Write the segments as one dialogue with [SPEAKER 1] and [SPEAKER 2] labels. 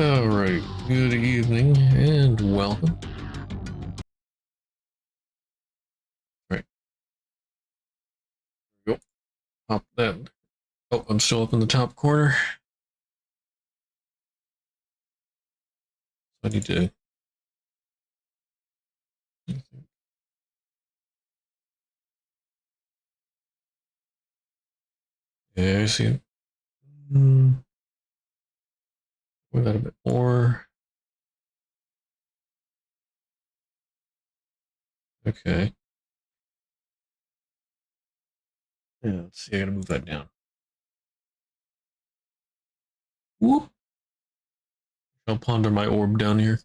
[SPEAKER 1] Alright, good evening and welcome. Right. There we go. Pop that. Oh, I'm still up in the top corner. I need to. Yeah, I see it. Move that a bit more. Okay. Yeah, let's see. I gotta move that down. Whoop. I'll ponder my orb down here.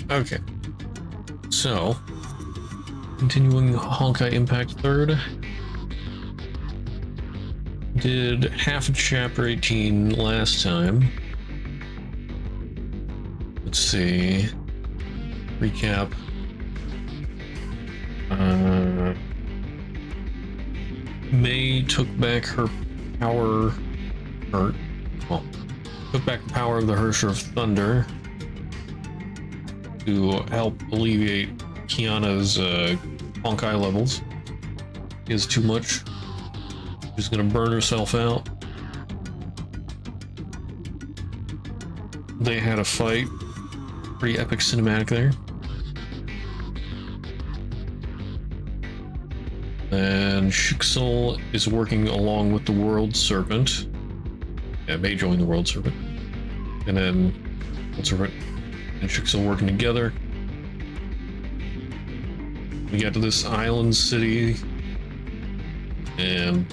[SPEAKER 1] Okay. So, continuing Honkai Impact 3rd. Did half of chapter 18 last time. Let's see. Recap. May took back her power, took back the power of the Hersher of Thunder to help alleviate Kiana's Honkai levels. She has too much. She's gonna burn herself out. They had a fight. Pretty epic cinematic there. And Shixel is working along with the World Serpent. Yeah, May join the World Serpent. And then World Serpent and Shixel working together. We get to this island city, and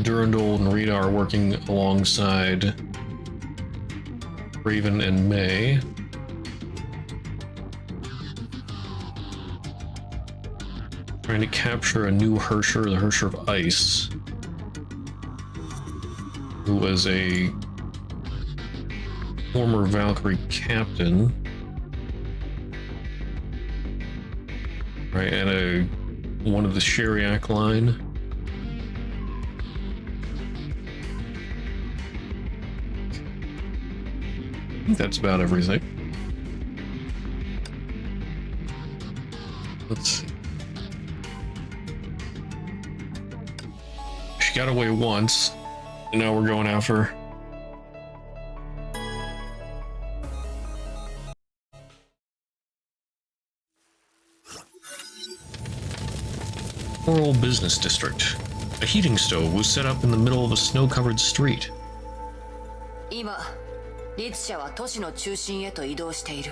[SPEAKER 1] Durandal and Rita are working alongside Raven and May. Trying to capture a new Hersher, the Hersher of Ice, who was a former Valkyrie captain, right, and one of the Sheriak line. I think that's about everything. Let's see. She got away once, and now we're going after her. Rural business district. A heating stove was set up in the middle of a snow-covered street.
[SPEAKER 2] 今、リツ社は都市の中心へと移動している。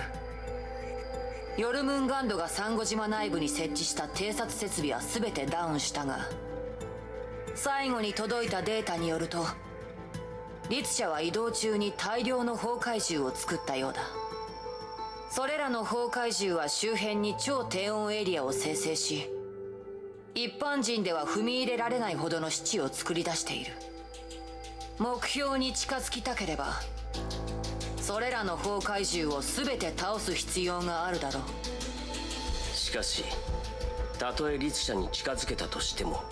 [SPEAKER 2] ヨルムンガンドがサンゴ島内部に設置した偵察設備は全てダウンしたが、最後に届いたデータによると、リツ社は移動中に大量の崩壊獣を作ったようだ。それらの崩壊獣は周辺に超低温エリアを生成し、一般人では踏み入れられないほどの死地を作り出している。目標に近づきたければ、それらの崩壊獣を全て倒す必要があるだろう。
[SPEAKER 3] しかし、たとえリツ社に近づけたとしても、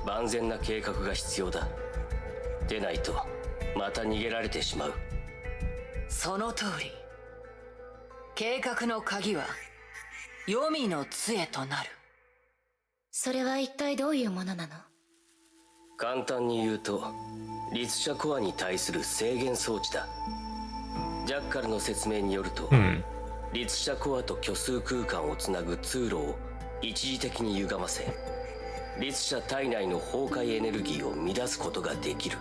[SPEAKER 3] 万全な計画が必要だ。でないとまた逃げられてしまう。
[SPEAKER 2] その通り。計画の鍵は黄泉の杖となる。
[SPEAKER 4] それは一体どういうものなの？
[SPEAKER 3] 簡単に言うと、リツ社コアに対する制限装置だ。ジャッカルの説明によると、リツ社コアと虚数空間をつなぐ通路を一時的に歪ませ、リツ社体内の崩壊エネルギーを乱すことができる。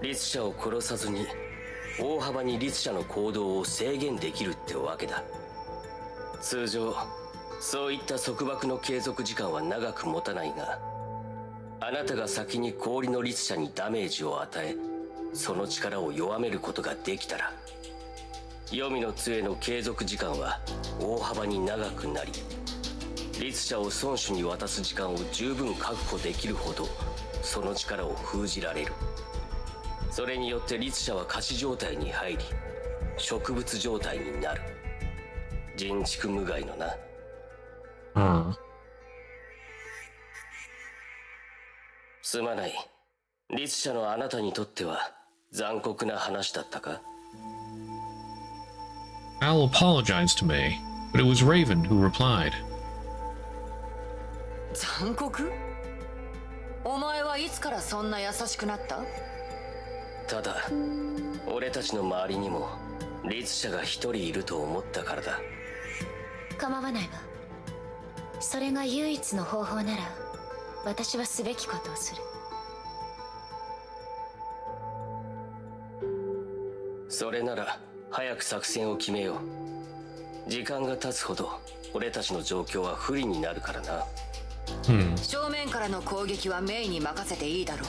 [SPEAKER 3] リツ社を殺さずに大幅にリツ社の行動を制限できるってわけだ。通常そういった束縛の継続時間は長く持たないが、あなたが先に氷のリツ社にダメージを与え、その力を弱めることができたら、黄泉の杖の継続時間は大幅に長くなり、リツ社を孫子に渡す時間を十分確保できるほどその力を封じられる。それによってリツ社は仮死状態に入り、植物状態になる。人畜無害のな。すまない。律者のあなたにとっては残酷な話だったか？
[SPEAKER 1] Al apologized to May, but it was Raven who replied.
[SPEAKER 2] 残酷？お前はいつからそんな優しくなった？
[SPEAKER 3] ただ、俺たちの周りにも律者が一人いると思ったからだ。
[SPEAKER 4] 構わないわ。それが唯一の方法なら私はすべきことをする。
[SPEAKER 3] それなら早く作戦を決めよう。時間が経つほど俺たちの状況は不利になるからな。
[SPEAKER 2] 正面からの攻撃はメイに任せていいだろう。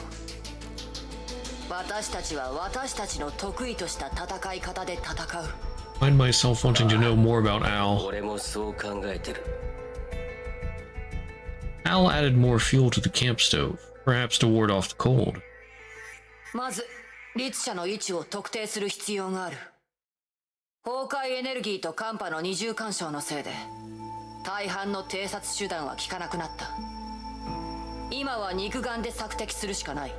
[SPEAKER 2] 私たちは私たちの得意とした戦い方で戦う。
[SPEAKER 1] I find myself wanting to know more about Al.
[SPEAKER 3] 俺もそう考えてる。
[SPEAKER 1] Al added more fuel to the camp stove, perhaps to ward off the cold.
[SPEAKER 2] まず律者の位置を特定する必要がある。崩壊エネルギーと寒波の二重干渉のせいで大半の偵察手段は効かなくなった。今は肉眼で索敵するしかない。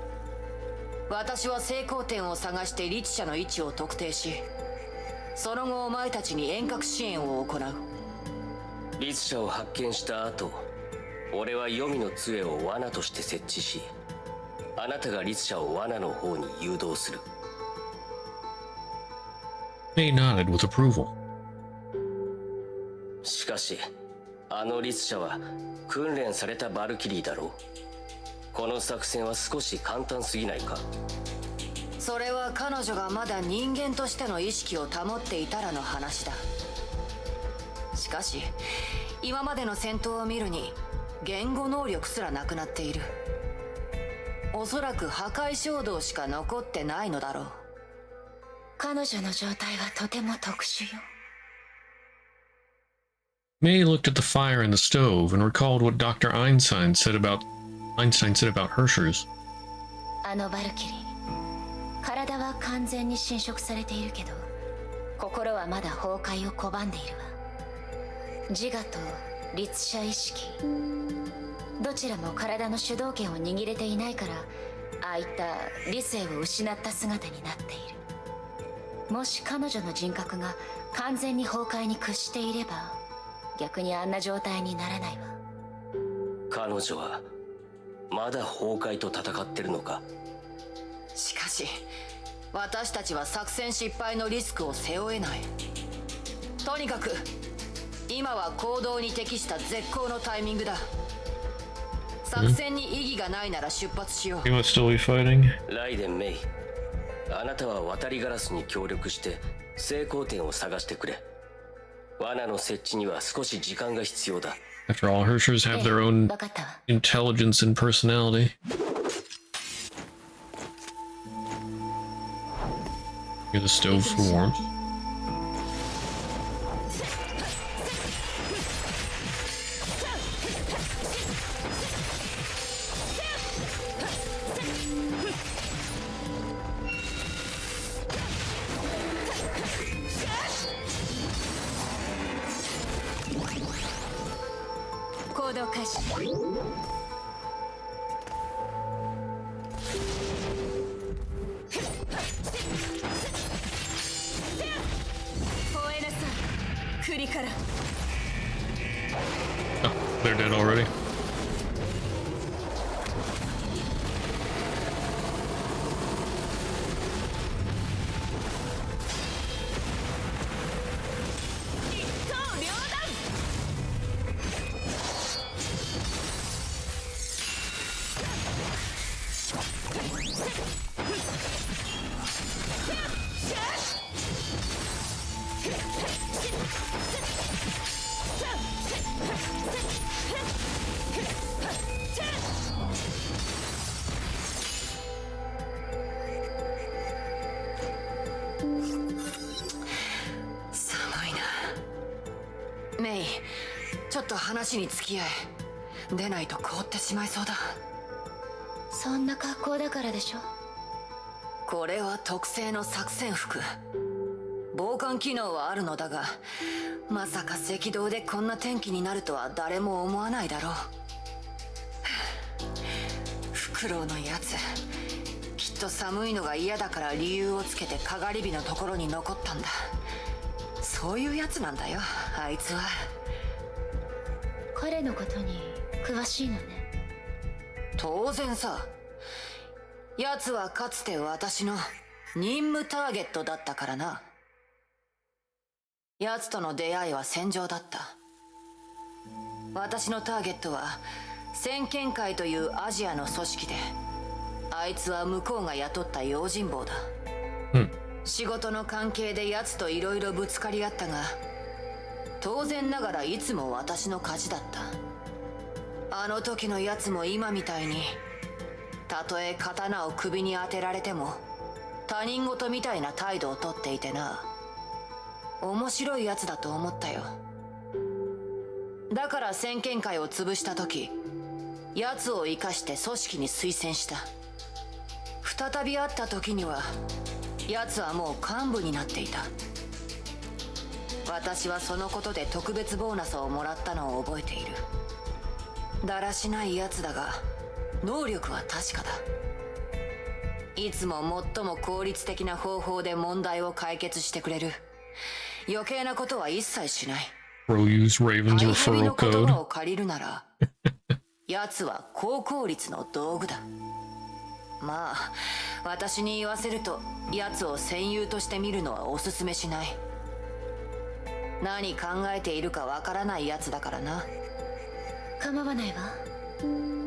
[SPEAKER 2] 私は成功点を探して律者の位置を特定し、その後お前たちに遠隔支援を行う。
[SPEAKER 3] 律者を発見した後、俺は黄泉の杖を罠として設置し、あなたが律者を罠の方に誘導する。
[SPEAKER 1] May nodded with approval.
[SPEAKER 3] しかし、あの律者は訓練されたバルキリーだろう。この作戦は少し簡単すぎないか？
[SPEAKER 2] それは彼女がまだ人間としての意識を保っていたらの話だ。しかし今までの戦闘を見るに言語能力すらなくなっている。おそらく破壊衝動しか残ってないのだろう。
[SPEAKER 4] 彼女の状態はとても特殊よ。
[SPEAKER 1] May looked at the fire in the stove and recalled what Dr. Einstein said about Hershers.
[SPEAKER 4] あのバルキリー、体は完全に侵食されているけど、心はまだ崩壊を拒んでいるわ。自我と律者意識、どちらも体の主導権を握れていないから、ああいった理性を失った姿になっている。もし彼女の人格が完全に崩壊に屈していれば、逆にあんな状態にならないわ。
[SPEAKER 3] 彼女はまだ崩壊と戦ってるのか？
[SPEAKER 2] しかし私たちは作戦失敗のリスクを背負えない。とにかく今は行動に適した絶好のタイミングだ。作戦に意義がないなら出発しよう。
[SPEAKER 1] You must still be fighting?
[SPEAKER 3] ライデン・メイ、あなたは渡りガラスに協力して成功点を探してくれ。罠の設置には少し時間が必要だ。
[SPEAKER 1] After all, Hershers have their own
[SPEAKER 4] 分かったわ。
[SPEAKER 1] intelligence and personality. Near the stove for warmth. Oh, they're dead already.
[SPEAKER 2] メイ、ちょっと話に付き合え。出ないと凍ってしまいそうだ。
[SPEAKER 4] そんな格好だからでしょ。
[SPEAKER 2] これは特製の作戦服。防寒機能はあるのだが、まさか赤道でこんな天気になるとは誰も思わないだろう。服苦労のやつ、きっと寒いのが嫌だから理由をつけてかがり火のところに残ったんだ。そういうやつなんだよ、あいつは。
[SPEAKER 4] 彼のことに詳しいのね。
[SPEAKER 2] 当然さ。やつはかつて私の任務ターゲットだったからな。やつとの出会いは戦場だった。私のターゲットは先見会というアジアの組織で、あいつは向こうが雇った用心棒だ。仕事の関係でやつといろいろぶつかり合ったが、当然ながらいつも私の勝ちだった。あの時のやつも今みたいに、たとえ刀を首に当てられても他人事みたいな態度をとっていてな。面白いやつだと思ったよ。だから先見会を潰した時、やつを生かして組織に推薦した。再び会った時にはやつはもう幹部になっていた。私はそのことで特別ボーナスをもらったのを覚えている。だらしないやつだが能力は確かだ。いつも最も効率的な方法で問題を解決してくれる。余計なことは一切しない。
[SPEAKER 1] Use Raven's
[SPEAKER 2] 相蛇の
[SPEAKER 1] referral
[SPEAKER 2] 言葉
[SPEAKER 1] code.
[SPEAKER 2] を借りるならやつは高効率の道具だ。まあ私に言わせると、やつを戦友として見るのはおすすめしない。何考えているかわからないやつだからな。
[SPEAKER 4] 構わないわ。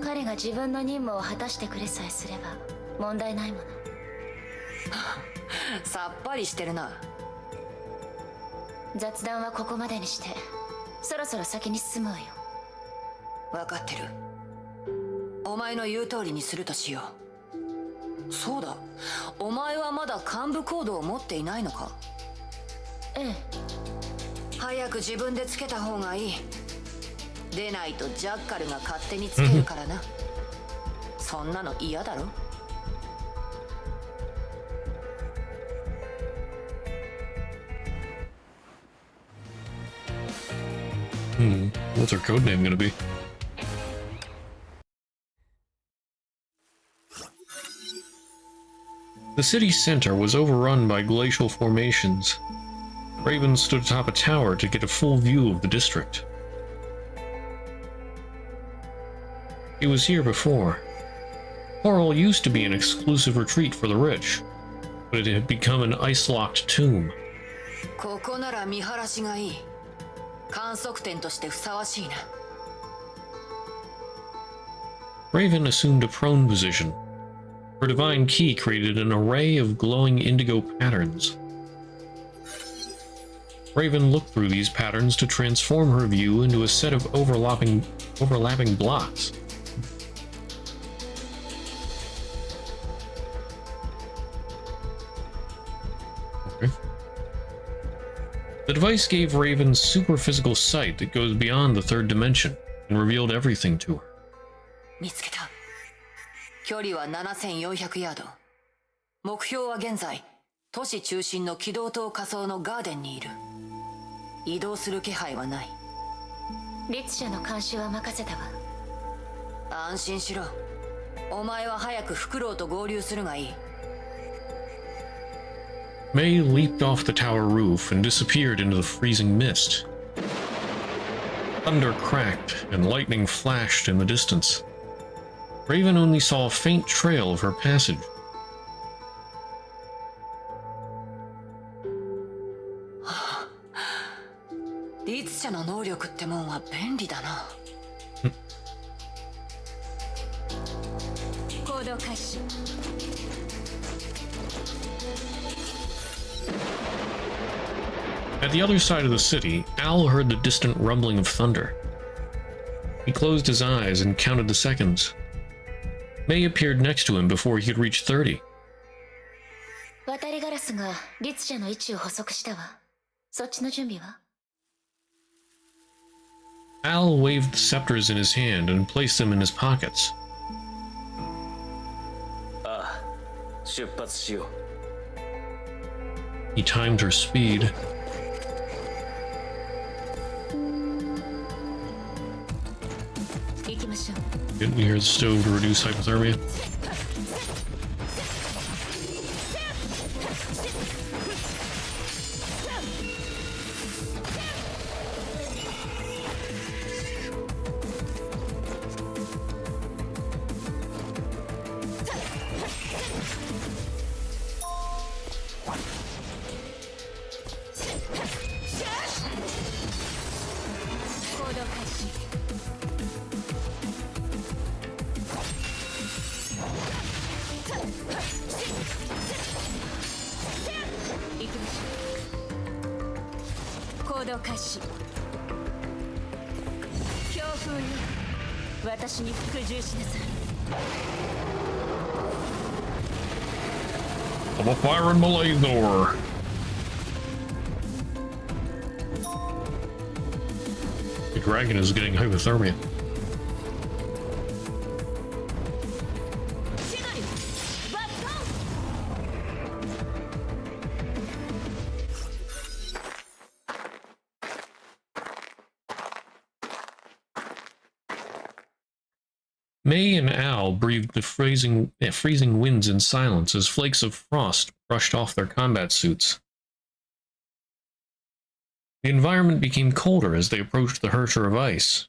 [SPEAKER 4] 彼が自分の任務を果たしてくれさえすれば問題ないもの。
[SPEAKER 2] さっぱりしてるな。
[SPEAKER 4] 雑談はここまでにして、そろそろ先に進むわよ。
[SPEAKER 2] 分かってる。お前の言う通りにするとしよう。そうだ、お前はまだ幹部コードを持っていないのか？
[SPEAKER 4] ええ。
[SPEAKER 2] 早く自分でつけた方がいい。でないとジャッカルが勝手につけるからな。そんなの嫌だろ？What's
[SPEAKER 1] her code name gonna be? The city center was overrun by glacial formations. Raven stood atop a tower to get a full view of the district. He was here before. Coral used to be an exclusive retreat for the rich, but it had become an ice-locked tomb.
[SPEAKER 2] ここなら見晴らしがいい。観測点としてふさわしいな。
[SPEAKER 1] Raven assumed a prone position. Her divine key created an array of glowing indigo patterns. Raven looked through these patterns to transform her view into a set of overlapping blocks. Okay. The device gave Raven superphysical sight that goes beyond the third dimension and revealed everything to her.
[SPEAKER 2] 見つけた。距離は7400ヤード。目標は現在、都市中心の軌道塔仮想のガーデンにいる。移動する気配はない。
[SPEAKER 4] 律者の監視は任せたわ。
[SPEAKER 2] 安心しろ。お前は早くフクロウと合流するがいい。
[SPEAKER 1] May leaped off the tower roof and disappeared into the freezing mist. Thunder cracked and lightning flashed in the distance. Raven only saw a faint trail of her passage.
[SPEAKER 2] 律者の能力ってもんは便利だな。
[SPEAKER 4] 行動開始。
[SPEAKER 1] At the other side of the city, Al heard the distant rumbling of thunder. He closed his eyes and counted the seconds. May appeared next to him before he could reach 30.
[SPEAKER 4] 渡りガラスが律者の位置を補足したわ。そっちの準備は？
[SPEAKER 1] Al waved the scepters in his hand and placed them in his pockets.
[SPEAKER 3] ああ、出発しよう。
[SPEAKER 1] He timed her speed.
[SPEAKER 4] 行きましょう。
[SPEAKER 1] Get near the stove to reduce hypothermia. I'm a firing Malazor. The dragon is getting hypothermia. May and Al breathed the freezing winds in silence as flakes of frost brushed off their combat suits. The environment became colder as they approached the Hersher of Ice.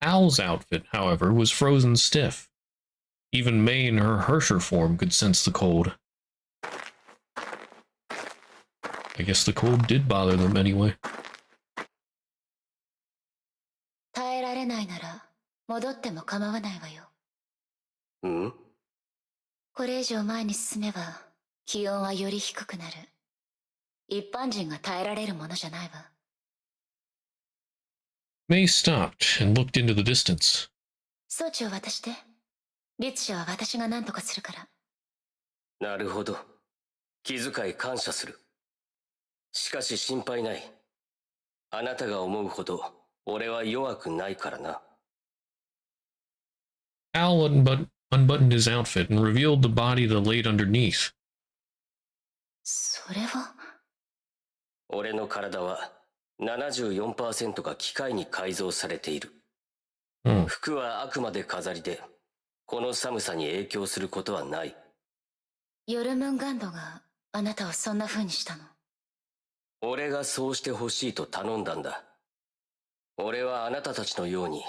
[SPEAKER 1] Al's outfit, however, was frozen stiff. Even May in her Hersher form could sense the cold. I guess the cold did bother them anyway.
[SPEAKER 4] 耐えられないなら戻っても構わないわよ。
[SPEAKER 3] ん？
[SPEAKER 4] これ以上前に進めば気温はより低くなる。一般人が耐えられるものじゃないわ。
[SPEAKER 1] May stopped and looked into the distance.
[SPEAKER 4] 装置を渡して。律者は私が何とかするから。
[SPEAKER 3] なるほど。気遣い感謝する。しかし心配ない。あなたが思うほど俺は弱くないからな。
[SPEAKER 1] Al unbuttoned his outfit and revealed the body that laid underneath.
[SPEAKER 4] それは
[SPEAKER 3] 俺の体は 74% が機械に改造されている。服はあくまで飾りで、この寒さに影響することはない。
[SPEAKER 4] ヨルムンガンドがあなたをそんな風にしたの？
[SPEAKER 3] 俺がそうしてほしいと頼んだんだ。俺はあなたたちのように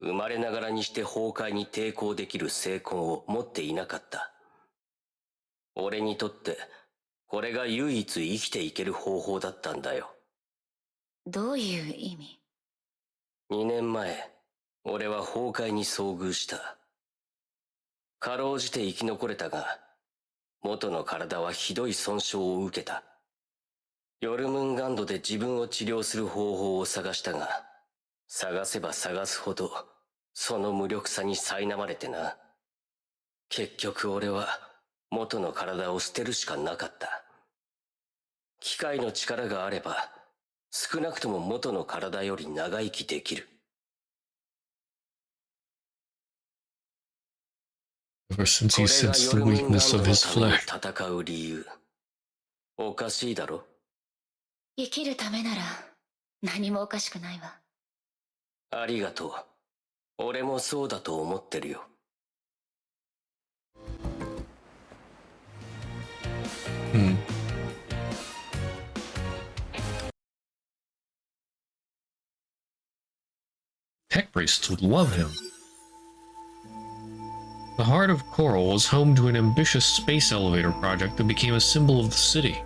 [SPEAKER 3] 生まれながらにして崩壊に抵抗できる精魂を持っていなかった。俺にとってこれが唯一生きていける方法だったんだよ。
[SPEAKER 4] どういう意味
[SPEAKER 3] ？2年前、俺は崩壊に遭遇した。かろうじて生き残れたが、元の体はひどい損傷を受けた。ヨルムンガンドで自分を治療する方法を探したが、探せば探すほどその無力さに苛まれてな。結局俺は元の体を捨てるしかなかった。機械の力があれば少なくとも元の体より長生きできる。
[SPEAKER 1] Ever since he sensed the weakness of his flesh.
[SPEAKER 3] 戦う理由、おかしいだろ？
[SPEAKER 4] 生きるためなら何もおかしくないわ。
[SPEAKER 3] ありがとう。俺もそうだと思ってるよ。
[SPEAKER 1] Tech priests would love him. The heart of Coral was home to an ambitious space elevator project that became a symbol of the city.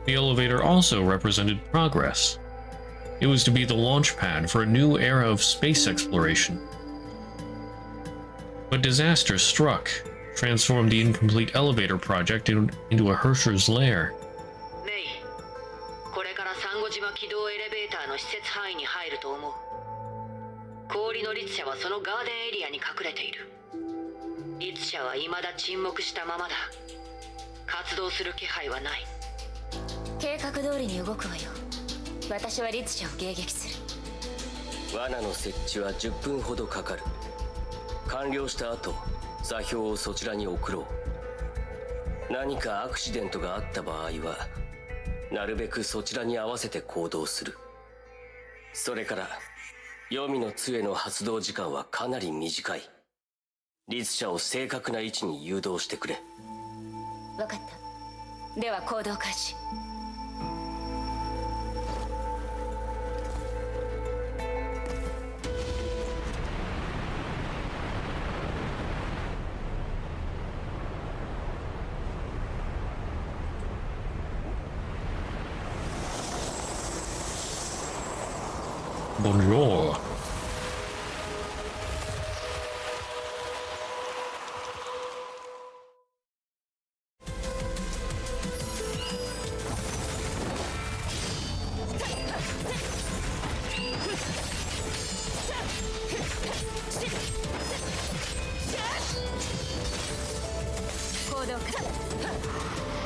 [SPEAKER 1] The elevator also represented progress. It was to be the launch pad for a new era of space exploration. But disaster struck, transformed the incomplete elevator project into a Hersher's lair.
[SPEAKER 2] メイ、これからサンゴ島軌道エレベーターの施設範囲に入ると思う。氷の律者はそのガーデンエリアに隠れている。律者は未だ沈黙したままだ。活動する気配はない。
[SPEAKER 4] 計画通りに動くわよ。私は律者を迎撃する。
[SPEAKER 3] 罠の設置は10分ほどかかる。完了した後、座標をそちらに送ろう。何かアクシデントがあった場合はなるべくそちらに合わせて行動する。それから黄泉の杖の発動時間はかなり短い。律者を正確な位置に誘導してくれ。
[SPEAKER 4] 分かった。では行動開始。
[SPEAKER 1] Bonjour.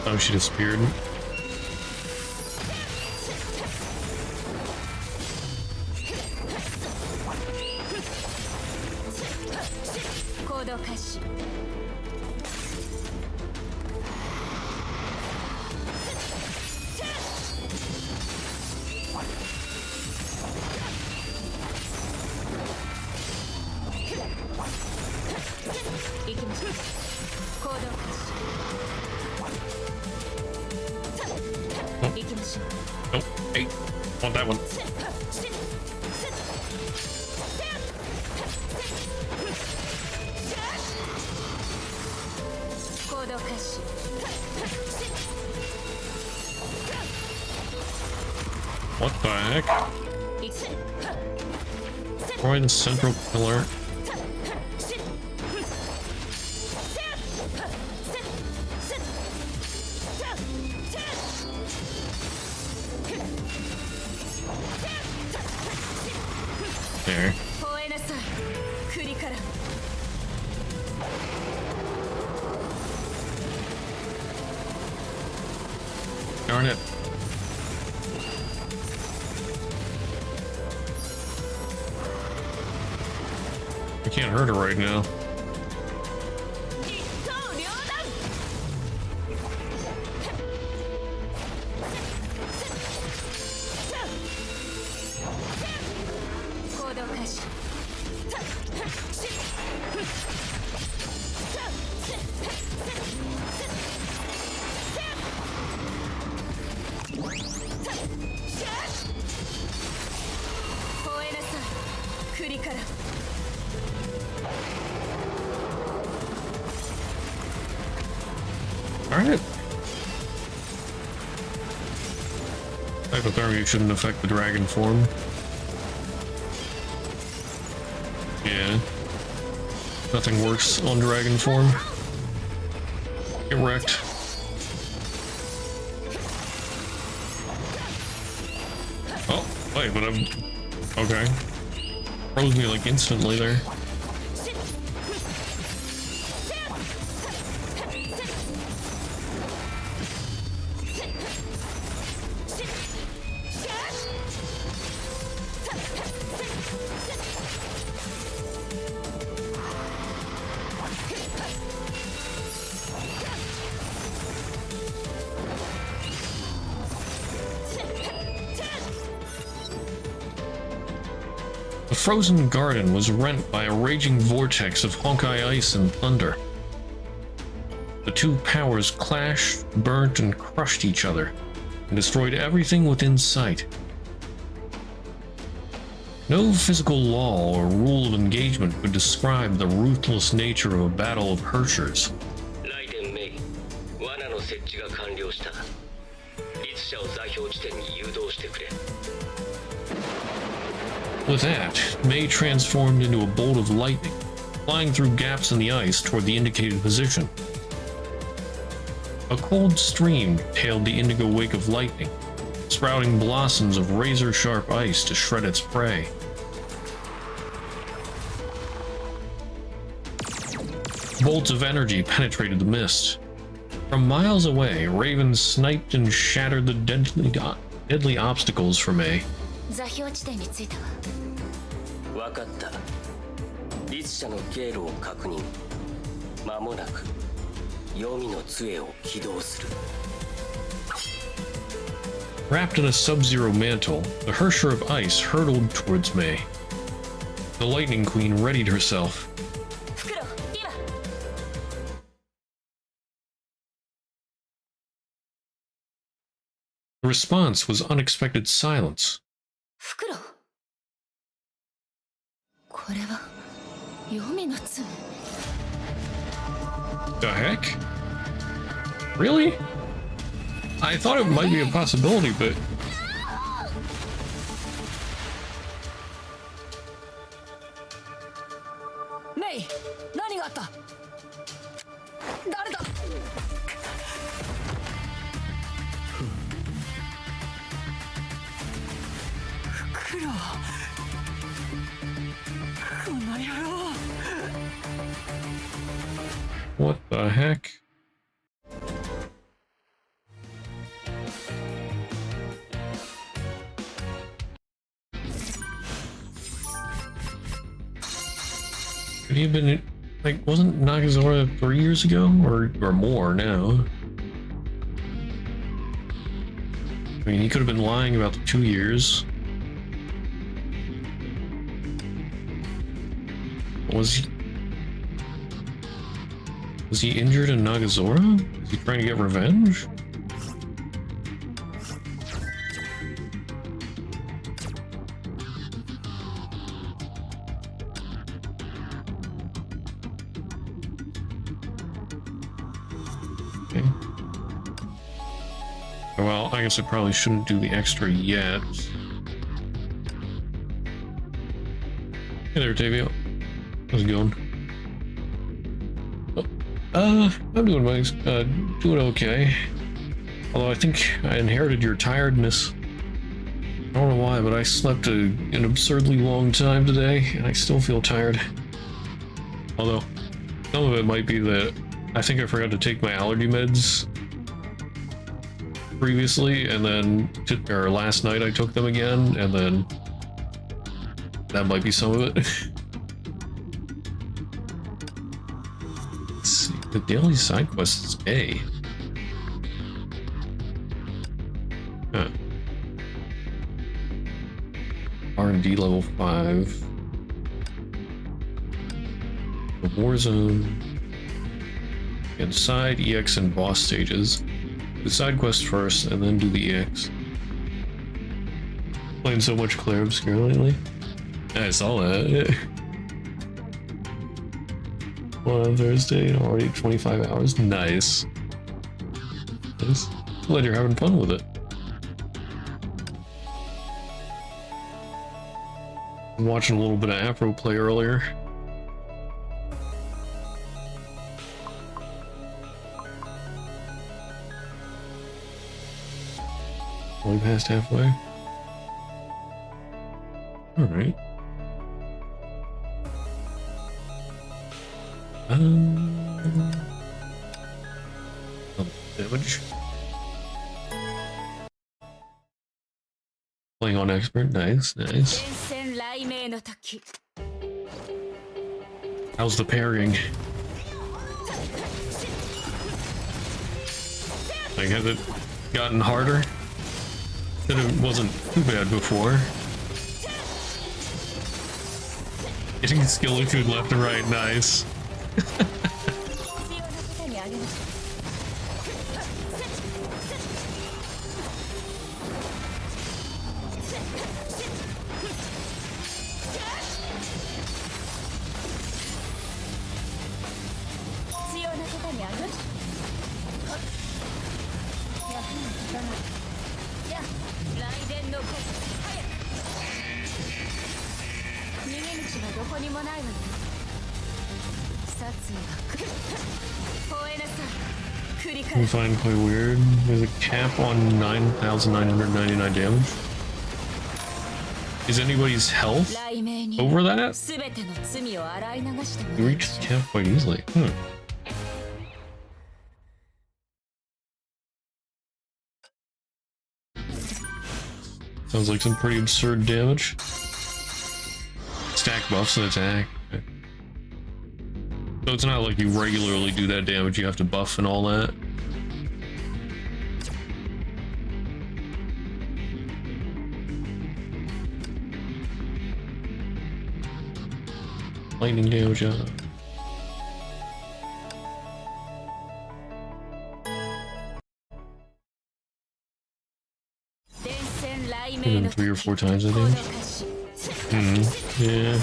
[SPEAKER 1] Oh, she disappeared. Oh, hey, want that one. What the heck? Destroy the central pillar. There. Darn it. I can't hurt her right now. Darn it. Hypothermia shouldn't affect the dragon form. Yeah. Nothing works on dragon form. Get wrecked. Oh, wait, but I'm... Okay. Froze me like instantly there. The frozen garden was rent by a raging vortex of Honkai ice and thunder. The two powers clashed, burnt, and crushed each other, and destroyed everything within sight. No physical law or rule of engagement could describe the ruthless nature of a battle of Hershers. With that, Mei transformed into a bolt of lightning, flying through gaps in the ice toward the indicated position. A cold stream tailed the indigo wake of lightning, sprouting blossoms of razor-sharp ice to shred its prey. Bolts of energy penetrated the mist. From miles away, ravens sniped and shattered the deadly obstacles for Mei.
[SPEAKER 4] 座標地点に着いたわ。
[SPEAKER 3] 分かった。律者の経路を確認。間もなく黄泉の杖を起動する。
[SPEAKER 1] Wrapped in a sub-zero mantle, the Hersher of Ice hurtled towards Mei. The Lightning Queen readied herself.
[SPEAKER 4] 袋今
[SPEAKER 1] The response was unexpected silence.
[SPEAKER 4] 袋これは黄泉の爪
[SPEAKER 1] The heck? Really? I thought it might be a possibility, but...
[SPEAKER 2] Mei, 何があった？誰だ？フクロウ。この野郎。
[SPEAKER 1] What the heck? Could he have been, like, wasn't Nagazora 3 years ago? Or more now? I mean, he could have been lying about the 2 years. Was he injured in Nagazora? Is he trying to get revenge? Okay. Well, I guess I probably shouldn't do the extra yet. Hey there, Tavio. How's it going? I'm doing okay. Although I think I inherited your tiredness. I don't know why, but I slept an absurdly long time today, and I still feel tired. Although, some of it might be that I think I forgot to take my allergy meds previously, and then, or last night I took them again, and then that might be some of it. Let's see, the daily side quest is A. Huh. R&D level 5. The war zone. And side, EX, and boss stages. Do side quest first, and then do the EX. Playing so much Claire Obscure lately. I saw that. On Thursday, already 25 hours. Nice. Nice. Glad you're having fun with it. I'm watching a little bit of Afro play earlier. Only past halfway. Alright. Damage. Playing on expert, nice, nice. How's the parrying? Like, has it gotten harder? That it wasn't too bad before. Getting skill issued left and right, nice. I find quite weird. There's a cap on 9,999 damage. Is anybody's health over that? You reach the cap quite easily. Sounds like some pretty absurd damage. Stack buffs and attack. So it's not like you regularly do that damage, you have to buff and all that. lightning damage up. Hit him 3 or 4 times, I think. Yeah.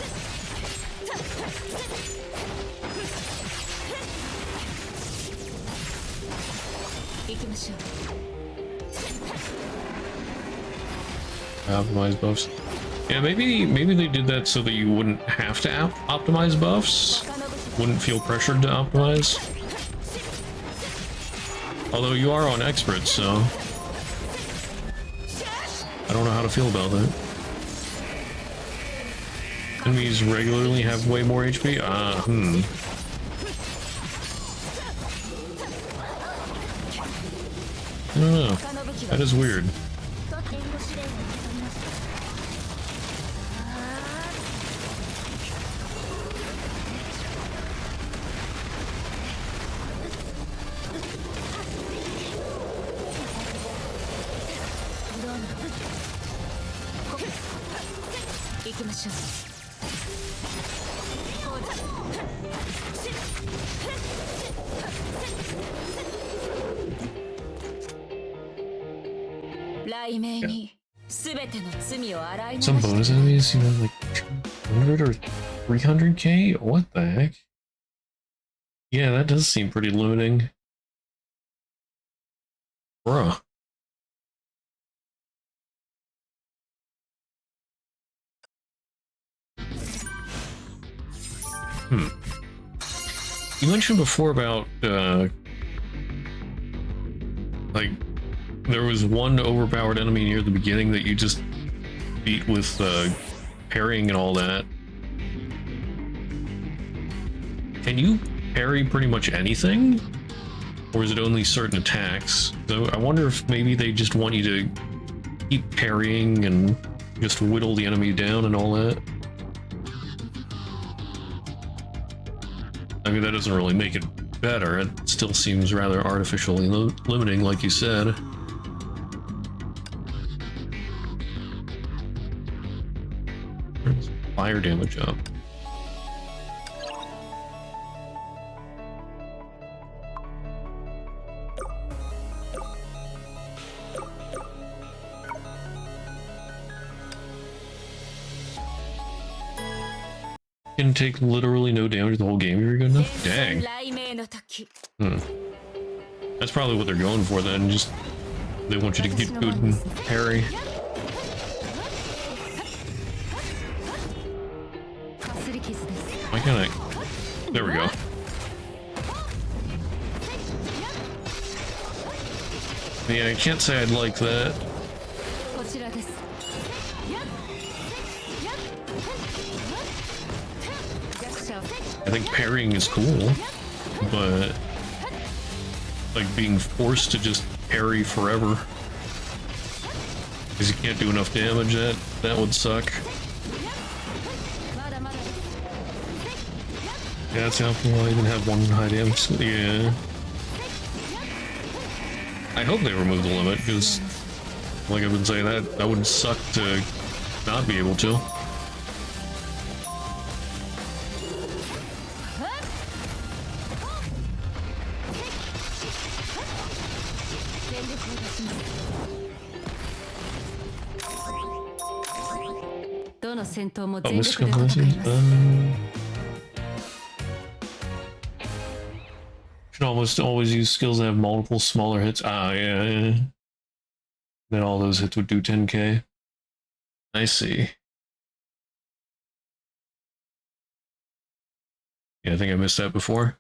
[SPEAKER 1] Optimize buffs. Yeah, maybe they did that so that you wouldn't have to optimize buffs. Wouldn't feel pressured to optimize. Although you are on expert, so I don't know how to feel about that. Enemies regularly have way more HP? I don't know. That is weird. Some bonus enemies, you know, like 200 or 300k? What the heck? Yeah, that does seem pretty limiting. Bruh. You mentioned before about, like, there was one overpowered enemy near the beginning that you just beat with, parrying and all that. Can you parry pretty much anything? Or is it only certain attacks? So I wonder if maybe they just want you to keep parrying and just whittle the enemy down and all that. I mean, that doesn't really make it better. It still seems rather artificially limiting, like you said. Fire damage up. Can take literally no damage the whole game if you're good enough? Dang. That's probably what they're going for then, just they want you to get good and parry. Why can't I? There we go. Yeah, I can't say I'd like that. I think parrying is cool, but like being forced to just parry forever because you can't do enough damage, that would suck. Yeah, that's helpful. I even have one high damage. Yeah. I hope they remove the limit, because like I've been saying, that would suck to not be able to. Oh, mystical blessings. Should almost always use skills that have multiple smaller hits. Ah, yeah. Then all those hits would do 10k. I see. Yeah, I think I missed that before.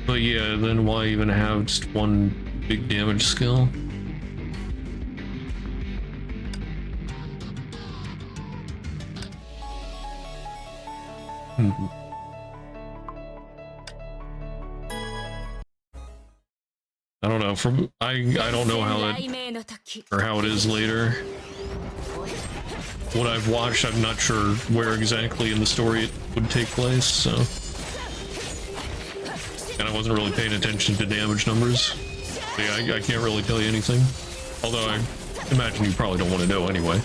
[SPEAKER 1] But yeah, then why even have just one big damage skill? I don't know. I don't know how that or how it is later. what I've watched, I'm not sure where exactly in the story it would take place, so... And I wasn't really paying attention to damage numbers. So yeah, I can't really tell you anything. Although I imagine you probably don't want to know anyway.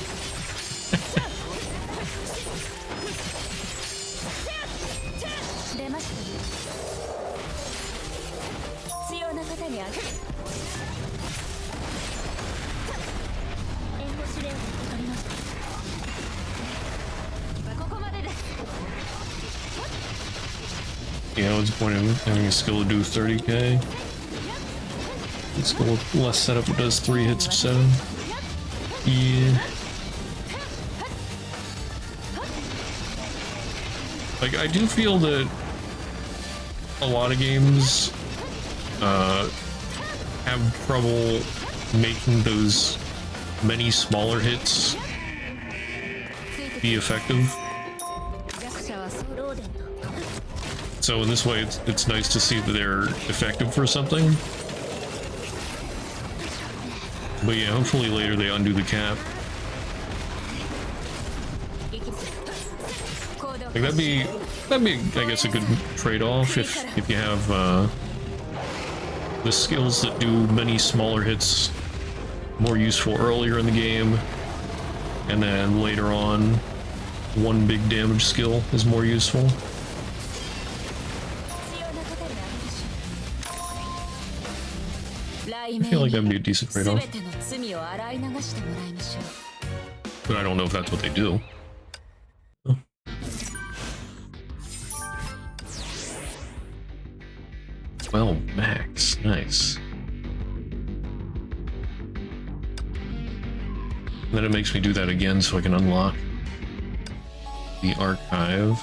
[SPEAKER 1] Yeah, what's the point of having a skill to do 30k? A skill with less setup does 3 hits of 7. Yeah. Like, I do feel that a lot of games have trouble making those many smaller hits be effective. So in this way, it's nice to see that they're effective for something. But yeah, hopefully later they undo the cap. Like that'd be I guess a good trade-off if you have the skills that do many smaller hits more useful earlier in the game, and then later on one big damage skill is more useful. I feel like that'd be a decent trade-off. But I don't know if that's what they do. Oh. Well, max. Nice. And then it makes me do that again so I can unlock the archive.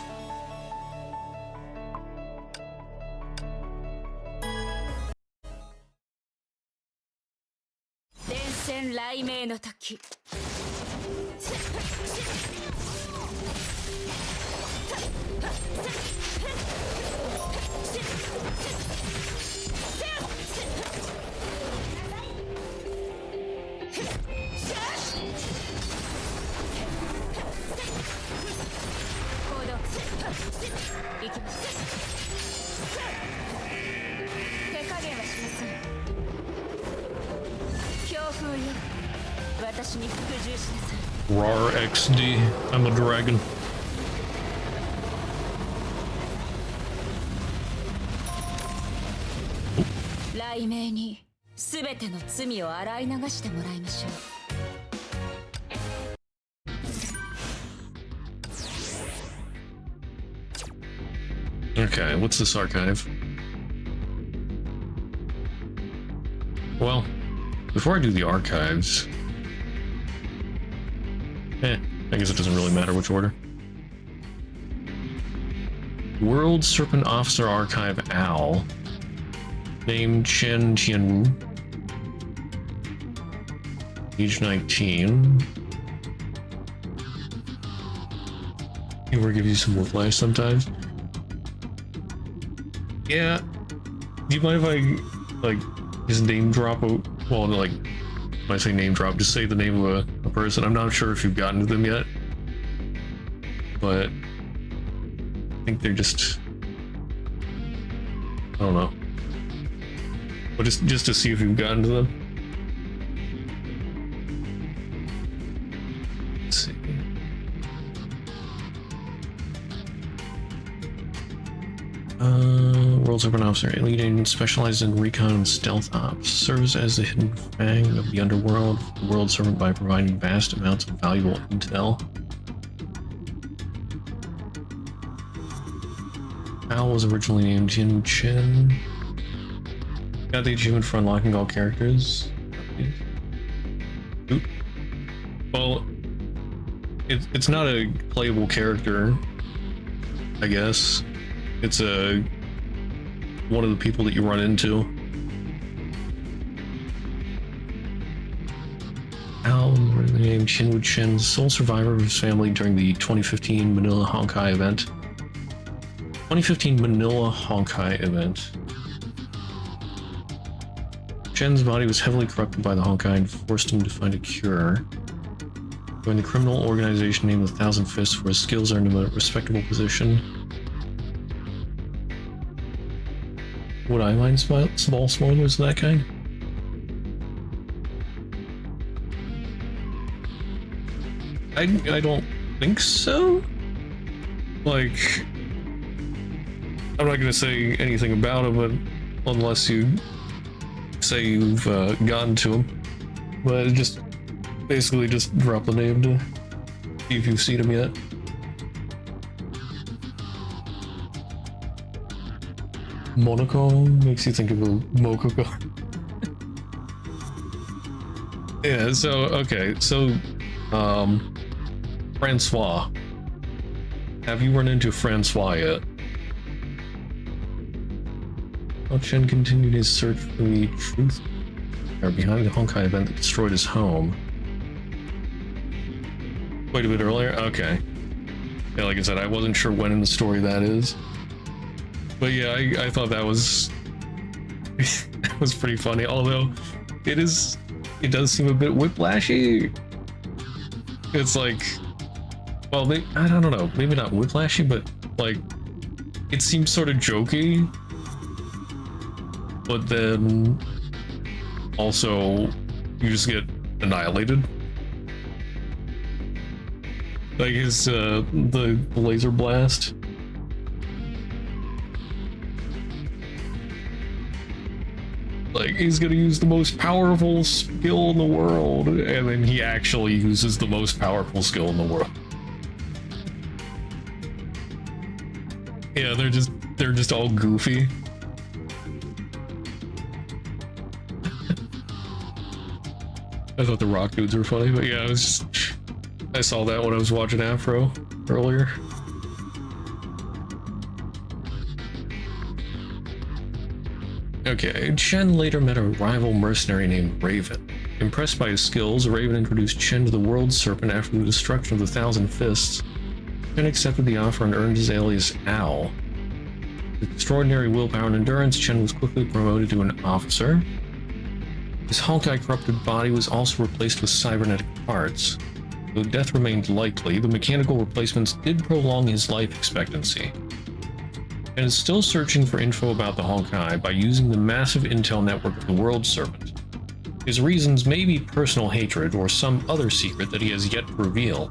[SPEAKER 1] Rar XD, I'm a dragon. Okay, what's this archive? Well, before I do the archives, I guess it doesn't really matter which order. World Serpent Officer Archive Owl. Name Chen Tianwu. Age 19. Humor gives you some whiplash sometimes. Yeah. Do you mind if I, like, his name drop? Well, like, when I say name drop, just say the name of a person. I'm not sure if you've gotten to them yet, but I think they're just, I don't know. But just to see if you've gotten to them. Let's see. World Serpent Officer, elite agent specialized in recon and stealth ops. Serves as the hidden fang of the underworld for the World Serpent by providing vast amounts of valuable intel. Al was originally named Jin Chen. Got the achievement for unlocking all characters. Oop. Well, it's not a playable character, I guess. It's one of the people that you run into. Al, named Shinwu Chen, sole survivor of his family during the 2015 Manila Honkai event. 2015 Manila Honkai event. Chen's body was heavily corrupted by the Honkai and forced him to find a cure. Joined the criminal organization named the Thousand Fists, where his skills earned him a respectable position. Would I mind small spoilers of that kind? I don't think so. Like, I'm not gonna say anything about him, but unless you say you've gotten to him. But just basically just drop the name to see if you've seen him yet. Monaco makes you think of a Mokoko. Yeah, so okay, so Francois. Have you run into Francois yet? How Chen continued his search for the truth behind the Honkai event that destroyed his home. Quite a bit earlier? Okay. Yeah, like I said, I wasn't sure when in the story that is. But yeah, I thought that was that was pretty funny, although it does seem a bit whiplashy. It's like, well, I don't know, maybe not whiplashy, but like it seems sort of jokey, but then also you just get annihilated. Like his the laser blast. Like, he's gonna use the most powerful skill in the world, and then he actually uses the most powerful skill in the world. Yeah, they're just all goofy. I thought the rock dudes were funny, but yeah, I saw that when I was watching Afro earlier. Okay, Chen later met a rival mercenary named Raven. Impressed by his skills, Raven introduced Chen to the World Serpent after the destruction of the Thousand Fists. Chen accepted the offer and earned his alias Owl. With extraordinary willpower and endurance, Chen was quickly promoted to an officer. His Honkai corrupted body was also replaced with cybernetic parts. Though death remained likely, the mechanical replacements did prolong his life expectancy. And is still searching for info about the Honkai by using the massive intel network of the World Serpent. His reasons may be personal hatred or some other secret that he has yet to reveal.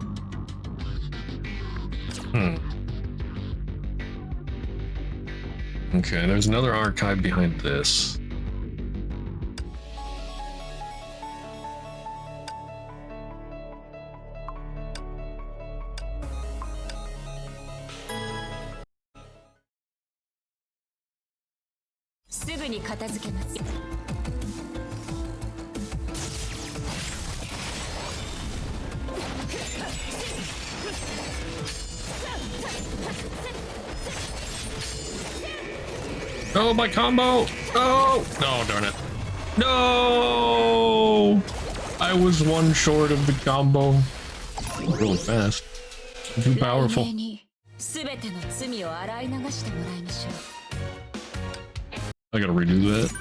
[SPEAKER 1] Okay, there's another archive behind this. Oh, my combo! Oh! No, darn it. No! I was one short of the combo. Really fast. Too powerful. I gotta redo that.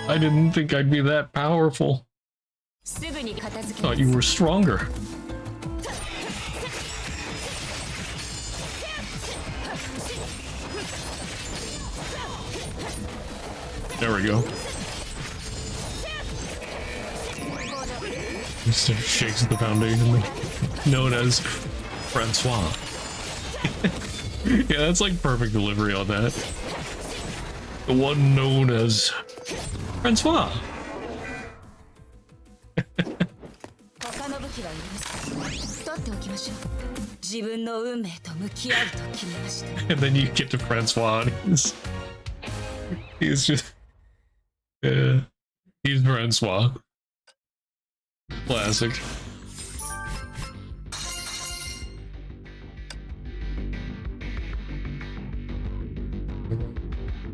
[SPEAKER 1] I didn't think I'd be that powerful. Thought you were stronger. There we go. He shakes the foundation, known as Francois. Yeah, that's like perfect delivery on that. The one known as Francois. And then you get to Francois, and he's just, yeah, he's Francois. Classic.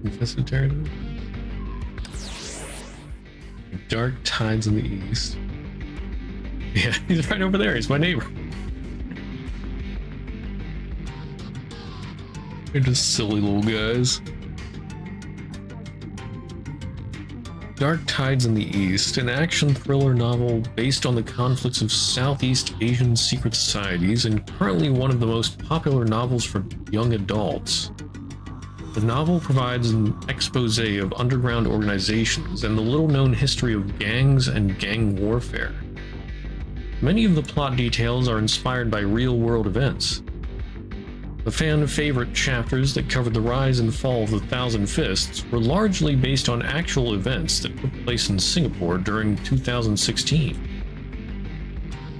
[SPEAKER 1] Infested territory. Dark tides in the east. Yeah, he's right over there. He's my neighbor. They're just silly little guys. Dark Tides in the East, an action thriller novel based on the conflicts of Southeast Asian secret societies and currently one of the most popular novels for young adults. The novel provides an expose of underground organizations and the little-known history of gangs and gang warfare. Many of the plot details are inspired by real-world events. The fan-favorite chapters that covered the rise and fall of the Thousand Fists were largely based on actual events that took place in Singapore during 2016.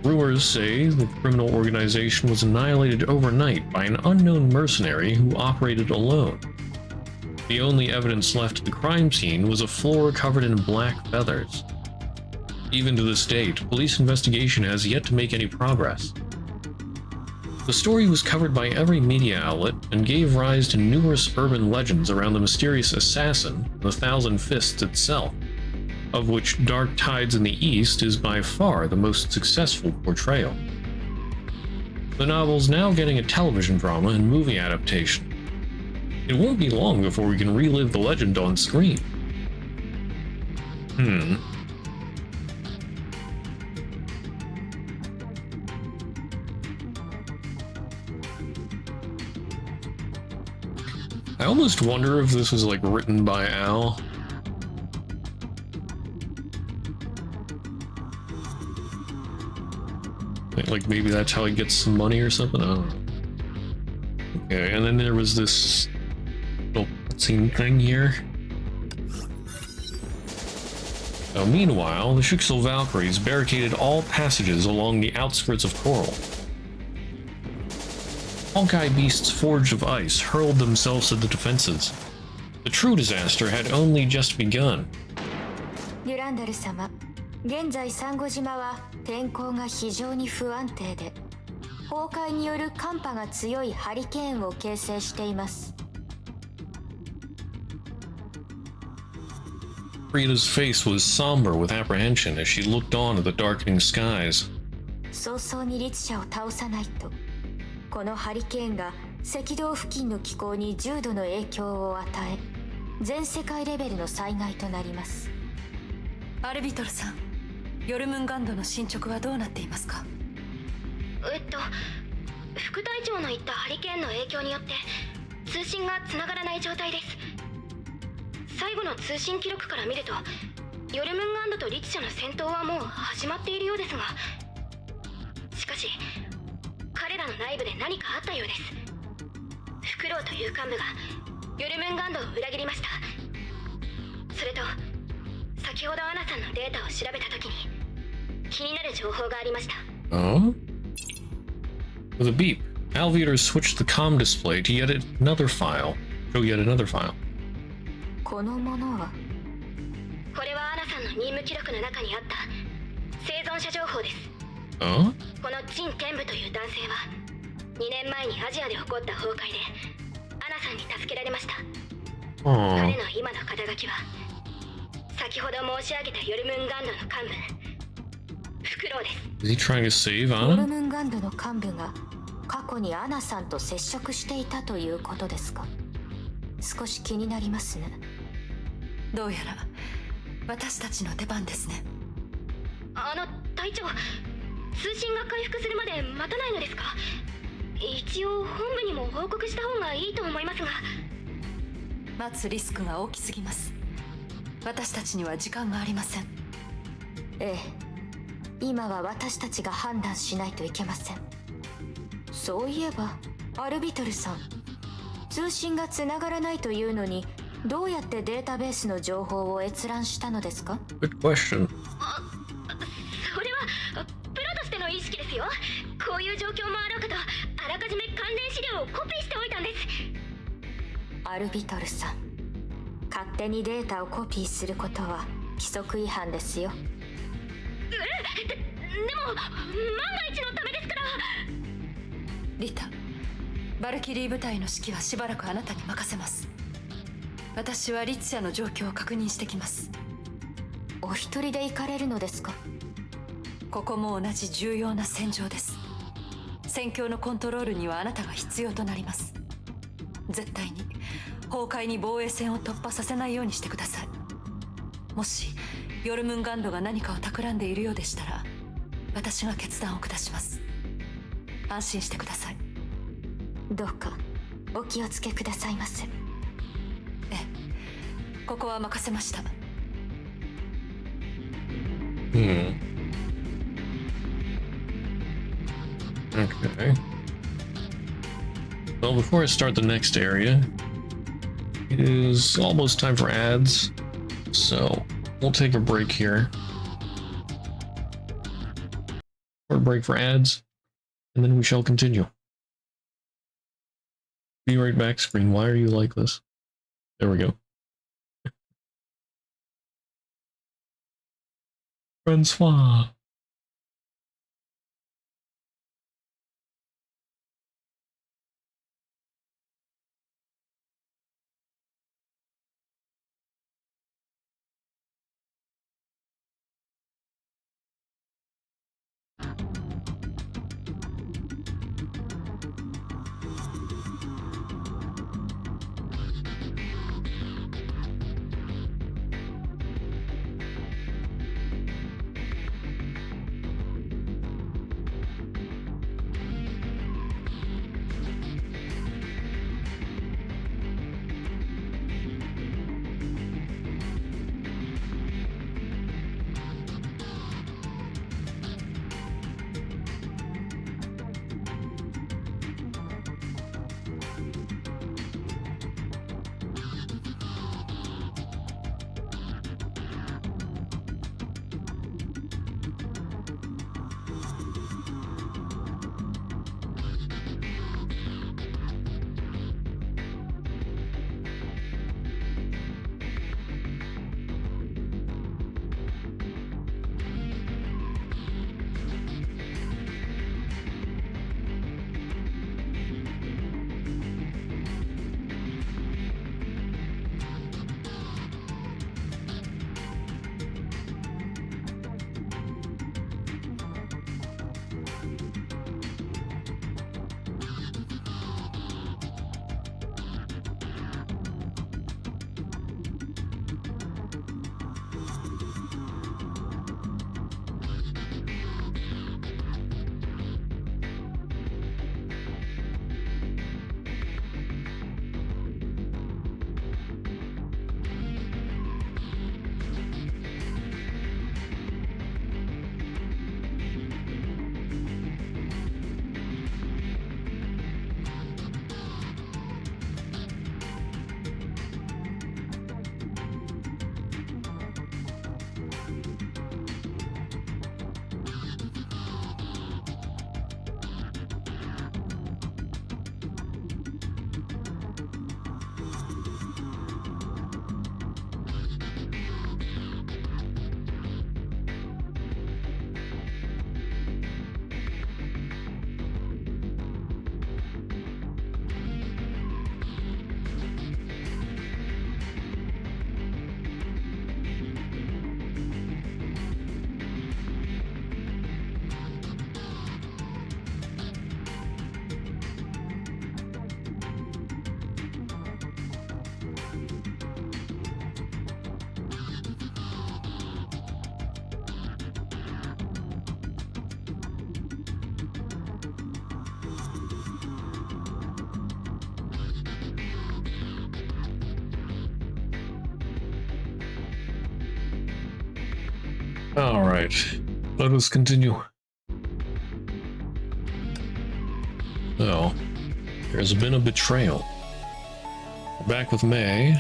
[SPEAKER 1] Rumors say the criminal organization was annihilated overnight by an unknown mercenary who operated alone. The only evidence left at the crime scene was a floor covered in black feathers. Even to this date, police investigation has yet to make any progress. The story was covered by every media outlet and gave rise to numerous urban legends around the mysterious assassin, the Thousand Fists itself, of which Dark Tides in the East is by far the most successful portrayal. The novel's now getting a television drama and movie adaptation. It won't be long before we can relive the legend on screen. I almost wonder if this was like written by Al. Like maybe that's how he gets some money or something. I don't know. Okay, and then there was this little cutscene thing here. Now, meanwhile, the Schuxel Valkyries barricaded all passages along the outskirts of Coral. Honkai beasts forged of ice hurled themselves at the defenses. The true disaster had only just begun.
[SPEAKER 4] デュランダル様、現在サンゴ島は天候が非常に不安定で、崩壊による寒波が強いハリケーンを形成しています。
[SPEAKER 1] Rita's face was somber with apprehension as she looked on at the darkening skies.
[SPEAKER 4] 早々に律者を倒さないと、このハリケーンが赤道付近の気候に重度の影響を与え、全世界レベルの災害となります。
[SPEAKER 2] アルビトルさん、ヨルムンガンドの進捗はどうなっていますか？
[SPEAKER 5] 副隊長の言ったハリケーンの影響によって通信がつながらない状態です。最後の通信記録から見ると、ヨルムンガンドと律者の戦闘はもう始まっているようですが、しかし彼らの内部で何かあったようです。フクロウという幹部がヨルムンガンドを裏切りました。それと先ほどアナさんのデータを調べた時に気になる情報がありました。
[SPEAKER 1] With a beep, Alviator switched the comm display to yet another file. Show yet another file.
[SPEAKER 4] このものは、
[SPEAKER 5] これはアナさんの任務記録の中にあった生存者情報です。この陳天武という男性は2年前にアジアで起こった崩壊でアナさんに助けられました。彼の今の肩書きは先ほど申し上げたヨルムンガンドの幹部フクロウです。
[SPEAKER 1] Is he trying to save
[SPEAKER 4] ヨル
[SPEAKER 1] Anna?
[SPEAKER 4] ムンガンドの幹部が過去にアナさんと接触していたということですか？少し気になりますね。
[SPEAKER 2] どうやら私たちの出番ですね。
[SPEAKER 5] 隊長、通信が回復するまで待たないのですか？一応本部にも報告した方がいいと思いますが。
[SPEAKER 2] 待つリスクが大きすぎます。私たちには時間がありません。
[SPEAKER 4] ええ、今は私たちが判断しないといけません。そういえばアルビトルさん、通信がつながらないというのにどうやってデータベースの情報を閲覧したのですか？
[SPEAKER 1] Good question.
[SPEAKER 5] それはプロとしての意識ですよ。こういう状況もあろうかとあらかじめ関連資料をコピーしておいたんです。
[SPEAKER 4] アルビトルさん、勝手にデータをコピーすることは規則違反ですよ。
[SPEAKER 5] でも万が一のためですから。
[SPEAKER 2] リタ、バルキリー部隊の指揮はしばらくあなたに任せます。私は律者の状況を確認してきます。
[SPEAKER 4] お一人で行かれるのですか？
[SPEAKER 2] ここも同じ重要な戦場です。戦況のコントロールにはあなたが必要となります。絶対に崩壊に防衛線を突破させないようにしてください。もしヨルムンガンドが何かを企んでいるようでしたら、私が決断を下します。安心してください。
[SPEAKER 4] どうかお気をつけくださいませ。
[SPEAKER 2] ええ、ここは任せました。
[SPEAKER 1] Okay. Well, before I start the next area, it is almost time for ads, so we'll take a break here. Or a break for ads, and then we shall continue. Be right back, screen. Why are you like this? There we go. Francois. All right, let us continue. So, there's been a betrayal. We're back with May.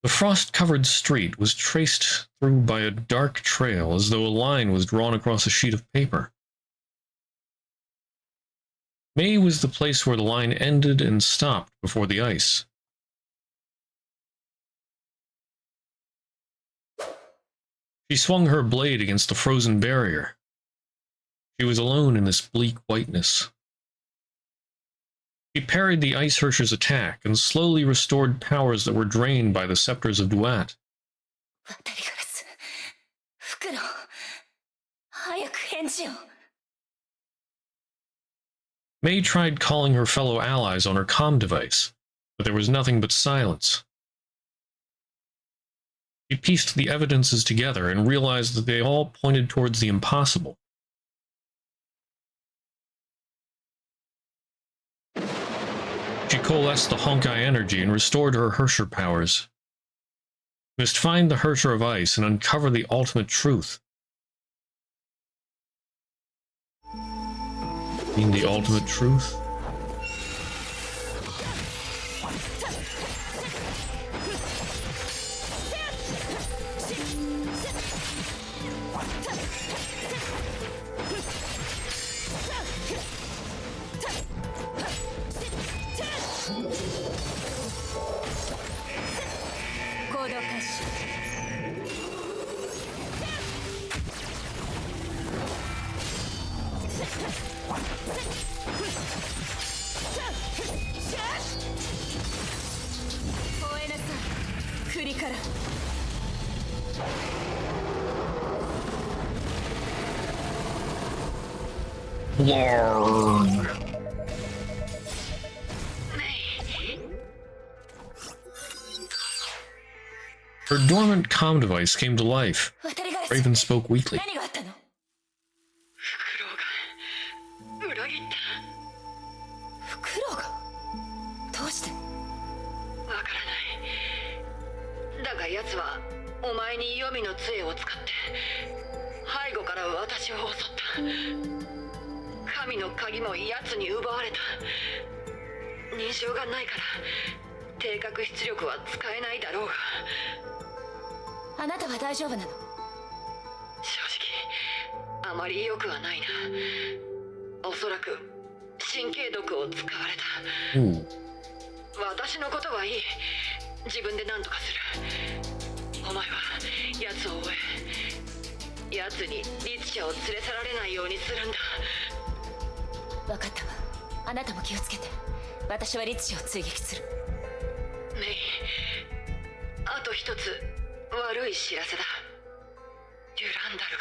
[SPEAKER 1] The frost-covered street was traced through by a dark trail, as though a line was drawn across a sheet of paper. May was the place where the line ended and stopped before the ice. She swung her blade against the frozen barrier. She was alone in this bleak whiteness. She parried the Ice Hersher's attack and slowly restored powers that were drained by the scepters of Duat. May tried calling her fellow allies on her comm device, but there was nothing but silence. She pieced the evidences together and realized that they all pointed towards the impossible. She coalesced the Honkai energy and restored her Herrscher powers. She must find the Herrscher of Ice and uncover the ultimate truth. Mean the ultimate truth? Lord. Her dormant comm device came to life. Raven spoke weakly.
[SPEAKER 2] 神の鍵も奴に奪われた。認証がないから定格出力は使えないだろうが。
[SPEAKER 4] あなたは大丈夫なの？
[SPEAKER 2] 正直あまり良くはないな。おそらく神経毒を使われた。私のことはいい。自分で何とかする。お前は奴を追え。奴に律者を連れ去られないようにするんだ。
[SPEAKER 4] 分かったわ。あなたも気をつけて。私は律者を追撃する。
[SPEAKER 2] メイ、あと一つ悪い知らせだ。デュランダル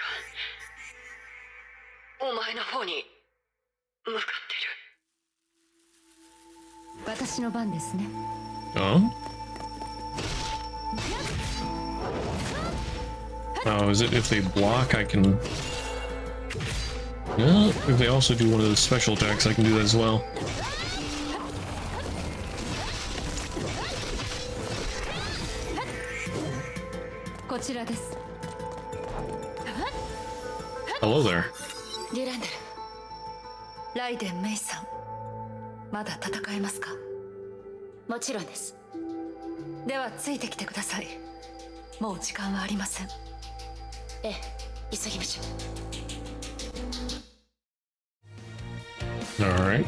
[SPEAKER 2] がお前の方に向かってる。私の番ですね。
[SPEAKER 1] Oh, is it if they block I can... Yeah, if they also do one of those special attacks I can do that as well. Hello there.
[SPEAKER 2] デュランダル、ライデン・メイさん、まだ戦えますか？
[SPEAKER 4] もちろんです。
[SPEAKER 2] ではついてきてください。もう時間はありません。
[SPEAKER 4] ええ、急ぎましょう。
[SPEAKER 1] Alright.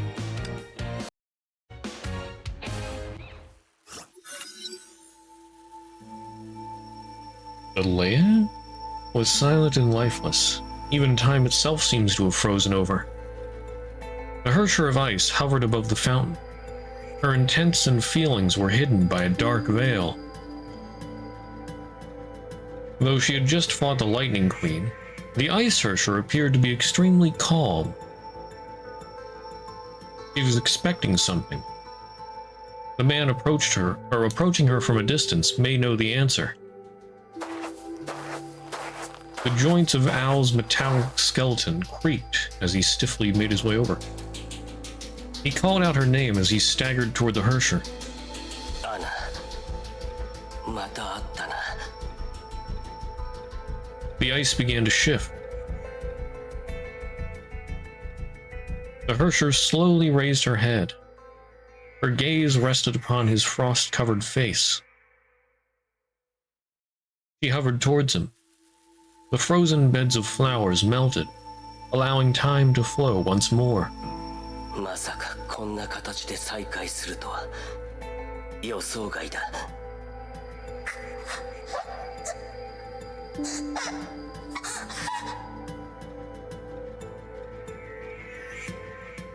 [SPEAKER 1] But Leia was silent and lifeless. Even time itself seems to have frozen over. The Herrscher of Ice hovered above the fountain. Her intents and feelings were hidden by a dark veil. Though she had just fought the Lightning Queen, the Ice Herrscher appeared to be extremely calm. She was expecting something. The man approaching her from a distance may know the answer. The joints of Al's metallic skeleton creaked as he stiffly made his way over. He called out her name as he staggered toward the Herrscher.
[SPEAKER 3] Anna. Mata atta na.
[SPEAKER 1] The ice began to shift. The Herrscher slowly raised her head. Her gaze rested upon his frost-covered face. She hovered towards him. The frozen beds of flowers melted, allowing time to flow once more.
[SPEAKER 3] まさかこんな形で再会するとは予想外だ。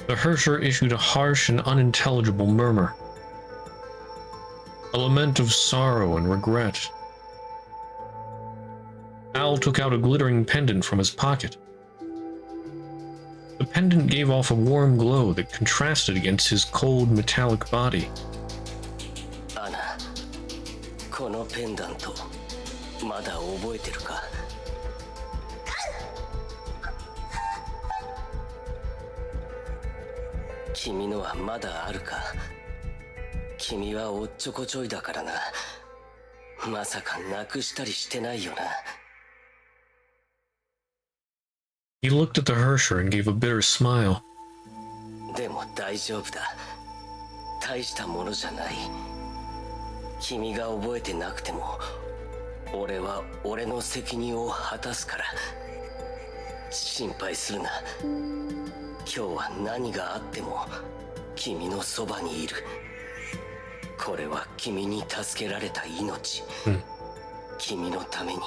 [SPEAKER 1] The Herrscher issued a harsh and unintelligible murmur, a lament of sorrow and regret. Al took out a glittering pendant from his pocket. The pendant gave off a warm glow that contrasted against his cold, metallic body.
[SPEAKER 3] アナ、このペンダントまだ覚えてるか？君のはまだあるか？君はおっちょこちょいだからな。まさかなくしたりしてないよな。
[SPEAKER 1] He looked at the Hersher and gave a bitter smile.
[SPEAKER 3] でも大丈夫だ。大したものじゃない。君が覚えてなくても、俺は俺の責任を果たすから。心配するな。今日は何があっても君のそばにいる。これは君に助けられた命。君のために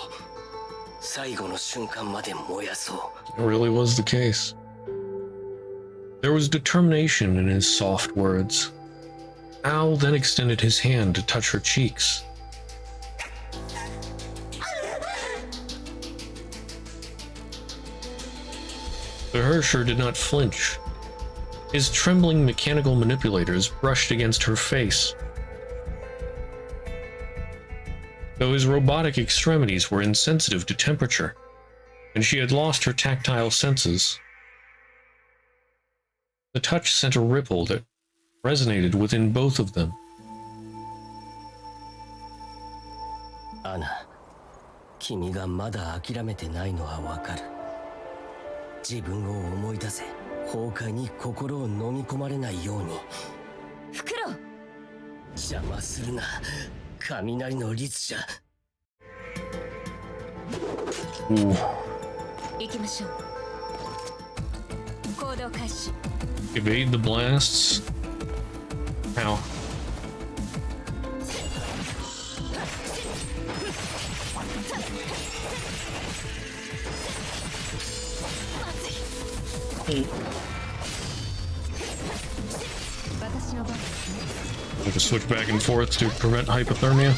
[SPEAKER 3] 最後の瞬間まで燃やそう。
[SPEAKER 1] It really was the case. There was determination in his soft words. Al then extended his hand to touch her cheeks. The Hersher did not flinch. His trembling mechanical manipulators brushed against her face. Though his robotic extremities were insensitive to temperature, and she had lost her tactile senses, the touch sent a ripple that resonated within both of them.
[SPEAKER 3] アナ、君がまだ諦めてないのはわかる。自分を思い出せ。崩壊に心を飲み込まれないように。
[SPEAKER 2] フクロウ、
[SPEAKER 3] 邪魔するな、雷の律者。
[SPEAKER 4] 行きましょう。行動開始。
[SPEAKER 1] Evade the blasts. How? I can switch back and forth to prevent hypothermia.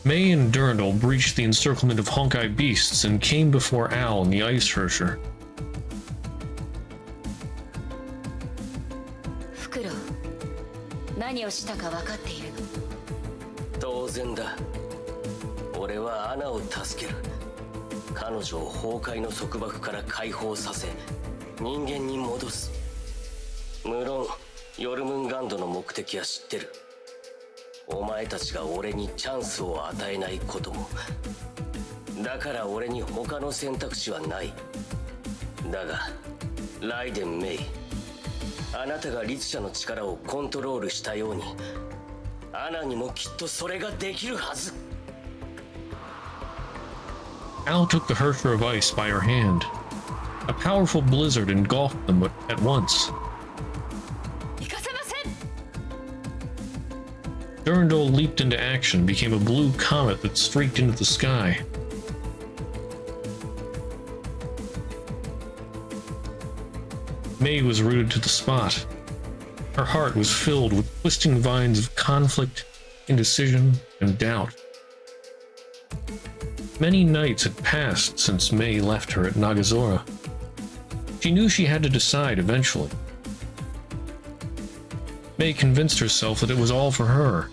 [SPEAKER 1] May and Durandal breached the encirclement of Honkai beasts and came before Al and the Ice Hersher.
[SPEAKER 4] フクロウ、何をしたか分かっているの？
[SPEAKER 3] 当然だ。俺はアナを助ける。彼女を崩壊の束縛から解放させ、人間に戻す。無論ヨルムンガンドの目的は知ってる。お前たちが俺にチャンスを与えないことも。だから俺に他の選択肢はない。だがライデン・メイ、あなたが律者の力をコントロールしたように、アナにもきっとそれができるはず。
[SPEAKER 1] Al took the Hersher of Ice by her hand. A powerful blizzard engulfed them at once. Durandal leaped into action, became a blue comet that streaked into the sky. May was rooted to the spot. Her heart was filled with twisting vines of conflict, indecision, and doubt. Many nights had passed since May left her at Nagazora. She knew she had to decide eventually. May convinced herself that it was all for her.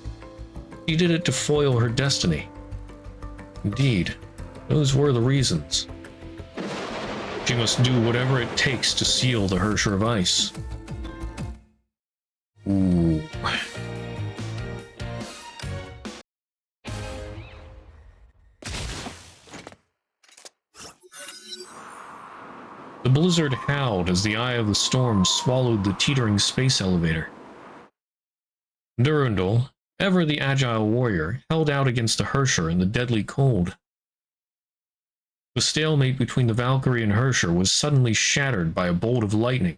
[SPEAKER 1] She did it to foil her destiny. Indeed, those were the reasons. She must do whatever it takes to seal the Hersher of Ice. Ooh. The blizzard howled as the eye of the storm swallowed the teetering space elevator. Durandal, ever the agile warrior, held out against the Hersher in the deadly cold. The stalemate between the Valkyrie and Hersher was suddenly shattered by a bolt of lightning.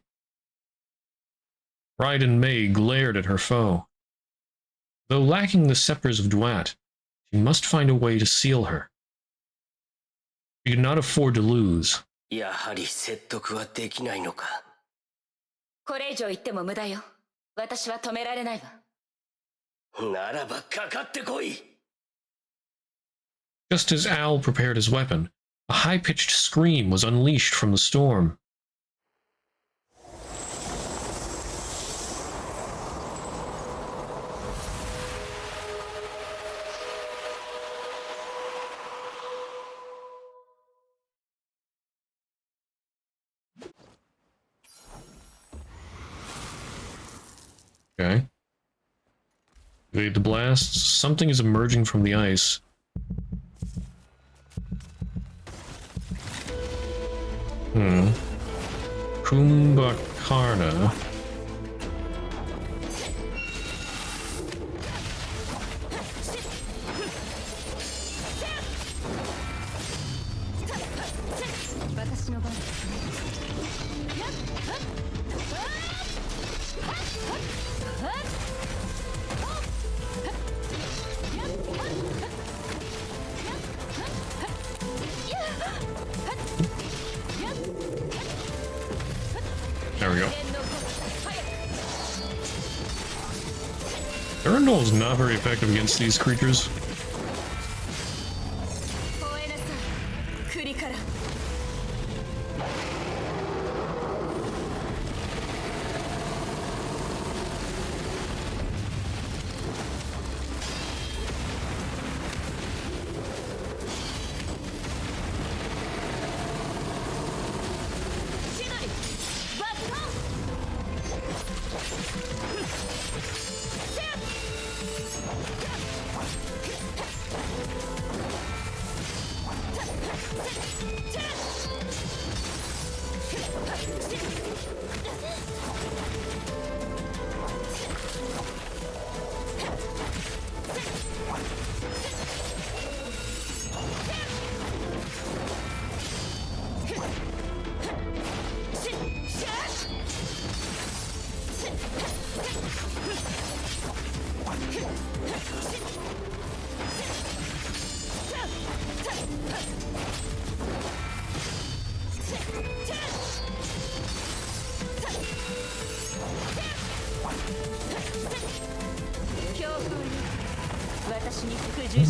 [SPEAKER 1] Raiden May glared at her foe. Though lacking the scepters of Duat, she must find a way to seal her. She could not afford to lose.
[SPEAKER 3] やはり説得はできないのか。
[SPEAKER 4] これ以上言っても無駄よ。私は止められないわ。
[SPEAKER 3] ならばかかってこい。
[SPEAKER 1] Just as Al prepared his weapon, a high-pitched scream was unleashed from the storm. Okay. Evade the blasts. Something is emerging from the ice. Kumbhakarna. There we go. Durandal is not very effective against these creatures.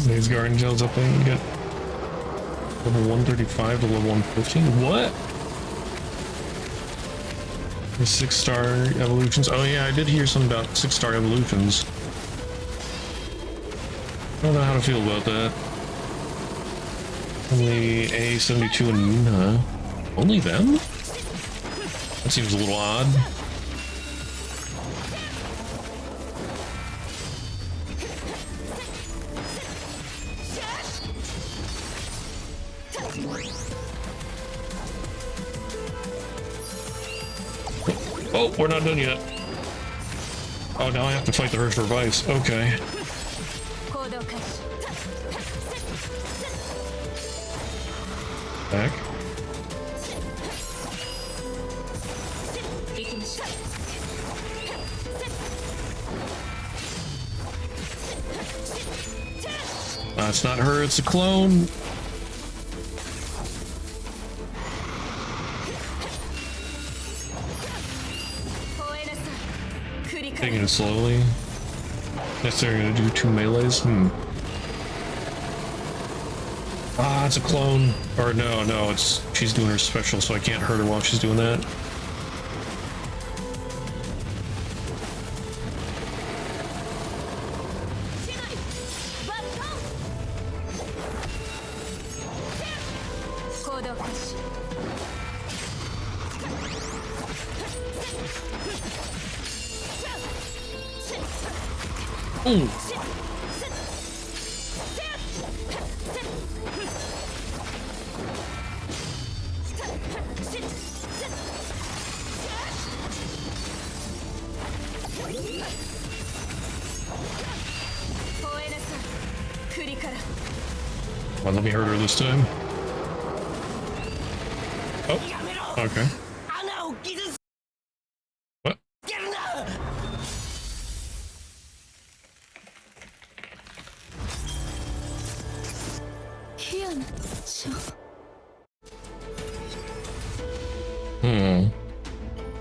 [SPEAKER 1] These guardian gels up there, you get level 135 to level 115. What? The 6-star evolutions. Oh yeah, I did hear something about 6-star evolutions. I don't know how to feel about that. Only A72 and Yuna. Only them? That seems a little odd. Oh, we're not done yet. Oh, now I have to fight the Hersher of Ice. Okay. Back. It's not her, it's a clone. Taking it slowly. Guess they're gonna do 2 melees. Ah, it's a clone. Or no, it's she's doing her special, so I can't hurt her while she's doing that. Ooh. Well, let me hurt her this time. Oh, okay. What?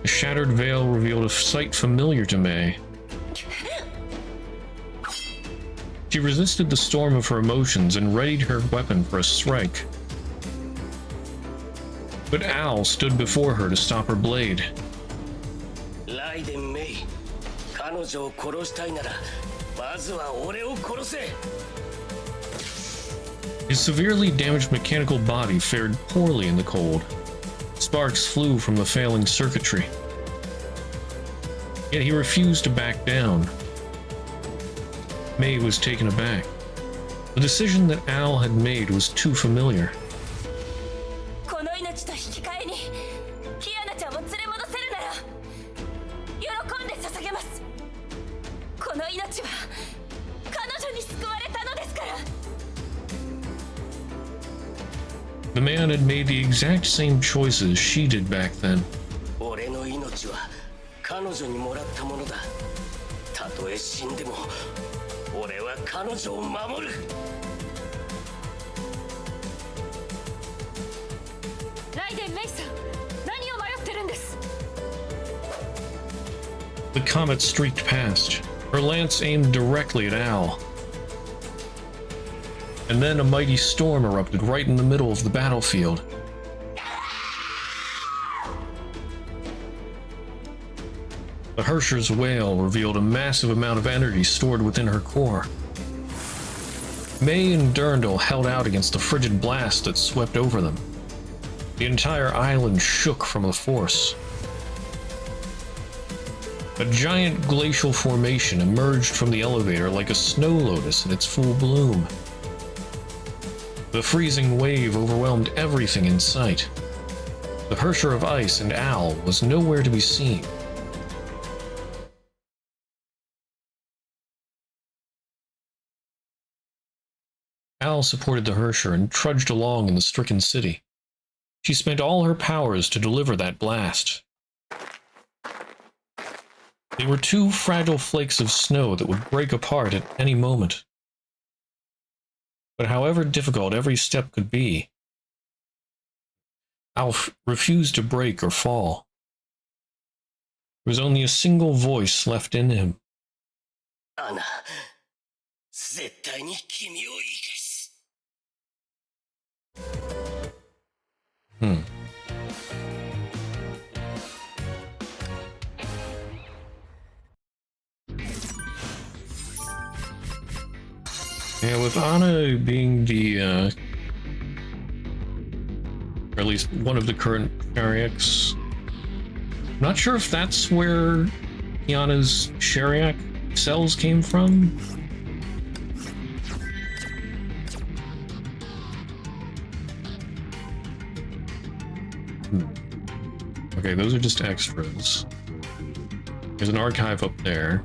[SPEAKER 1] The shattered veil revealed a sight familiar to May. She resisted the storm of her emotions and readied her weapon for a strike. But Al stood before her to stop her blade.
[SPEAKER 3] Raiden Mei, 彼女を殺したいなら、まずは俺を殺せ。
[SPEAKER 1] His severely damaged mechanical body fared poorly in the cold. Sparks flew from the failing circuitry. Yet he refused to back down. May was taken aback. The decision that Al had made was too familiar. The man had made the exact same choices she did back then.
[SPEAKER 3] 俺の命は彼女にもらったものだ。たとえ死んでも、俺は彼女を守る。
[SPEAKER 2] ライデン・メイさん、何を迷ってるんです？
[SPEAKER 1] The comet streaked past, her lance aimed directly at Al. And then a mighty storm erupted right in the middle of the battlefield. The Hersher's wail revealed a massive amount of energy stored within her core. May and Durandal held out against the frigid blast that swept over them. The entire island shook from the force. A giant glacial formation emerged from the elevator like a snow lotus in its full bloom. The freezing wave overwhelmed everything in sight. The Hersher of Ice and Al was nowhere to be seen. Al supported the Hersher and trudged along in the stricken city. She spent all her powers to deliver that blast. They were two fragile flakes of snow that would break apart at any moment. But however difficult every step could be, Alf refused to break or fall. There was only a single voice left in him.
[SPEAKER 3] Anna, 絶対に君を生かす。
[SPEAKER 1] Yeah, with Anna being the, or at least one of the current Shariaks, I'm not sure if that's where Kiana's Shariak cells came from. Okay, those are just extras. There's an archive up there.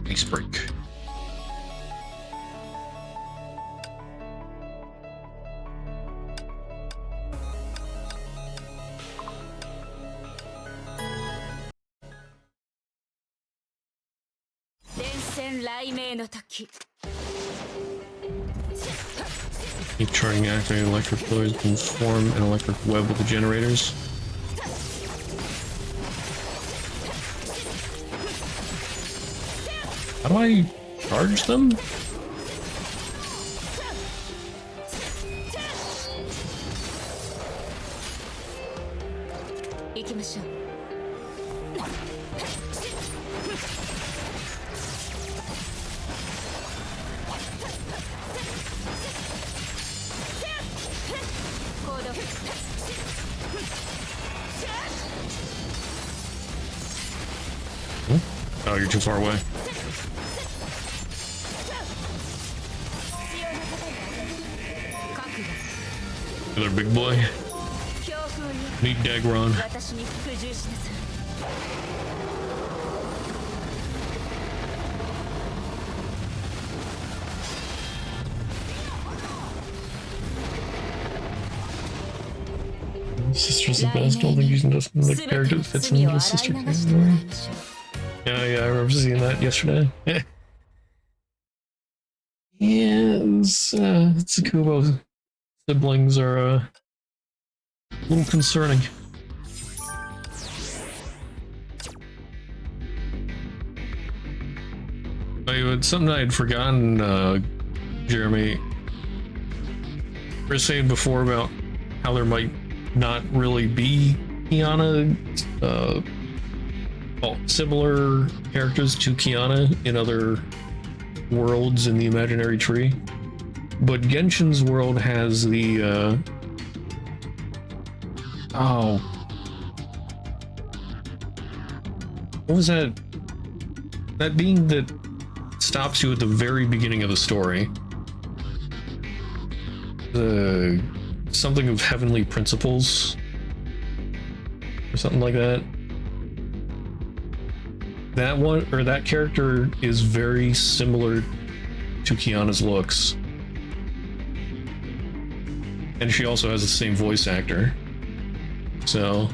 [SPEAKER 1] Ice break. Keep charging activated electric pillars can form an electric web with the generators. How do I charge them? Oh, you're too far away. Another big boy. Meet Dagron. Sister's the best. Don't think using just the character that fits into the sister category. Yeah, I remember seeing that yesterday. Yes, Tsukubo siblings are a little concerning. Something I had forgotten, Jeremy. You were saying before about how there might not really be Kiana, similar characters to Kiana in other worlds in the imaginary tree, but Genshin's world has the what was that being that stops you at the very beginning of the story, something of heavenly principles or something like that. That one, or that character, is very similar to Kiana's looks. And she also has the same voice actor. So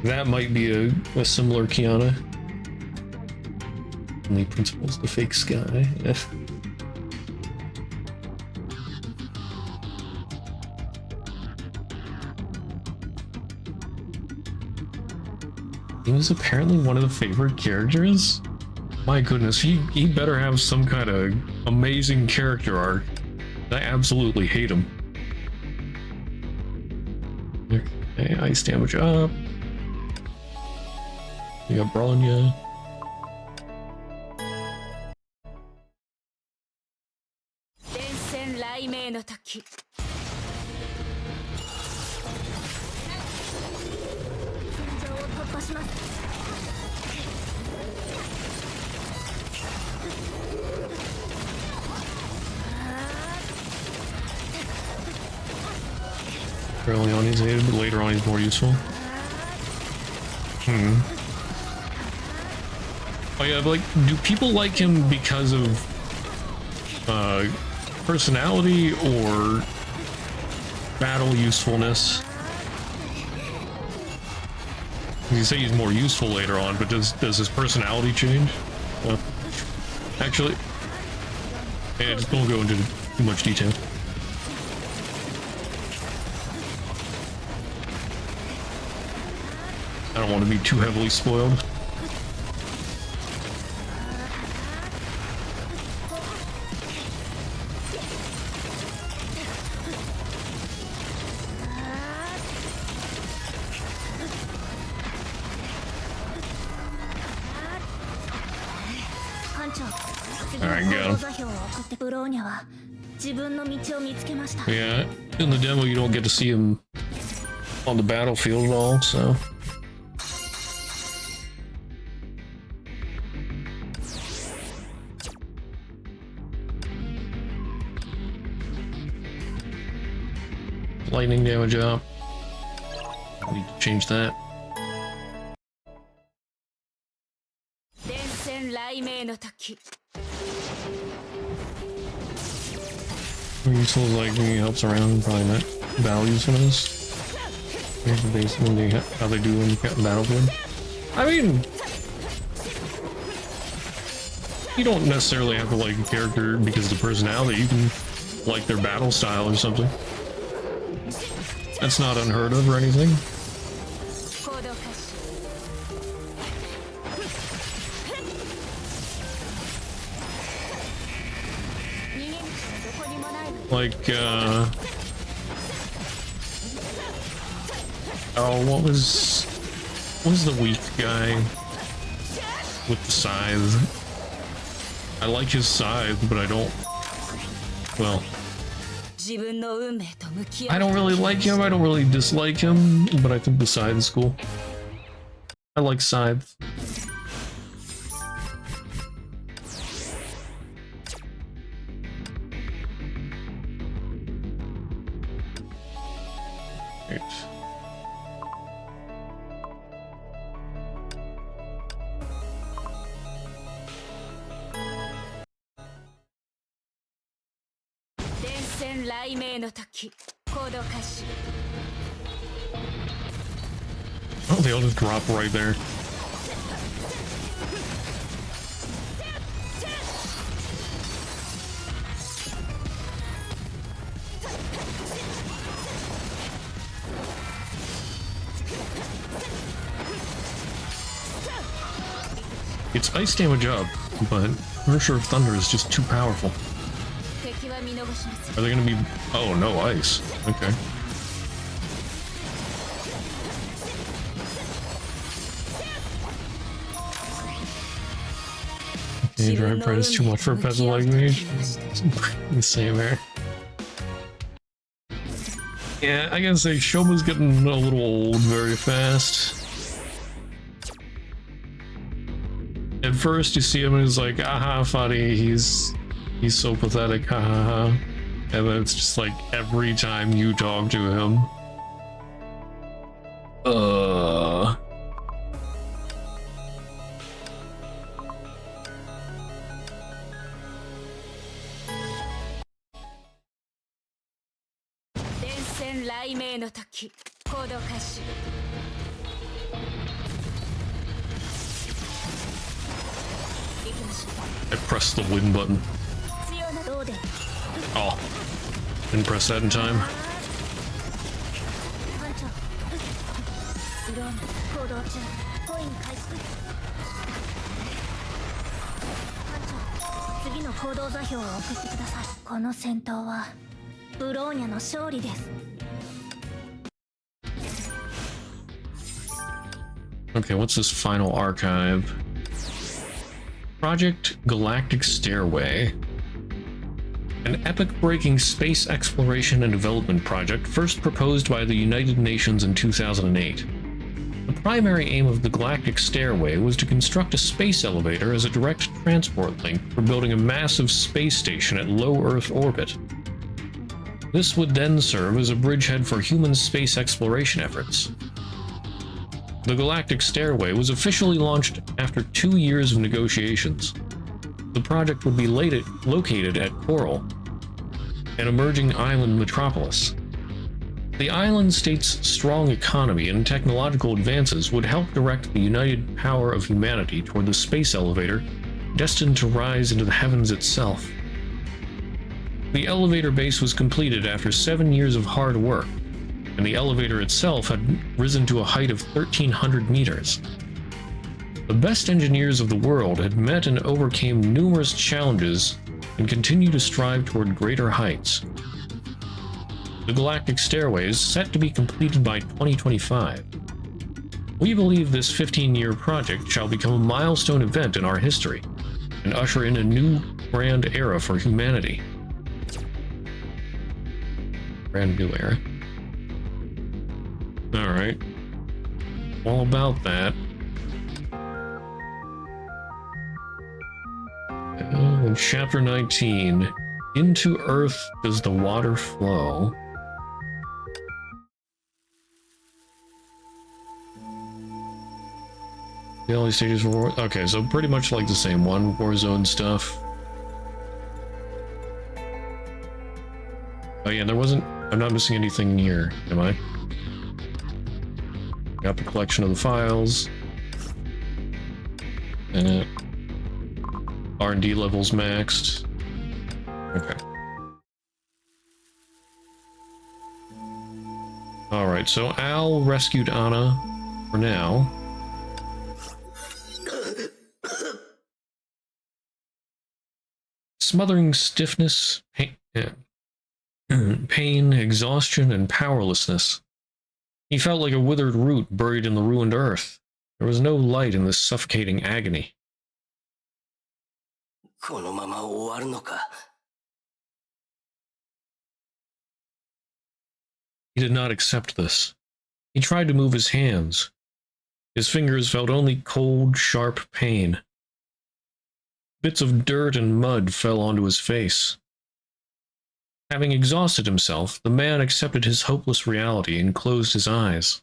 [SPEAKER 1] that might be a similar Kiana. Only principles, the fake sky. He was apparently one of the favorite characters. My goodness, he better have some kind of amazing character arc. I absolutely hate him. Okay, ice damage up. You got Bronya. Early on he's hated, but later on he's more useful. Oh yeah, but like, do people like him because of personality or battle usefulness? You say he's more useful later on, but does his personality change? Actually, yeah, just don't go into too much detail. I don't want to be too heavily spoiled. Alright, go. Yeah, in the demo you don't get to see him on the battlefield at all, so... Lightning damage up. I need to change that. Useful like he helps around, probably not battle usefulness. Here's basically how they do when you get in battlefield. I mean, you don't necessarily have to like a character because of the personality. You can like their battle style or something. That's not unheard of or anything. Like, oh, what was the weak guy with the scythe? I like his scythe, but I don't, well, I don't really like him, I don't really dislike him, but I think the scythe is cool. I like scythe. Right. Oh, they all just drop right there. It's ice damage up, but Mercer of Thunder is just too powerful. Are they gonna be... Oh, no ice. Okay. Okay, Dry Bread is too much for a peasant like me. Same here. Yeah, I gotta say, Shoma's getting a little old very fast. At first you see him and he's like, aha, funny, he's so pathetic, ha ha ha. And then it's just like every time you talk to him. I pressed the win button. Oh, didn't press that in time. Okay, what's this final archive? Project Galactic Stairway. An epic-breaking space exploration and development project first proposed by the United Nations in 2008. The primary aim of the Galactic Stairway was to construct a space elevator as a direct transport link for building a massive space station at low Earth orbit. This would then serve as a bridgehead for human space exploration efforts. The Galactic Stairway was officially launched after 2 years of negotiations. The project would be located at Coral, an emerging island metropolis. The island state's strong economy and technological advances would help direct the united power of humanity toward the space elevator destined to rise into the heavens itself. The elevator base was completed after 7 years of hard work, and the elevator itself had risen to a height of 1,300 meters. The best engineers of the world had met and overcame numerous challenges and continue to strive toward greater heights. The Galactic Stairway is set to be completed by 2025. We believe this 15-year project shall become a milestone event in our history and usher in a new grand era for humanity. Brand new era. Alright. All about that. In Chapter 19, Into Earth Does the Water Flow? The early stages of war. Okay, so pretty much like the same one, Warzone stuff. Oh yeah, there wasn't. I'm not missing anything here, am I? Got the collection of the files. And R&D levels maxed. Okay. Alright, so Al rescued Anna for now. Smothering stiffness, pain, exhaustion, and powerlessness. He felt like a withered root buried in the ruined earth. There was no light in this suffocating agony. He did not accept this. He tried to move his hands. His fingers felt only cold, sharp pain. Bits of dirt and mud fell onto his face. Having exhausted himself, the man accepted his hopeless reality and closed his eyes.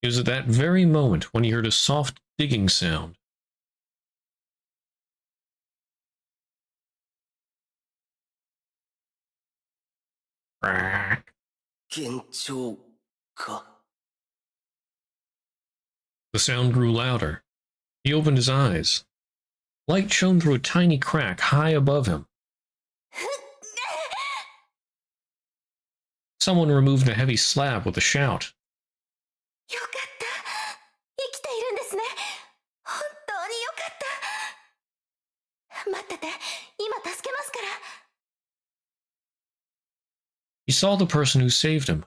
[SPEAKER 1] It was at that very moment when he heard a soft digging sound. Crack.
[SPEAKER 3] 幻聴か。
[SPEAKER 1] The sound grew louder. He opened his eyes. Light shone through a tiny crack high above him. Someone removed a heavy slab with a shout.
[SPEAKER 4] よかった。生きているんですね。本当によかった。待ってて。今助けますから。
[SPEAKER 1] He saw the person who saved him.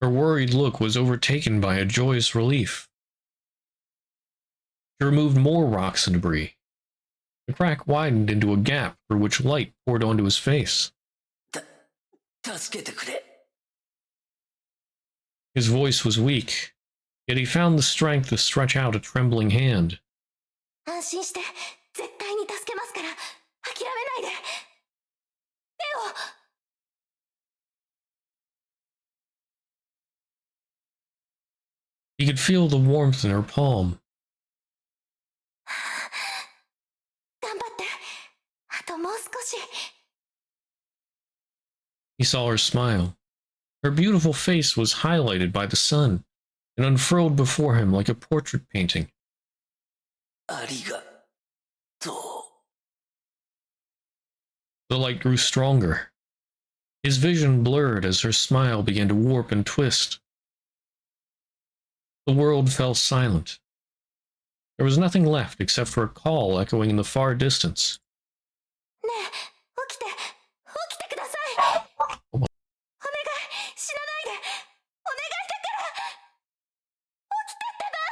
[SPEAKER 1] Her worried look was overtaken by a joyous relief. She removed more rocks and debris. The crack widened into a gap through which light poured onto his face.
[SPEAKER 3] 助けてくれ。
[SPEAKER 1] His voice was weak, yet he found the strength to stretch out a trembling hand.
[SPEAKER 4] 安心して。絶対に助けますから。諦めないで。手を。
[SPEAKER 1] He could feel the warmth in her palm.
[SPEAKER 4] 頑張って。あともう少し。
[SPEAKER 1] He saw her smile. Her beautiful face was highlighted by the sun and unfurled before him like a portrait painting.
[SPEAKER 3] ありがとう。
[SPEAKER 1] The light grew stronger. His vision blurred as her smile began to warp and twist. The world fell silent. There was nothing left except for a call echoing in the far distance.
[SPEAKER 4] ねえ、起きて。起きてください。お願い。死なないで。お願いだから。起きてってば。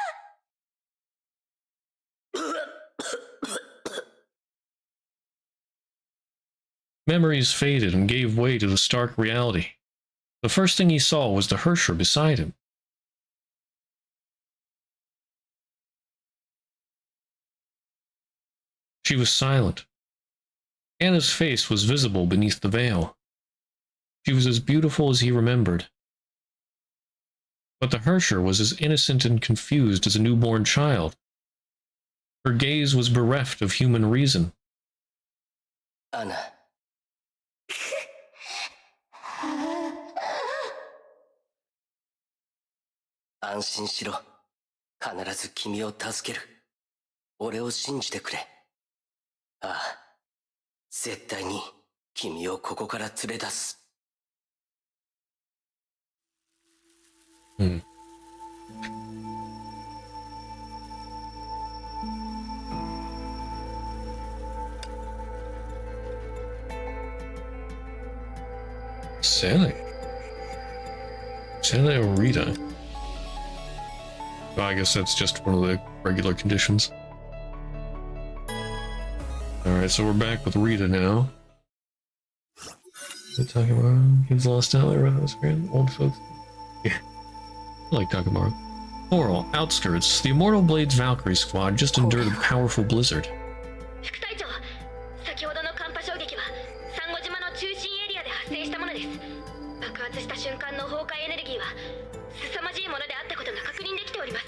[SPEAKER 1] Memories faded and gave way to the stark reality. The first thing he saw was the Hersher beside him. She was silent. Anna's face was visible beneath the veil. She was as beautiful as he remembered. But the Hersher was as innocent and confused as a newborn child. Her gaze was bereft of human reason.
[SPEAKER 3] Anna. 安心しろ。必ず君を助ける。俺を信じてくれ。ああ、絶対に君をここから連れ出す。
[SPEAKER 1] Sally? Sally or Rita? Well, I guess that's just one of the regular conditions. Alright, so we're back with Rita now. Takemaro, kids lost out, old folks. Yeah, I like Takemaro. Laurel, outskirts. The Immortal Blades Valkyrie squad just endured a powerful blizzard.
[SPEAKER 5] 副隊長、先ほどの寒波衝撃はサンゴ島の中心エリアで発生したものです。爆発した瞬間の崩壊エネルギーは凄まじいものであったことが確認できております。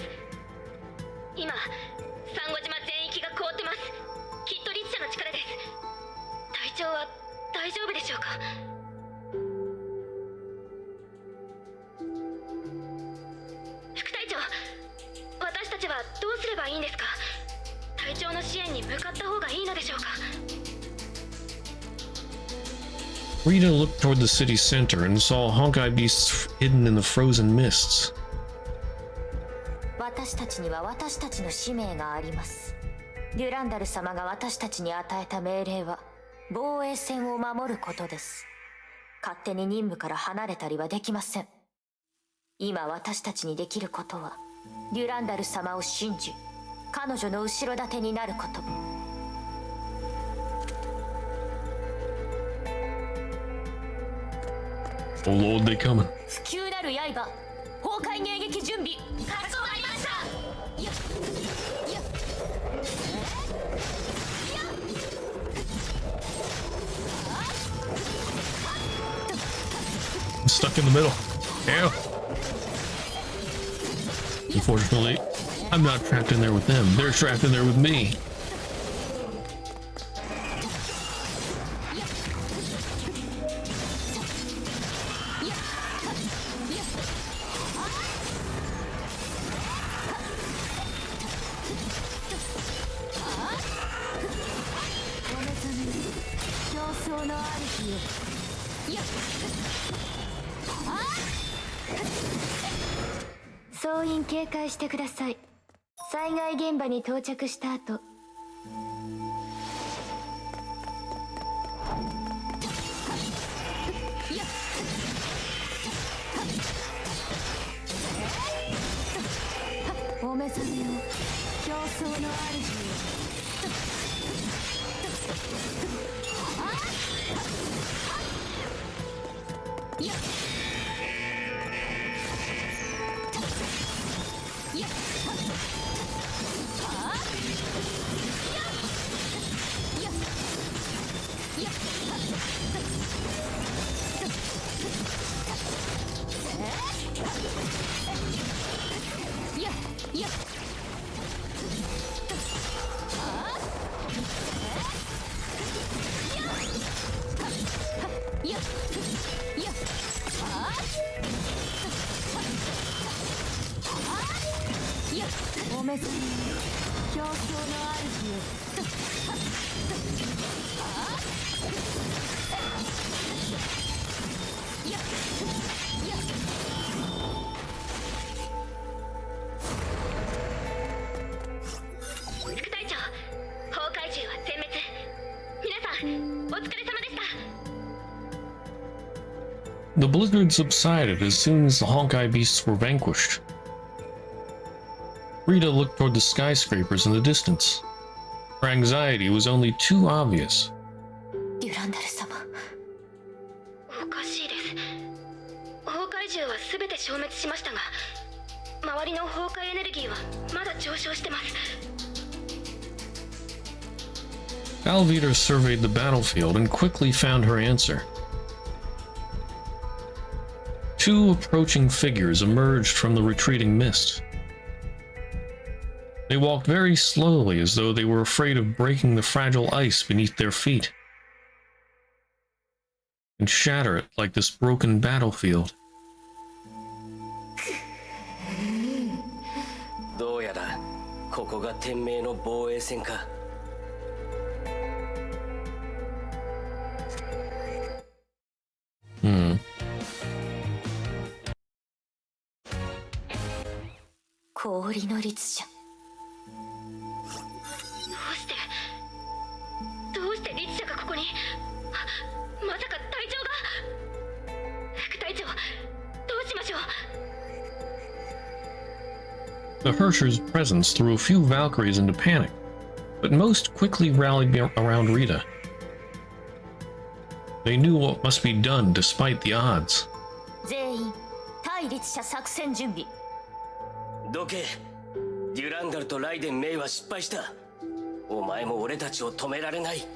[SPEAKER 5] 今、サンゴ島全域が凍ってます。きっと律者の力です。隊長は大丈夫でしょうか？副隊長、私たちはどうすればいいんですか？隊長の支援に向かった方がいいのでしょうか？
[SPEAKER 1] Rita looked toward the city center and saw Honkai beasts hidden in the frozen mists.
[SPEAKER 4] 私たちには私たちの使命があります。デュランダル様が私たちに与えた命令は防衛線を守ることです。勝手に任務から離れたりはできません。今私たちにできることはデュランダル様を信じ、彼女の後ろ盾になること。
[SPEAKER 1] Oh Lord, they coming.
[SPEAKER 4] 不朽なる刃、崩壊迎撃準備。かしこまりました。
[SPEAKER 1] stuck in the middle. Ew. Unfortunately, I'm not trapped in there with them. They're trapped in there with me.
[SPEAKER 5] 総員警戒してください。災害現場に到着した後、お目覚めを、競争の主よ。お目覚めよ、競争の主よ。副隊長、崩壊獣は全滅。皆さん、お疲れ様でした。
[SPEAKER 1] The blizzard subsided as soon as the Honkai beasts were vanquished. Rita looked toward the skyscrapers in the distance. Her anxiety was only too obvious.
[SPEAKER 4] デュランダル様、
[SPEAKER 5] おかしいです。崩壊獣は全て消滅しましたが、周りの崩壊エネルギーはまだ上昇してます。
[SPEAKER 1] Alvita surveyed the battlefield and quickly found her answer. Two approaching figures emerged from the retreating mist. They walked very slowly as though they were afraid of breaking the fragile ice beneath their feet and shatter it like this broken battlefield.
[SPEAKER 3] どうやらここが天命の防衛戦か。
[SPEAKER 4] 氷の律者。
[SPEAKER 5] どうして律者がここに。まさか隊長が。副隊長、どうしましょう。
[SPEAKER 1] The Hersher's presence threw a few Valkyries into panic, but most quickly rallied around Rita. They knew what must be done despite the odds.
[SPEAKER 4] 全員、対律者作戦準備。
[SPEAKER 3] どけ。デュランダルとライデン・メイは失敗した。お前も俺たちを止められない。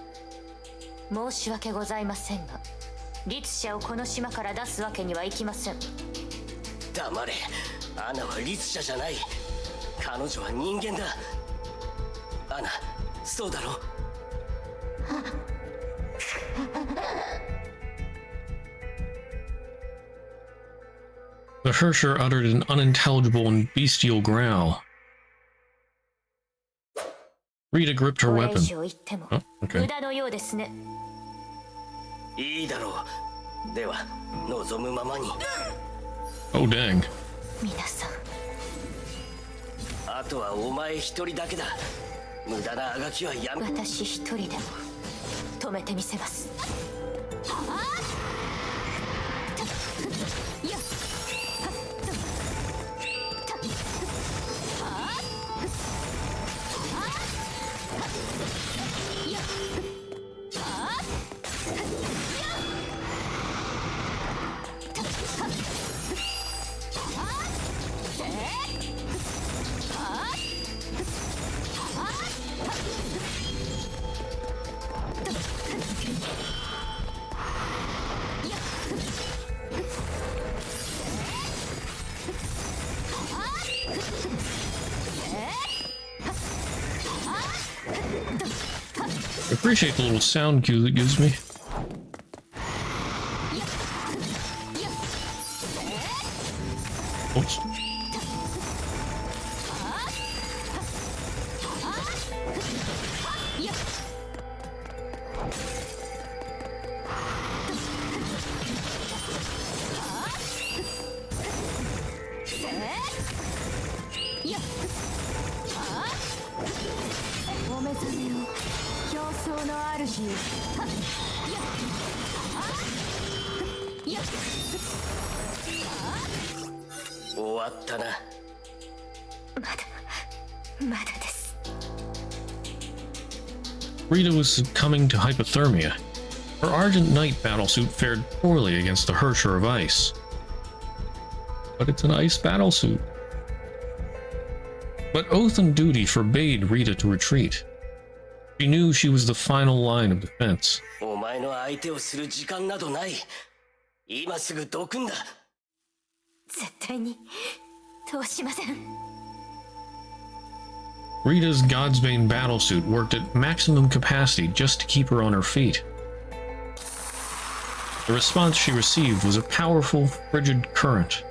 [SPEAKER 4] 申し訳ございませんが、律者をこの島から出すわけにはいきません。
[SPEAKER 3] 黙れ。アナは律者じゃない。彼女は人間だ。アナ、そうだろ。
[SPEAKER 1] The Hersher uttered an unintelligible and bestial growl. Rita gripped her weapon. Oh, okay.
[SPEAKER 4] 無駄のようですね。
[SPEAKER 3] いいだろう。では、望むままに。
[SPEAKER 1] Oh, dang.
[SPEAKER 4] 皆さん。
[SPEAKER 3] あとはお前一人だけだ。無駄なあがきはやめ。
[SPEAKER 4] 私一人でも止めてみせます。
[SPEAKER 1] appreciate the little sound cue that gives me. Oops. Rita was succumbing to hypothermia. Her Argent Knight battlesuit fared poorly against the Hersher of Ice. But it's an ice battlesuit. But oath and duty forbade Rita to retreat. She knew she was the final line of defense. Rita's Godsbane battlesuit worked at maximum capacity just to keep her on her feet. The response she received was a powerful, frigid current.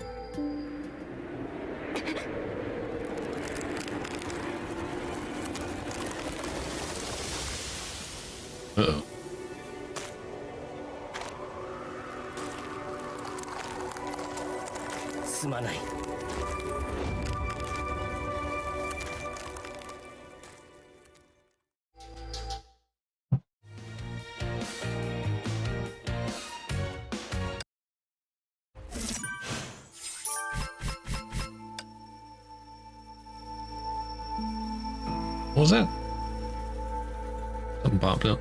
[SPEAKER 1] Uh-oh. What was that? Something popped up.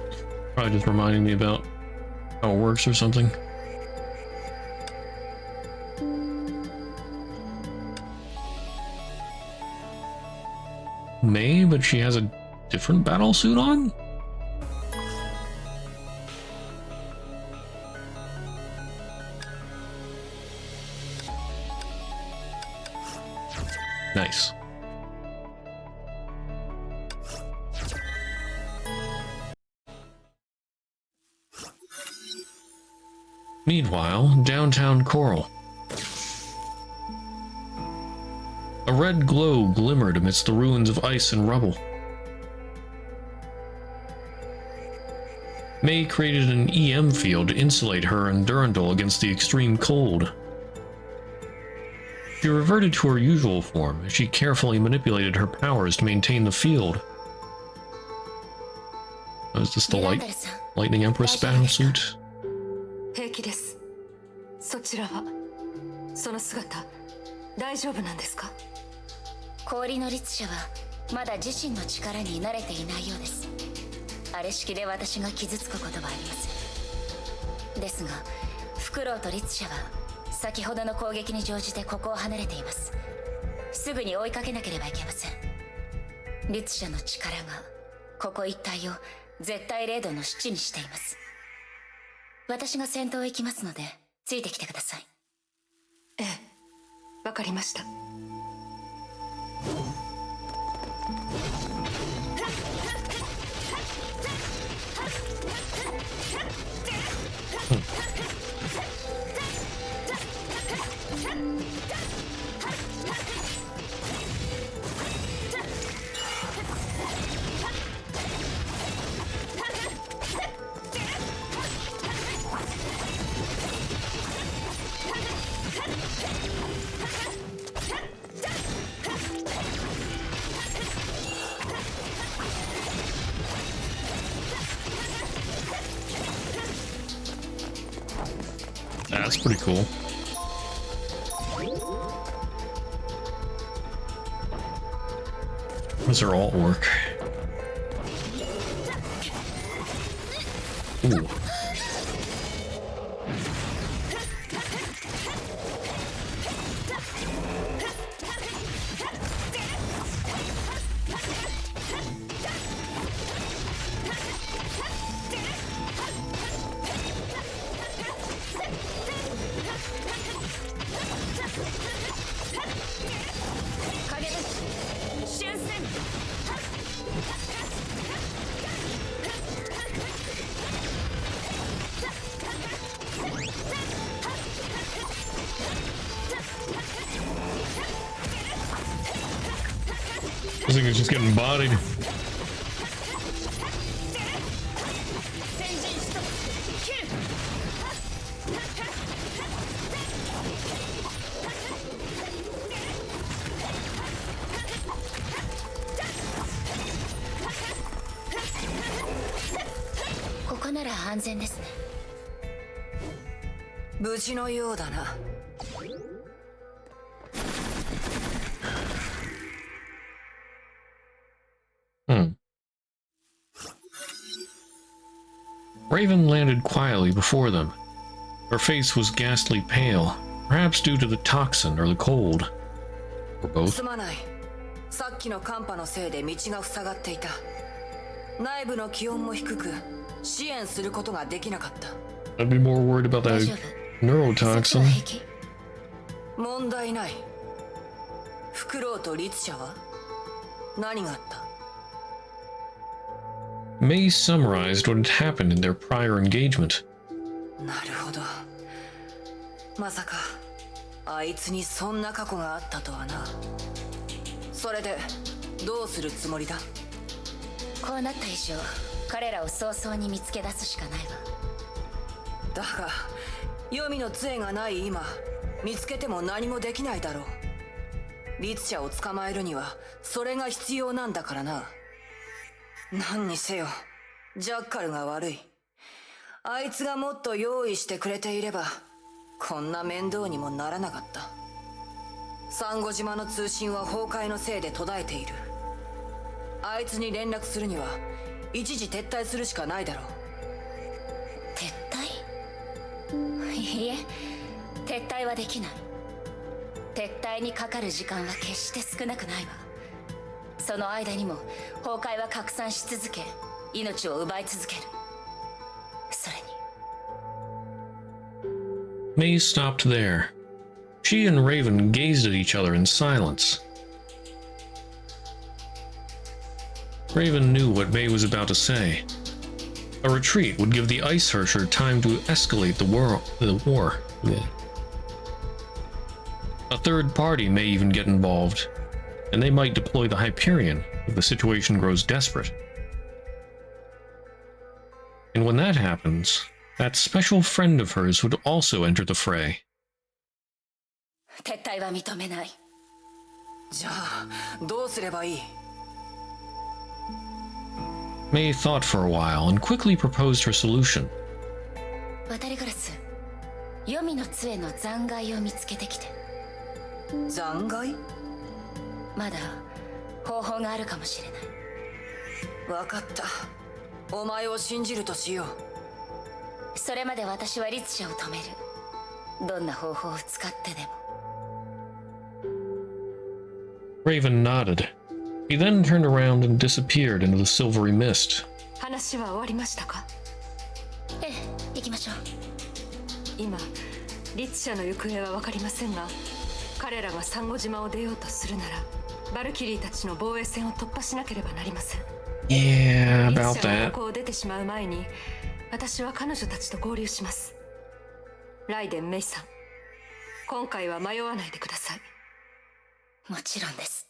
[SPEAKER 1] Probably just reminding me about how it works or something. May, but she has a different battle suit on? Nice. Meanwhile, downtown Coral. A red glow glimmered amidst the ruins of ice and rubble. May created an EM field to insulate her and Durandal against the extreme cold. She reverted to her usual form as she carefully manipulated her powers to maintain the field. Is this the Lightning Empress battlesuit?
[SPEAKER 2] 平気です。そちらはその姿大丈夫なんですか？
[SPEAKER 4] 氷の律者はまだ自身の力に慣れていないようです。あれ式で私が傷つくことはありません。ですがフクロウと律者は先ほどの攻撃に乗じてここを離れています。すぐに追いかけなければいけません。律者の力がここ一帯を絶対0度の7にしています。私が先頭へ行きますのでついてきてください。
[SPEAKER 2] ええ、わかりました。
[SPEAKER 1] That's pretty cool. What's her alt work? Ooh. This thing is just getting bodied.
[SPEAKER 2] 無事のようだな。
[SPEAKER 1] Raven landed quietly before them. Her face was ghastly pale, perhaps due to the toxin or the cold. Or both.
[SPEAKER 2] すまない。さっきの寒波のせいで道が塞がっていた。内部の気温も低く、支援することができなかった。
[SPEAKER 1] I'd be more worried about that neurotoxin.
[SPEAKER 2] 問題ない。フクロウと律者は何があった？
[SPEAKER 1] May summarized what had happened in their prior engagement.
[SPEAKER 2] なるほど。まさかあいつにそんな過去があったとはな。それでどうするつもりだ？
[SPEAKER 4] こうなった以上、彼らを早々に見つけ出すしかないわ。
[SPEAKER 2] だが、黄泉の杖がない今、見つけても何もできないだろう。律者を捕まえるにはそれが必要なんだからな。何にせよ、ジャッカルが悪い。あいつがもっと用意してくれていれば、こんな面倒にもならなかった。サンゴ島の通信は崩壊のせいで途絶えている。あいつに連絡するには一時撤退するしかないだろう。
[SPEAKER 4] 撤退？いいえ、撤退はできない。撤退にかかる時間は決して少なくないわ。その間にも崩壊は拡散し続け、命を奪い続ける。それに
[SPEAKER 1] May stopped there. She and Raven gazed at each other in silence. Raven knew what May was about to say. A retreat would give the Ice Hersher time to escalate the war. A third party may even get involved, and they might deploy the Hyperion if the situation grows desperate. And when that happens, that special friend of hers would also enter the fray.
[SPEAKER 4] 撤退は認めない。
[SPEAKER 2] じゃあ、どうすればいい？
[SPEAKER 1] May thought for a while and quickly proposed her solution.
[SPEAKER 4] 渡りガラス、黄泉の杖の残骸を見つけてきて。
[SPEAKER 2] 残骸？
[SPEAKER 4] まだ方法があるかもしれない。
[SPEAKER 2] わかった。お前を信じるとしよ
[SPEAKER 4] う。それまで私は律者を止める。どんな方法を使ってでも。
[SPEAKER 1] Raven nodded. He then turned around and disappeared into the silvery mist.
[SPEAKER 6] 話は終わりましたか？
[SPEAKER 4] ええ、行きましょう。
[SPEAKER 6] 今、律者の行方は分かりませんが、彼らがサンゴ島を出ようとするなら、バルキリーたちの防衛線を突破しなければなりません。
[SPEAKER 1] Yeah,
[SPEAKER 6] 律
[SPEAKER 1] about
[SPEAKER 6] 者が
[SPEAKER 1] that.
[SPEAKER 6] ここを出てしまう前に、私は彼女たちと合流します。ライデン・メイさん、今回は迷わないでください。
[SPEAKER 4] もちろんです。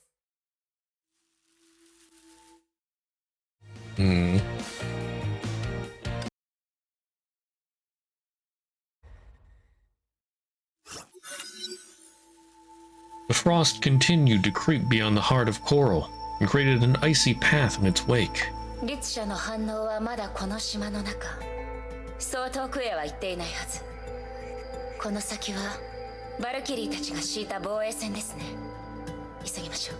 [SPEAKER 1] The frost continued to creep beyond the heart of coral and created an icy path in its wake.
[SPEAKER 4] 律者の反応はまだこの島の中。そう遠くへは行っていないはず。この先はバルキリーたちが敷いた防衛線ですね。急ぎましょう。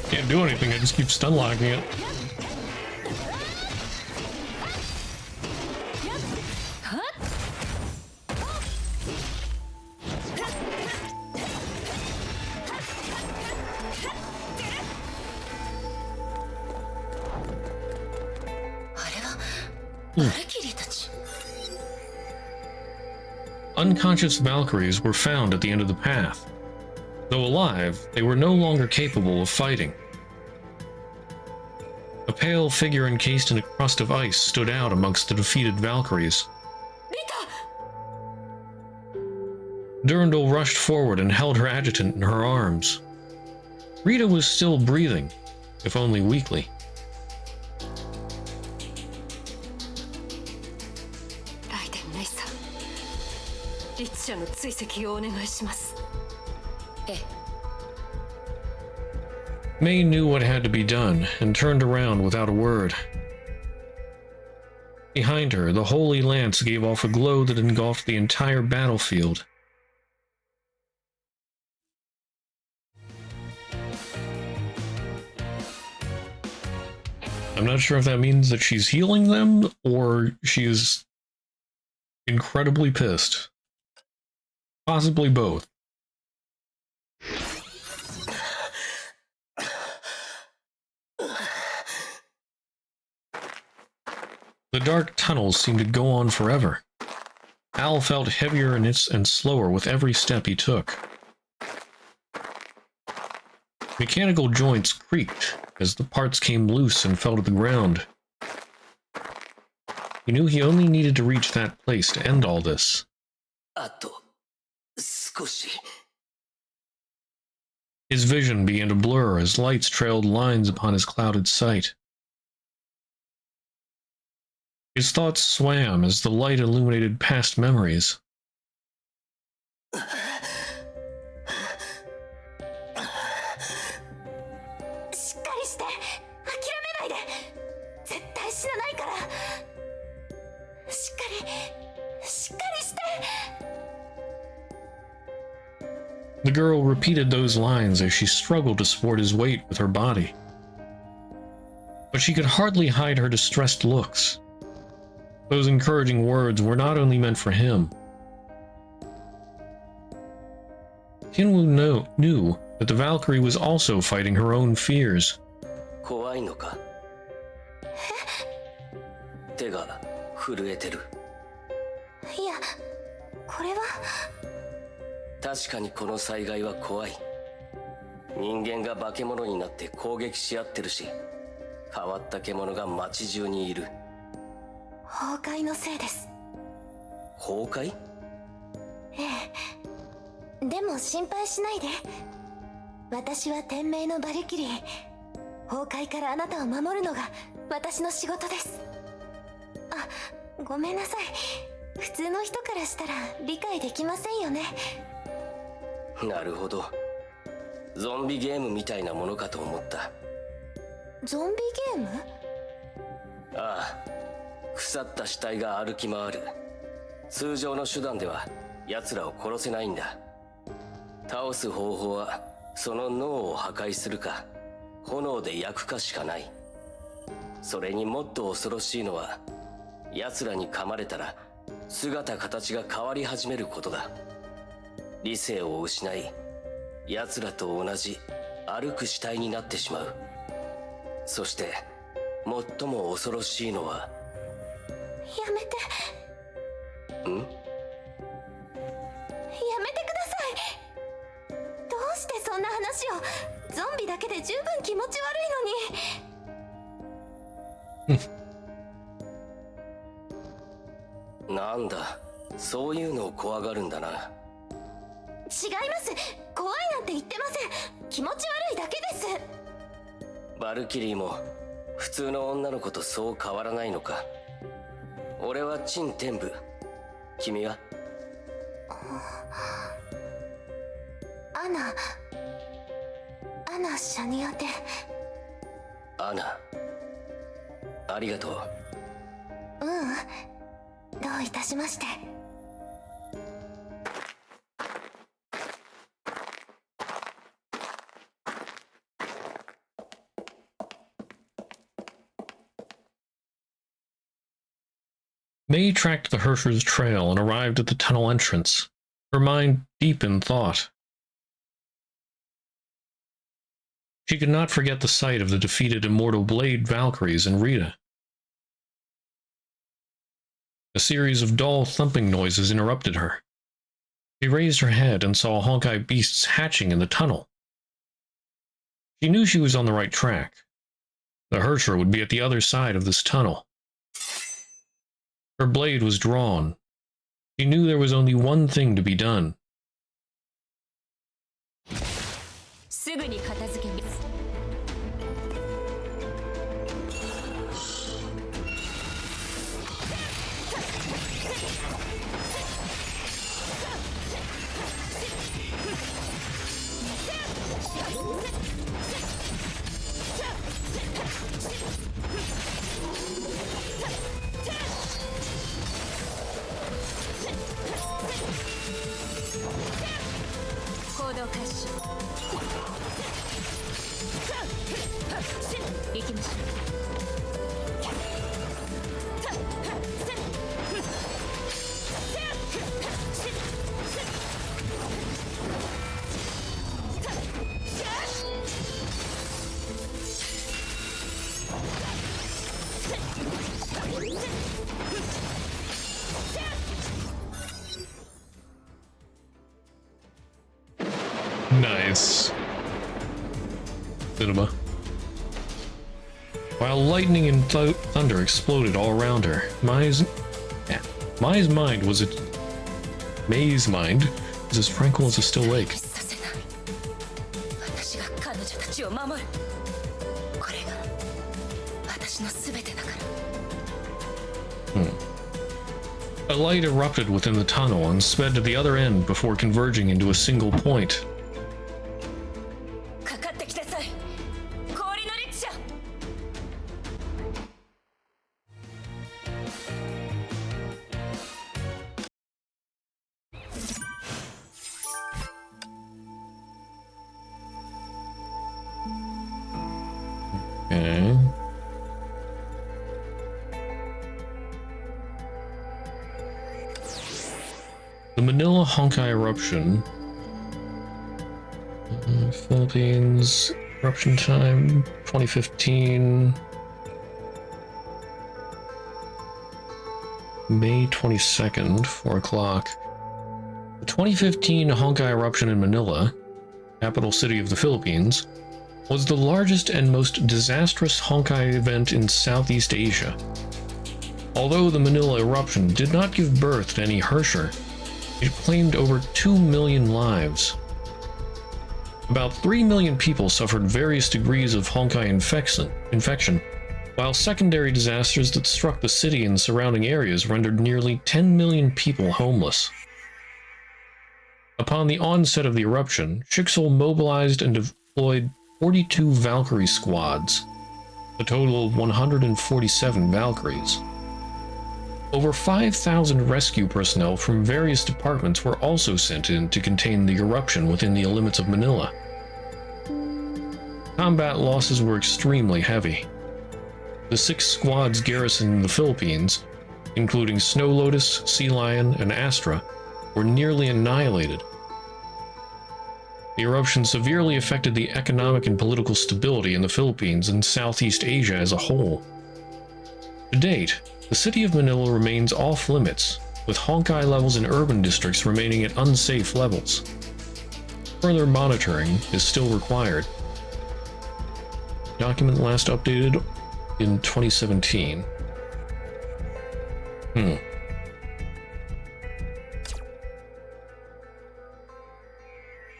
[SPEAKER 1] Can't do anything, I just keep stun locking it. Unconscious Valkyries were found at the end of the path. Though alive, they were no longer capable of fighting. A pale figure encased in a crust of ice stood out amongst the defeated Valkyries. Durandal rushed forward and held her adjutant in her arms. Rita was still breathing, if only weakly. May knew what had to be done and turned around without a word. Behind her, the Holy Lance gave off a glow that engulfed the entire battlefield. I'm not sure if that means that she's healing them or she is incredibly pissed. Possibly both. The dark tunnels seemed to go on forever. Al felt heavier and slower with every step he took. Mechanical joints creaked as the parts came loose and fell to the ground. He knew he only needed to reach that place to end all this. His vision began to blur as lights trailed lines upon his clouded sight. His thoughts swam as the light illuminated past memories. The girl repeated those lines as she struggled to support his weight with her body. But she could hardly hide her distressed looks. Those encouraging words were not only meant for him. Kinwu knew that the Valkyrie was also fighting her own fears.
[SPEAKER 5] そんな話を。ゾンビだけで十分気持ち悪いのに。
[SPEAKER 3] なんだ、そういうのを怖がるんだな。
[SPEAKER 5] 違います。怖いなんて言ってません。気持ち悪いだけです。
[SPEAKER 3] バルキリーも普通の女の子とそう変わらないのか。俺は陳天部、君は？
[SPEAKER 5] アナシャニアテ。
[SPEAKER 3] アナ、ありがとう。
[SPEAKER 5] どういたしまして。
[SPEAKER 1] May tracked the Hersher's trail and arrived at the tunnel entrance, her mind deep in thought. She could not forget the sight of the defeated immortal Blade Valkyries and Rita. A series of dull thumping noises interrupted her. She raised her head and saw Honkai beasts hatching in the tunnel. She knew she was on the right track. The Hersher would be at the other side of this tunnel. Her blade was drawn. She knew there was only one thing to be done.
[SPEAKER 4] すぐに片付けます。行動開始。行きましょう。
[SPEAKER 1] Nice. Cinema. While lightning and thunder exploded all around her, May's mind was May's mind was as tranquil as a still lake. A light erupted within the tunnel and sped to the other end before converging into a single point. Okay. The Manila Honkai eruption. Philippines eruption time 2015. May 22nd, 4 o'clock. The 2015 Honkai eruption in Manila, capital city of the Philippines, was the largest and most disastrous Honkai event in Southeast Asia. Although the Manila eruption did not give birth to any Hersher, it claimed over 2 million lives. About 3 million people suffered various degrees of Honkai infection, while secondary disasters that struck the city and surrounding areas rendered nearly 10 million people homeless. Upon the onset of the eruption, Chixol mobilized and deployed 42 Valkyrie squads, a total of 147 Valkyries. Over 5,000 rescue personnel from various departments were also sent in to contain the eruption within the limits of Manila. Combat losses were extremely heavy. The 6 squads garrisoned in the Philippines, including Snow Lotus, Sea Lion, and Astra, were nearly annihilated. The eruption severely affected the economic and political stability in the Philippines and Southeast Asia as a whole. To date, the city of Manila remains off-limits, with Honkai levels in urban districts remaining at unsafe levels. Further monitoring is still required. Document last updated in 2017.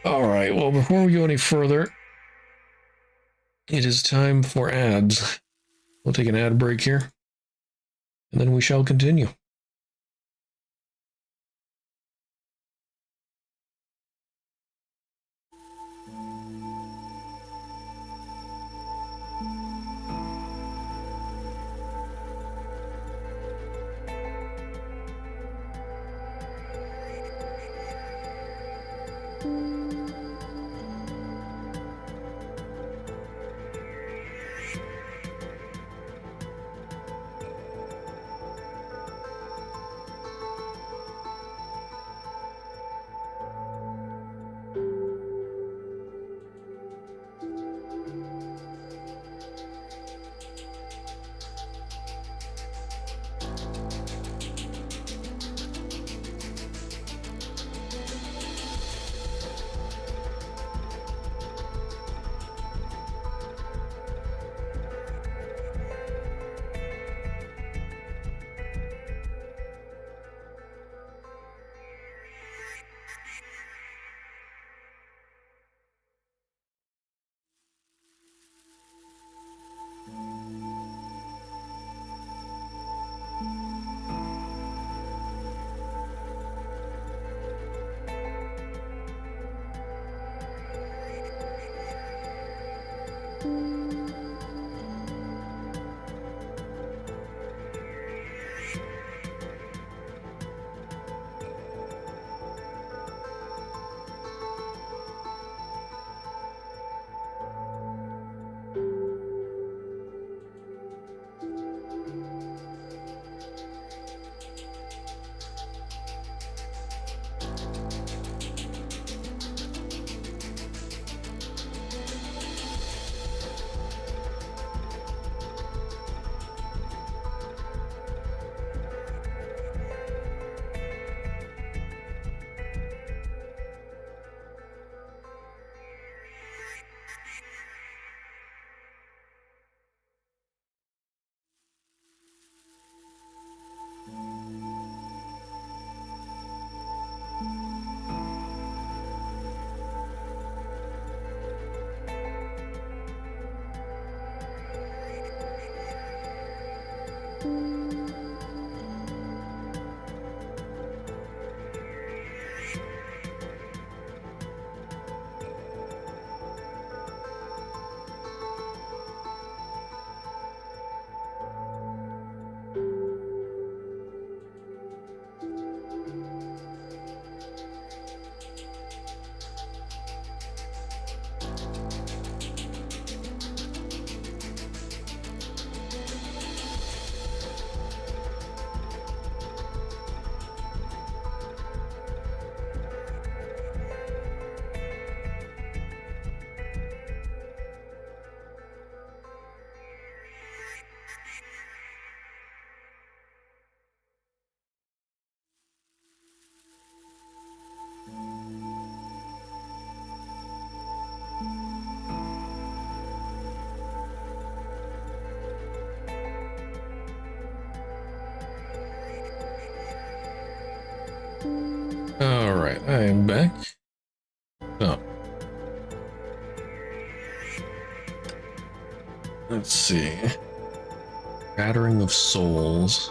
[SPEAKER 1] Alright, well, before we go any further, it is time for ads. We'll take an ad break here, and then we shall continue. Alright, I am back. So, let's see. Gathering of Souls.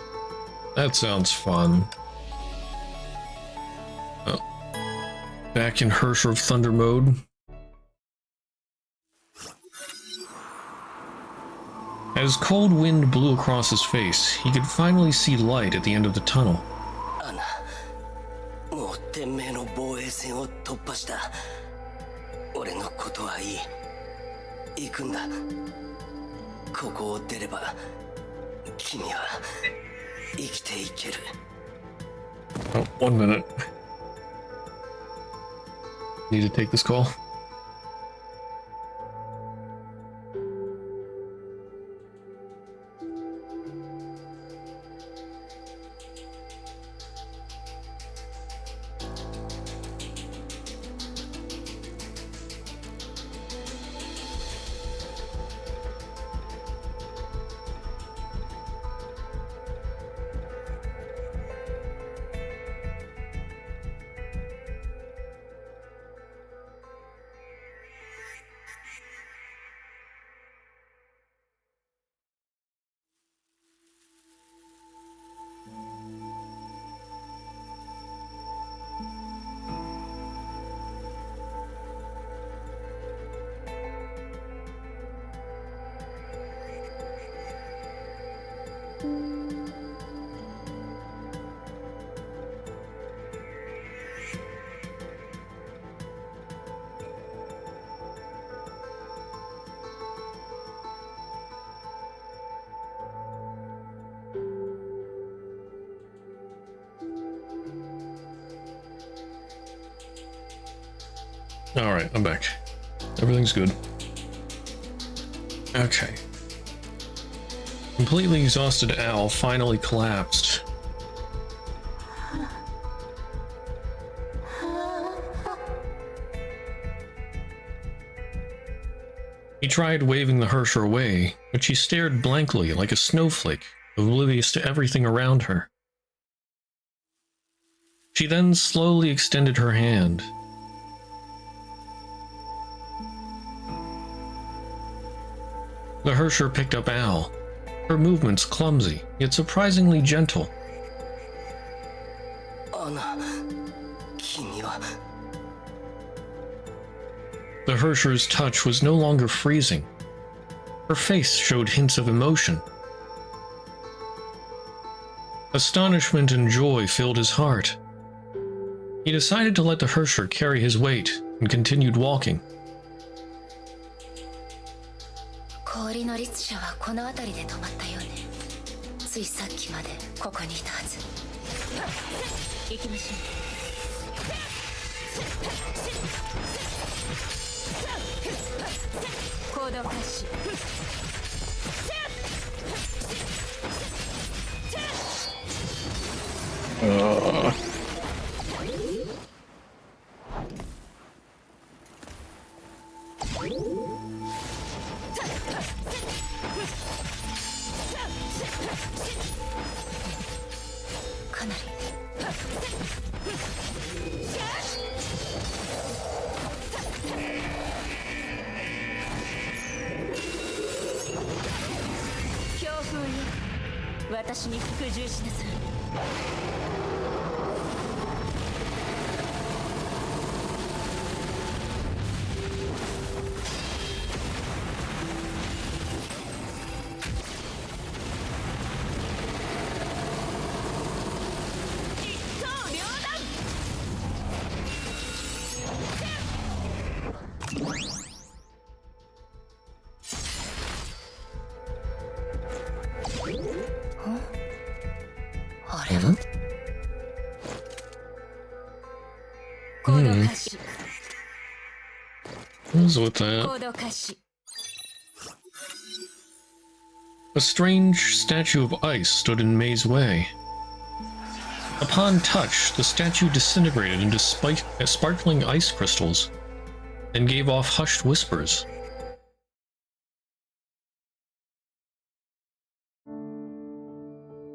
[SPEAKER 1] That sounds fun. Oh. Back in Hersher of Thunder mode. As cold wind blew across his face, he could finally see light at the end of the tunnel.
[SPEAKER 3] もう天命の防衛線を突破した。俺のことはいい。行くんだ。ここを出れば君は生きていける。
[SPEAKER 1] Oh, 1 minute. Need to take this call. Alright, I'm back. Everything's good. Okay. Completely exhausted Al finally collapsed. He tried waving the Hersher away, but she stared blankly like a snowflake, oblivious to everything around her. She then slowly extended her hand. The Hersher picked up Al, her movements clumsy, yet surprisingly gentle. The Hersher's touch was no longer freezing. Her face showed hints of emotion. Astonishment and joy filled his heart. He decided to let the Hersher carry his weight and continued walking.
[SPEAKER 4] 氷の律者はこの辺りで止まったようね。ついさっきまでここにいたはず。行きましょう。行動開始。かなり。強風よ。私に服従しなさい。
[SPEAKER 1] What was with that? A strange statue of ice stood in May's way. Upon touch, the statue disintegrated into sparkling ice crystals and gave off hushed whispers.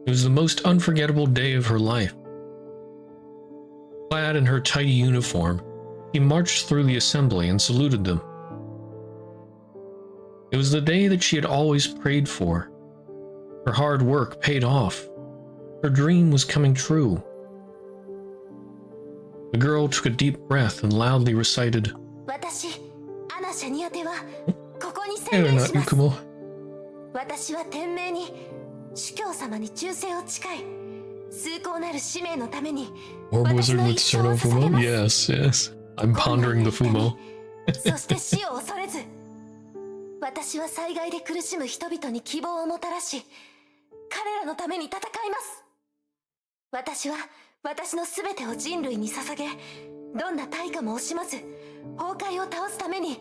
[SPEAKER 1] It was the most unforgettable day of her life. Clad in her tidy uniform, she marched through the assembly and saluted them. It was the day that she had always prayed for. Her hard work paid off. Her dream was coming true. The girl took a deep breath and loudly recited, "Hey, they're not Yukumo."
[SPEAKER 4] 私は天命に主教様に忠誠を誓い、崇高なる使命のために
[SPEAKER 1] Orb Wizard with Cerno Fumo? Yes, yes. I'm pondering the Fumo.
[SPEAKER 4] そして死を恐れず、私は災害で苦しむ人々に希望をもたらし、彼らのために戦います。私は私のすべてを人類に捧げ、どんな対価も惜しまず、崩壊を倒すために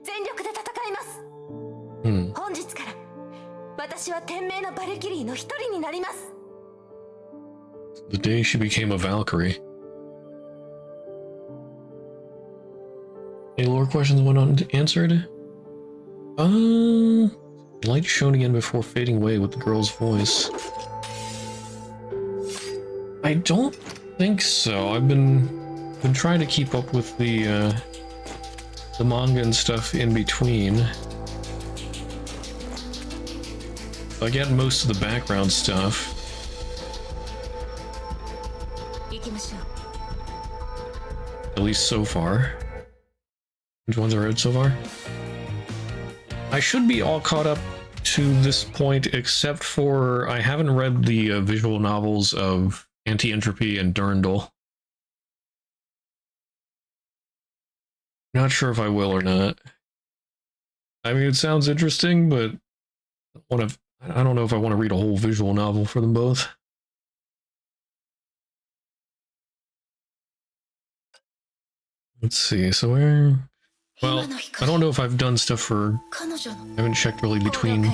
[SPEAKER 4] 全力で戦います。本日から私は天命のバルキリーの一人になります。
[SPEAKER 1] The day she became a Valkyrie. Any lore questions went unanswered? Light shone again before fading away with the girl's voice. I don't think so. I've been trying to keep up with the manga and stuff in between. I get most of the background stuff. At least so far. Which ones are read so far? I should be all caught up to this point, except for I haven't read the visual novels of Anti-Entropy and Durandal. Not sure if I will or not. I mean, it sounds interesting, but I don't know if I want to read a whole visual novel for them both. Let's see, so where... Well, I don't know if I've done stuff for... I haven't checked really between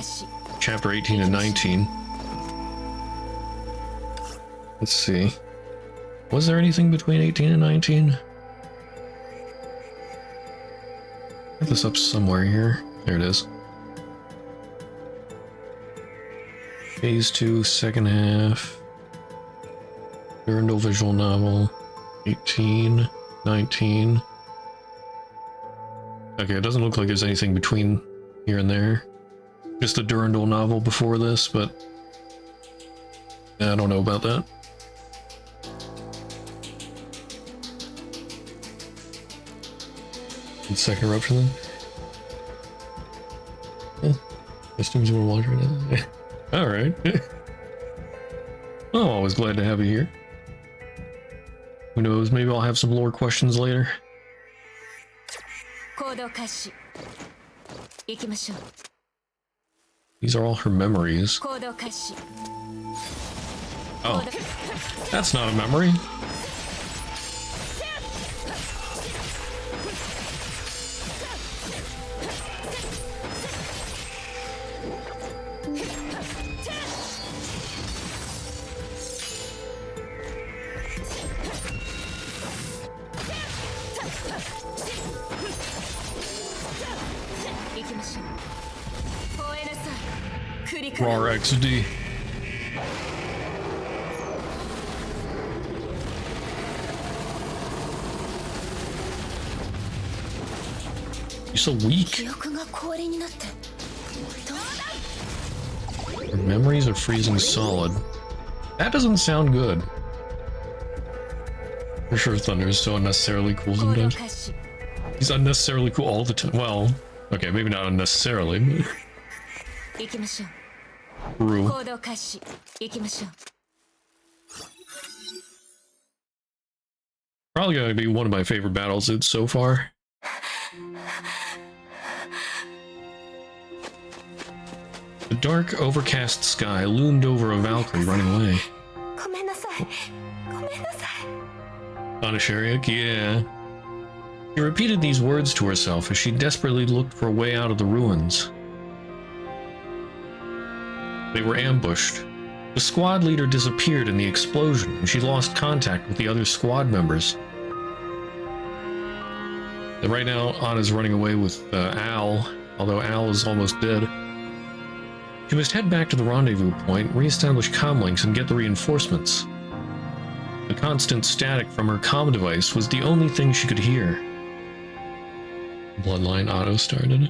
[SPEAKER 1] chapter 18 and 19. Let's see. Was there anything between 18 and 19? I have this up somewhere here. There it is. Phase 2, second half. Durandal visual novel. 18, 19. Okay, it doesn't look like there's anything between here and there. Just the Durandal novel before this, but I don't know about that. And second eruption then? Yeah. Costumes you want to watch right now? Alright. I'm always glad to have you here. Who knows, maybe I'll have some lore questions later. These are all her memories. Oh, that's not a memory. RAR XD. You're so weak. Your memories are freezing solid. That doesn't sound good. For sure, Thunder is so unnecessarily cool sometimes. He's unnecessarily cool all the time. Well, okay, maybe not unnecessarily, but... True. Probably gonna be one of my favorite battles so far. The dark, overcast sky loomed over a Valkyrie running away. On a chariot, yeah. She repeated these words to herself as she desperately looked for a way out of the ruins. They were ambushed. The squad leader disappeared in the explosion, and she lost contact with the other squad members. And right now, Anna's running away with Al, although Al is almost dead. She must head back to the rendezvous point, re-establish comlinks, and get the reinforcements. The constant static from her comm device was the only thing she could hear. Bloodline auto started.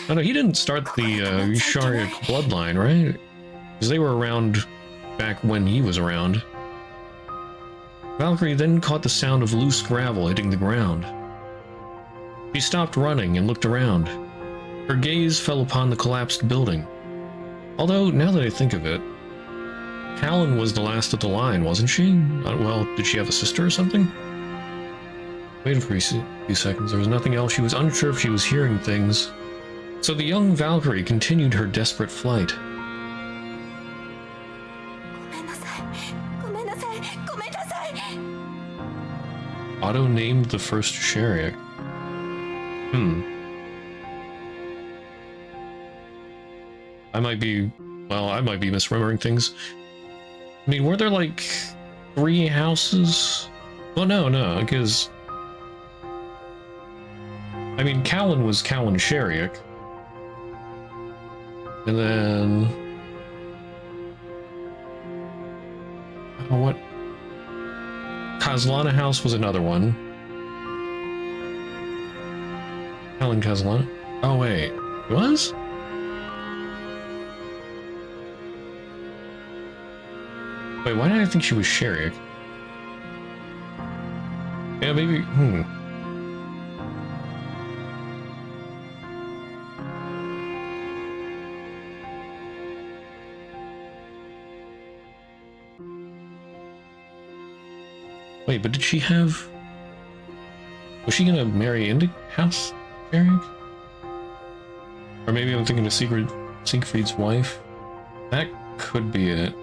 [SPEAKER 1] Oh no, he didn't start the Shariak bloodline, right? Because they were around back when he was around. Valkyrie then caught the sound of loose gravel hitting the ground. She stopped running and looked around. Her gaze fell upon the collapsed building. Although, now that I think of it, Callan was the last of the line, wasn't she? Well, did she have a sister or something? Waited for a few seconds. There was nothing else. She was unsure if she was hearing things. So the young Valkyrie continued her desperate flight. Otto named the first Shariak. I might be misremembering things. I mean, were there like 3 houses? Well, no, because... I mean, Callan was Callan Shariak. And then... Oh, what? Kazlana House was another one. Callan Kazlana? Oh, wait. It was? Wait, why did I think she was Shariak? Yeah, maybe... Wait, but did she have... Was she gonna marry into House Shariak? Or maybe I'm thinking of Siegfried's wife? That could be it.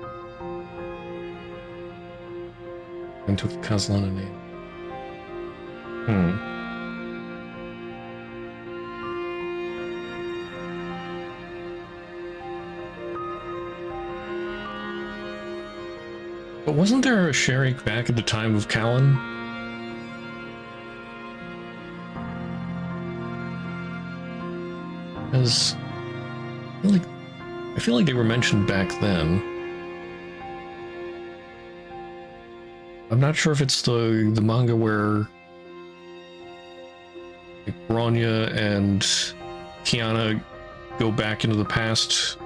[SPEAKER 1] And took the Kazlana name. But wasn't there a Sherry back at the time of Callan? As I feel like they were mentioned back then. I'm not sure if it's the manga where like, Bronya and Kiana go back into the past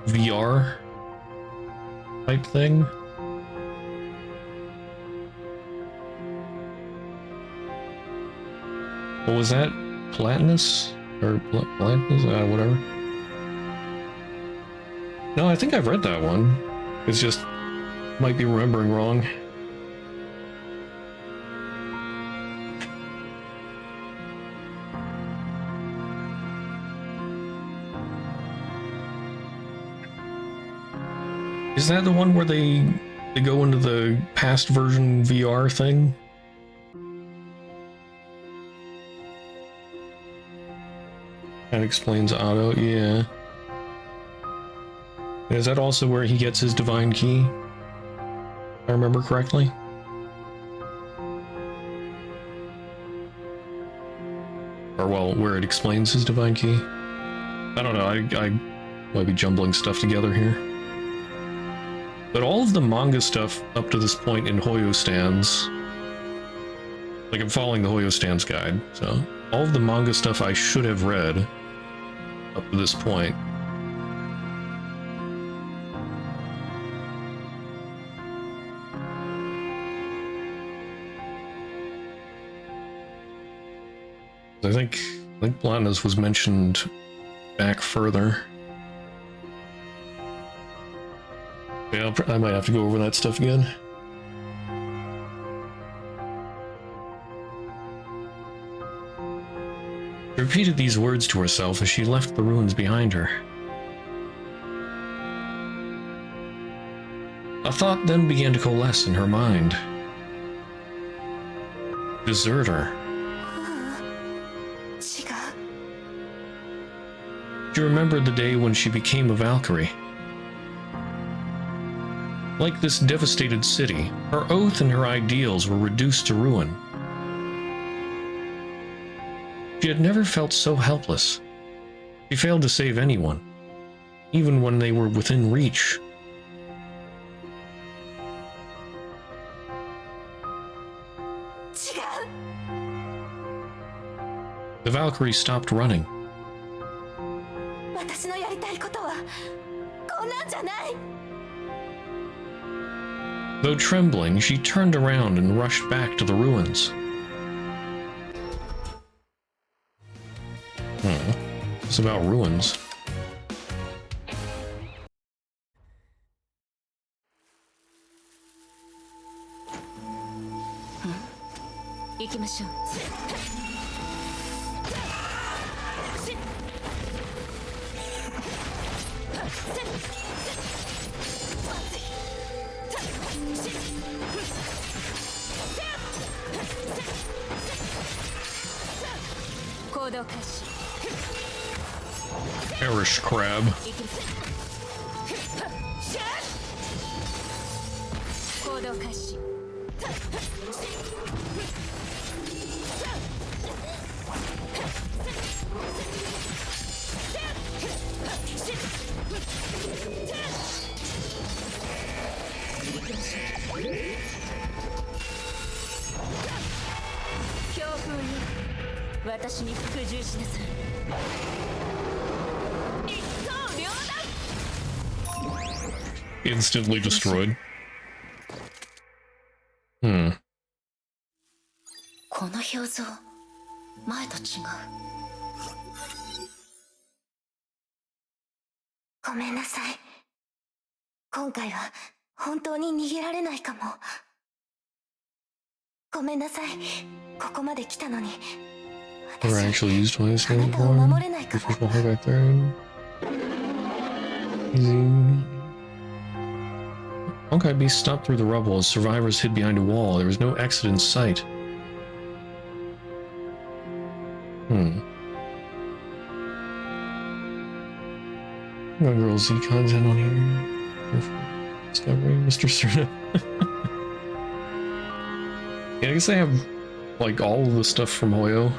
[SPEAKER 1] VR type thing. What was that? Platinus? Or Platinus? Whatever. No, I think I've read that one. It's just might be remembering wrong. Is that the one where they go into the past version VR thing? That explains Otto, yeah. Is that also where he gets his divine key? If I remember correctly? Or, well, where it explains his divine key? I don't know, I might be jumbling stuff together here. But all of the manga stuff up to this point in Hoyo stands, like I'm following the Hoyo stands guide, so all of the manga stuff I should have read up to this point. I think Blondness was mentioned back further. Yeah, I might have to go over that stuff again. She repeated these words to herself as she left the ruins behind her. A thought then began to coalesce in her mind. Deserter. She remembered the day when she became a Valkyrie. Like this devastated city, her oath and her ideals were reduced to ruin. She had never felt so helpless. She failed to save anyone, even when they were within reach. The Valkyrie stopped running. Though trembling, she turned around and rushed back to the ruins. It's about ruins. Perish, crab. Instantly destroyed.
[SPEAKER 4] この表情、前と違う。ごめんなさい。今回は本当に逃げられないかも。ごめんなさい。ここまで来たのに。
[SPEAKER 1] Never actually used one of these things before. This was the Honkai third. Easy. Honkai Beast stopped through the rubble as survivors hid behind a wall. There was no exit in sight. Young girl Z content on here. Discovery, Mr. Cerna. Yeah, I guess I have like all of the stuff from Hoyo.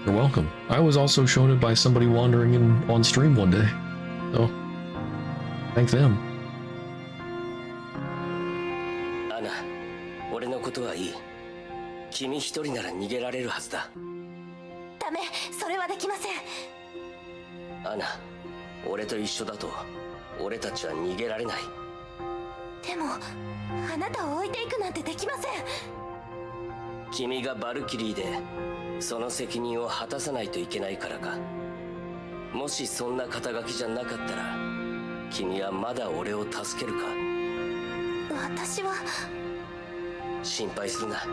[SPEAKER 1] You're welcome. I was also shown it by somebody wandering in on stream one day. So thank them.
[SPEAKER 3] アナ、俺のことはいい。君一人なら逃げられるはずだ。
[SPEAKER 4] ダメ、それはできません。
[SPEAKER 3] アナ、俺と一緒だと俺たちは逃げられない。
[SPEAKER 4] でもあなたを置いていくなんてできません。
[SPEAKER 3] 君がバルキリーでその責任を果たさないといけないからか。もしそんな肩書きじゃなかったら君はまだ俺を助けるか。
[SPEAKER 4] 私は
[SPEAKER 3] 心配するな。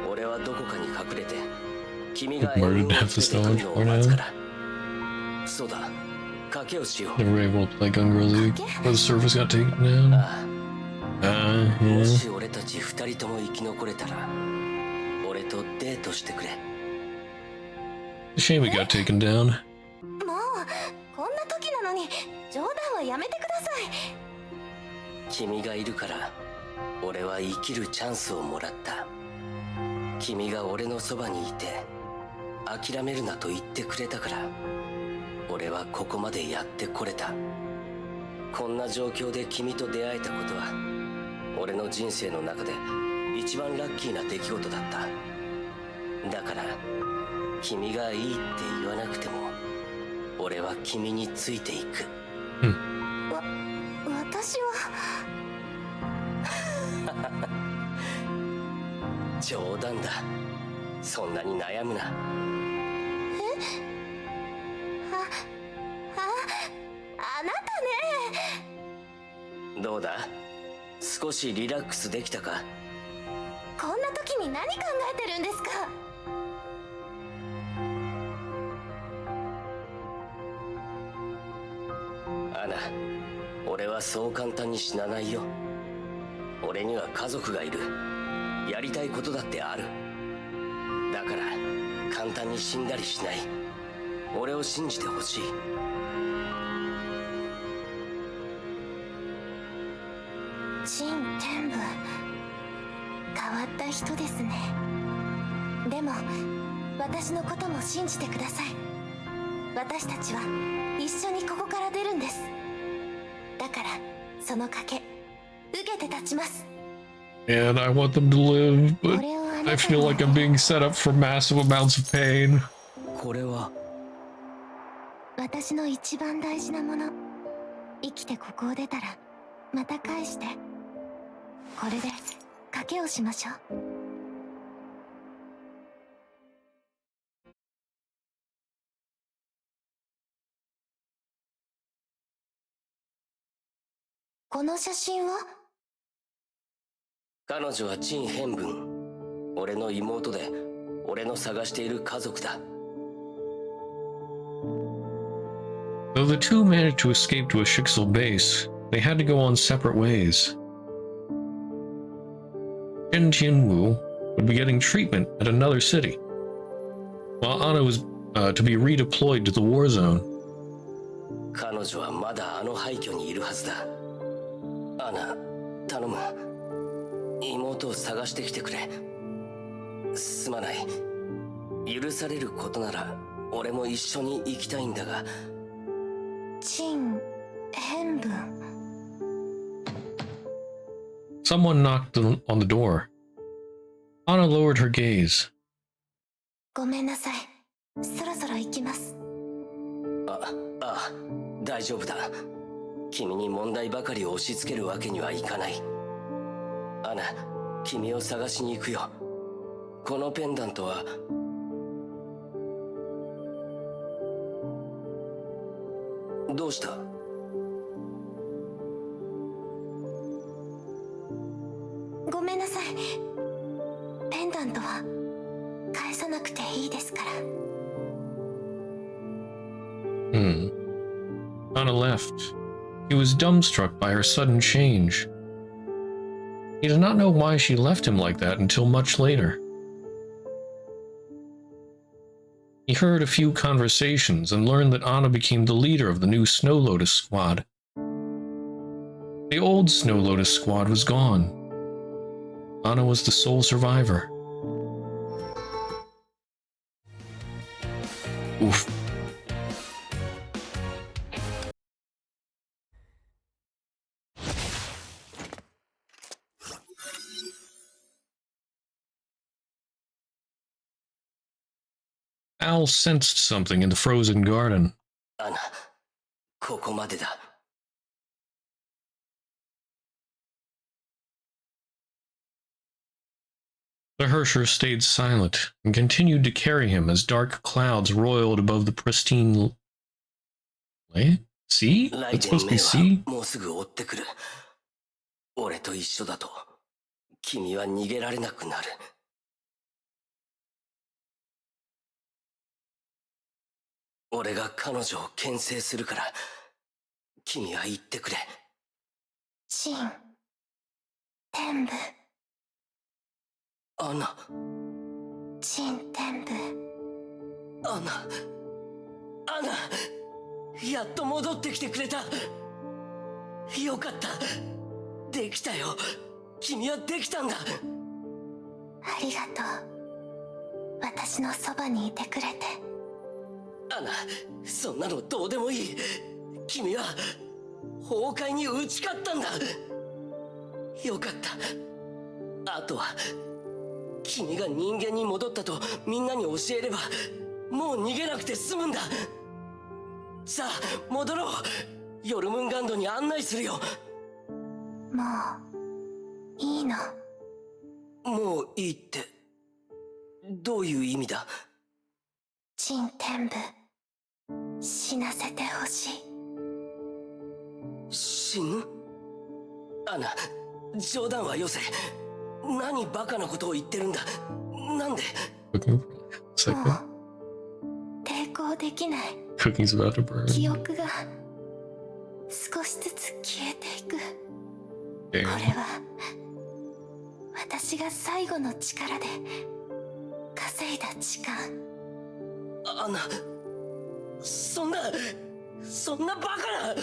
[SPEAKER 3] 俺はどこかに隠れて君が援軍を連れてくるのを待つから。そうだ、賭けをしよう。
[SPEAKER 1] Never able to play Gun Girl League where the service got taken down.
[SPEAKER 3] も
[SPEAKER 1] Yeah.
[SPEAKER 3] し俺たち二人とも生き残れたら俺とデートしてくれ。
[SPEAKER 1] Shame it got taken down.
[SPEAKER 4] もうこんな時なのに冗談はやめてください。
[SPEAKER 3] 君がいるから俺は生きるチャンスをもらった。君が俺のそばにいて諦めるなと言ってくれたから俺はここまでやってこれた。こんな状況で君と出会えたことは俺の人生の中で一番ラッキーな出来事だった。だから君がいいって言わなくても俺は君についていく。
[SPEAKER 4] 私は
[SPEAKER 3] 冗談だ。そんなに悩むな。
[SPEAKER 4] あなたね。
[SPEAKER 3] どうだ、少しリラックスできたか。
[SPEAKER 4] こんな時に何考えてるんですか。
[SPEAKER 3] アナ、俺はそう簡単に死なないよ。俺には家族がいる。やりたいことだってある。だから簡単に死んだりしない。俺を信じてほしい。
[SPEAKER 4] 陳天部、変わった人ですね。でも私のことも信じてください。私たちは一緒にここから出るんです。だからその賭け受けて立ちます。
[SPEAKER 1] And I want them to live, but I feel like I'm being set up for massive amounts of pain.
[SPEAKER 3] これは
[SPEAKER 4] 私の一番大事なもの。生きてここを出たらまた返して。これで賭けをしましょう。この写真は？
[SPEAKER 3] 彼女は陳変文。俺の妹で俺の探している家族だ。
[SPEAKER 1] Though the two managed to escape to a Shixel base, they had to go on separate ways. Shin Tianwu would be getting treatment at another city, while Anna was to be redeployed to the war zone.
[SPEAKER 3] 彼女はまだあの廃墟にいるはずだ。アナ、頼む。妹を探してきてくれ。すまない。許されることなら俺も一緒に行きたいんだが。
[SPEAKER 4] 陳変文。
[SPEAKER 1] Someone knocked on the door. Anna lowered her gaze.
[SPEAKER 4] ごめんなさい。そろそろ行きます。
[SPEAKER 3] 大丈夫だ。君に問題ばかりを押し付けるわけにはいかない。アナ、君を探しに行くよ。このペンダントはどうした？
[SPEAKER 4] ごめんなさい。ペンダントは返さなくていいですから。
[SPEAKER 1] Anna left. He was dumbstruck by her sudden change. He did not know why she left him like that until much later. He heard a few conversations and learned that Anna became the leader of the new Snow Lotus squad. The old Snow Lotus squad was gone. Anna was the sole survivor. Oof. Al sensed something in the frozen garden.
[SPEAKER 3] アナ、ここまでだ。
[SPEAKER 1] The Hersher stayed silent and continued to carry him as dark clouds roiled above the pristine... What? Sea?
[SPEAKER 3] ライ
[SPEAKER 1] That's
[SPEAKER 3] デン
[SPEAKER 1] supposed to
[SPEAKER 3] メ
[SPEAKER 1] be
[SPEAKER 3] イ
[SPEAKER 1] sea?
[SPEAKER 3] はもうすぐ追ってくる。俺と一緒だと君は逃げられなくなる。俺が彼女を牽制するから君は言ってくれ。
[SPEAKER 4] 陳天部。
[SPEAKER 3] アナ。
[SPEAKER 4] 陳天部。
[SPEAKER 3] アナ。アナ。やっと戻ってきてくれた。よかった。できたよ。君はできたんだ。
[SPEAKER 4] ありがとう。私のそばにいてくれて。
[SPEAKER 3] アナ、そんなのどうでもいい。君は崩壊に打ち勝ったんだ。よかった。あとは君が人間に戻ったとみんなに教えればもう逃げなくて済むんだ。さあ戻ろう。ヨルムンガンドに案内するよ。
[SPEAKER 4] もういいの？
[SPEAKER 3] もういいってどういう意味だ？
[SPEAKER 4] 陳天部、死なせてほしい。
[SPEAKER 3] 死ぬ？アナ、冗談はよせ。何バカなことを言ってるんだ。なんで？
[SPEAKER 1] Second.
[SPEAKER 4] もう抵抗できない。
[SPEAKER 1] Cookie's about to burn.
[SPEAKER 4] 記憶が少しずつ消えていく。これ
[SPEAKER 1] Damn.
[SPEAKER 4] は私が最後の力で稼いだ時間。
[SPEAKER 3] アナ、そんなバカな。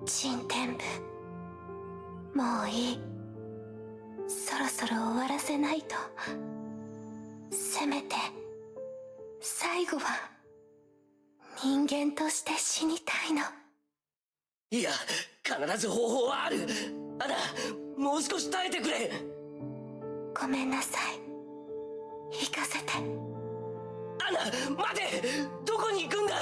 [SPEAKER 4] 陳天部、もういい。そろそろ終わらせないと。せめて最後は人間として死にたいの。
[SPEAKER 3] いや、必ず方法はある。アナ、もう少し耐えてくれ。
[SPEAKER 4] ごめんなさい。行かせて。
[SPEAKER 3] アナ、待て。どこに行くんだ。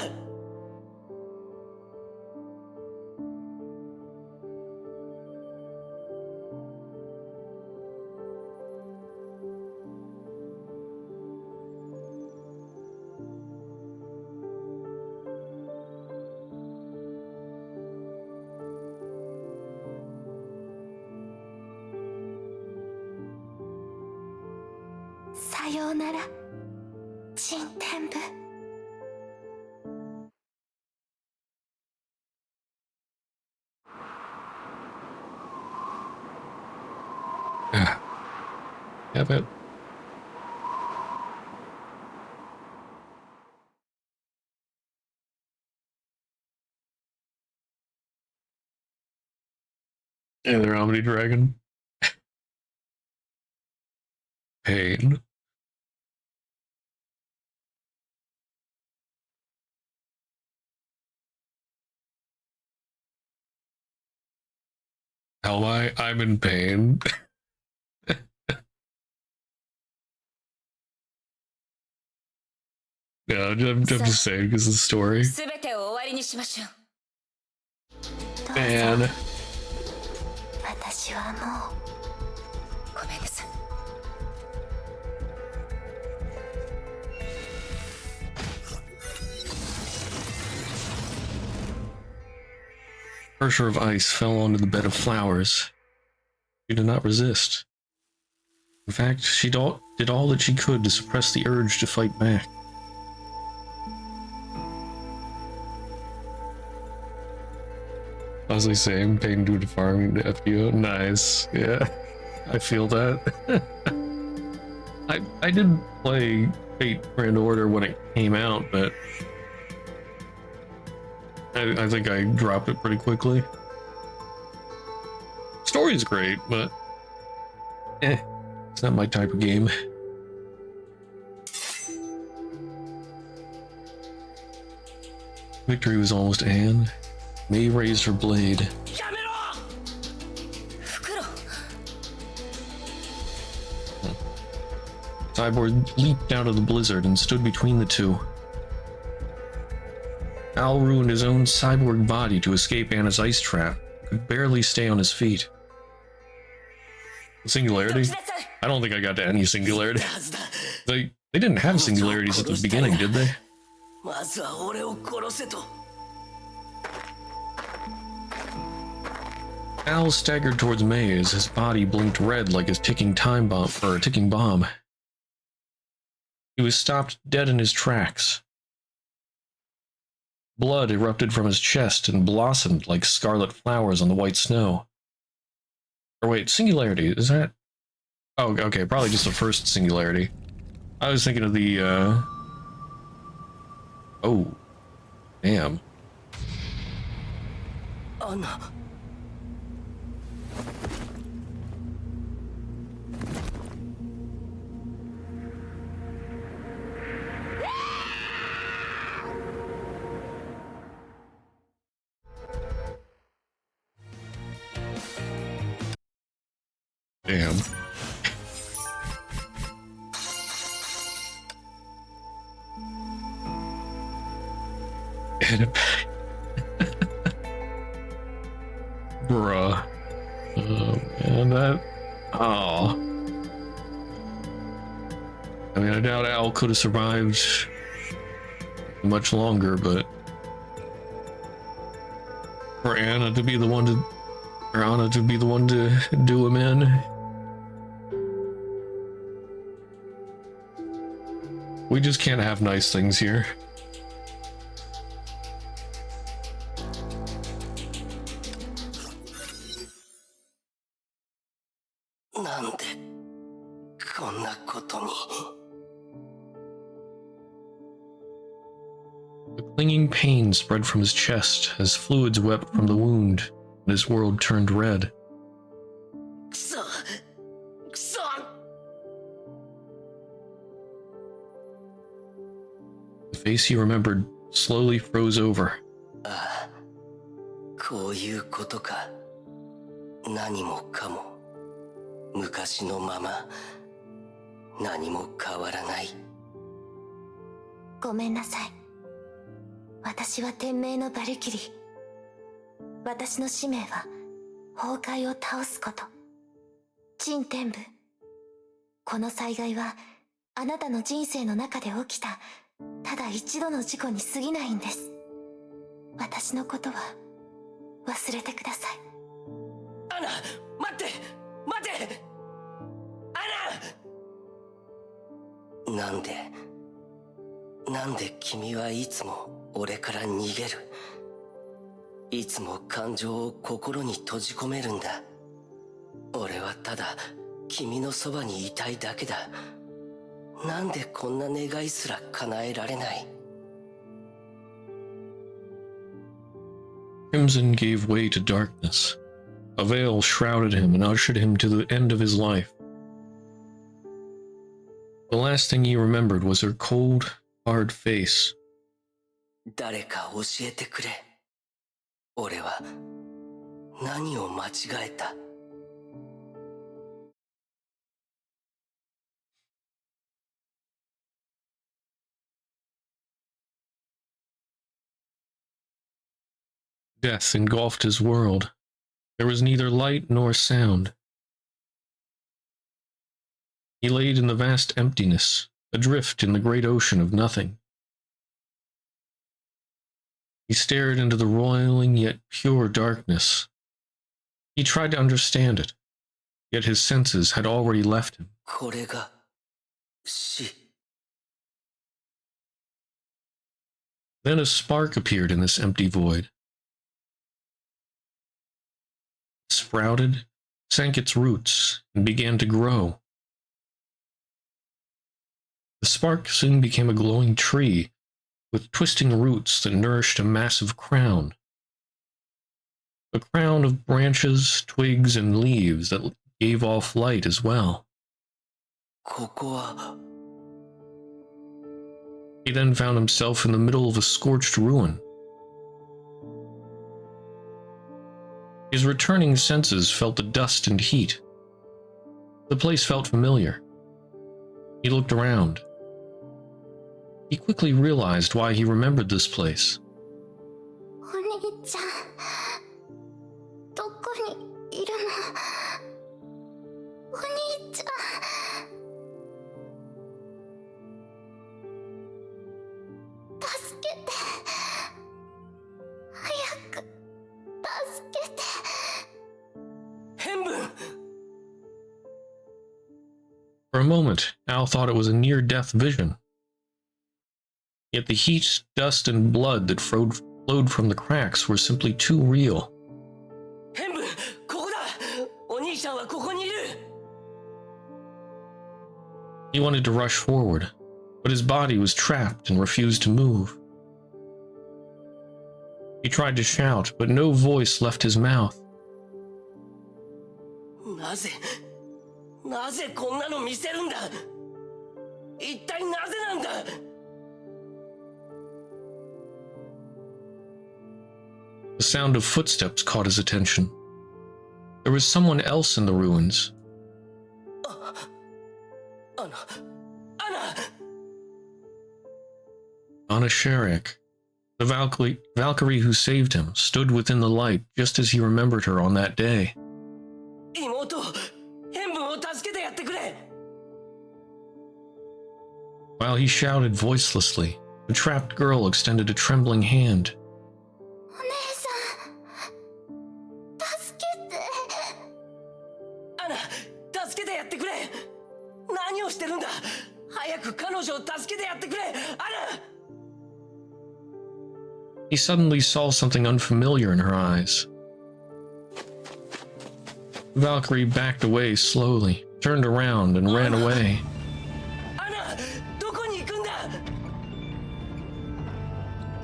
[SPEAKER 4] さようなら、陳天部。
[SPEAKER 1] Have it. And their Omni Dragon. Pain. How am I? I'm in pain. Yeah, I'm just saying because of the story.
[SPEAKER 2] 全てを終わりにしましょう。
[SPEAKER 1] Man.
[SPEAKER 4] 私はもう。
[SPEAKER 2] ごめんなさい。
[SPEAKER 1] Hersher of Ice fell onto the bed of flowers. She did not resist. In fact, she did all that she could to suppress the urge to fight back. As I say, I'm paying due to farming nephew. Nice. Yeah. I feel that. I did play Fate Grand Order when it came out, but I think I dropped it pretty quickly. Story's great, but it's not my type of game. Victory was almost at hand. May raised her blade. Cyborg leaped out of the blizzard and stood between the two. Al ruined his own cyborg body to escape Anna's ice trap. Could barely stay on his feet. Singularity? I don't think I got to any singularity. They didn't have singularities at the beginning, did they? Al staggered towards May as his body blinked red like a ticking time bomb or a ticking bomb. He was stopped dead in his tracks. Blood erupted from his chest and blossomed like scarlet flowers on the white snow. Or wait, singularity, is that? Oh, okay, probably just the first singularity. I was thinking of the, Oh. Damn.
[SPEAKER 3] Anna.
[SPEAKER 1] Damn. Bruh. Man, that... Oh. I mean, I doubt Al could have survived much longer, but... For Anna to be the one to... Or Anna to be the one to do him in... We just can't have nice things here. A clinging pain spread from his chest as fluids wept from the wound, and his world turned red. The face he remembered slowly froze over.
[SPEAKER 3] こういうことか。何もかも昔のまま何も変わらない。
[SPEAKER 4] ごめんなさい。私は天命のバルキリー。私の使命は崩壊を倒すこと。陳天部。この災害はあなたの人生の中で起きたただ一度の事故に過ぎないんです。私のことは忘れてください。
[SPEAKER 3] アナ、待って待ってアナ。なんで君はいつも俺から逃げる。いつも感情を心に閉じ込めるんだ。俺はただ君のそばにいたいだけだ。なんでこんな願いすら叶えられない。
[SPEAKER 1] Crimson gave way to darkness. A veil shrouded him and ushered him to the end of his life. The last thing he remembered was her cold, hard face.
[SPEAKER 3] 誰か教えてくれ。俺は何を間違えた。
[SPEAKER 1] Death engulfed his world. There was neither light nor sound. He laid in the vast emptiness, adrift in the great ocean of nothing. He stared into the roiling yet pure darkness. He tried to understand it, yet his senses had already left him.
[SPEAKER 3] これが死。
[SPEAKER 1] Then a spark appeared in this empty void. sprouted, sank its roots, and began to grow. The spark soon became a glowing tree, with twisting roots that nourished a massive crown. A crown of branches, twigs, and leaves that gave off light as well.
[SPEAKER 3] ここは
[SPEAKER 1] He then found himself in the middle of a scorched ruin. His returning senses felt the dust and heat. The place felt familiar. He looked around. He quickly realized why he remembered this place.
[SPEAKER 5] お兄ちゃんどこにいるのお兄ちゃん助けて早く助けて
[SPEAKER 3] 変分
[SPEAKER 1] For a moment, Al thought it was a near-death vision. Yet the heat, dust, and blood that flowed from the cracks were simply too real.
[SPEAKER 3] 変分ここだお兄ちゃんはここにいる
[SPEAKER 1] He wanted to rush forward, but his body was trapped and refused to move. He tried to shout, but no voice left his mouth.
[SPEAKER 3] なぜこんなの見せるんだ一体なぜなんだ
[SPEAKER 1] The sound of footsteps caught his attention. There was someone else in the ruins. Anna Sherrick, the Valkyrie who saved him, stood within the light just as he remembered her on that day.
[SPEAKER 3] 妹変分を助けてやってくれ
[SPEAKER 1] While he shouted voicelessly, the trapped girl extended a trembling hand.
[SPEAKER 5] お姉さん助けて
[SPEAKER 3] アナ助けてやってくれ何をしてるんだ早く彼女を助けてやってくれアナ
[SPEAKER 1] He suddenly saw something unfamiliar in her eyes. Valkyrie backed away slowly, turned around, and ran away.
[SPEAKER 3] アナどこに行くんだ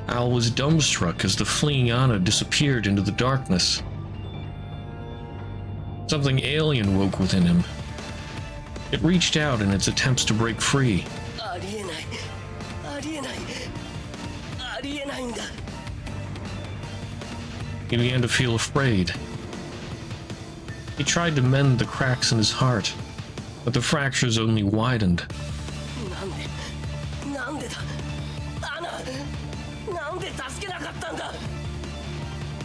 [SPEAKER 1] Al was dumbstruck as the fleeing Anna disappeared into the darkness. Something alien woke within him. It reached out in its attempts to break free.
[SPEAKER 3] ありえないありえないありえないんだ
[SPEAKER 1] He began to feel afraid. He tried to mend the cracks in his heart, but the fractures only widened.
[SPEAKER 3] なんでだアナなんで助けなかったんだ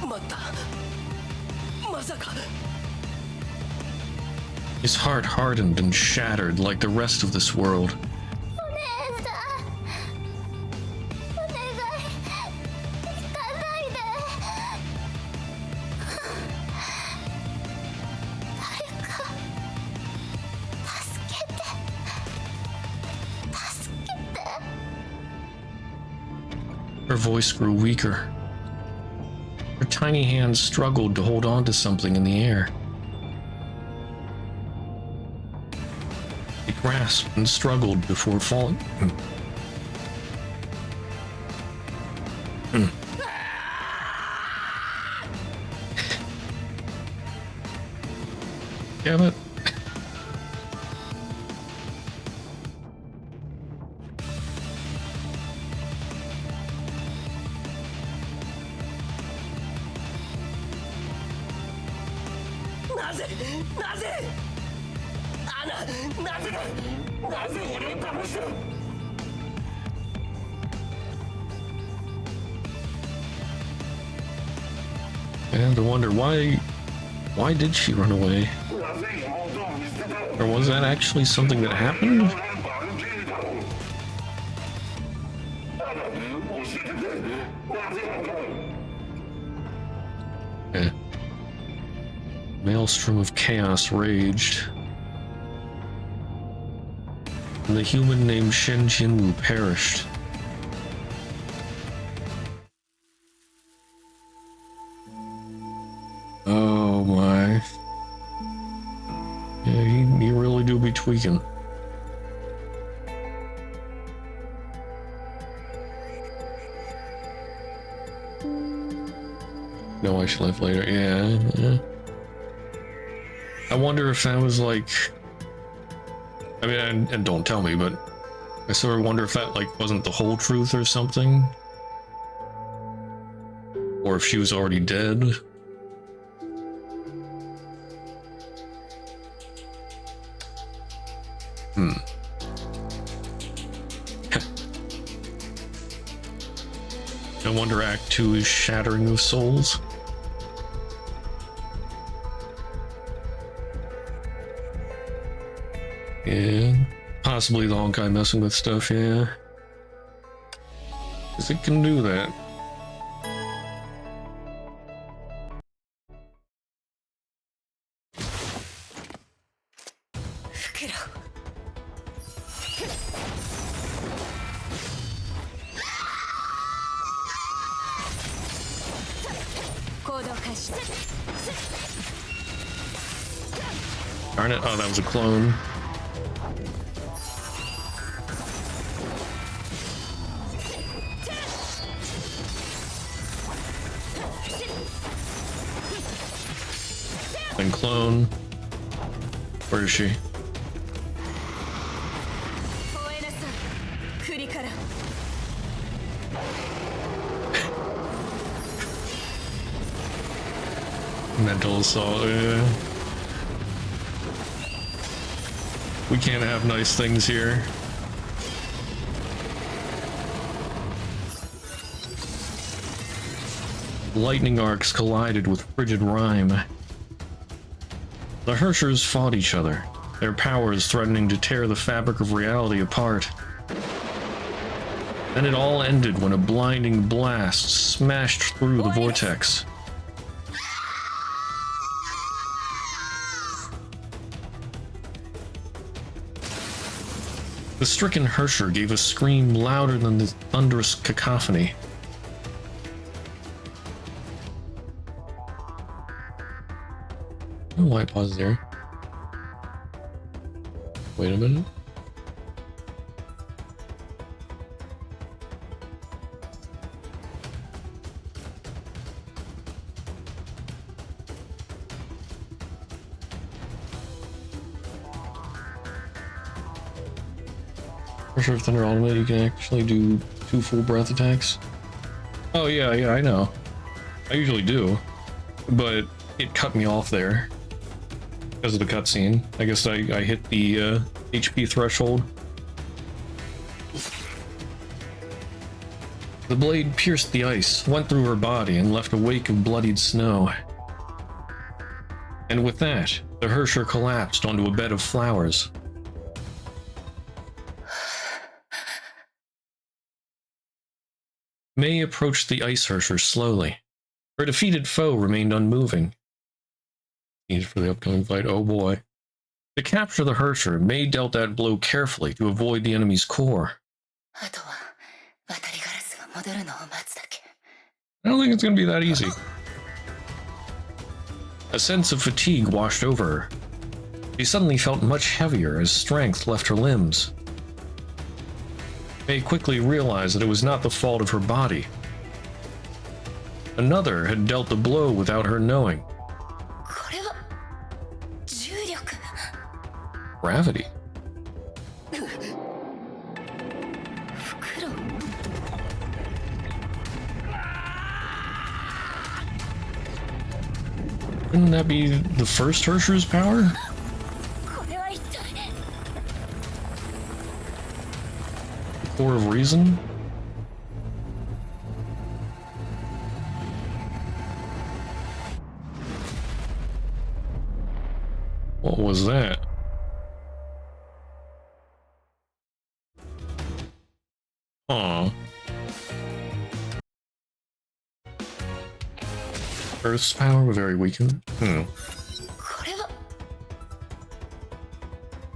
[SPEAKER 3] 待ったまさか
[SPEAKER 1] His heart hardened and shattered like the rest of this world.
[SPEAKER 5] お姉さんお願い行かないで誰か助けて助けて
[SPEAKER 1] Her voice grew weaker. Her tiny hands struggled to hold on to something in the air. They grasped and struggled before falling. Damn it. I have to wonder why did she run away? Or was that actually something that happened? Yeah. Maelstrom of chaos raged. And the human named Shen Jinwu perished. Oh my. weaken. No, I should live later. Yeah. I wonder if that was like... I mean, and don't tell me, but I sort of wonder if that like wasn't the whole truth or something. Or if she was already dead. No wonder Act 2 is Shattering of Souls. Yeah, possibly the Honkai messing with stuff, yeah. Because it can do that. Darn it, oh, that was a clone. Then clone. Where is she? Mental assault, yeah. We can't have nice things here. Lightning arcs collided with frigid rime. The Herschers fought each other, their powers threatening to tear the fabric of reality apart. Then it all ended when a blinding blast smashed through the vortex. The stricken Herrscher gave a scream louder than the thunderous cacophony. Oh, why pause there? Wait a minute. Herrscher of Thunder Ultimate, you can actually do 2 full breath attacks. Oh yeah, I know. I usually do, but it cut me off there because of the cutscene. I guess I hit the HP threshold. The blade pierced the ice, went through her body, and left a wake of bloodied snow. And with that, the Herrscher collapsed onto a bed of flowers. May approached the Ice Herrscher slowly. Her defeated foe remained unmoving. Needed for the upcoming fight, oh boy. To capture the Herrscher, May dealt that blow carefully to avoid the enemy's core. I don't think it's going to be that easy. A sense of fatigue washed over her. She suddenly felt much heavier as strength left her limbs. May quickly realized that it was not the fault of her body. Another had dealt the blow without her knowing. Gravity. Wouldn't that be the first Herrscher's power? Core of reason? What was that? Aw. Earth's power were very weakened. The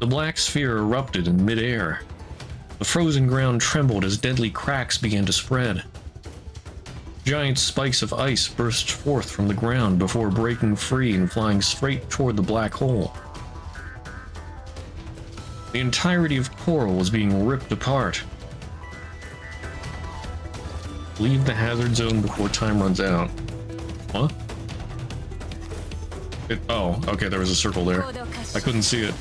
[SPEAKER 1] black sphere erupted in midair. The frozen ground trembled as deadly cracks began to spread. Giant spikes of ice burst forth from the ground before breaking free and flying straight toward the black hole. The entirety of Coral was being ripped apart. Leave the hazard zone before time runs out. What? Oh, okay, there was a circle there. I couldn't see it.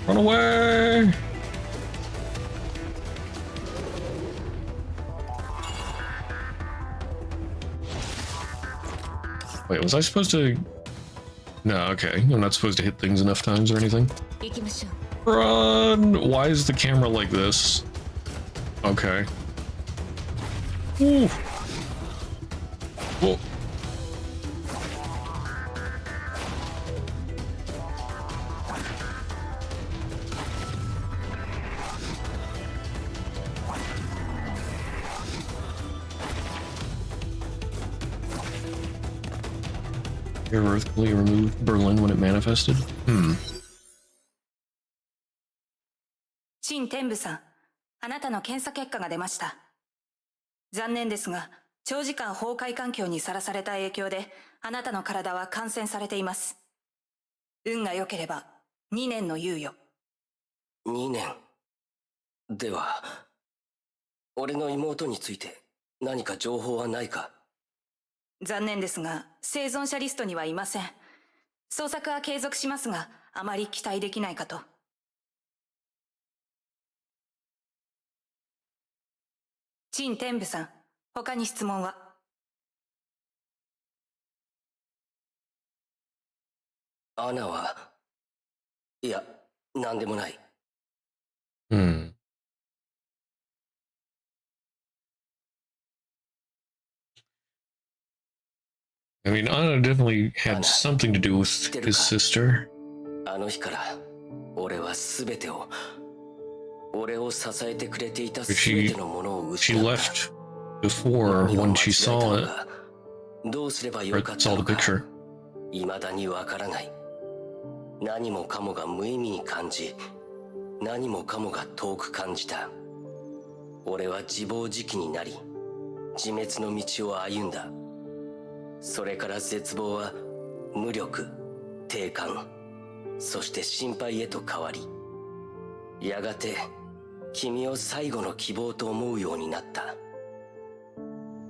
[SPEAKER 1] Run away! Wait, was I supposed to... No, okay. I'm not supposed to hit things enough times or anything. Run! Why is the camera like this? Okay. Ooh. Whoa. Earthquake removed Berlin when it manifested? Hmm.
[SPEAKER 7] 陳天部さん、あなたの検査結果が出ました。残念ですが、長時間崩壊環境にさらされた影響で、あなたの体は感染されています。運が良ければ、2年の猶予。
[SPEAKER 3] 2年。では、俺の妹について何か情報はないか？
[SPEAKER 7] 残念ですが、生存者リストにはいません。捜索は継続しますが、あまり期待できないかと。陳天部さん、他に質問は？
[SPEAKER 3] アナは、いや、何でもない。
[SPEAKER 1] Hmm. I mean, Anna definitely had something to do with his sister.
[SPEAKER 3] あの日から俺は全てを、俺を支えてくれていた全てのものを失
[SPEAKER 1] She
[SPEAKER 3] った。
[SPEAKER 1] left before when she saw it,
[SPEAKER 3] どうすればよ
[SPEAKER 1] or
[SPEAKER 3] かっ
[SPEAKER 1] saw
[SPEAKER 3] た
[SPEAKER 1] the
[SPEAKER 3] のか
[SPEAKER 1] picture.
[SPEAKER 3] 未だにわからない。何もかもが無意味に感じ、何もかもが遠く感じた。俺は自暴自棄になり、自滅の道を歩んだ。それから絶望は無力、低感、そして心配へと変わり、やがて君を最後の希望と思うようになった。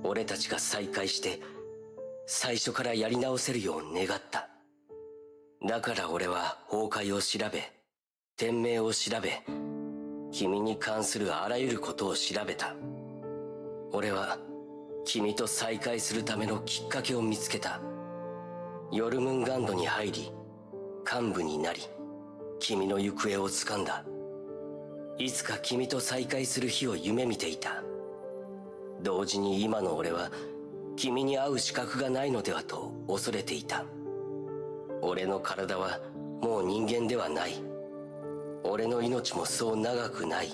[SPEAKER 3] 俺たちが再会して最初からやり直せるよう願った。だから俺は崩壊を調べ、天命を調べ、君に関するあらゆることを調べた。俺は君と再会するためのきっかけを見つけた。ヨルムンガンドに入り、幹部になり、君の行方をつかんだ。いつか君と再会する日を夢見ていた。同時に今の俺は君に会う資格がないのではと恐れていた。俺の体はもう人間ではない。俺の命もそう長くない。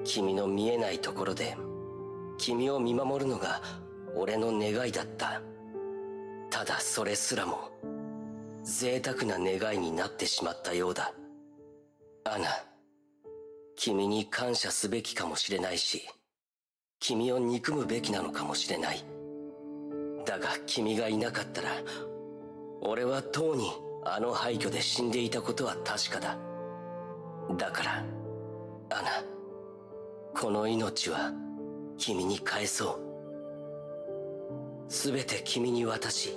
[SPEAKER 3] 君の見えないところで君を見守るのが俺の願いだった。ただそれすらも贅沢な願いになってしまったようだ。アナ、君に感謝すべきかもしれないし、君を憎むべきなのかもしれない。だが君がいなかったら、俺はとうにあの廃墟で死んでいたことは確かだ。だから、アナ、この命は君に返そう。すべて君に渡し、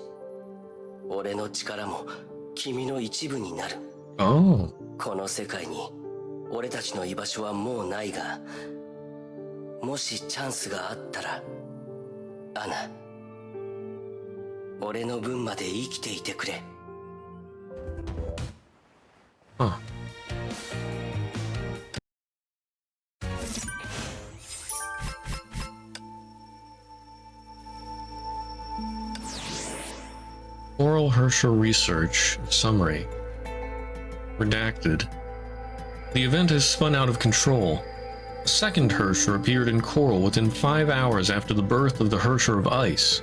[SPEAKER 3] 俺の力も君の一部になる。
[SPEAKER 1] Oh.
[SPEAKER 3] この世界に俺たちの居場所はもうないが、もしチャンスがあったら、アナ、俺の分まで生きていてくれ。
[SPEAKER 1] Huh. Oral Hersher Research Summary. Redacted. The event has spun out of control. A second Hersher appeared in Coral within 5 hours after the birth of the Hersher of Ice.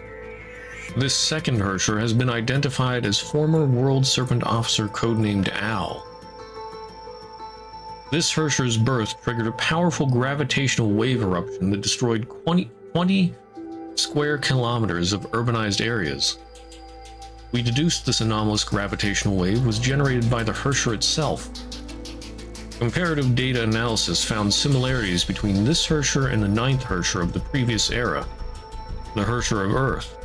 [SPEAKER 1] This second Hersher has been identified as former World Serpent Officer codenamed Al. This Hersher's birth triggered a powerful gravitational wave eruption that destroyed 20 square kilometers of urbanized areas. We deduced this anomalous gravitational wave was generated by the Hersher itself. Comparative data analysis found similarities between this Herrscher and the 9th Herrscher of the previous era, the Herrscher of Earth.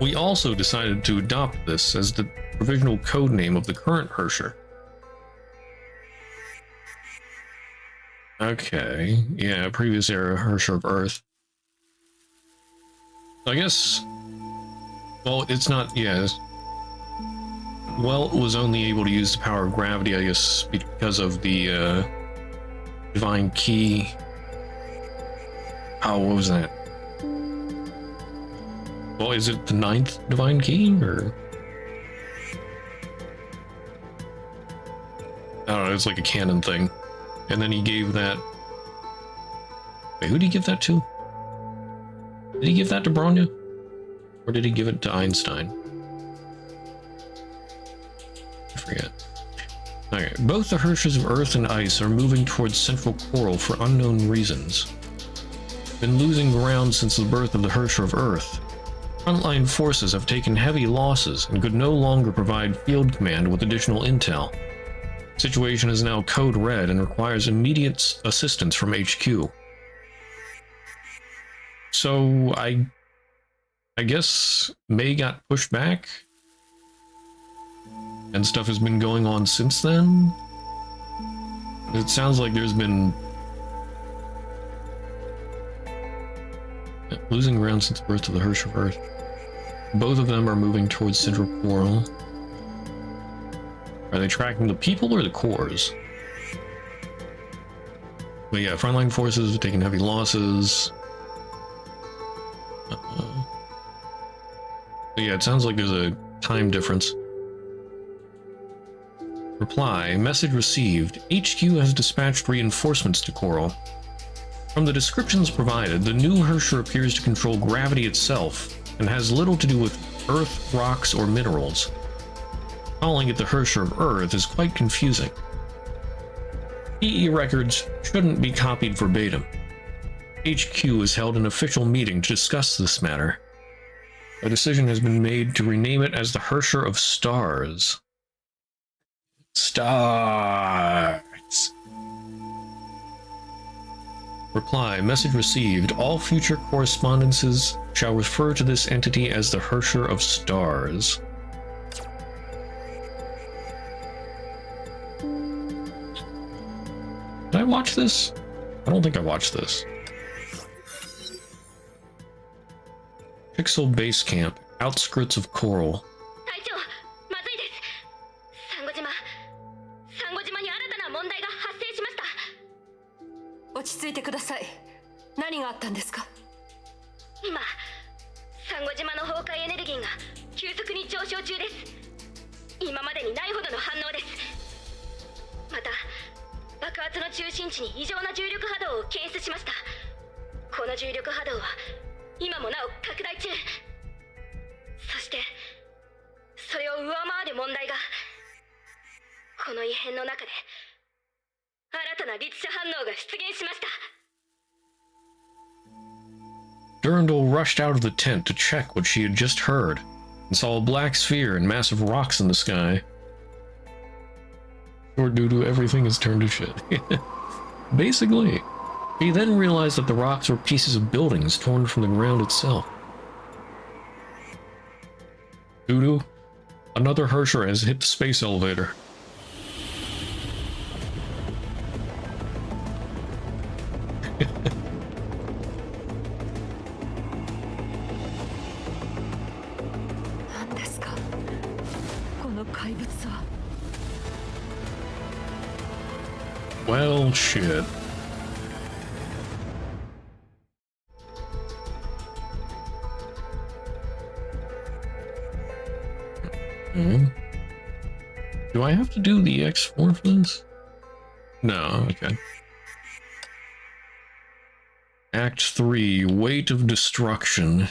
[SPEAKER 1] We also decided to adopt this as the provisional code name of the current Herrscher. Okay, yeah, previous era Herrscher of Earth. I guess, well, it's not, yeah. Welt was only able to use the power of gravity, I guess, because of the divine key. Oh, what was that? Well, is it the 9th divine key, or? I don't know, it's like a canon thing. And then he gave that... Wait, who did he give that to? Did he give that to Bronya? Or did he give it to Einstein? I forget. Okay, both the Herrschers of Earth and Ice are moving towards Central Coral for unknown reasons. Been losing ground since the birth of the Herrscher of Earth. Frontline forces have taken heavy losses and could no longer provide Field Command with additional intel. Situation is now code red and requires immediate assistance from HQ. So I guess May got pushed back? And stuff has been going on since then? It sounds like there's been losing ground since the birth of the Herrscher of Earth. Both of them are moving towards Central Coral. Are they tracking the people or the cores? But yeah, frontline forces have taken heavy losses. But yeah, it sounds like there's a time difference. Reply, message received. HQ has dispatched reinforcements to Coral. From the descriptions provided, the new Herrscher appears to control gravity itself, and has little to do with Earth, rocks, or minerals. Calling it the Herrscher of Earth is quite confusing. PE records shouldn't be copied verbatim. HQ has held an official meeting to discuss this matter. A decision has been made to rename it as the Herrscher of Stars. Stars. Reply, message received. All future correspondences shall refer to this entity as the Herrscher of Stars. Did I watch this? I don't think I watched this. Pixel Base Camp, outskirts of Coral.
[SPEAKER 5] 隊長まずいですサンゴ島に新たな問題が発生しました
[SPEAKER 6] 落ち着いてください。何があったんですか？
[SPEAKER 5] 今サンゴ島の崩壊エネルギーが急速に上昇中です今までにないほどの反応ですまた爆発の中心地に異常な重力波動を検出しましたこの重力波動は今もなお拡大中そしてそれを上回る問題がこの異変の中で新たな律者反応が出現しました
[SPEAKER 1] Durandal rushed out of the tent to check what she had just heard, and saw a black sphere and massive rocks in the sky. Or due to everything has turned to shit. Basically. He then realized that the rocks were pieces of buildings torn from the ground itself. Doo-doo. Another Herrscher has hit the space elevator. Well, shit. Do I have to do the X4 for this? No, okay. Act 3, Weight of Destruction.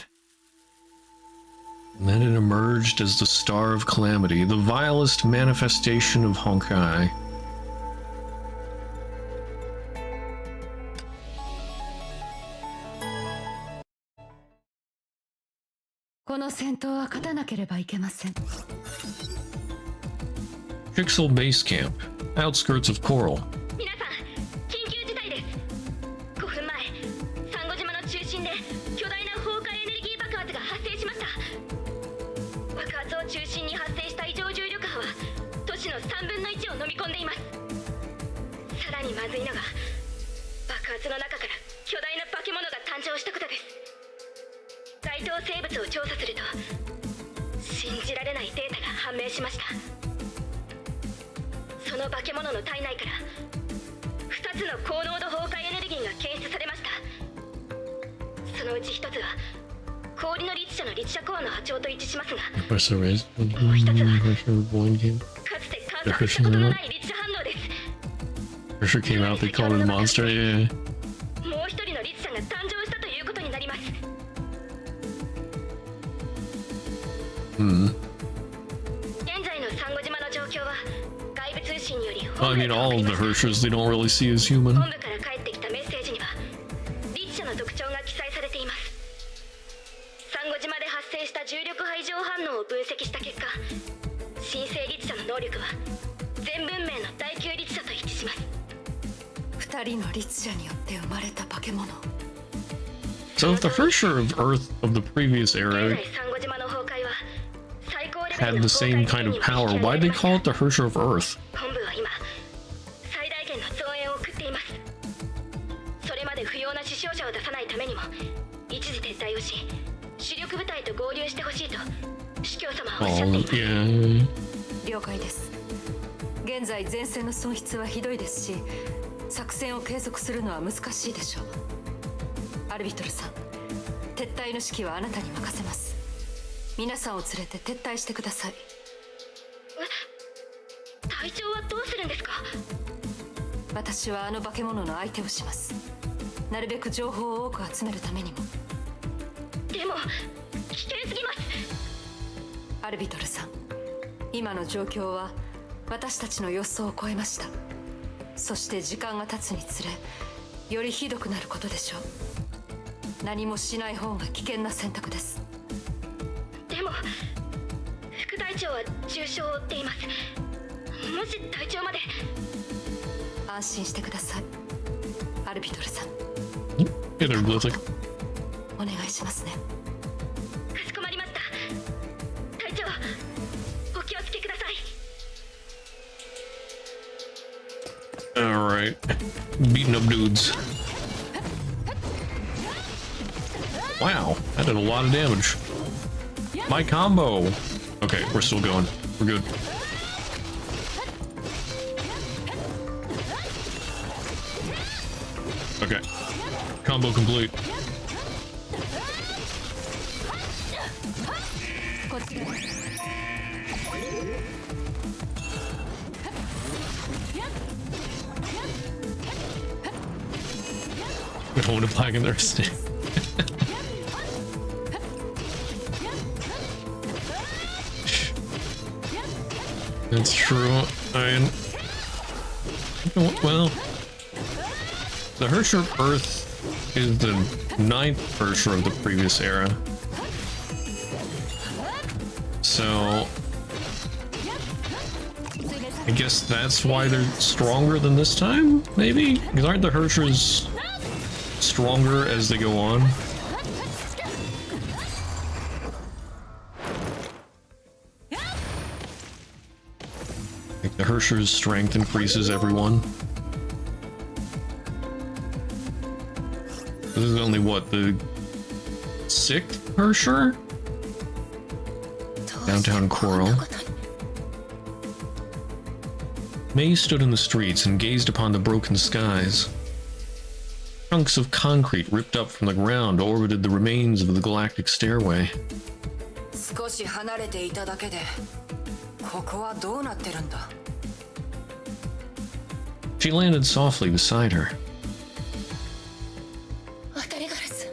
[SPEAKER 1] And then it emerged as the Star of Calamity, the vilest manifestation of Honkai. Pixel Base Camp. outskirts of Coral.
[SPEAKER 5] 皆さん、緊急事態です。5分前、サンゴ島の中心で巨大な崩壊エネルギー爆発が発生しました。爆発を中心に発生した異常重力波は都市の3分の1を飲み込んでいます。さらにまずいのが、爆発の中から巨大な化け物が誕生したことです。該当生物を調査すると信じられないデータが判明しました。その化け物の体内から2つの高濃度崩壊エネルギーが検出されました。そのうち1つは氷の律者の律者コアの波長と一致しますが、もう1つはかつて観測したことのない律者反応です。
[SPEAKER 1] Pressure came out, they called it a monster, yeah.
[SPEAKER 5] もう一人の律者が誕生したということになります。現在のサンゴ島の状況は外部通信により
[SPEAKER 1] I mean, all of the Hershers they don't really see as human.
[SPEAKER 5] 本部から返ってきたメッセージには律者の特徴が記載されています。サンゴ島で発生した重力波異常反応を分析した結果、新生律者の能力は全文明の第9律者と一致します。
[SPEAKER 6] 2人の律者によって生まれた化け物。
[SPEAKER 1] So if the Hersher of Earth of the previous
[SPEAKER 5] 現
[SPEAKER 1] era
[SPEAKER 5] 在サンゴ島の崩壊は最高レベル
[SPEAKER 1] had
[SPEAKER 5] の
[SPEAKER 1] the
[SPEAKER 5] 崩
[SPEAKER 1] same
[SPEAKER 5] 壊
[SPEAKER 1] kind
[SPEAKER 5] に
[SPEAKER 1] of power, why'd they call it the Hersher of Earth?
[SPEAKER 5] 本部は今最大限の増援を送っています。それまで不要な死傷者を出さないためにも一時撤退をし、主力部隊と合流してほしいと司教様はおっしゃってい
[SPEAKER 1] Oh,
[SPEAKER 5] ます。
[SPEAKER 1] yeah.
[SPEAKER 6] 了解です。現在前線の損失はひどいですし、作戦を継続するのは難しいでしょう。アルビトルさん、撤退の指揮はあなたに任せます。皆さんを連れて撤退してください。
[SPEAKER 5] 隊長はどうするんですか？
[SPEAKER 6] 私はあの化け物の相手をします。なるべく情報を多く集めるためにも。
[SPEAKER 5] でも危険すぎます。
[SPEAKER 6] アルビトルさん、今の状況は私たちの予想を超えました。そして時間が経つにつれよりひどくなることでしょう。何もしない方が危険な選択です。
[SPEAKER 5] でも副隊長は重傷を負っています。もし隊長まで。
[SPEAKER 6] 安心してください、アルビトルさん。
[SPEAKER 1] Yeah, they're glyphic.
[SPEAKER 6] お願いしますね。
[SPEAKER 5] かしこまりました。隊長、お気をつけください。
[SPEAKER 1] Alright. Beating up dudes. Wow, that did a lot of damage. My combo. Okay, we're still going. We're good. Okay. Combo complete. We don't want to flag in their stick. That's true. Well, the Hersher of Earth is the 9th Hersher of the previous era. So I guess that's why they're stronger than this time, maybe? Because aren't the Hershers stronger as they go on? Like the Hersher's strength increases everyone. This is only what, the 6th Hersher? Downtown Coral. May stood in the streets and gazed upon the broken skies. Chunks of concrete ripped up from the ground orbited the remains of the galactic stairway.
[SPEAKER 2] 少し離れていただけでここはどうなってるんだ。
[SPEAKER 1] She landed softly beside her.
[SPEAKER 4] 渡りガラス。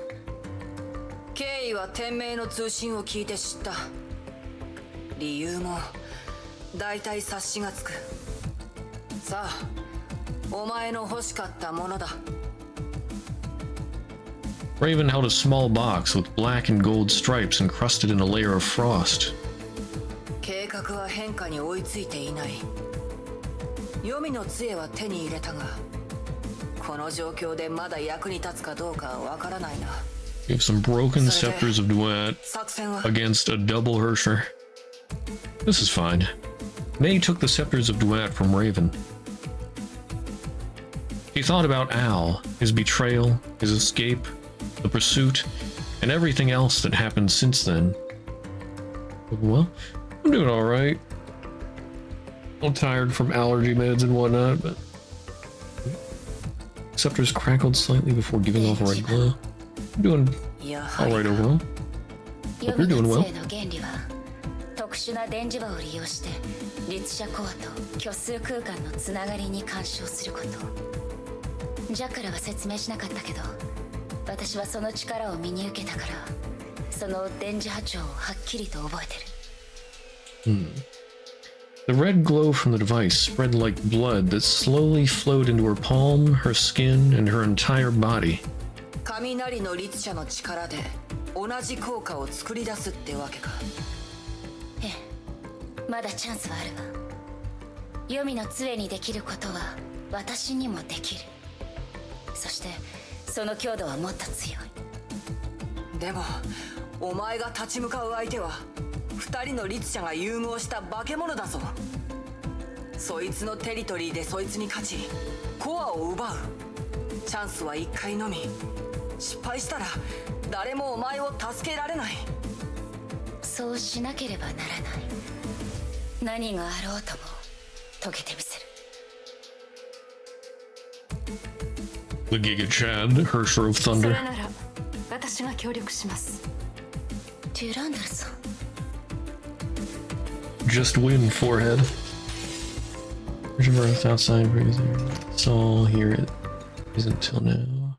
[SPEAKER 2] 経緯は天命の通信を聞いて知った。理由もだいたい察しがつく。さあ、お前の欲しかったものだ。
[SPEAKER 1] Raven held a small box with black and gold stripes encrusted in a layer of frost.
[SPEAKER 2] 計画は変化に追いついていない。黄泉の杖は手に入れたが、この状況でまだ役に立つかどうかわからないな。
[SPEAKER 1] We have some broken scepters of Duat
[SPEAKER 2] 作戦は
[SPEAKER 1] against a double Hersher. This is fine. May took the scepters of Duat from Raven. He thought about Al, his betrayal, his escape, the pursuit, and everything else that happened since then. Well, I'm doing alright. A little tired from allergy meds and whatnot, but... Scepters crackled slightly before giving off a red glow. I'm doing alright overall. Hope you're doing well.
[SPEAKER 4] 特殊な電磁場を利用して律者コアと虚数空間のつながりに干渉すること。ジャッカルは説明しなかったけど、私はその力を身に受けたから、その電磁波長をはっきりと覚えてる。
[SPEAKER 1] The red glow from the device spread like blood that slowly flowed into her palm, her skin, and her entire body.
[SPEAKER 2] 雷の律者の力で同じ効果を作り出すってわけか。
[SPEAKER 4] ええ、まだチャンスはあるわ。黄泉の杖にできることは私にもできる。そしてその強度はもっと強い。
[SPEAKER 2] でもお前が立ち向かう相手は二人の律者が融合した化け物だぞ。そいつのテリトリーでそいつに勝ちコアを奪う。チャンスは一回のみ。失敗したら誰もお前を助けられない。
[SPEAKER 4] そうしなければならない。何があろうとも遂げてみせる。
[SPEAKER 1] The Giga Chad, Hersher of
[SPEAKER 6] それ
[SPEAKER 1] Thunder.
[SPEAKER 6] なら私が協力します。
[SPEAKER 4] デュランダルさん。
[SPEAKER 1] Just win, forehead. Vision breath outside, breathe. Saw here it is until now.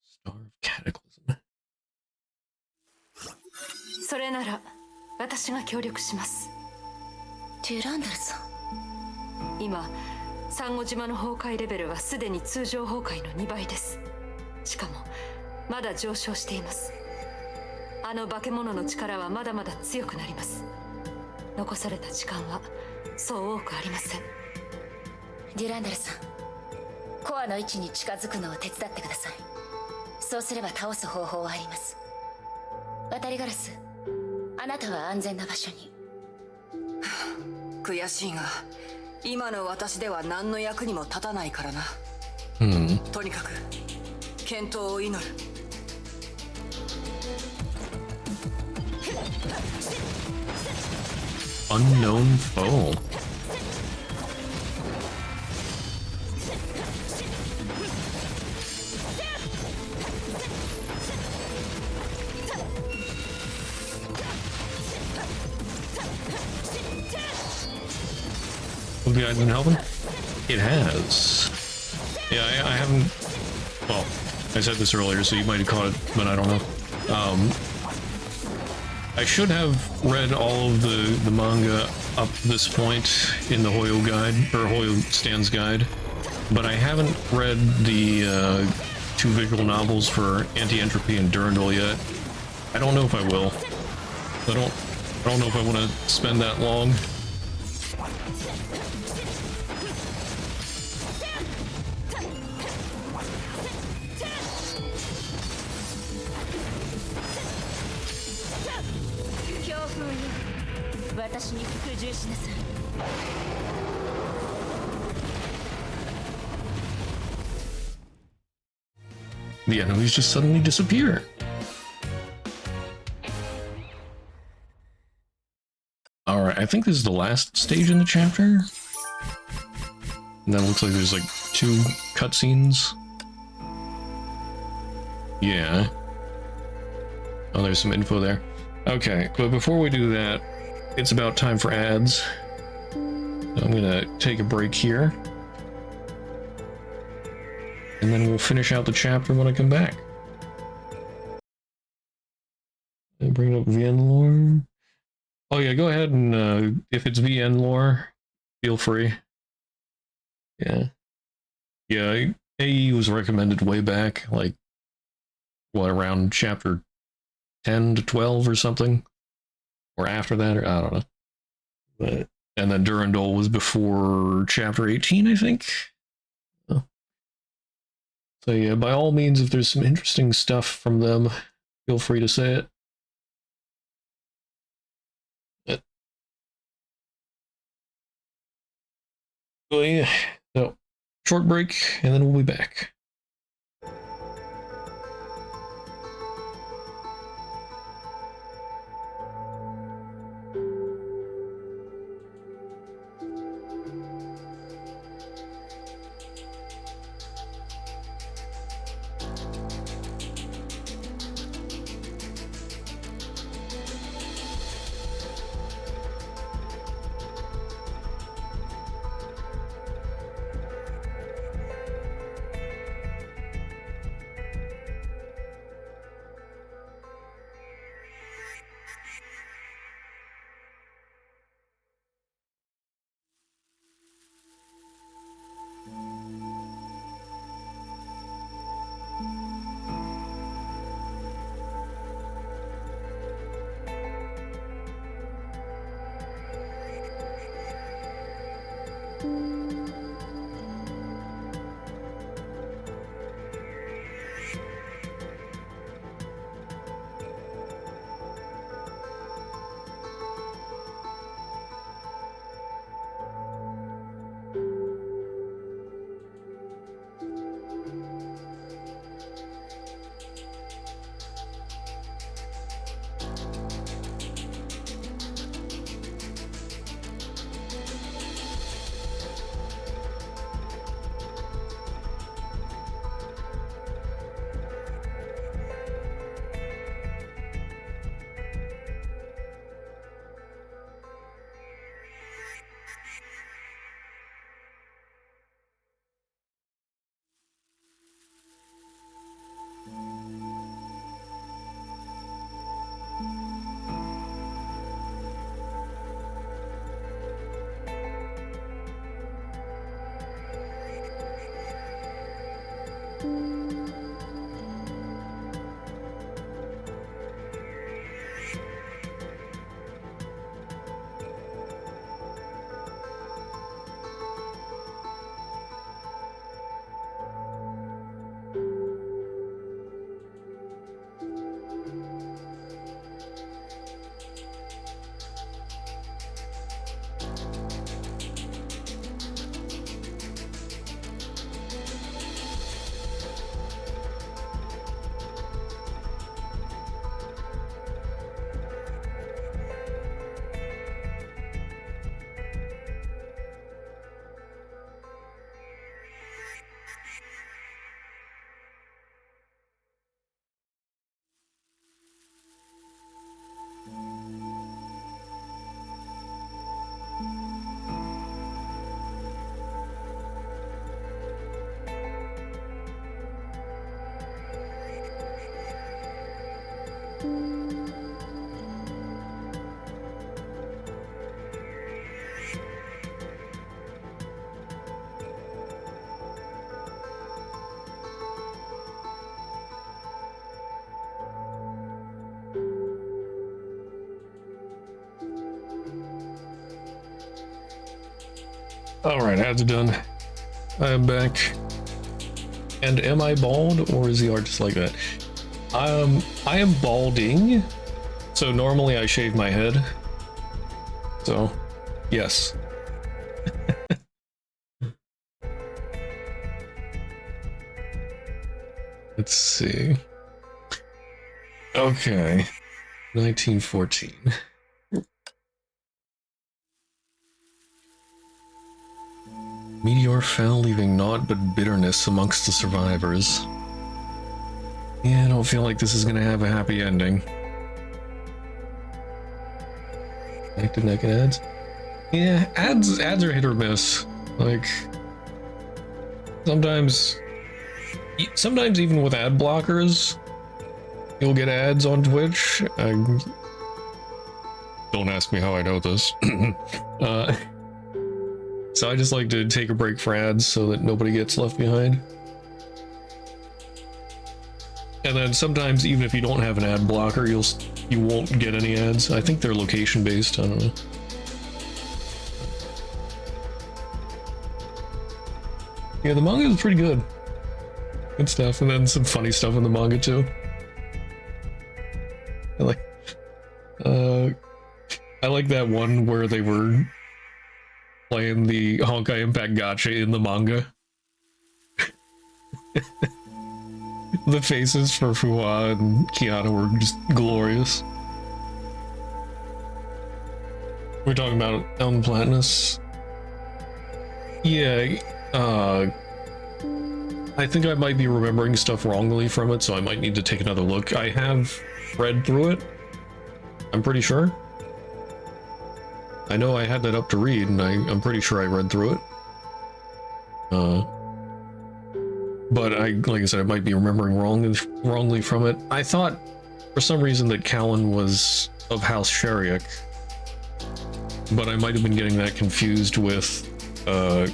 [SPEAKER 1] Star of Cataclysm.
[SPEAKER 6] それなら私が協力します。
[SPEAKER 4] デュランダルさん。
[SPEAKER 6] 今サンゴ島の崩壊レベルはすでに通常崩壊の2倍です。しかもまだ上昇しています。あの化け物の力はまだまだ強くなります。残された時間はそう多くありません。
[SPEAKER 4] デュランダルさん、コアの位置に近づくのを手伝ってください。そうすれば倒す方法はあります。渡りガラス、あなたは安全な場所に。
[SPEAKER 2] 悔しいが今の私では何の役にも立たないからな。とにかく健闘を祈る。
[SPEAKER 1] Unknown foe. Have the guys been helping? It has. Yeah, I haven't. Well, I said this earlier, so you might have caught it, but I don't know. I should have read all of the manga up this point in the Hoyo guide, or Hoyo Stands guide, but I haven't read the 2 visual novels for Anti-Entropy and Durandal yet. I don't know if I will. I don't know if I want to spend that long. The enemies just suddenly disappear. Alright, I think this is the last stage in the chapter. And then it looks like there's like 2 cutscenes. Yeah. Oh, there's some info there. Okay, but before we do that, it's about time for ads. I'm gonna take a break here. And then we'll finish out the chapter when I come back. And bring up VN lore. Oh yeah, go ahead and if it's VN lore, feel free. Yeah. Yeah, AE was recommended way back, like, what, around chapter 10 to 12 or something, or after that, or I don't know. But and then Durandal was before chapter 18, I think. Oh. So yeah, by all means, if there's some interesting stuff from them, feel free to say it. So yeah, so short break, and then we'll be back. Alright, ads are done. I am back. And am I bald, or is the art just like that? I am balding. So normally I shave my head. So, yes. Let's see. Okay. 1914. Meteor fell, leaving naught but bitterness amongst the survivors. Yeah, I don't feel like this is gonna have a happy ending. Back to naked ads? Yeah, ads are hit or miss. Like, sometimes even with ad blockers, you'll get ads on Twitch. Don't ask me how I know this. So I just like to take a break for ads so that nobody gets left behind. And then sometimes, even if you don't have an ad blocker, you won't get any ads. I think they're location based. I don't know. Yeah, the manga is pretty good. Good stuff, and then some funny stuff in the manga too. I like that one where they were playing the Honkai Impact gacha in the manga. The faces for Fuwa and Kiana were just glorious. We're talking about Elm Platinus. Yeah, I think I might be remembering stuff wrongly from it, so I might need to take another look. I have read through it, I'm pretty sure. I know I had that up to read, and I'm pretty sure I read through it. But like I said, I might be remembering wrongly from it. I thought, for some reason, that Callan was of House Sheriak, but I might have been getting that confused with, oh,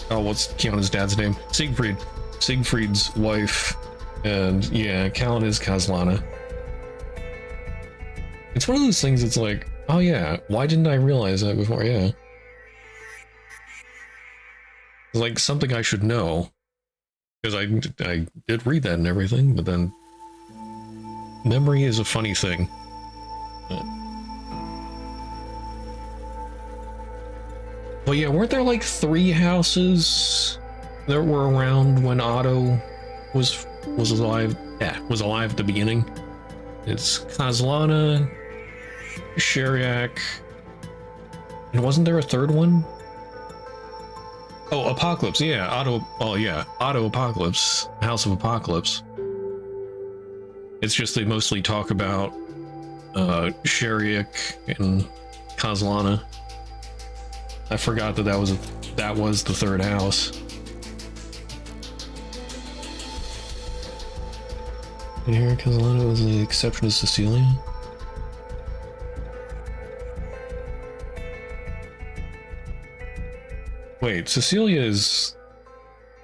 [SPEAKER 1] what's Kiana's dad's name? Siegfried. Siegfried's wife, and yeah, Callan is Kazlana. It's one of those things that's like, oh yeah, why didn't I realize that before? Yeah. It's like something I should know, because I did read that and everything, but then memory is a funny thing. But yeah, weren't there like 3 houses that were around when Otto was alive? Yeah, was alive at the beginning. It's Kazlana, Sheriak, and wasn't there a third one? Oh, Apocalypse, yeah, Otto, oh yeah, Otto Apocalypse, House of Apocalypse. It's just they mostly talk about Sheriak and Kazlana. I forgot that that was the third house. And here Kazlana was the exception to Cecilia. Wait, Cecilia is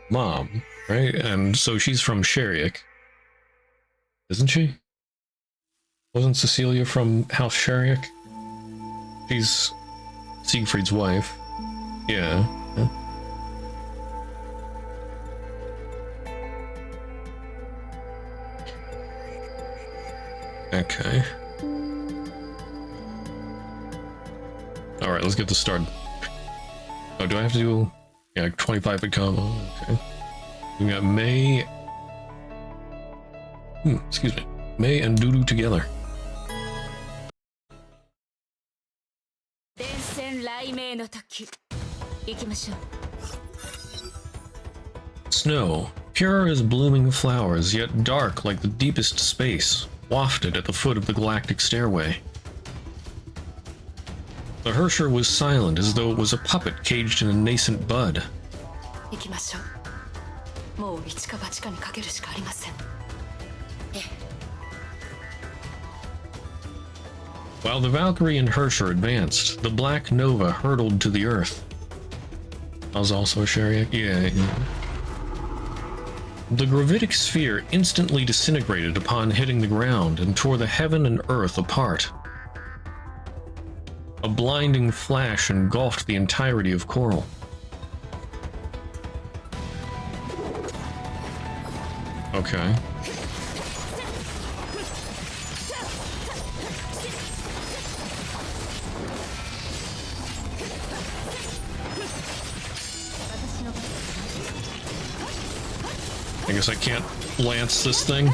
[SPEAKER 1] mom, right? And so she's from Sheriak, isn't she? Wasn't Cecilia from House Sheriak? She's Siegfried's wife. Yeah. Okay. Alright, let's get this started. Oh, do I have to do... Yeah, 25 at combo. Okay. We got May... excuse me. May and Dudu together. Snow, pure as blooming flowers, yet dark like the deepest space, wafted at the foot of the galactic stairway. The Hersher was silent, as though it was a puppet caged in a nascent bud. While the Valkyrie and Hersher advanced, the Black Nova hurtled to the earth. I was also a Sheriak? Yeah. The gravitic sphere instantly disintegrated upon hitting the ground and tore the heaven and earth apart. A blinding flash engulfed the entirety of Coral. Okay. I guess I can't lance this thing.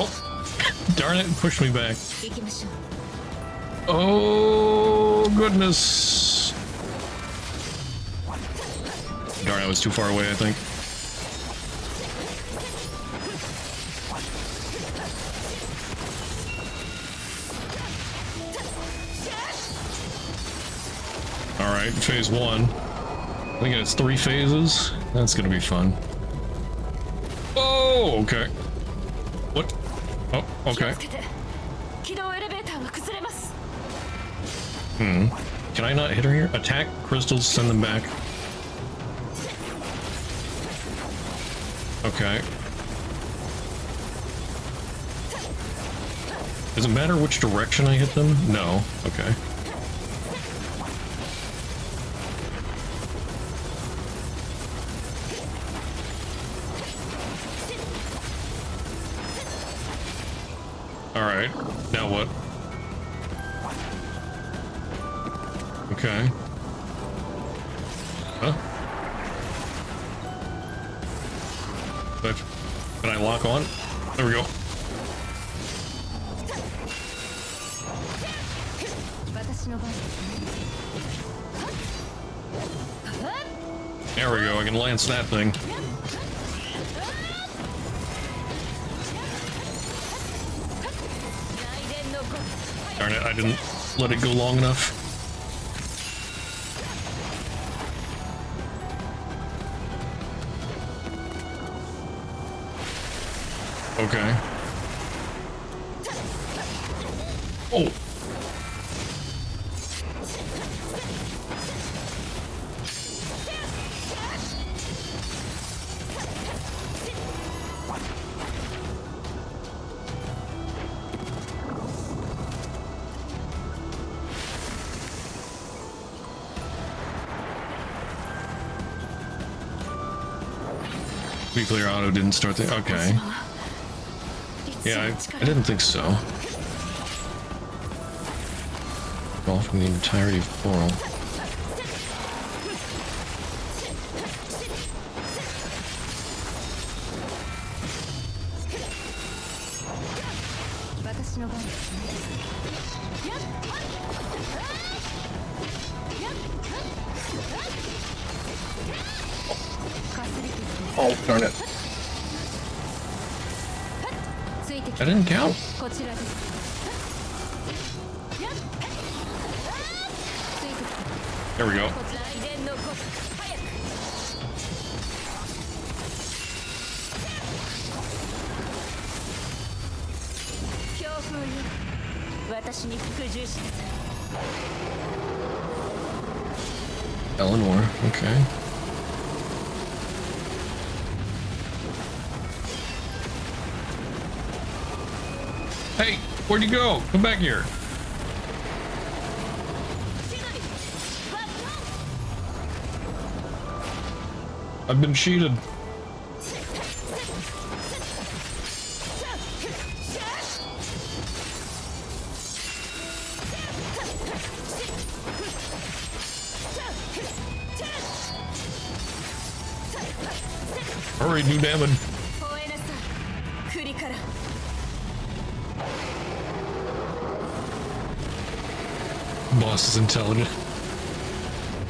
[SPEAKER 1] Oh, darn it, pushed me back. Oh, goodness. Darn, I was too far away, I think. Alright, phase 1. I think it's 3 phases. That's gonna be fun. Oh, okay. What? Oh, okay. Can I not hit her here? Attack crystals, send them back. Okay. Does it matter which direction I hit them? No. Okay. Alright. Now what? Okay. Huh? But can I lock on? There we go. There we go, I can lance that thing. Darn it, I didn't let it go long enough. Okay. Oh. To be clear, auto didn't start the... Okay. Yeah, I didn't think so. All from the entirety of Coral. Oh, darn it. That didn't count? There we go. Eleanor, okay. Hey, where'd you go? Come back here. I've been cheated. Hurry, do damage. Boss is intelligent.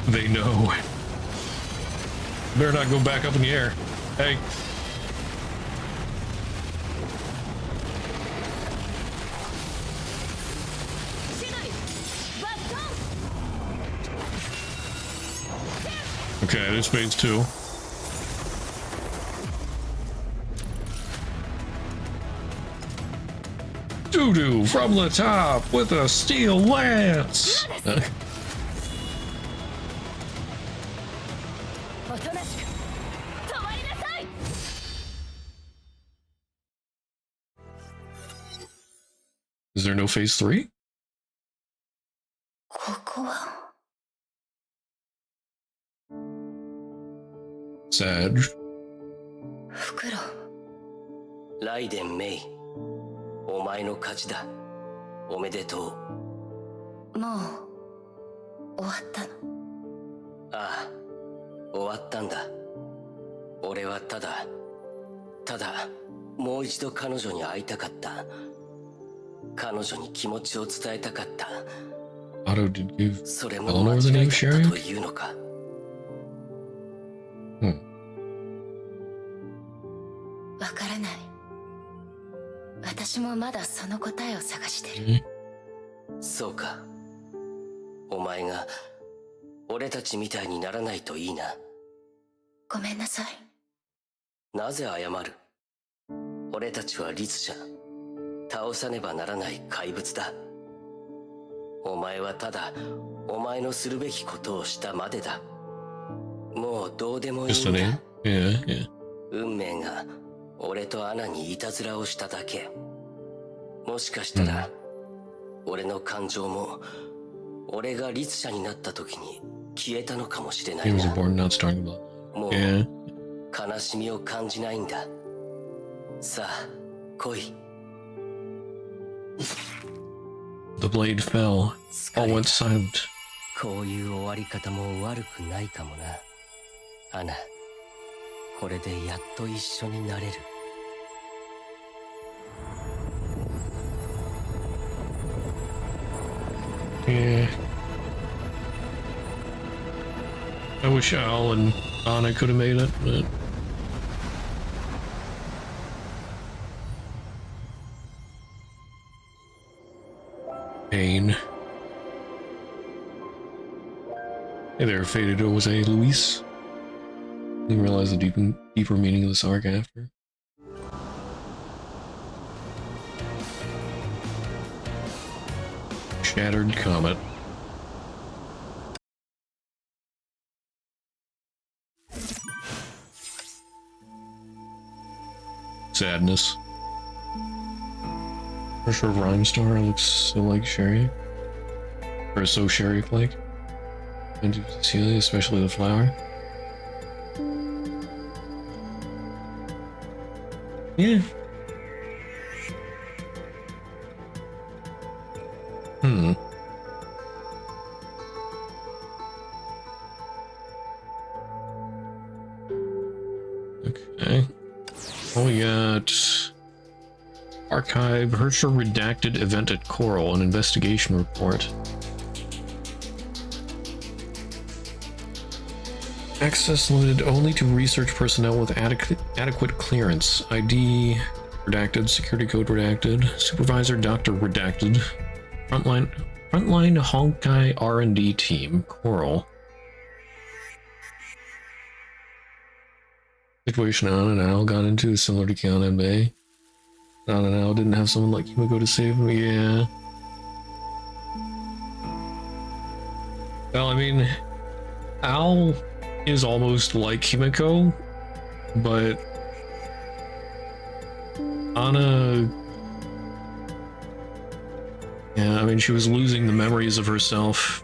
[SPEAKER 1] They know. Better not go back up in the air. Hey. Okay, this phase 2. Doo-doo from the top with a steel lance. Is there no phase 3? Sag.
[SPEAKER 3] ライデン・メイ、お前の勝ちだ。おめでとう。
[SPEAKER 4] もう終わったの？
[SPEAKER 3] ああ、終わったんだ。俺はただもう一度彼女に会いたかった。彼女に気持ちを伝えたかった。
[SPEAKER 1] Otto, did you
[SPEAKER 3] それも
[SPEAKER 1] Eleanor
[SPEAKER 3] 間
[SPEAKER 1] the
[SPEAKER 3] 違
[SPEAKER 1] new
[SPEAKER 3] いだったと
[SPEAKER 1] sheriff?
[SPEAKER 3] いうのか。
[SPEAKER 4] わからない。私もまだその答えを探してる。
[SPEAKER 3] そうか。お前が俺たちみたいにならないといいな。
[SPEAKER 4] ごめんなさい。
[SPEAKER 3] なぜ謝る？俺たちは律者。倒さねばならない怪物だ。お前はただお前のするべきことをしたまでだ。もうどうでもいい
[SPEAKER 1] Just
[SPEAKER 3] ん
[SPEAKER 1] a
[SPEAKER 3] だ。
[SPEAKER 1] name? Yeah, yeah.
[SPEAKER 3] 運命が俺とアナにいたずらをしただけ。もしかしたら、俺の感情も俺が律者になった時に消えたのかもしれない
[SPEAKER 1] He was
[SPEAKER 3] な。
[SPEAKER 1] born not starting about.
[SPEAKER 3] もう
[SPEAKER 1] Yeah.
[SPEAKER 3] 悲しみを感じないんだ。さあ来い。
[SPEAKER 1] The blade fell. All went silent.
[SPEAKER 3] こういう終わり方も悪くないかもな。アナ、これでやっと一緒になれる。
[SPEAKER 1] Yeah. I wish Al and Anna could have made it, but... Pain. Hey there, Faded Jose Luis. Didn't realize the deeper meaning of this arc after. Shattered Comet. Sadness. For sure, Rhymestar looks so like Sherry. Or so Sherry-like. And Cecilia, especially the flower. Yeah. Okay. Oh, we got Archive, Herschel redacted event at Coral, an investigation report. Access limited only to research personnel with adequate clearance. ID redacted, security code redacted, supervisor Dr. redacted, frontline Honkai R&D team, Coral. Situation on and Al got into is similar to Kiana and May. On and Al didn't have someone like Himiko to save him. Yeah. Well, I mean, Al is almost like Himiko, but Anna, yeah, I mean, she was losing the memories of herself,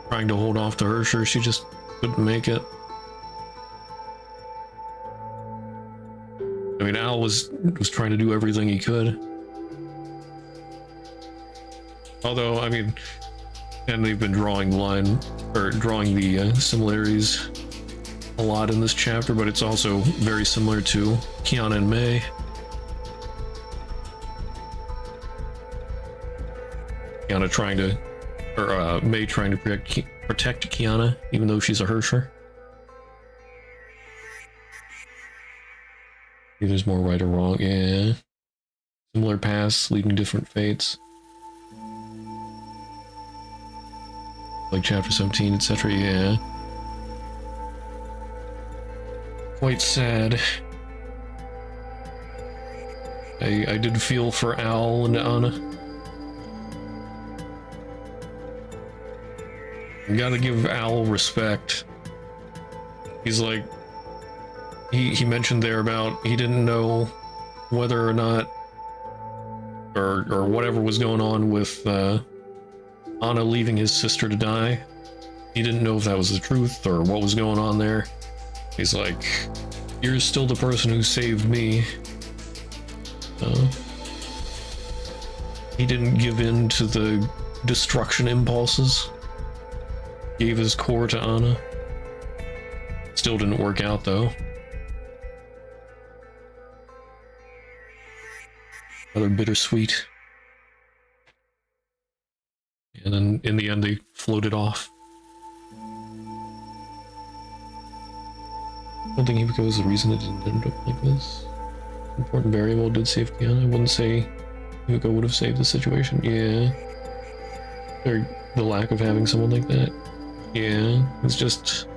[SPEAKER 1] trying to hold off the Hersher. She just couldn't make it. I mean, Al was trying to do everything he could. Although, I mean, and they've been drawing the similarities a lot in this chapter, but it's also very similar to Kiana and May. Kiana trying to, or May trying to protect Kiana, even though she's a Hersher. Maybe there's more right or wrong. Yeah. Similar paths leading different fates. Like chapter 17, etc. Yeah. Quite sad. I did feel for Al and Anna. You gotta give Al respect. He's like, he mentioned there about he didn't know whether or not or whatever was going on with Anna leaving his sister to die. He didn't know if that was the truth or what was going on there. He's like, you're still the person who saved me. He didn't give in to the destruction impulses. Gave his core to Anna. Still didn't work out though. Rather bittersweet. And then in the end they floated off. I don't think Himiko was the reason it didn't end up like this. Important variable did save Kiana. I wouldn't say Himiko would have saved the situation. Yeah. Or the lack of having someone like that. Yeah, it's just...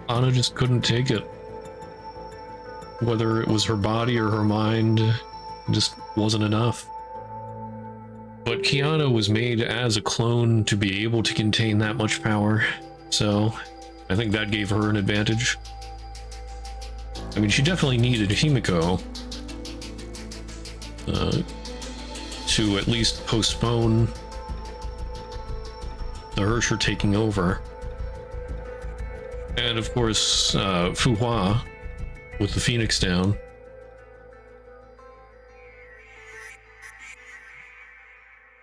[SPEAKER 1] Anna just couldn't take it. Whether it was her body or her mind, it just wasn't enough. But Kiana was made as a clone to be able to contain that much power, so I think that gave her an advantage. I mean, she definitely needed Himiko to at least postpone the Hersher taking over. And of course, Fu Hua with the Phoenix down.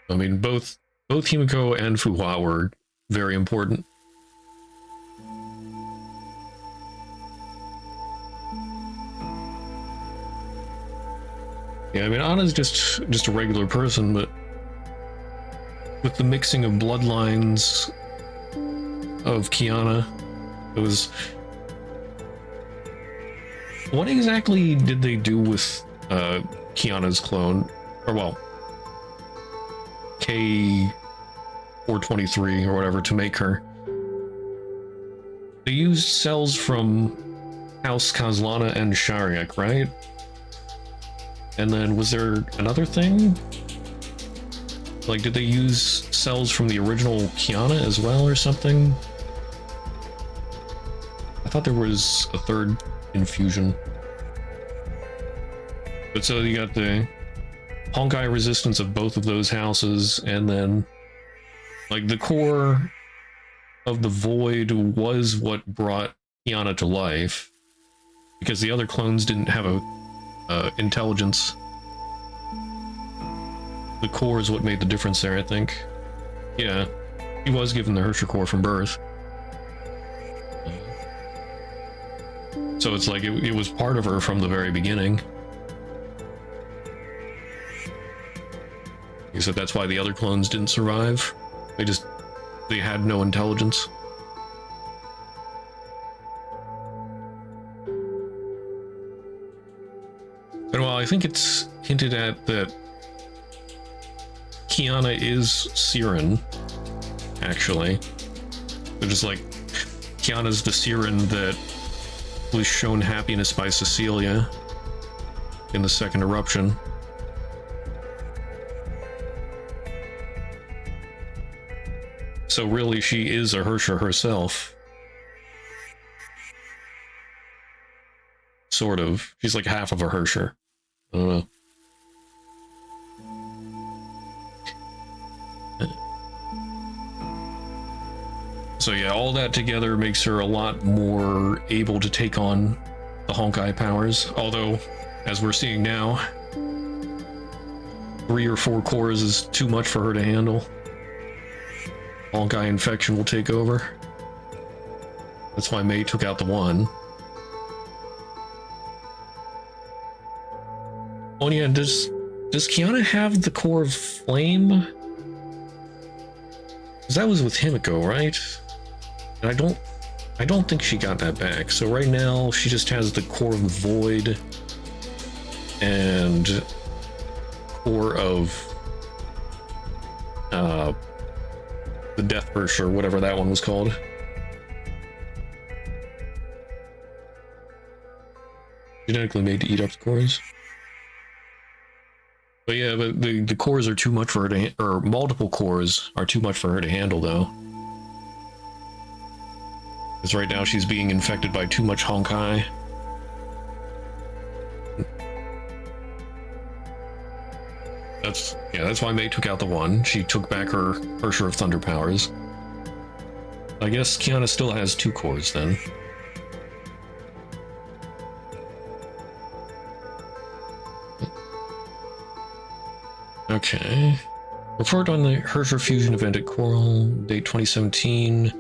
[SPEAKER 1] I mean, both Himiko and Fu Hua were very important. Yeah, I mean, Anna's just a regular person, but with the mixing of bloodlines of Kiana, it was... What exactly did they do with Kiana's clone? Or, well, K423 or whatever to make her. They used cells from House Kazlana and Shariak, right? And then was there another thing? Like, did they use cells from the original Kiana as well or something? I thought there was a third infusion. But so you got the Honkai resistance of both of those houses, and then like the core of the void was what brought Kiana to life, because the other clones didn't have a intelligence. The core is what made the difference there, I think. Yeah, he was given the Hersher core from birth. So it's like it was part of her from the very beginning. He said that's why the other clones didn't survive. They had no intelligence. And while I think it's hinted at that Kiana is Siren, actually. They're just like, Kiana's the Siren that was shown happiness by Cecilia in the second eruption. So really, she is a Hersher herself. Sort of. She's like half of a Hersher. I don't know. So yeah, all that together makes her a lot more able to take on the Honkai powers. Although, as we're seeing now, 3 or 4 cores is too much for her to handle. Honkai infection will take over. That's why Mei took out the 1. Oh yeah, does Kiana have the core of flame? Because that was with Himiko, right? And I don't think she got that back. So right now she just has the core of void and core of the Death Burst or whatever that one was called. Genetically made to eat up the cores. But yeah, but the cores are too much for her to, or multiple cores are too much for her to handle, though. Because right now she's being infected by too much Honkai. That's why Mei took out the 1. She took back her Hersher of Thunder powers. I guess Kiana still has 2 cores then. Okay. Report on the Hersher fusion event at Coral, date 2017.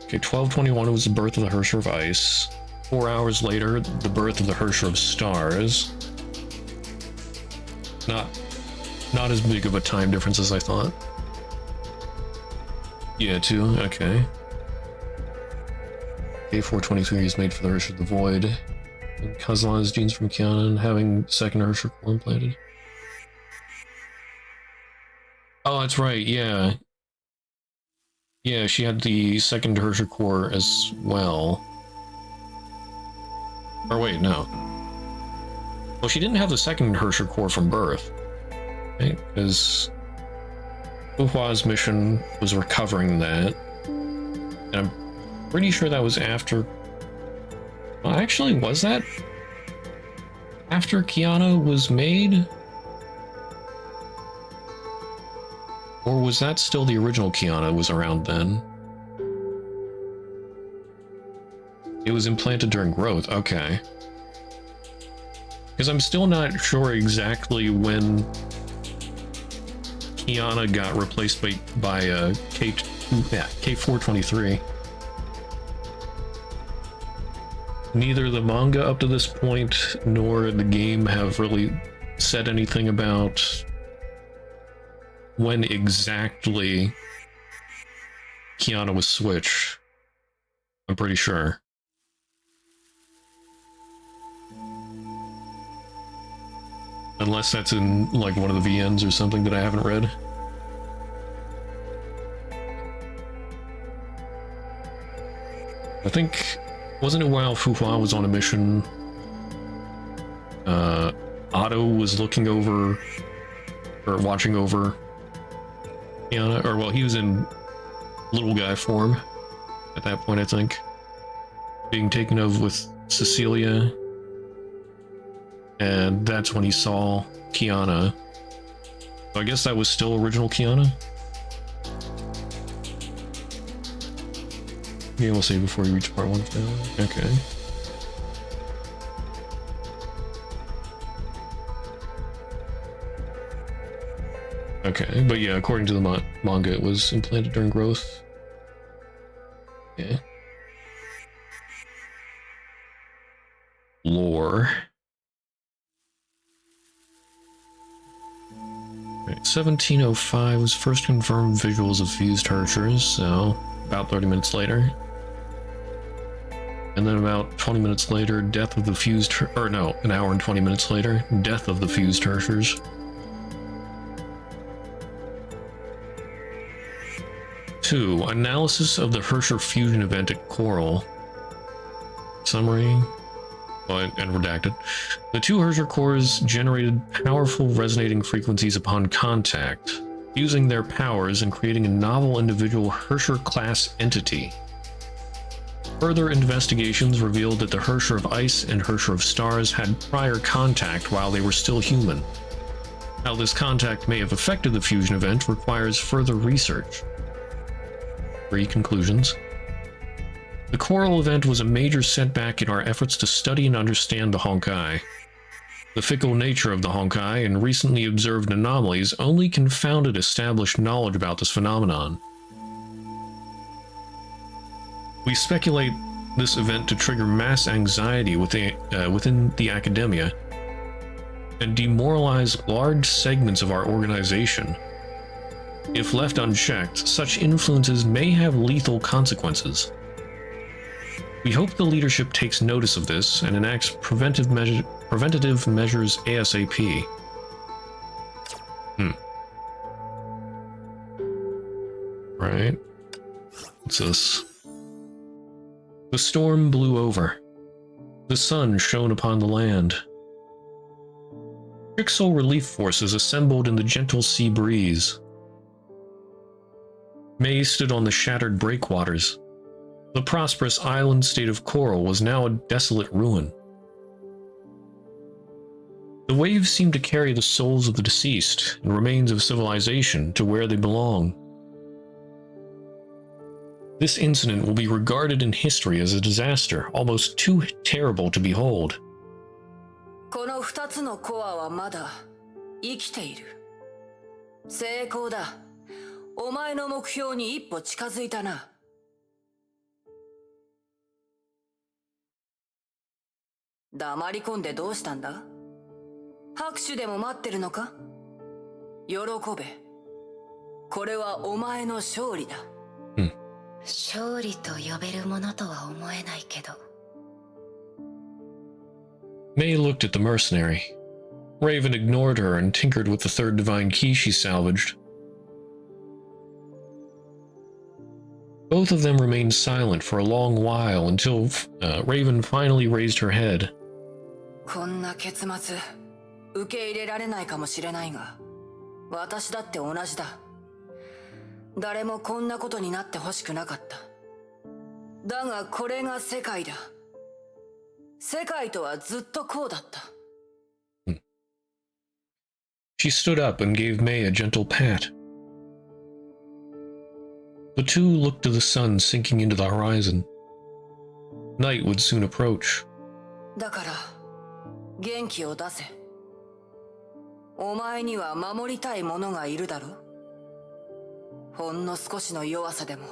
[SPEAKER 1] Okay, 12/21 was the birth of the Hersher of Ice. 4 hours later, the birth of the Hersher of Stars. Not as big of a time difference as I thought. Yeah, 2, okay. K423 is made for the Hersher of the Void. And Kazlan's genes from Kiana and having second Hersher core implanted. that's right, yeah. Yeah, she had the second Herrscher core as well. Or wait, no. Well, she didn't have the second Herrscher core from birth, right? Because Fuhua's mission was recovering that. And I'm pretty sure that was after... Well, actually, was that after Kiana was made? Or was that still the original Kiana was around then? It was implanted during growth, okay. Because I'm still not sure exactly when Kiana got replaced by K423. Neither the manga up to this point nor the game have really said anything about when exactly Kiana was switched. I'm pretty sure. Unless that's in, like, one of the VNs or something that I haven't read. I think... Wasn't it while Fuhua was on a mission, Otto was looking over, or watching over Kiana, or well, he was in little guy form at that point, I think. Being taken over with Cecilia. And that's when he saw Kiana. So I guess that was still original Kiana? Yeah, we'll save before you reach part 1 now. Okay. Okay, but yeah, according to the manga, it was implanted during growth. Yeah. Lore. Right, 1705 was first confirmed visuals of fused Herschers, so about 30 minutes later. And then about 20 minutes later, death of the fused... Or no, an hour and 20 minutes later, death of the fused Herschers. 2. Analysis of the Herrscher fusion event at Coral. Summary... Oh, and redacted. The 2 Herrscher cores generated powerful resonating frequencies upon contact, fusing their powers and creating a novel individual Herrscher-class entity. Further investigations revealed that the Herrscher of Ice and Herrscher of Stars had prior contact while they were still human. How this contact may have affected the fusion event requires further research. 3 conclusions. The Coral event was a major setback in our efforts to study and understand the Honkai. The fickle nature of the Honkai and recently observed anomalies only confounded established knowledge about this phenomenon. We speculate this event to trigger mass anxiety within the academia and demoralize large segments of our organization. If left unchecked, such influences may have lethal consequences. We hope the leadership takes notice of this and enacts preventative measures ASAP. Right. What's this? The storm blew over. The sun shone upon the land. Trixel relief forces assembled in the gentle sea breeze. May stood on the shattered breakwaters. The prosperous island state of Coral was now a desolate ruin. The waves seemed to carry the souls of the deceased and remains of civilization to where they belong. This incident will be regarded in history as a disaster almost too terrible to behold.
[SPEAKER 2] この2つのコアはまだ生きている。成功だ。お前の目標に一歩近づいたな。黙り込んでどうしたんだ？拍手でも待ってるのか？喜べ。これはお前の勝利だ。
[SPEAKER 4] 勝利と呼べるものとは思えないけど。
[SPEAKER 1] May looked at the mercenary. Raven ignored her and tinkered with the third divine key she salvaged. Both of them remained silent for a long while until Raven finally raised her head.
[SPEAKER 2] こんな結末受け入れられないかもしれないが、私だって同じだ。誰もこんなことになってほしくなかった。だがこれが世界だ。世界とはずっとこうだった。
[SPEAKER 1] She stood up and gave May a gentle pat. The two looked to the sun sinking into the horizon. Night would soon approach.
[SPEAKER 2] だから元気を出せ。お前には守りたい者がいるだろ。ほんの少しの弱さでも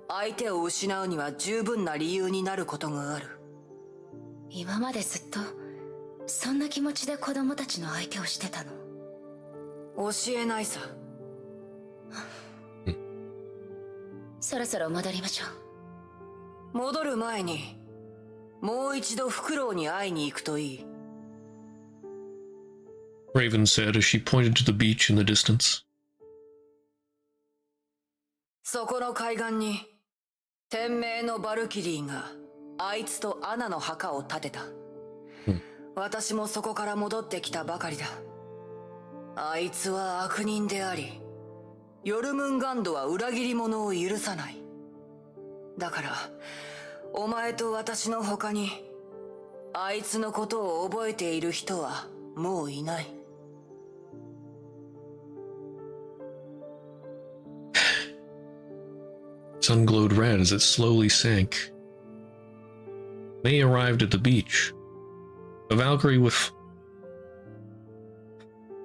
[SPEAKER 2] 相手を失うには十分な理由になることがある。
[SPEAKER 4] 今までずっとそんな気持ちで子供たちの相手をしてたの？
[SPEAKER 2] 教えないさ。
[SPEAKER 4] そろそろ戻りましょう。
[SPEAKER 2] 戻る前にもう一度フクロウに会いに行くといい。
[SPEAKER 1] Raven said as she pointed to the beach in the distance.
[SPEAKER 2] そこの海岸に天命のバルキリーがあいつとアナの墓を建てた。私もそこから戻ってきたばかりだ。あいつは悪人であり、ヨルムンガンドは裏切り者を許さない。だからお前と私の他にあいつのことを覚えている人はもういない。
[SPEAKER 1] Sun glowed red as it slowly sank. May arrived at the beach. A Valkyrie with...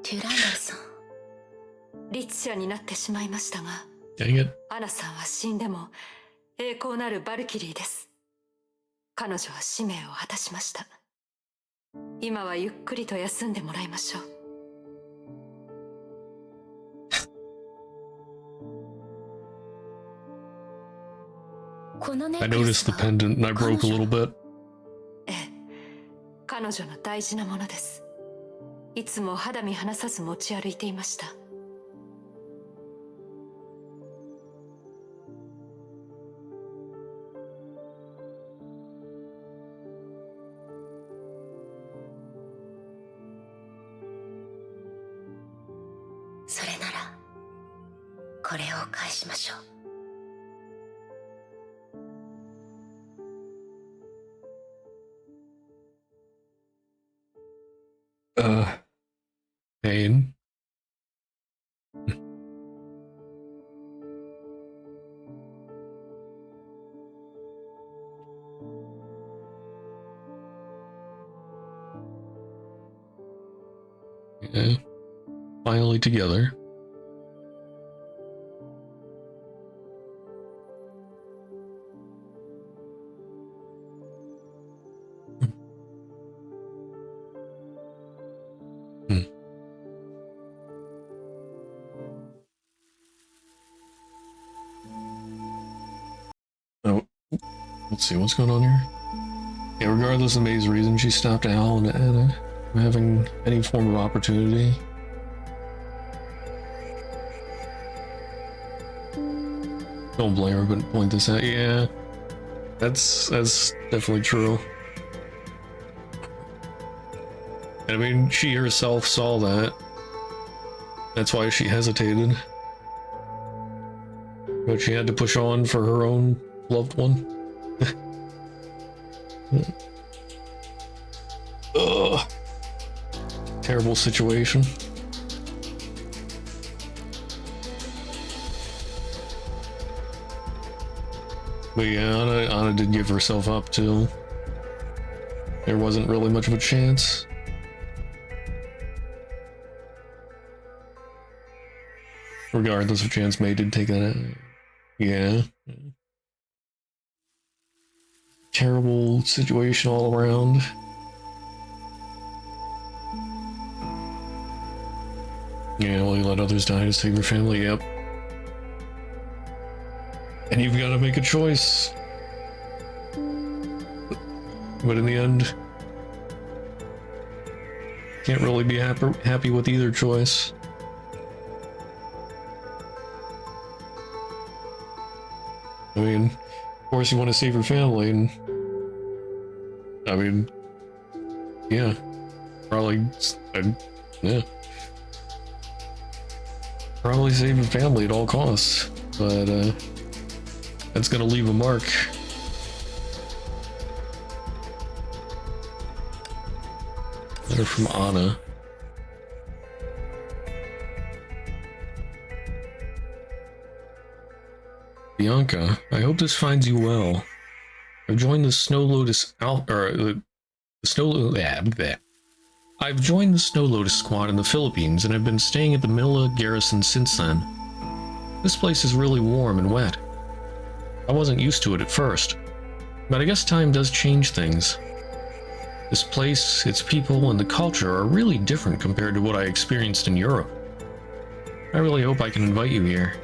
[SPEAKER 4] テュランダルさん。
[SPEAKER 6] 律者になってしまいましたが、
[SPEAKER 1] Dang it.
[SPEAKER 6] アナさんは死んでも栄光なるバルキリーです。彼女は使命を果たしました。今はゆっくりと休んでもらいましょう。
[SPEAKER 4] このネッ
[SPEAKER 1] I
[SPEAKER 4] クレ
[SPEAKER 1] noticed
[SPEAKER 4] ス
[SPEAKER 1] the
[SPEAKER 4] は
[SPEAKER 1] pendant and I broke a little bit.
[SPEAKER 6] ええ、彼女の大事なものです。いつも肌身離さず持ち歩いていました。
[SPEAKER 4] それならこれを返しましょう。
[SPEAKER 1] Pain. Yeah. Finally together. Oh, let's see what's going on here. Yeah, regardless of May's reason, she stopped Al and Anna from having any form of opportunity. Don't blame her, but point this out. Yeah, that's definitely true. I mean, she herself saw that. That's why she hesitated. But she had to push on for her own loved one. Ugh. Terrible situation. But yeah, Anna did give herself up too. There wasn't really much of a chance. Regardless of chance, May did take that out. Yeah. Terrible situation all around. Yeah, well, you let others die to save your family, yep. And you've got to make a choice. But in the end, can't really be happy with either choice. I mean, of course you want to save your family, and I mean, yeah, probably, yeah, probably save your family at all costs, but that's gonna leave a mark. Letter from Anna. Bianca, I hope this finds you well. I've joined the Snow Lotus the Snow I've joined the Snow Lotus squad in the Philippines, and I've been staying at the Manila garrison since then. This place is really warm and wet. I wasn't used to it at first, but I guess time does change things. This place, its people, and the culture are really different compared to what I experienced in Europe. I really hope I can invite you here.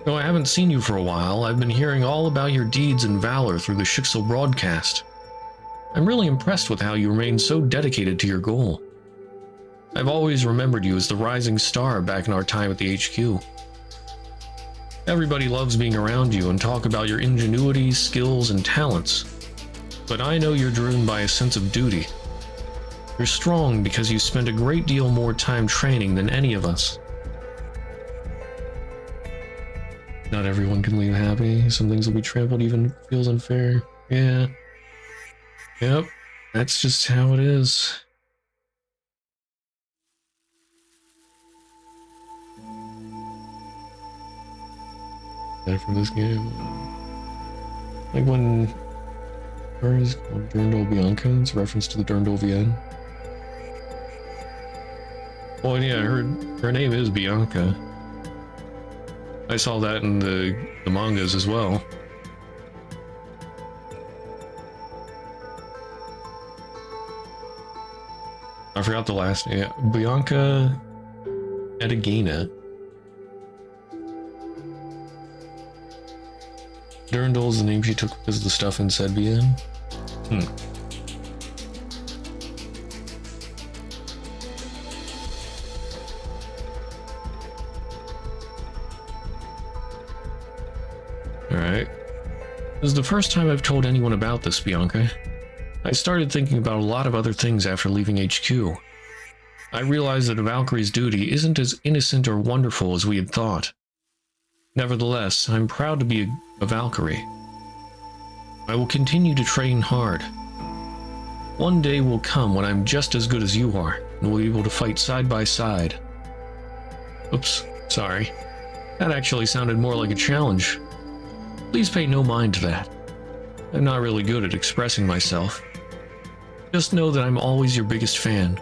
[SPEAKER 1] Though I haven't seen you for a while, I've been hearing all about your deeds and valor through the Shixel broadcast. I'm really impressed with how you remain so dedicated to your goal. I've always remembered you as the rising star back in our time at the HQ. Everybody loves being around you and talk about your ingenuity, skills, and talents. But I know you're driven by a sense of duty. You're strong because you spend a great deal more time training than any of us. Not everyone can leave happy. Some things will be trampled even if it feels unfair. Yeah. Yep. That's just how it is. That from this game. Like when her is called Durndal Bianca, it's a reference to the Durndal VN. Well, yeah, her name is Bianca. I saw that in the mangas as well. I forgot the last name. Bianca Edegina. Durndal is the name she took because of the stuff in Sedbian. Alright. This is the first time I've told anyone about this, Bianca. I started thinking about a lot of other things after leaving HQ. I realized that a Valkyrie's duty isn't as innocent or wonderful as we had thought. Nevertheless, I'm proud to be a Valkyrie. I will continue to train hard. One day will come when I'm just as good as you are, and we'll be able to fight side by side. Oops, sorry. That actually sounded more like a challenge. Please pay no mind to that. I'm not really good at expressing myself. Just know that I'm always your biggest fan.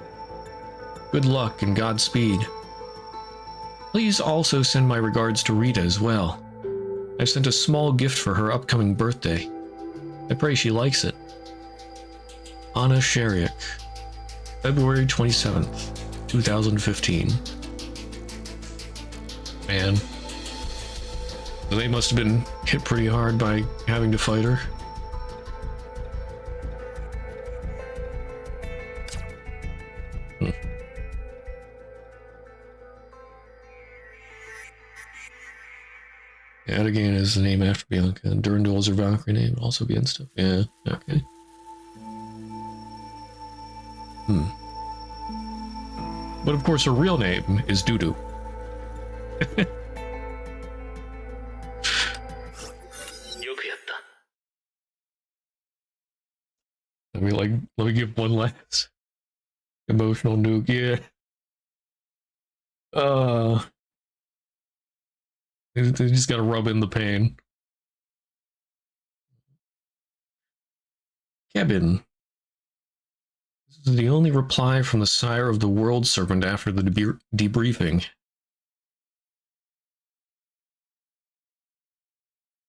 [SPEAKER 1] Good luck and Godspeed. Please also send my regards to Rita as well. I've sent a small gift for her upcoming birthday. I pray she likes it. Anna Sheriak, February 27th, 2015. Man. They must have been hit pretty hard by having to fight her. Again is the name after Bianca, and Durndal is her Valkyrie name, also be and stuff. Yeah, okay. But of course her real name is Dudu. Let me give one last emotional nuke, yeah. They just gotta rub in the pain. Kevin. This is the only reply from the sire of the World Serpent after the debriefing.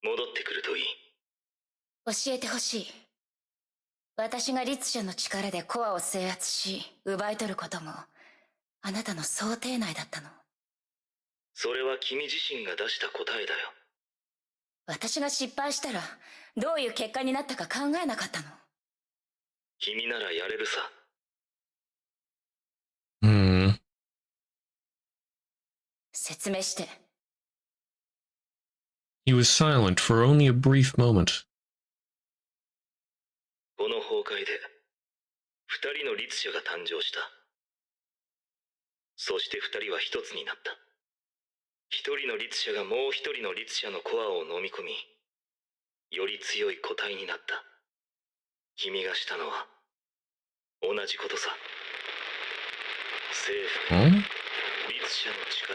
[SPEAKER 3] 戻ってくるといい。
[SPEAKER 4] 教えてほしい。私が律者の力でコアを制圧し、奪い取ることも、あなたの想定内だったの。
[SPEAKER 3] それは君自身が出した答えだよ。
[SPEAKER 4] 私が失敗したら、どういう結果になったか考えなかったの。
[SPEAKER 3] 君ならやれるさ。
[SPEAKER 4] 説明して。
[SPEAKER 1] He was silent for only a brief moment.
[SPEAKER 8] この崩壊で2人の律者が誕生した。そして2人は一つになった。一人の律者がもう一人の律者のコアを飲み込み、より強い個体になった。君がしたのは同じことさ。征服、律者の力。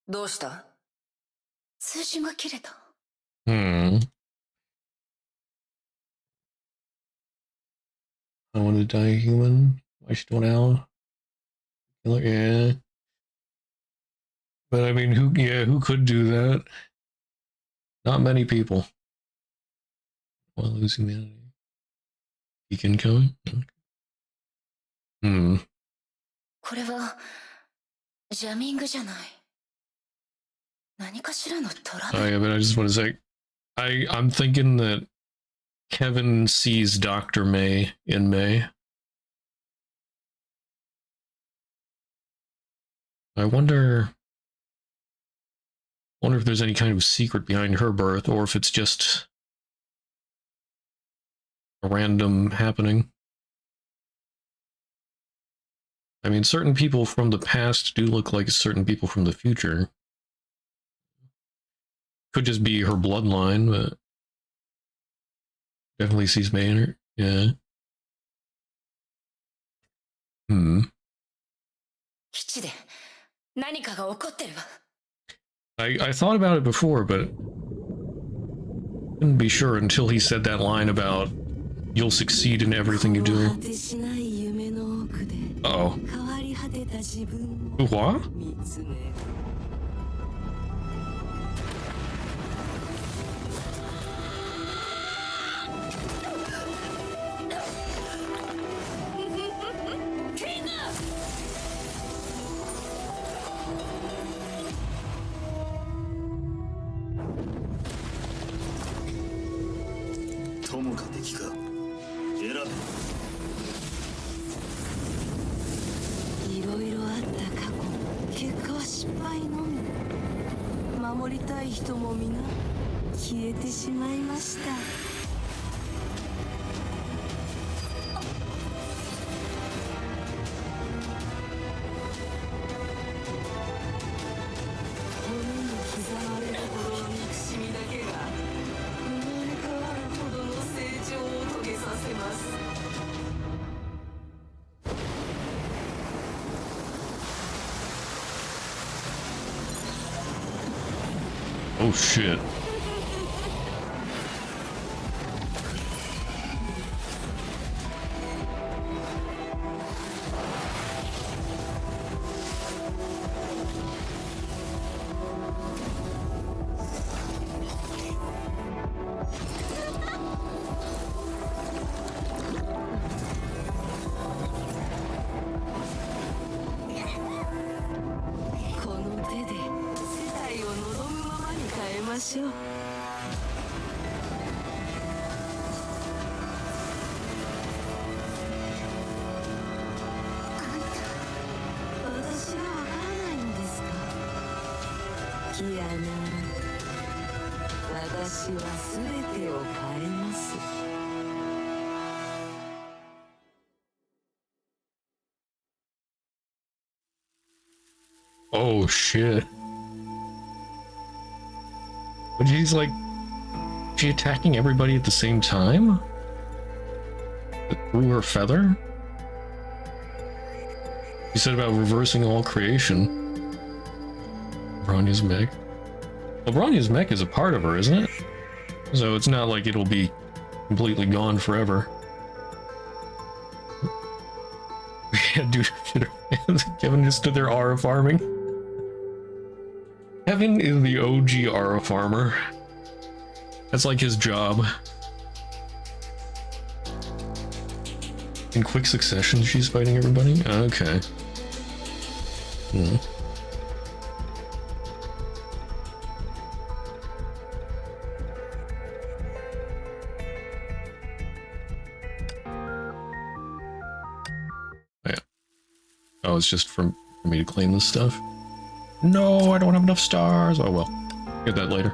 [SPEAKER 2] どうした？
[SPEAKER 4] 通信が切れた。
[SPEAKER 1] I want to die human. I still now. Yeah. But I mean, who could do that? Not many people. While losing humanity. Beacon coming? Hmm.
[SPEAKER 4] これはジャミングじゃない。何かしらのトラブ
[SPEAKER 1] Oh
[SPEAKER 4] ル。
[SPEAKER 1] yeah, but I just want to say, I'm thinking that Kevin sees Dr. May in May. I wonder if there's any kind of secret behind her birth, or if it's just a random happening. I mean, certain people from the past do look like certain people from the future. Could just be her bloodline, but definitely sees May in her. Yeah.
[SPEAKER 4] 基地で何かが起こってるわ。
[SPEAKER 1] I thought about it before, but couldn't be sure until he said that line about you'll succeed in everything you do. Uh-oh. What? Oh shit. Oh shit. But she's like, she attacking everybody at the same time? Through her feather? She said about reversing all creation. Bronya's mech. Well, Bronya's mech is a part of her, isn't it? So it's not like it'll be completely gone forever. Yeah, dude, Kevin just stood there Aura farming. Kevin is the OG Aura farmer. That's like his job. In quick succession, she's fighting everybody? Okay. Yeah. Oh, it's just for me to claim this stuff? No, I don't have enough stars. Oh well. Get that later.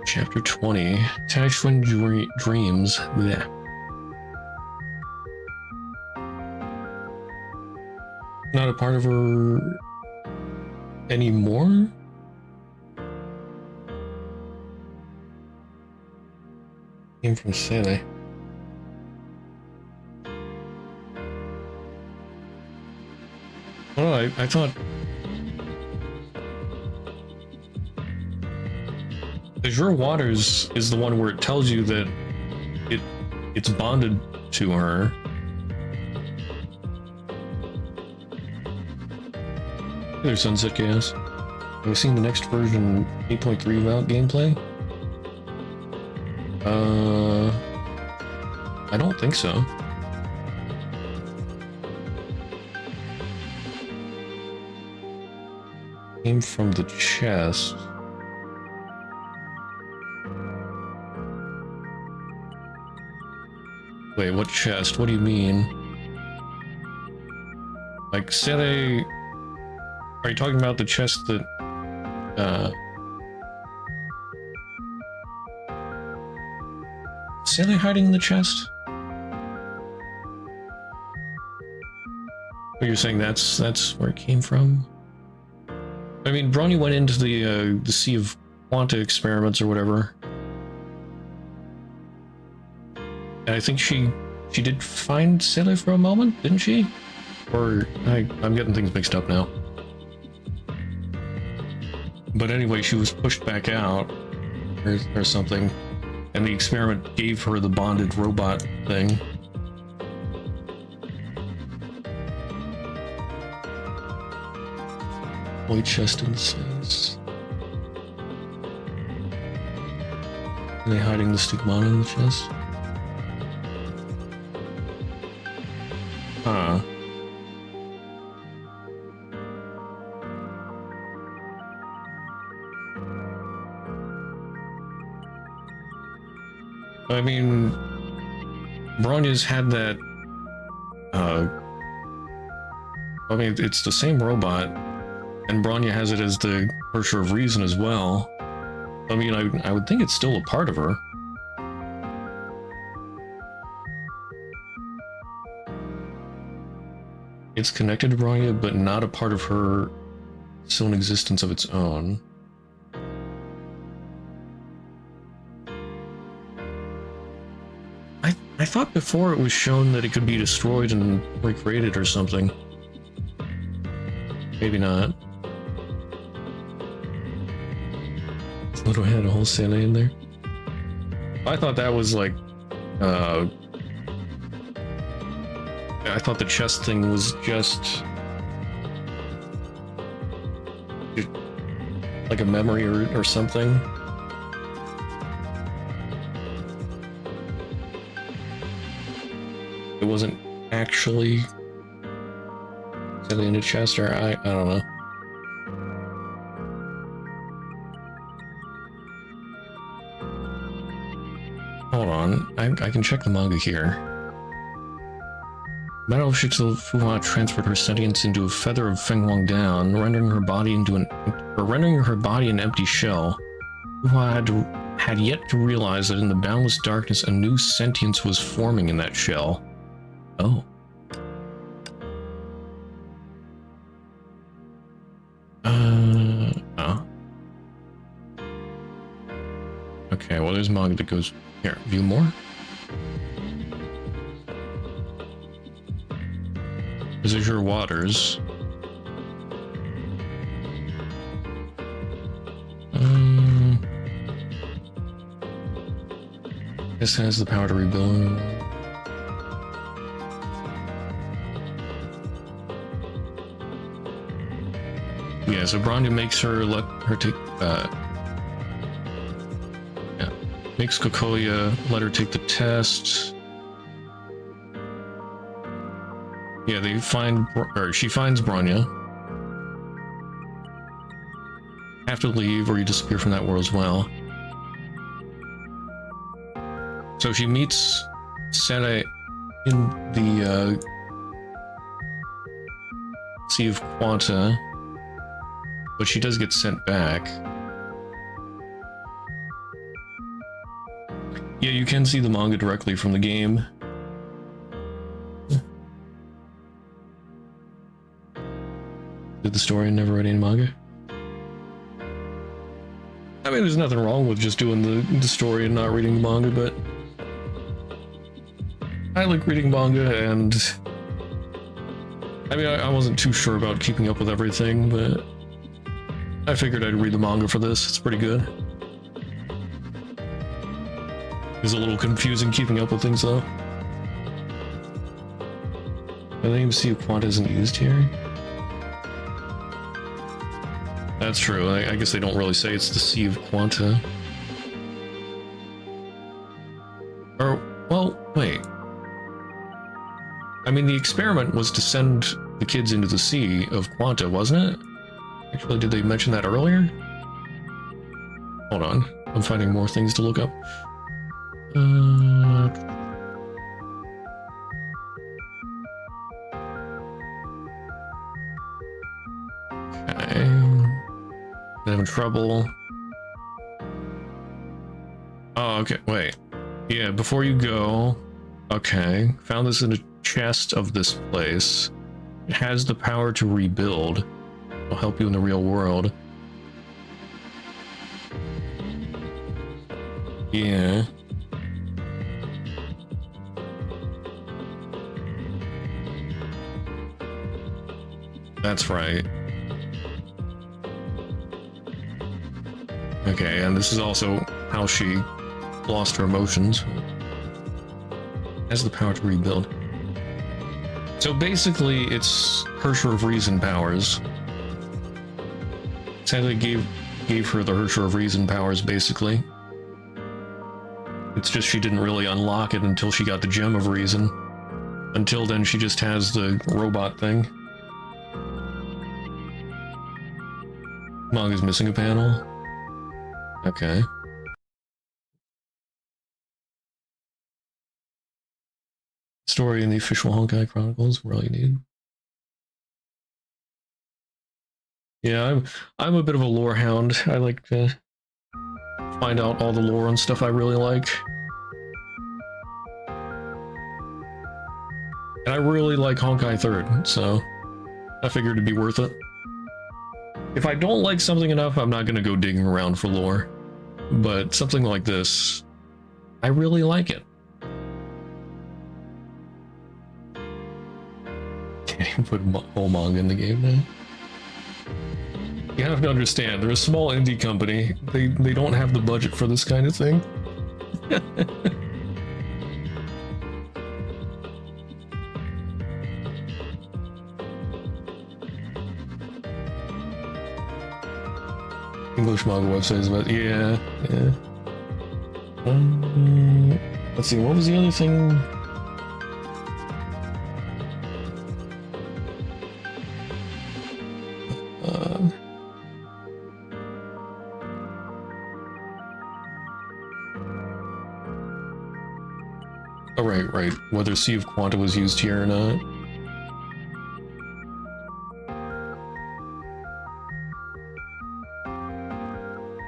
[SPEAKER 1] Chapter 20. Tashwin Dreams. Blech. Not a part of her anymore? Came from Sele. Oh, I thought Azure Waters is the one where it tells you that it's bonded to her. There's Sunset Gas. Have you seen the next version 8.3 about gameplay? I don't think so. Came from the chest. Wait, what chest? What do you mean? Like, Sele... Are you talking about the chest that... Sele hiding in the chest? Or you're saying that's where it came from? I mean, Bronny went into the Sea of Quanta experiments or whatever. And I think she did find Sele for a moment, didn't she? Or I'm getting things mixed up now. But anyway, she was pushed back out or something, and the experiment gave her the bonded robot thing. White chest in the space. Are they hiding the stigmata in the chest? Huh. I mean, Bronya's had that, I mean, it's the same robot, and Bronya has it as the Purser of Reason as well. I mean, I would think it's still a part of her. It's connected to Bronya, but not a part of her, still an existence of its own. I thought before it was shown that it could be destroyed and recreated or something. Maybe not. Little had a whole Sele in there. I thought that was like, I thought the chest thing was just like a memory or something. It wasn't actually Sele in the chest, or I don't know. Hold on, I can check the manga here. Battle of Shitsu transferred her sentience into a feather of Fenghuang Down, rendering her body an empty shell. Fuhua had yet to realize that in the boundless darkness a new sentience was forming in that shell. Oh. Oh. Okay, well there's manga that goes... Here, view more. This is your waters. This has the power to rebuild. Yeah, so Bronya makes her let her take makes Kokoya let her take the test. Yeah, they find, or she finds Bronya. Have to leave or you disappear from that world as well. So she meets Sele in the Sea of Quanta, but she does get sent back. Yeah, you can see the manga directly from the game. Did the story and never read any manga? I mean, there's nothing wrong with just doing the story and not reading the manga, but I like reading manga, and I mean, I wasn't too sure about keeping up with everything, but I figured I'd read the manga for this. It's pretty good. It's a little confusing keeping up with things, though. The name Sea of Quanta isn't used here. That's true. I guess they don't really say it's the Sea of Quanta. Or, well, wait. I mean, the experiment was to send the kids into the Sea of Quanta, wasn't it? Actually, did they mention that earlier? Hold on. I'm finding more things to look up. Okay. Having trouble. Oh, okay, wait. Yeah, before you go... Okay, found this in a chest of this place. It has the power to rebuild. It'll help you in the real world. Yeah. That's right. Okay, and this is also how she lost her emotions. Has the power to rebuild. So basically, it's Hersher of Reason powers. It's how they gave her the Hersher of Reason powers, basically. It's just she didn't really unlock it until she got the Gem of Reason. Until then, she just has the robot thing. Manga's missing a panel. Okay. Story in the official Honkai Chronicles, we're all you need. Yeah, I'm a bit of a lore hound. I like to find out all the lore and stuff I really like. And I really like Honkai 3rd, so I figured it'd be worth it. If I don't like something enough, I'm not gonna go digging around for lore. But something like this, I really like it. Can't even put whole manga in the game now. You have to understand, they're a small indie company. They don't have the budget for this kind of thing. English manga websites, but yeah. Let's see, what was the other thing? Oh, right. Whether Sea of Quanta was used here or not.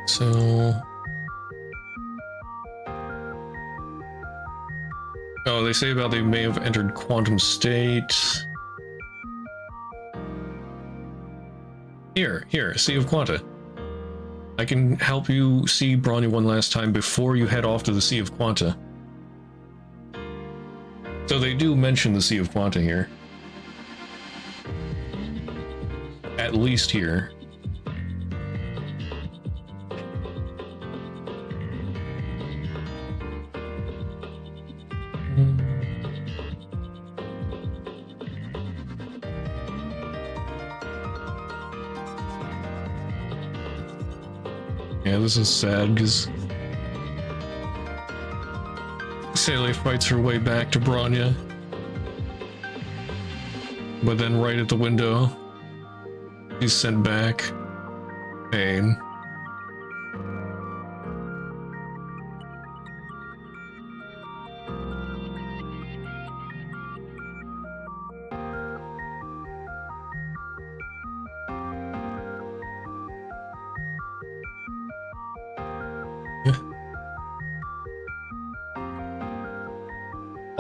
[SPEAKER 1] So... Oh, they say about they may have entered quantum state. Here, Sea of Quanta. I can help you see Bronya one last time before you head off to the Sea of Quanta. So they do mention the Sea of Quanta here. At least here. Yeah, this is sad because Sayleigh fights her way back to Bronya, but then right at the window, he's sent back. Pain.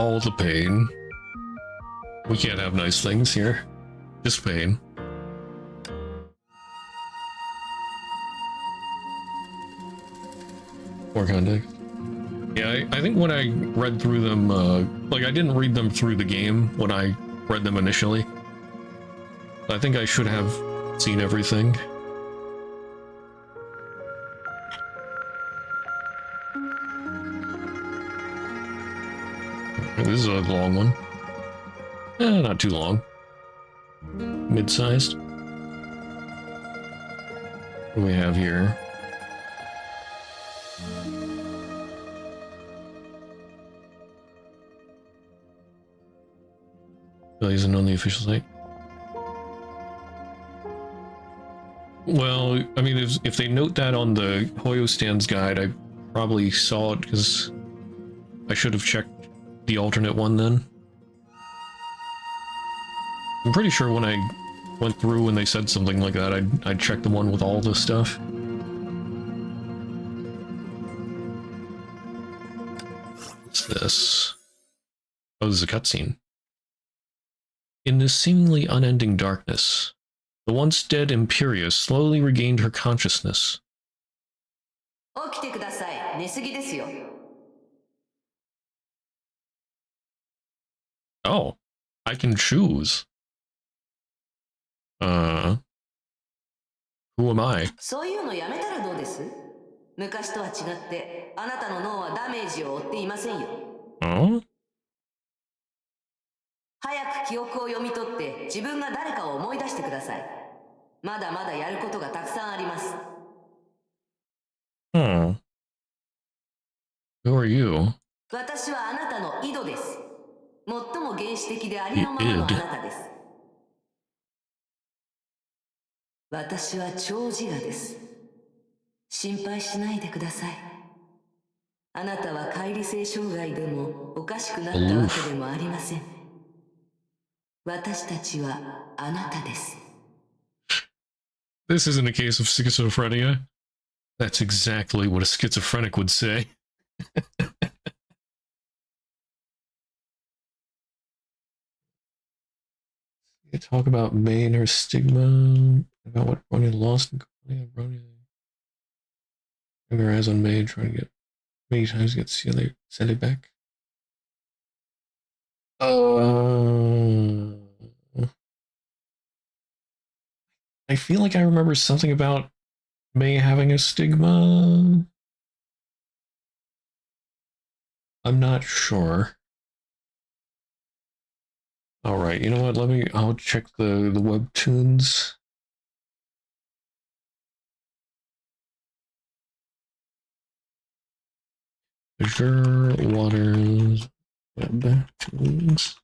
[SPEAKER 1] All the pain. We can't have nice things here. Just pain. More context. Yeah, I think when I read through them, like I didn't read them through the game when I read them initially. I think I should have seen everything. This is a long one. Not too long. Mid-sized. What do we have here? Isn't on the official site. Well, I mean, if they note that on the Hoyo Stands guide, I probably saw it because I should have checked the alternate one then. I'm pretty sure when I went through and they said something like that, I'd check the one with all this stuff. What's this? Oh, this is a cutscene. In this seemingly unending darkness, the once dead Imperia slowly regained her consciousness. Oh, I can choose. Who am I?
[SPEAKER 2] そういうのやめたらどうです？昔とは違ってあなたの脳はダメージを負っていませんよ。
[SPEAKER 1] Oh?
[SPEAKER 2] 早く記憶を読み取って自分が誰かを思い出してください。まだまだやることがたくさんあります。
[SPEAKER 1] Hmm. Who are you?
[SPEAKER 2] 私はあなたの井戸です。最も原始的でありのままのあなたです。私は長寿我です。心配しないでください。あなたは乖離性障害でもおかしくなったわけでもありません。私たちはあなたです。
[SPEAKER 1] This isn't a case of schizophrenia. That's exactly what a schizophrenic would say. You talk about May and her stigma, about what Bronya lost and Bronya her eyes on May, trying to get many times to get Sally back. I feel like I remember something about May having a stigma. I'm not sure. All right, you know what? I'll check the webtoons. Azure Waters webtoons.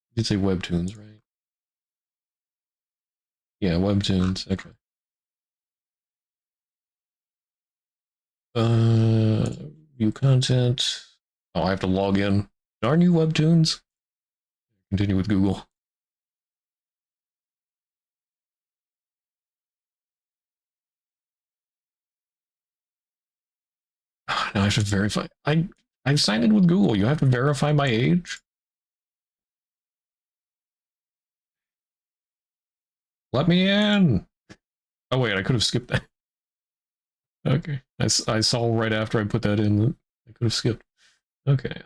[SPEAKER 1] You did say webtoons, right? Yeah, webtoons. Okay. View content. Oh, I have to log in. Darn you, webtoons. Continue with Google. Now I have to verify. I signed in with Google. You have to verify my age? Let me in. Oh wait, I could have skipped that. Okay. I saw right after I put that in that I could have skipped. Okay.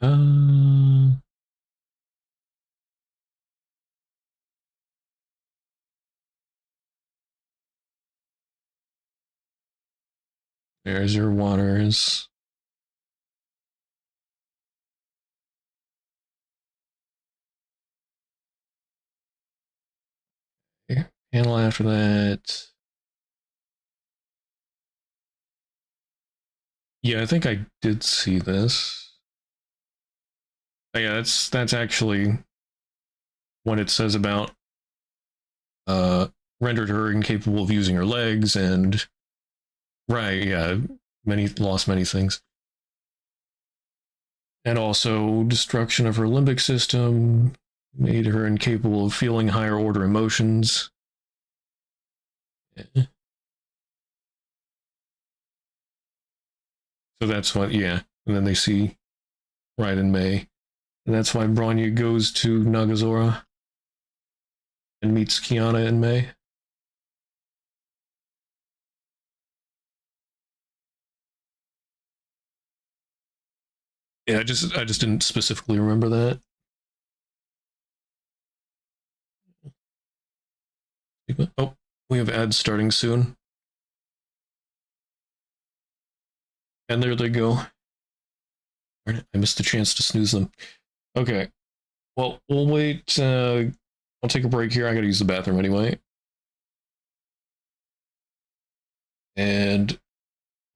[SPEAKER 1] There's your waters. Okay. Panel after that. Yeah, I think I did see this. Oh, yeah, that's actually what it says about rendered her incapable of using her legs and right, yeah, lost many things. And also destruction of her limbic system made her incapable of feeling higher order emotions. So that's what, yeah. And then they see Ride in May. And that's why Bronya goes to Nagazora and meets Kiana in May. Yeah, I just didn't specifically remember that. Oh, we have ads starting soon. And there they go. I missed the chance to snooze them. Okay. Well, we'll wait. I'll take a break here. I gotta use the bathroom anyway. And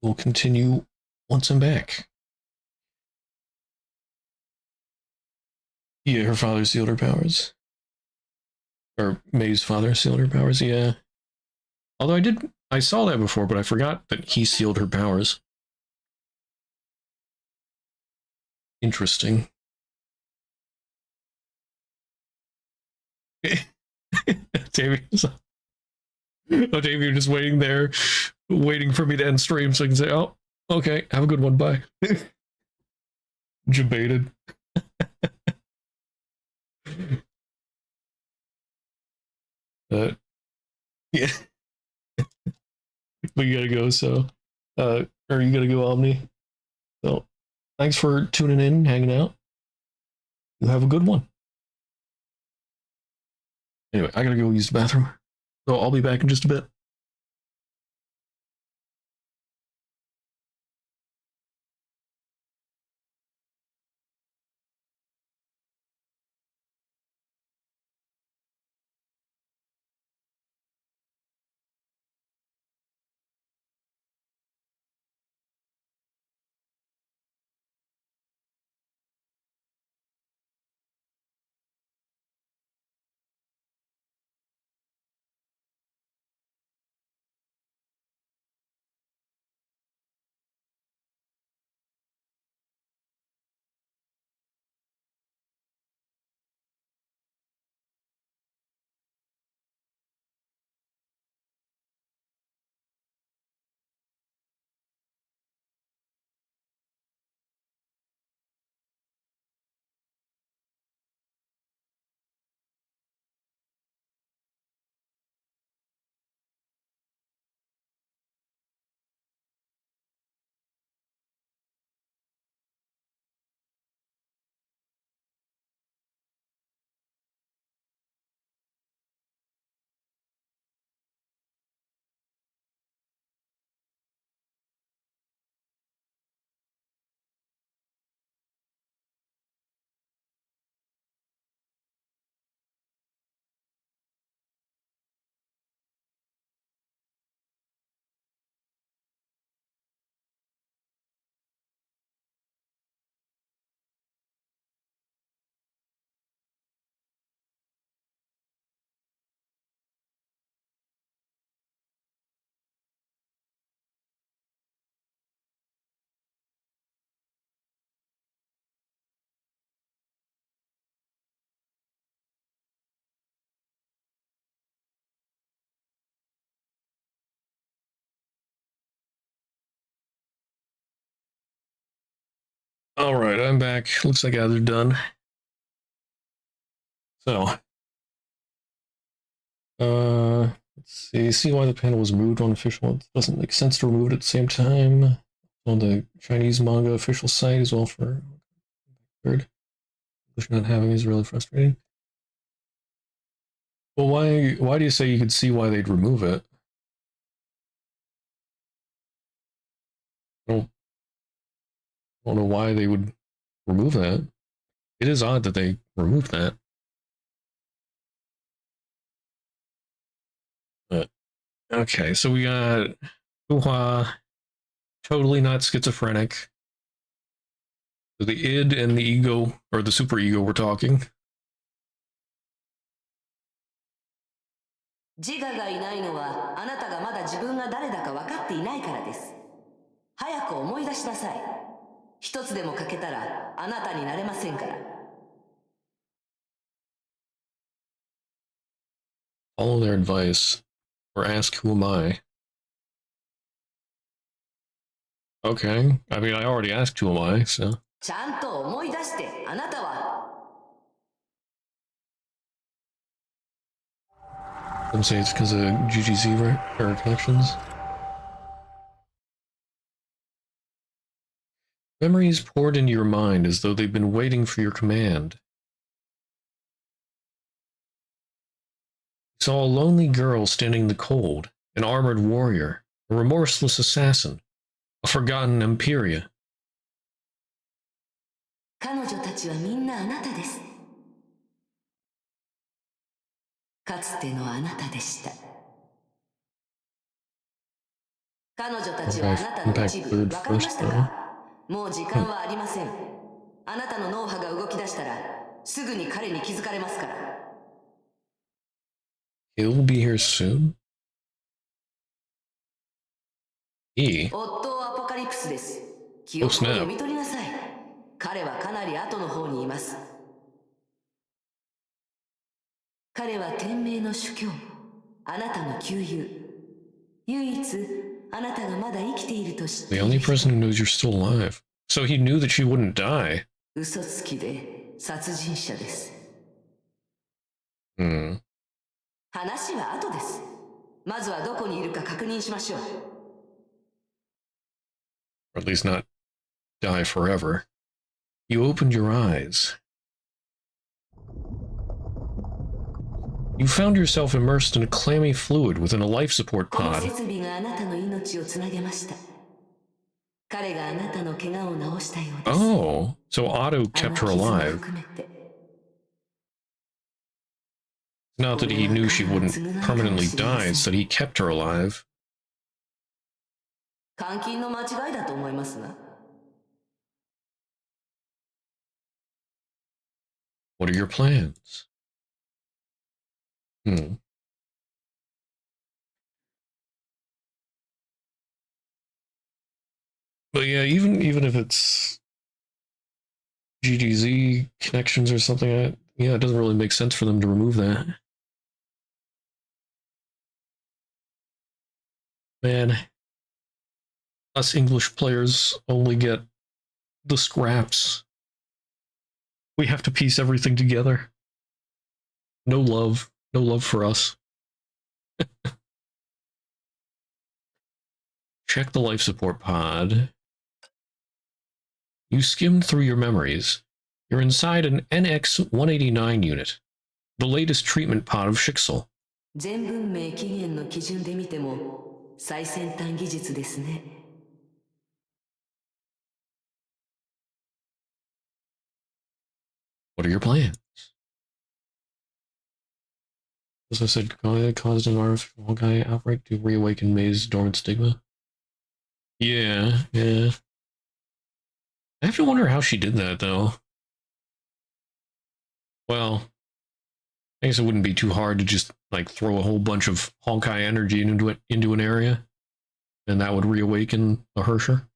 [SPEAKER 1] we'll continue once I'm back. Yeah, her father sealed her powers. Or May's father sealed her powers, yeah. Although I saw that before, but I forgot that he sealed her powers. Interesting. Davey's just waiting there, waiting for me to end stream so I can say, oh, okay, have a good one, bye. Debated. Yeah. But you gotta go, so or you gotta go, Omni. So thanks for tuning in, hanging out. You have a good one. Anyway, I gotta go use the bathroom. So I'll be back in just a bit. All right, I'm back. Looks like ads are done. So, let's see why the panel was removed on official. It doesn't make sense to remove it at the same time on the Chinese manga official site as well for third. English not having is really frustrating. Well, why do you say you could see why they'd remove it? I don't know why they would remove that. It is odd that they removed that. But, okay, so we got Fuhua, totally not schizophrenic. The id and the ego, or the super ego, we're talking.
[SPEAKER 2] 自我がいないのはあなたがまだ自分が誰だか分かっていないからです。早く思い出しなさい。一つでも欠けたらあなたになれませんから。
[SPEAKER 1] Follow their advice, or ask who am I. Okay. I mean, I already asked who am I, so.
[SPEAKER 2] ちゃんと思い出して、あなたは。
[SPEAKER 1] Some say it's because of GGZ or connections. Memories poured into your mind as though they've been waiting for your command. You saw a lonely girl standing in the cold, an armored warrior, a remorseless assassin, a forgotten Imperia.
[SPEAKER 2] 彼女たちはみんなあなたです。かつてのあなたでした。彼女たちはあなたの一部、わかりましたか？もう時間はありません。あなたの脳波が動き出したら、すぐに彼に気づかれますから。
[SPEAKER 1] He'll be here soon? He?
[SPEAKER 2] 夫アポカリプスです。記憶を読み取りなさい。彼はかなり後の方にいます。彼は天命の主教、あなたの旧友。唯一、あなたがまだ生きていると知ってい
[SPEAKER 1] The
[SPEAKER 2] る
[SPEAKER 1] only
[SPEAKER 2] 人。
[SPEAKER 1] person who knows you're still alive. So he knew that she wouldn't die.
[SPEAKER 2] 嘘つきで殺人者です。
[SPEAKER 1] Hmm.
[SPEAKER 2] 話は後です。まずはどこにいるか確認しましょう。
[SPEAKER 1] Or at least not die forever. You opened your eyes. You found yourself immersed in a clammy fluid within a life support
[SPEAKER 2] この
[SPEAKER 1] pod.
[SPEAKER 2] 設備があなたの命をつなげました。彼があなたの怪我を治したようです。
[SPEAKER 1] Oh, so Otto
[SPEAKER 2] あの
[SPEAKER 1] kept her
[SPEAKER 2] 傷も
[SPEAKER 1] alive.
[SPEAKER 2] 含めて。
[SPEAKER 1] Not that he knew she wouldn't permanently die, it's that he kept her alive.
[SPEAKER 2] 監禁の間違いだと思いますが。
[SPEAKER 1] What are your plans? Hmm. But yeah, even if it's GDZ connections or something, yeah, it doesn't really make sense for them to remove that. Man, us English players only get the scraps. We have to piece everything together. No love for us. Check the life support pod. You skimmed through your memories. You're inside an NX-189 unit, the latest treatment pod of Shixel.
[SPEAKER 2] 全文明起源の基準で見ても最先端技術ですね。
[SPEAKER 1] What are your plans? As I said, caused an artificial Honkai outbreak to reawaken May's dormant stigma. Yeah. I have to wonder how she did that, though. Well, I guess it wouldn't be too hard to just, like, throw a whole bunch of Honkai energy into an area, and that would reawaken a Hersher.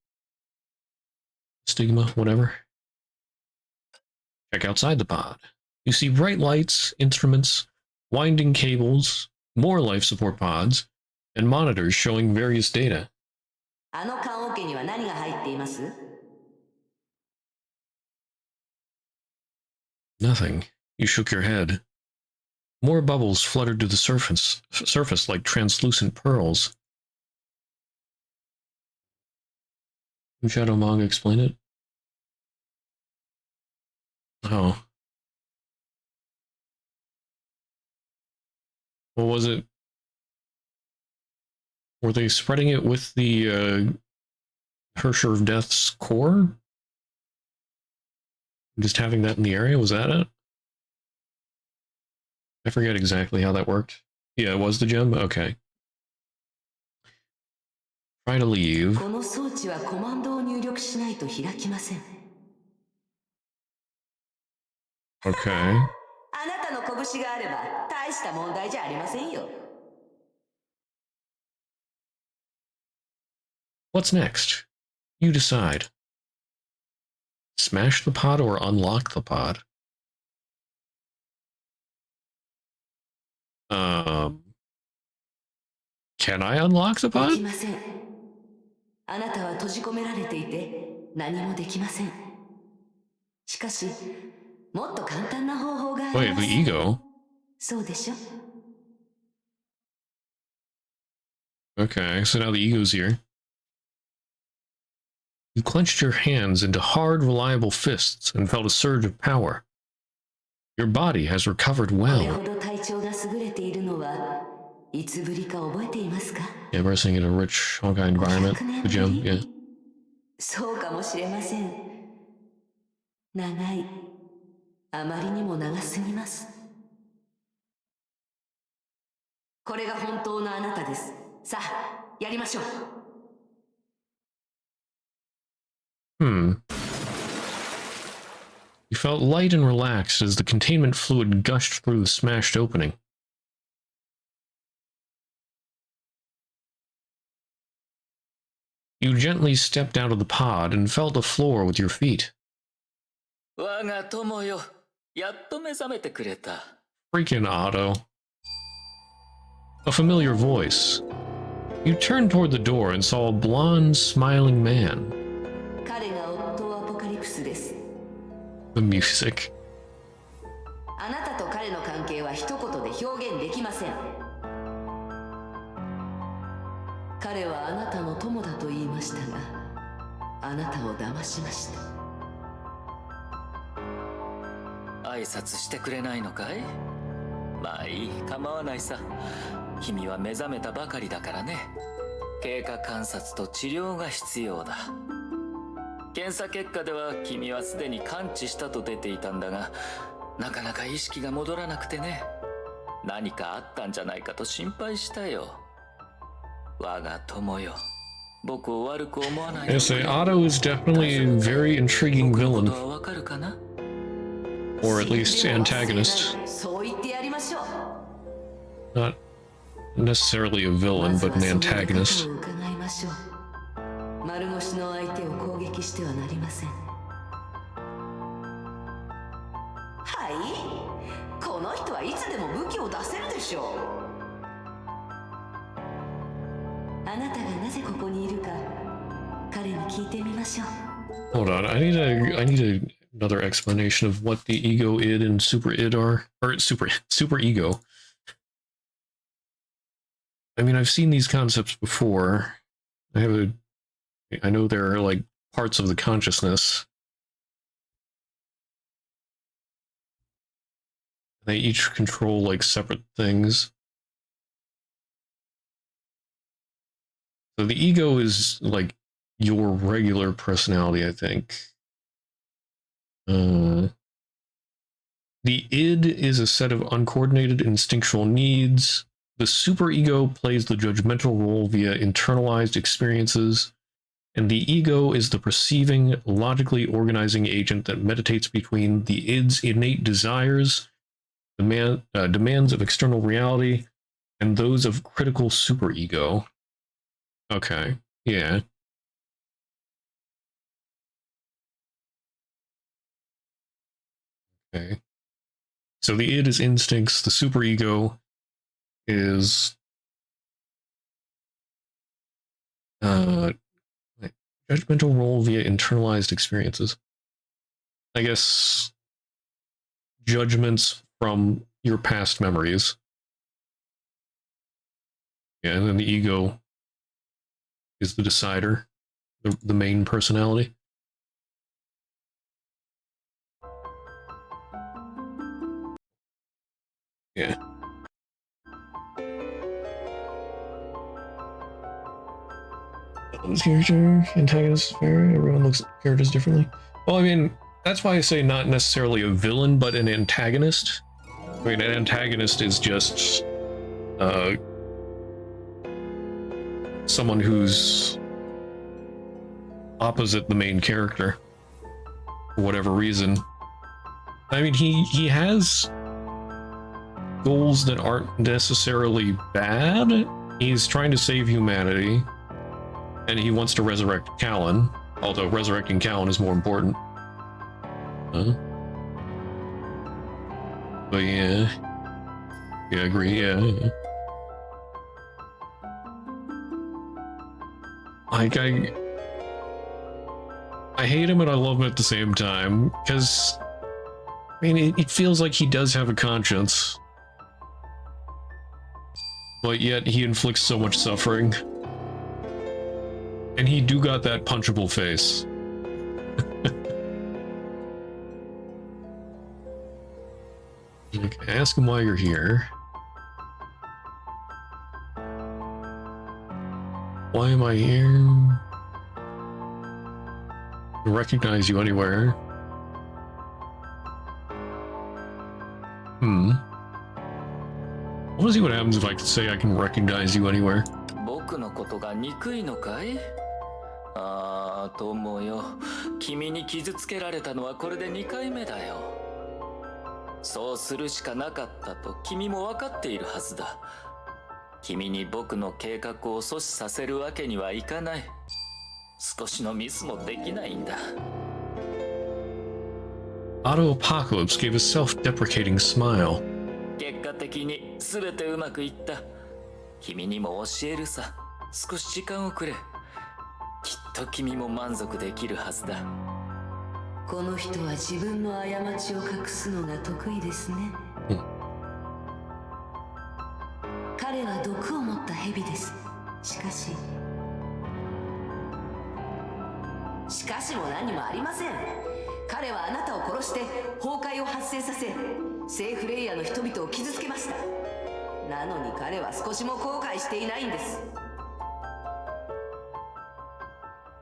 [SPEAKER 1] Stigma, whatever. Check outside the pod. You see bright lights, instruments, winding cables, more life support pods, and monitors showing various data.
[SPEAKER 2] あの棺桶には何が入っています？
[SPEAKER 1] Nothing. You shook your head. More bubbles fluttered to the surface like translucent pearls. Can Shadow Manga explain it? Oh. What was it? Were they spreading it with the Hersher of Death's core? Just having that in the area? Was that it? I forget exactly how that worked. Yeah, it was the gem? Okay. Try to leave.
[SPEAKER 2] この装置はコマンドを入力しないと開きません。
[SPEAKER 1] Okay.
[SPEAKER 2] あなたの拳があれば大した問題じゃありませんよ。
[SPEAKER 1] What's next? You decide. Smash the pod or unlock the pod? Can I unlock the
[SPEAKER 2] で
[SPEAKER 1] pod?
[SPEAKER 2] きません。あなたは閉じ込められていて何もできません。しかし、もっと簡単な方法があり
[SPEAKER 1] Wait,
[SPEAKER 2] ます。
[SPEAKER 1] the ego?
[SPEAKER 2] そうでしょ?
[SPEAKER 1] Okay, so now the ego's here. You clenched your hands into hard, reliable fists and felt a surge of power. Your body has recovered
[SPEAKER 2] これ
[SPEAKER 1] well.
[SPEAKER 2] ほど体調が優れているのはいつぶりか覚えていますか?
[SPEAKER 1] Yeah, immersing in a rich Honkai environment.
[SPEAKER 2] 100年
[SPEAKER 1] The
[SPEAKER 2] ぶ
[SPEAKER 1] gem,
[SPEAKER 2] り?
[SPEAKER 1] yeah.
[SPEAKER 2] そうかもしれません。長い。あまりにも長すぎます。これが本当のあなたです。さあ、やりましょう。
[SPEAKER 1] You felt light and relaxed as the containment fluid gushed through the smashed opening. You gently stepped out of the pod and felt the floor with your feet.
[SPEAKER 3] 我が友よ、やっと目覚めてくれた。
[SPEAKER 1] Freaking Otto. A familiar voice. You turned toward the door and saw a blonde, smiling man.
[SPEAKER 2] 彼がオットー・アポカリプスです。
[SPEAKER 1] The music.
[SPEAKER 2] あなたと彼の関係は一言で表現できません。彼はあなたの友だと言いましたが、あなたを騙しました。
[SPEAKER 3] 挨拶してくれないのかい？まあいい、構わないさ。君は目覚めたばかりだからね。経過観察と治療が必要だ。検査結果では君はすでに完治したと出ていたんだが、なかなか意識が戻らなくてね。何かあったんじゃないかと心配したよ。我が友よ、僕を悪く思わないで。
[SPEAKER 1] I say Otto is definitely a very intriguing villain.
[SPEAKER 3] 僕のことはわかるかな?
[SPEAKER 1] Or at least antagonist.
[SPEAKER 2] そう言ってやりましょう。
[SPEAKER 1] Not necessarily a villain, but an antagonist.
[SPEAKER 2] まずはそのことを伺いましょう。丸腰の相手を攻撃してはなりません。はい、この人はいつでも武器を出せるでしょう。あなたがなぜここにいるか彼に聞いてみましょう。
[SPEAKER 1] Hold on, I need another explanation of what the ego id and super id are, or super ego. I mean, I've seen these concepts before. I know there are like parts of the consciousness. They each control like separate things. So the ego is like your regular personality, I think. The id is a set of uncoordinated instinctual needs. The superego plays the judgmental role via internalized experiences, and the ego is the perceiving, logically organizing agent that meditates between the id's innate desires, demands of external reality, and those of critical superego. Okay, yeah. Okay. So the id is instincts, the superego is judgmental role via internalized experiences. I guess judgments from your past memories. Yeah, and then the ego is the decider, the main personality. Yeah. This character, antagonist, fair. Everyone looks at characters differently. Well, I mean, that's why I say not necessarily a villain, but an antagonist. I mean, an antagonist is just someone who's opposite the main character for whatever reason. I mean, he has goals that aren't necessarily bad. He's trying to save humanity, and he wants to resurrect Callan, although resurrecting Callan is more important. But yeah, I agree. Yeah. Like, I hate him and I love him at the same time, because, I mean, it feels like he does have a conscience. But yet he inflicts so much suffering. And he do got that punchable face. Like, ask him why you're here. Why am I here? I recognize you anywhere. I want to see what happens if I could say I can recognize you anywhere.
[SPEAKER 9] 僕のことが憎いのかい？ああ、友よ。君に傷つけられたのはこれで2回目だよ。そうするしかなかったと君も分かっているはずだ。君に僕の計画を阻止させるわけにはいかない。少しのミスもできないんだ。
[SPEAKER 1] Auto Apocalypse gave a self-deprecating smile.
[SPEAKER 9] 結果的に全てうまくいった。君にも教えるさ。少し時間をくれ。きっと君も満足できるはずだ。
[SPEAKER 2] この人は自分の過ちを隠すのが得意ですね。彼は毒を持った蛇です。しかしも何もありません。彼はあなたを殺して崩壊を発生させ、セーフレイヤーの人々を傷つけました。なのに彼は少しも後悔していないんです。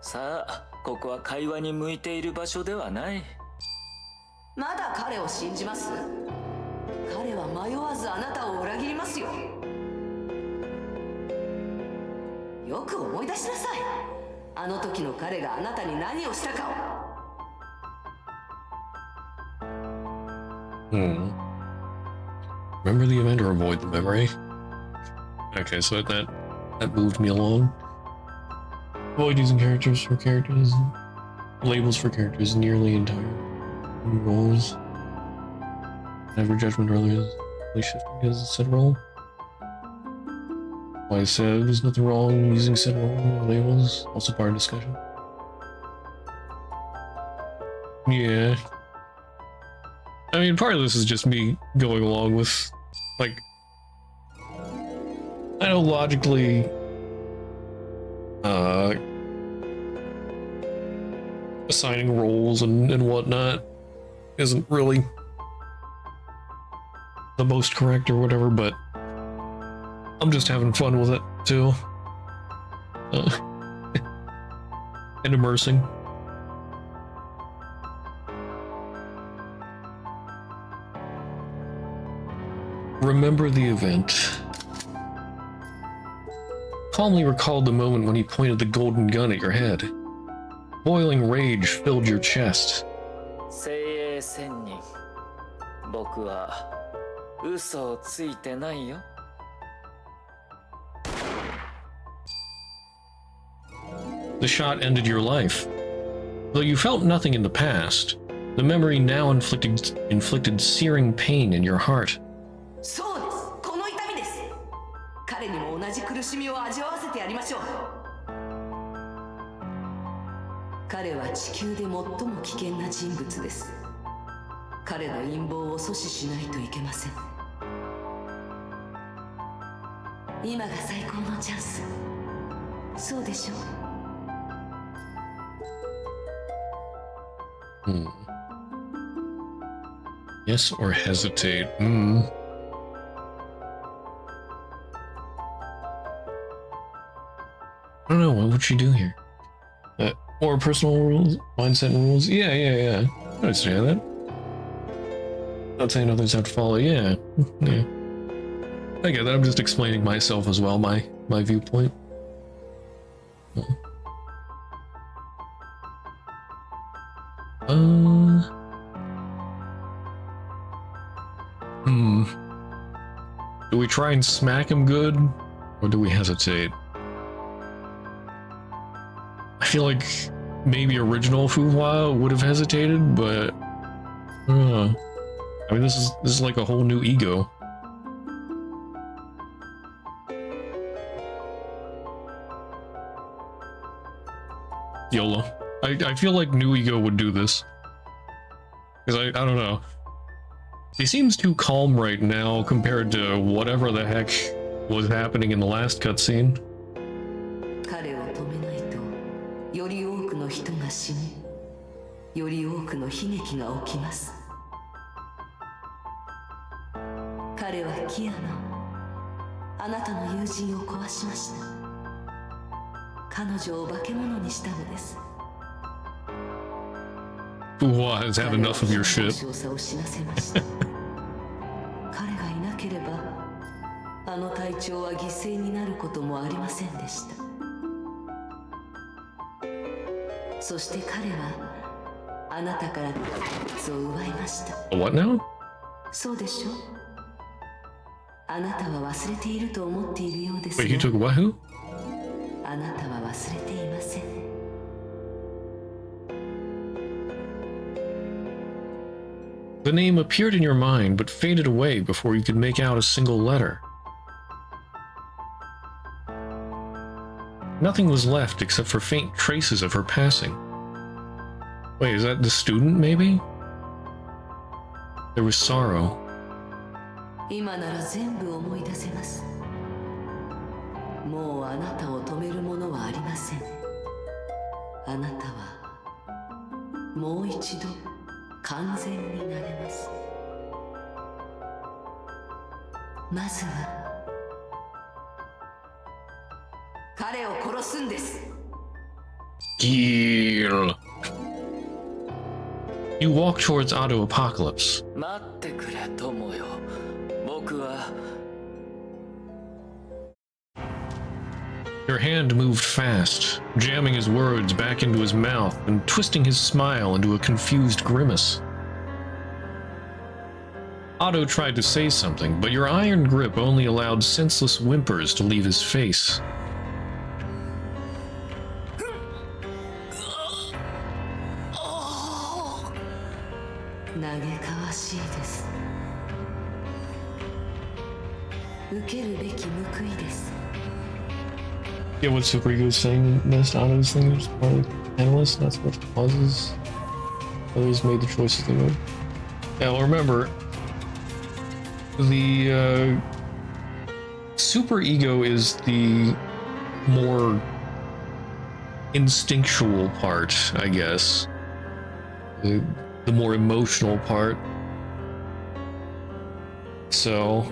[SPEAKER 9] さあ、ここは会話に向いている場所ではない。
[SPEAKER 2] まだ彼を信じます？彼は迷わずあなたを裏切りますよ。よく思い出しなさい。あの時の彼があなたに何をしたかを。
[SPEAKER 1] Remember the event or avoid the memory? Okay, so that moved me along. Avoid using labels for characters nearly entire roles. Have your judgment earlier shifting as a set role. Like I said, there's nothing wrong using set role labels. Also part of discussion. Yeah. I mean, part of this is just me going along with, like, I know logically, assigning roles and whatnot isn't really the most correct or whatever, but I'm just having fun with it too. And immersing. Remember the event. Calmly recalled the moment when he pointed the golden gun at your head. Boiling rage filled your chest.
[SPEAKER 9] 精鋭仙人。僕は嘘をついてないよ。
[SPEAKER 1] The shot ended your life. Though you felt nothing in the past, the memory now inflicted searing pain in your heart.
[SPEAKER 2] そうです。この痛みです。彼にも同じ苦しみを味わわせてやりましょう。彼は地球で最も危険な人物です。彼の陰謀を阻止しないといけません。今が最高のチャンス。そうでしょう。
[SPEAKER 1] Yes or hesitate? I don't know, what would she do here? More personal rules? Mindset rules? Yeah. I understand that. Not saying others have to follow, yeah. I get that, I'm just explaining myself as well, my viewpoint. Do we try and smack him good? Or do we hesitate? I feel like maybe original Fuhua would have hesitated, but I don't know. I mean, this is like a whole new ego. YOLO. I feel like New Ego would do this. Because I don't know. He seems too calm right now compared to whatever the heck was happening in the last cutscene.
[SPEAKER 2] 彼を止めないとより多くの人が死により多くの悲劇が起きます。彼はキアノ、あなたの友人を壊しました。彼女を化け物にしたのです。
[SPEAKER 1] Uwa has had enough of your shit.
[SPEAKER 2] 彼がいなければあの隊長は犠牲になることもありませんでした。そして彼はあなたからを奪いました。
[SPEAKER 1] What now?
[SPEAKER 2] そうでしょう。あなたは忘れていると思っているようですが。
[SPEAKER 1] Wait, he took Wahoo?
[SPEAKER 2] あなたは忘れていません。
[SPEAKER 1] The name appeared in your mind, but faded away before you could make out a single letter. Nothing was left except for faint traces of her passing. Wait, is that the student, maybe? There was sorrow.
[SPEAKER 2] 今なら全部思い出せます。もうあなたを止めるものはありません。あなたはもう一度完全になれます。まずは彼を殺すんです。
[SPEAKER 1] Gil. You walk towards Auto Apocalypse.
[SPEAKER 9] 待ってくれ、友よ。僕は
[SPEAKER 1] Your hand moved fast, jamming his words back into his mouth and twisting his smile into a confused grimace. Otto tried to say something, but your iron grip only allowed senseless whimpers to leave his face. Yeah, what Super Ego is saying this Otto's thing is probably analyst, not so much causes. Others made the choices they made. Yeah, well, remember, the Super Ego is the more instinctual part, I guess. The more emotional part. So,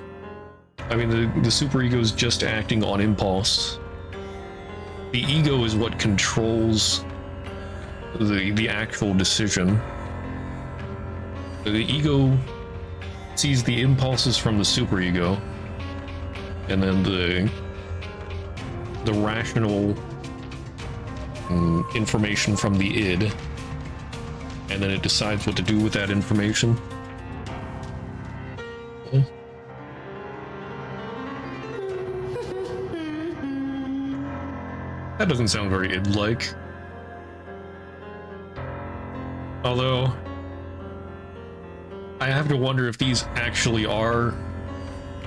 [SPEAKER 1] I mean, the Super Ego is just acting on impulse. The ego is what controls the actual decision. The ego sees the impulses from the superego, and then the rational information from the id, and then it decides what to do with that information. Yeah. That doesn't sound very id-like. Although, I have to wonder if these actually are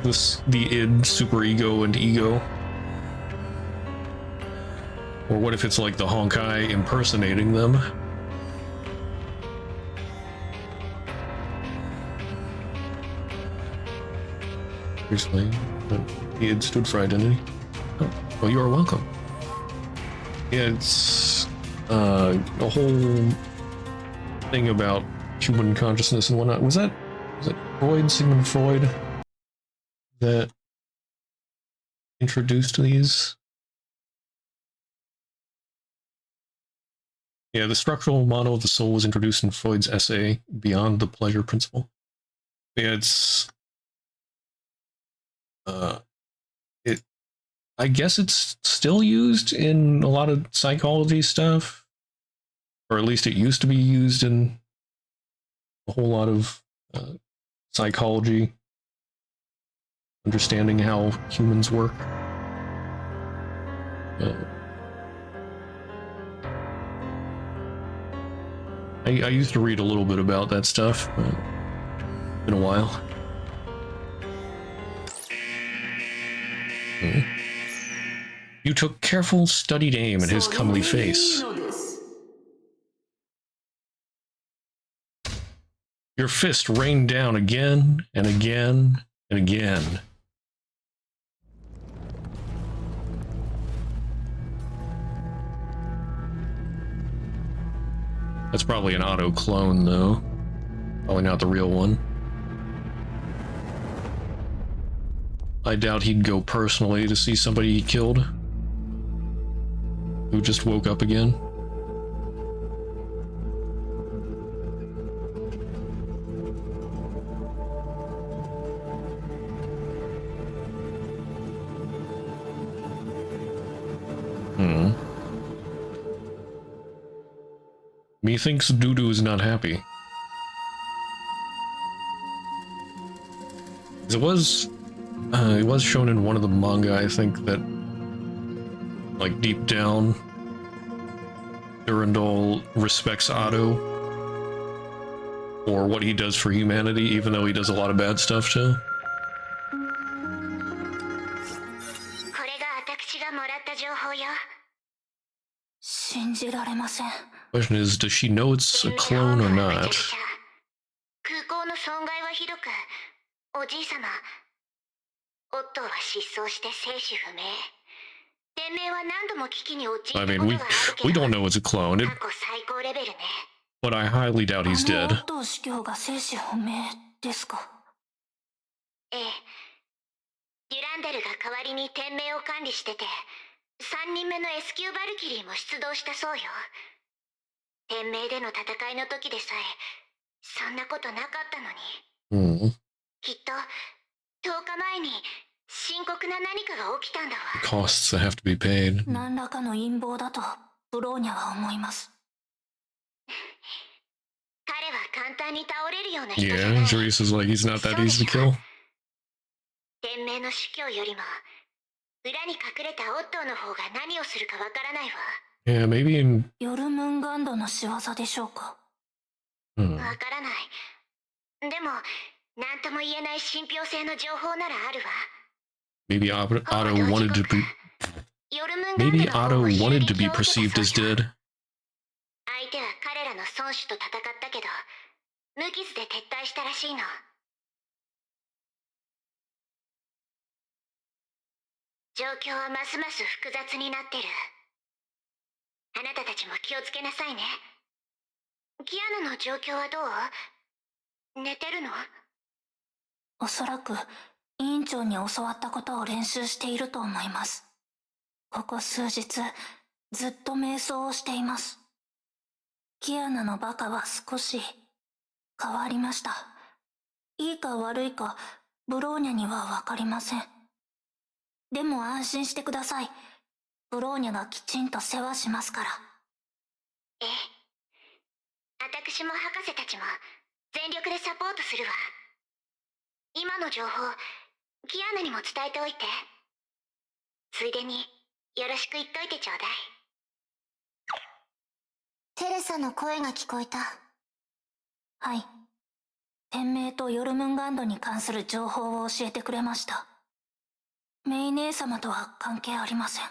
[SPEAKER 1] the id, superego, and ego. Or what if it's like the Honkai impersonating them? Seriously, the id stood for identity. Oh, well, you are welcome. Yeah, it's a whole thing about human consciousness and whatnot. Was it Freud, Sigmund Freud, that introduced these? Yeah, the structural model of the soul was introduced in Freud's essay, Beyond the Pleasure Principle. Yeah, it's... I guess it's still used in a lot of psychology stuff, or at least it used to be used in a whole lot of psychology, understanding how humans work. I used to read a little bit about that stuff, but it's been a while. You took careful, studied aim at his comely face. Your fist rained down again and again and again. That's probably an auto clone, though. Probably not the real one. I doubt he'd go personally to see somebody he killed who just woke up again. Methinks Dudu is not happy. It was shown in one of the manga, I think, that, like, deep down, Durandal respects Otto for what he does for humanity, even though he does a lot of bad stuff too. Question is, does she know it's a clone or not?
[SPEAKER 5] 空港の損害はひどく、おじいさま、オットーは失踪して生死不明。天命は何度も危機に陥ったことがあるけど、
[SPEAKER 1] we don't know it's a clone,
[SPEAKER 5] 過去最高レベルね。
[SPEAKER 1] but I highly doubt he's dead.
[SPEAKER 7] オットー司教が生死不明ですか？
[SPEAKER 5] ええ。デュランダルが代わりに天命を管理してて、3人目の S 級バルキリーも出動したそうよ。天命での戦いの時でさえ、そんなことなかったのに。きっと10日前に深刻な何かが起きたんだわ。
[SPEAKER 1] Costs that have to be paid.
[SPEAKER 7] 何らかの陰謀だとブローニャは思います。
[SPEAKER 5] 彼は簡単に倒れるような人じゃない。
[SPEAKER 1] Yeah, Jurius is like, he's not that easy to kill.
[SPEAKER 5] 天命の主教よりも裏に隠れたオットーの方が何をするかわからないわ。
[SPEAKER 1] Yeah, maybe in...
[SPEAKER 7] ヨルムンガンドの仕業でしょうか？
[SPEAKER 5] わからない。でも、なんとも言えない信憑性の情報ならあるわ。
[SPEAKER 1] Maybe Otto wanted to be... Maybe Otto wanted to be perceived as dead.
[SPEAKER 5] 相手は彼らの孫子と戦ったけど、無傷で撤退したらしいの。状況はますます複雑になってる。あなたたちも気をつけなさいね。キアヌの状況はどう？寝てるの？
[SPEAKER 7] おそらく委員長に教わったことを練習していると思います。ここ数日ずっと瞑想をしています。キアナのバカは少し変わりました。いいか悪いかブローニャには分かりません。でも安心してください。ブローニャがきちんと世話しますから。
[SPEAKER 5] ええ。私も博士たちも全力でサポートするわ。今の情報、キアヌにも伝えておいて。ついでによろしく言っといてちょうだい。
[SPEAKER 10] テレサの声が聞こえた。
[SPEAKER 7] はい。天命とヨルムンガンドに関する情報を教えてくれました。メイ姉様とは関係ありません。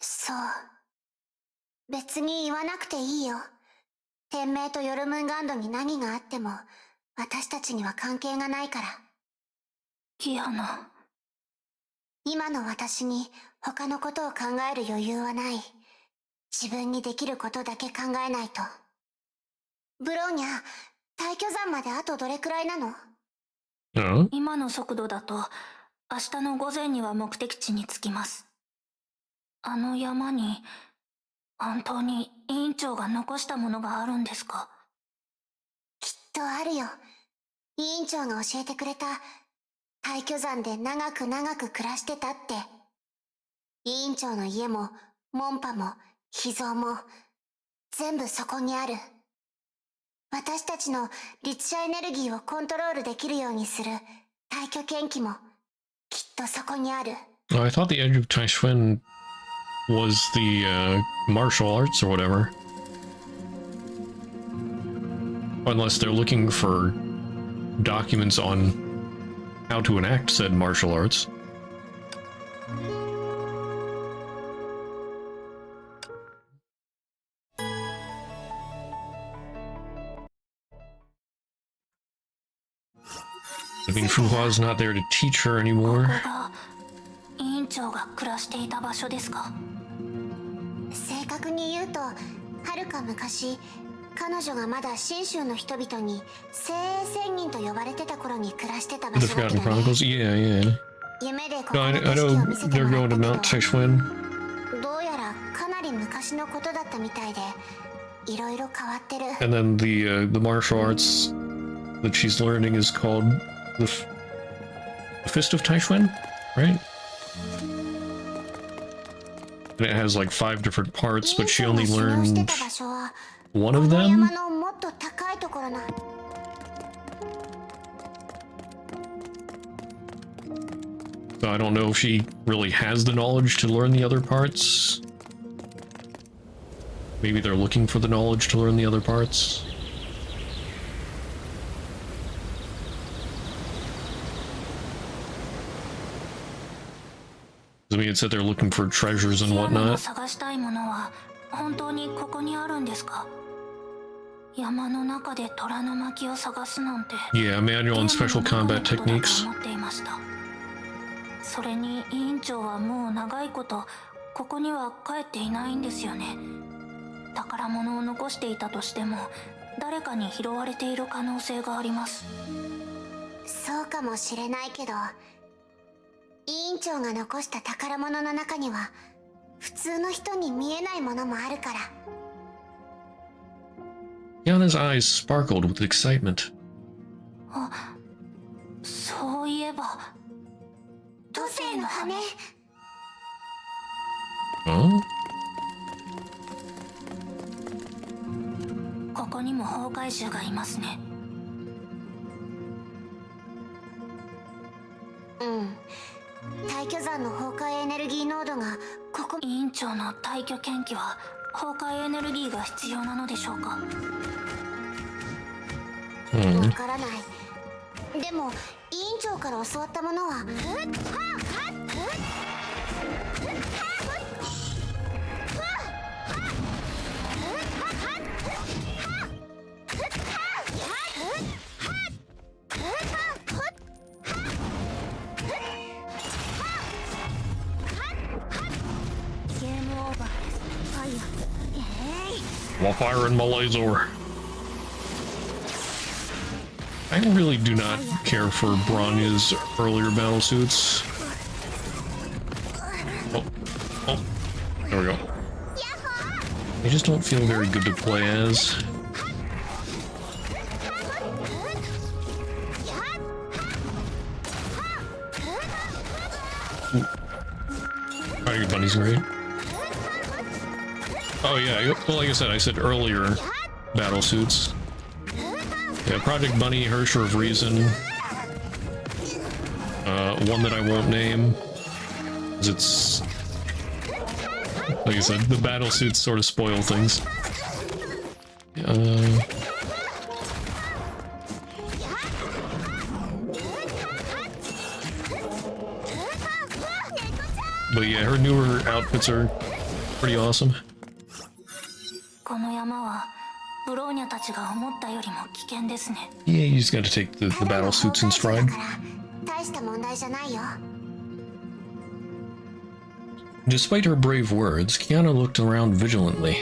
[SPEAKER 10] そう。別に言わなくていいよ。天命とヨルムンガンドに何があっても私たちには関係がないから。
[SPEAKER 7] キアナ。
[SPEAKER 10] 今の私に他のことを考える余裕はない。自分にできることだけ考えないと。ブローニャ、退去山まであとどれくらいなの？
[SPEAKER 7] 今の速度だと明日の午前には目的地に着きます。あの山に本当に委員長が残したものがあるんですか？
[SPEAKER 10] きっとあるよ。委員長が教えてくれた。退去山で長く長く暮らしてたって。委員長の家も門派も秘蔵も全部そこにある。私たちの律者エネルギーをコントロールできるようにする退去剣気もきっとそこにある。
[SPEAKER 1] I thought the edge of Taishuen was the martial arts or whatever. Unless they're looking for documents on how to enact said martial arts. I mean, Fuhua's not there to teach her anymore.
[SPEAKER 5] 委員長が暮らしていた場所ですか？
[SPEAKER 10] 正確に言うと、はるか昔、彼女がまだ信州の人々に精鋭仙人と呼ばれてた頃に暮らしてた場
[SPEAKER 1] The
[SPEAKER 10] 所だけ
[SPEAKER 1] Forgotten
[SPEAKER 10] どね。
[SPEAKER 1] Chronicles? Yeah, yeah.
[SPEAKER 10] 夢でこ
[SPEAKER 1] No,
[SPEAKER 10] こ
[SPEAKER 1] I
[SPEAKER 10] の景
[SPEAKER 1] know
[SPEAKER 10] 色を見せて
[SPEAKER 1] they're
[SPEAKER 10] もら
[SPEAKER 1] going
[SPEAKER 10] っ
[SPEAKER 1] to
[SPEAKER 10] た
[SPEAKER 1] Mount
[SPEAKER 10] け
[SPEAKER 1] Tishwin.
[SPEAKER 10] ど、どうやらかなり昔のことだったみたいで、いろいろ変わってる。
[SPEAKER 1] And then the martial arts that she's learning is called the Fist of Tishwin, right? And it has like 5 different parts, but she only
[SPEAKER 10] 委員長が修行して
[SPEAKER 1] learned
[SPEAKER 10] た場所は
[SPEAKER 1] one
[SPEAKER 10] こ
[SPEAKER 1] of
[SPEAKER 10] の山
[SPEAKER 1] them?
[SPEAKER 10] のもっと高いところな。
[SPEAKER 1] So I don't know if she really has the knowledge to learn the other parts. Maybe they're looking for the knowledge to learn the other parts. I mean, it said they're looking for treasures and
[SPEAKER 5] キアナの
[SPEAKER 1] whatnot.
[SPEAKER 5] 探したいものは本当にここにあるんですか？山の中で虎の巻を探すなんて。
[SPEAKER 1] Yeah, manual and special combat techniques.
[SPEAKER 5] 思っていました。それに委員長はもう長いことここには帰っていないんですよね。宝物を残していたとしても誰かに拾われている可能性があります。
[SPEAKER 10] そうかもしれないけど、委員長が残した宝物の中には普通の人に見えないものもあるから。
[SPEAKER 1] Yana's eyes sparkled with excitement.
[SPEAKER 5] あ、そういえば
[SPEAKER 10] 土星の羽。
[SPEAKER 1] Oh?
[SPEAKER 5] ここにも崩壊獣がいますね。
[SPEAKER 10] うん。大巨山の崩壊エネルギー濃度がここ。
[SPEAKER 5] 委員長の退去研究は崩壊エネルギーが必要なのでしょうか？
[SPEAKER 10] わからない。でも委員長から教わったものは。
[SPEAKER 5] ゲームオーバーです。ファイヤー。
[SPEAKER 1] While firing my laser. I really do not care for Bronya's earlier battle suits. Oh, there we go. They just don't feel very good to play as. Tiger Bunny's great. Oh yeah, well like I said earlier battle suits. Yeah, Project Bunny, Hersher of Reason. One that I won't name, 'cause it's, like I said, the battle suits sort of spoil things. But yeah, her newer outfits are pretty awesome.
[SPEAKER 5] この山はブローニャたちが思ったよりも危険ですね。
[SPEAKER 1] Yeah, you just gotta take the battle suits in stride.
[SPEAKER 10] 大した問題じゃないよ。
[SPEAKER 1] Despite her brave words, Kiana looked around vigilantly.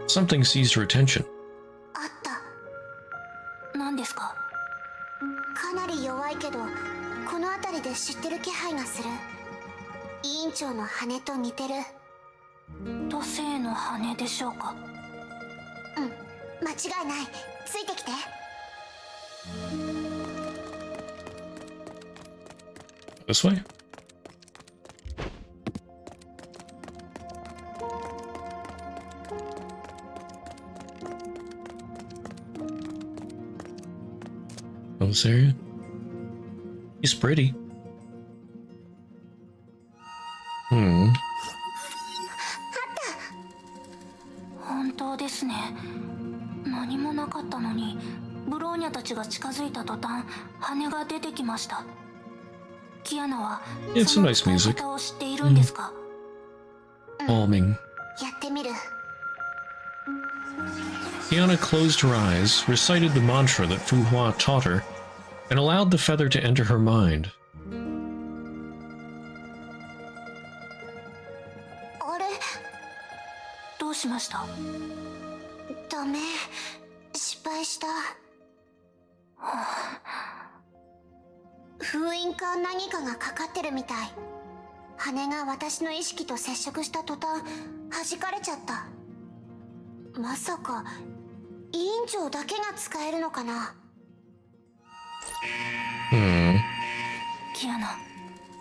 [SPEAKER 1] Something seized her attention.
[SPEAKER 10] あった。
[SPEAKER 5] 何ですか？
[SPEAKER 10] かなり弱いけど、この辺りで知ってる気配がする。委員長の羽と似てる。
[SPEAKER 5] 土星の羽でしょうか？
[SPEAKER 10] うん、間違いない。ついてきて。
[SPEAKER 1] This way? Oh, this area? He's pretty.
[SPEAKER 5] 本当ですね。何もなかったのにブローニャたちが近づいた途端羽が出てきました。キアナは
[SPEAKER 1] It's
[SPEAKER 5] その
[SPEAKER 1] nice
[SPEAKER 5] 使い
[SPEAKER 1] music.
[SPEAKER 5] 方を知っているんですか？
[SPEAKER 1] Calming.
[SPEAKER 10] やってみる。
[SPEAKER 1] Kiana closed her eyes, recited the mantra that Fu Hua taught her, and allowed the feather to enter her mind.
[SPEAKER 10] あれ、
[SPEAKER 7] どうしました？
[SPEAKER 10] ダメ、失敗した。封印か何かがかかってるみたい。羽が私の意識と接触した途端弾かれちゃった。まさか委員長だけが使えるのかな。
[SPEAKER 7] キアナ、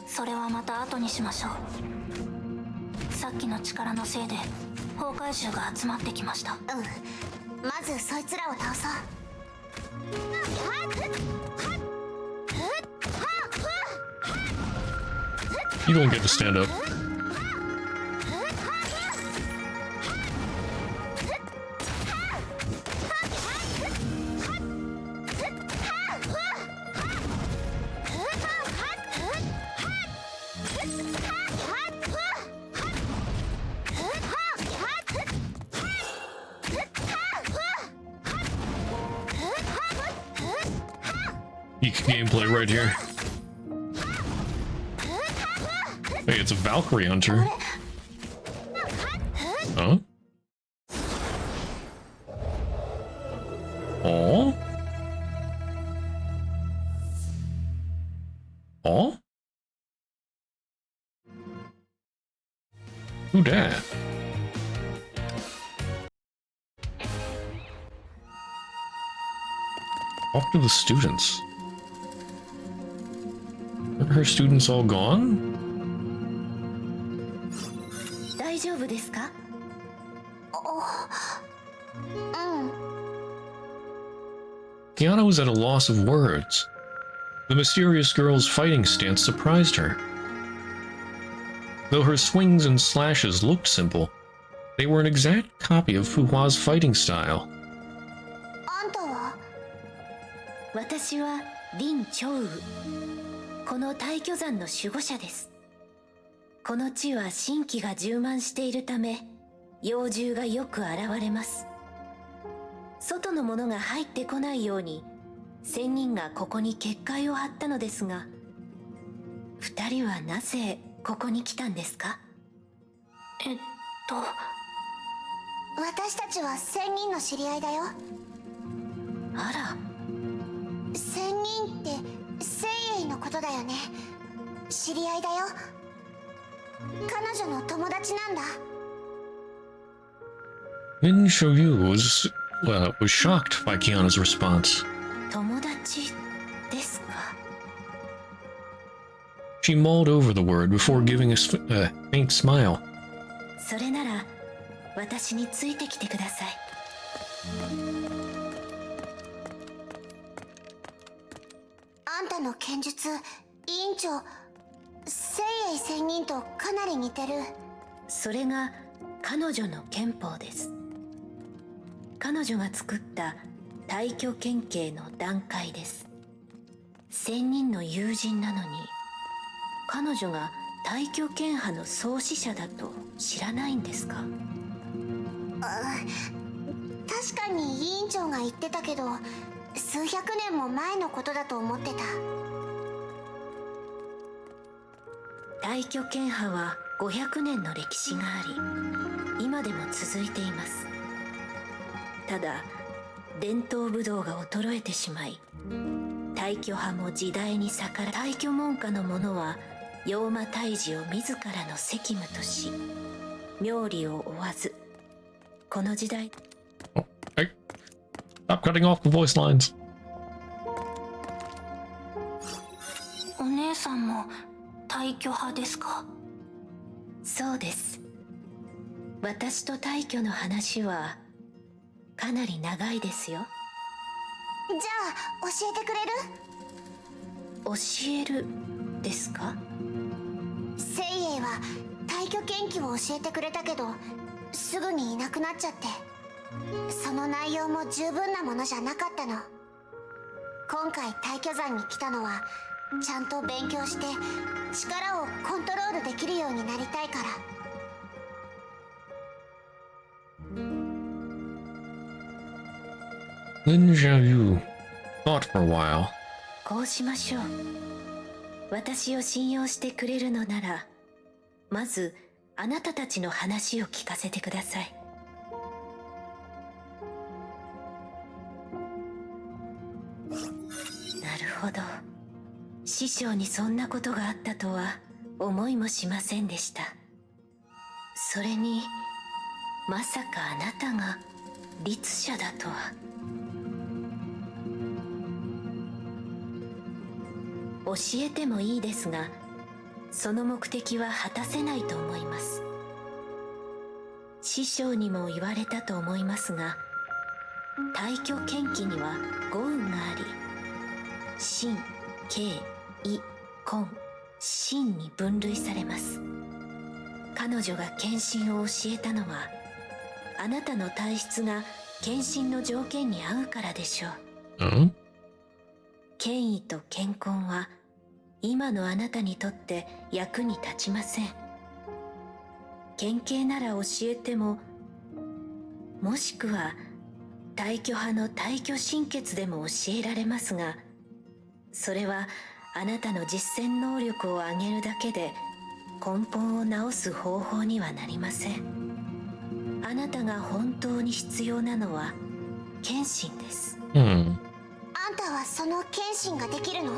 [SPEAKER 7] それはまた後にしましょう。さっきの力のせいで崩壊獣が集まってきました。
[SPEAKER 10] まずそいつらを倒そう。
[SPEAKER 1] You don't get to stand up. Eek gameplay right here. Hey, it's a Valkyrie hunter. Huh? Oh? Oh? Who dat? Talk to the students. Aren't her students all gone?
[SPEAKER 4] 大丈夫ですか？Kiana
[SPEAKER 1] was at a loss of words. The mysterious girl's fighting stance surprised her. Though her swings and slashes looked simple, they were an exact copy of Fuhua's fighting style.
[SPEAKER 10] あんたは？
[SPEAKER 4] 私は林長雨。この大巨山の守護者です。この地は神気が充満しているため、妖獣がよく現れます。外の者が入ってこないように、仙人がここに結界を張ったのですが、二人はなぜここに来たんですか？
[SPEAKER 10] 私たちは仙人の知り合いだよ。
[SPEAKER 4] あら。
[SPEAKER 10] 仙人って聖英のことだよね。知り合いだよ。彼女の友達なんだ。
[SPEAKER 1] Lin Shouyu was shocked by Kiana's response.
[SPEAKER 4] 友達ですか？
[SPEAKER 1] She mulled over the word before giving a faint smile.
[SPEAKER 4] それなら私についてきてください。
[SPEAKER 10] あんたの剣術、委員長、聖英仙人とかなり似てる。
[SPEAKER 4] それが彼女の憲法です。彼女が作った大巨剣系の段階です。仙人の友人なのに、彼女が大巨剣派の創始者だと知らないんですか？
[SPEAKER 10] 確かに委員長が言ってたけど、数百年も前のことだと思ってた。
[SPEAKER 4] 大巨剣派は500年の歴史があり、今でも続いています。ただ伝統武道が衰えてしまい、大巨派も時代に逆らい、大巨門下の者は妖魔退治を自らの責務とし、妙理を追わず、この時代。
[SPEAKER 1] Oh, hey. Stop cutting off the voice lines.
[SPEAKER 7] お姉さんも大巨派ですか？
[SPEAKER 4] そうです。私と大巨の話はかなり長いですよ。
[SPEAKER 10] じゃあ教えてくれる？
[SPEAKER 4] 教えるですか？
[SPEAKER 10] 聖英は大巨研究を教えてくれたけど、すぐにいなくなっちゃって、その内容も十分なものじゃなかったの。今回大巨山に来たのは、ちゃんと勉強して力をコントロールできるようになりたいから。
[SPEAKER 1] Lin Xiaoyu thought for a while.
[SPEAKER 4] こうしましょう。私を信用してくれるのなら、まずあなたたちの話を聞かせてください。なるほど。師匠にそんなことがあったとは思いもしませんでした。それにまさかあなたが律者だとは。教えてもいいですが、その目的は果たせないと思います。師匠にも言われたと思いますが、大挙剣気には五運があり、心、敬、意、根、心に分類されます。彼女が献身を教えたのは、あなたの体質が献身の条件に合うからでしょう。権威と健康は今のあなたにとって役に立ちません。剣系なら教えても、もしくは大挙派の大挙心血でも教えられますが、それはあなたの実践能力を上げるだけで根本を直す方法にはなりません。あなたが本当に必要なのは謙信です。
[SPEAKER 10] あんたはその謙信ができるの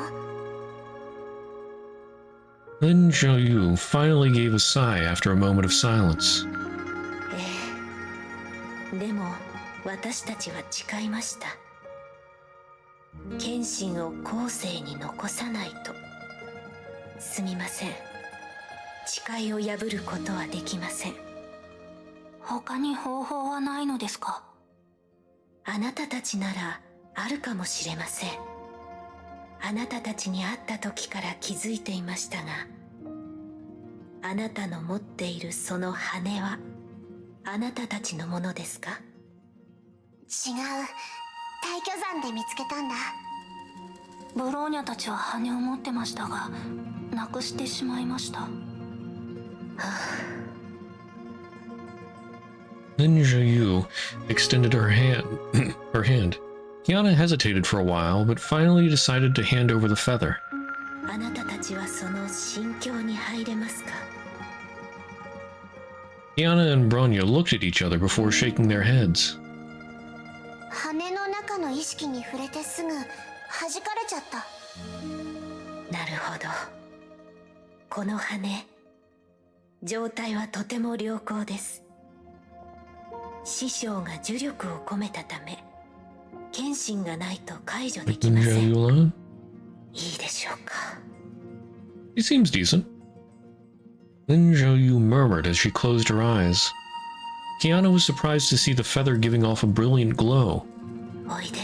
[SPEAKER 1] Lin Zhouyu finally gave a sigh after a moment of silence.
[SPEAKER 4] でも私たちは誓いました。謙信を後世に残さないと。すみません。誓いを破ることはできません。
[SPEAKER 7] 他に方法はないのですか？
[SPEAKER 4] あなたたちならあるかもしれません。あなたたちに会った時から気づいていましたが、あなたの持っているその羽はあなたたちのものですか？
[SPEAKER 10] 違う。大巨山で見つけたんだ。
[SPEAKER 7] ブローニャたちは羽を持ってましたが、なくしてしまいました。
[SPEAKER 1] Lin Zhouyu extended her hand. Kiana hesitated for a while, but finally decided to hand over the feather.
[SPEAKER 4] あなたたちはその心境に入れますか？
[SPEAKER 1] Kiana and Bronya looked at each other before shaking their heads.
[SPEAKER 10] 羽の中の意識に触れてすぐ弾かれちゃった。
[SPEAKER 4] なるほど。この羽、状態はとても良好です。師匠が呪力を込めたため、謙信がないと解除できません。いいでしょうか。
[SPEAKER 1] He seems decent. Lin Zhouyu murmured as she closed her eyes. Kiana was surprised to see the feather giving off a brilliant glow.
[SPEAKER 4] おいで。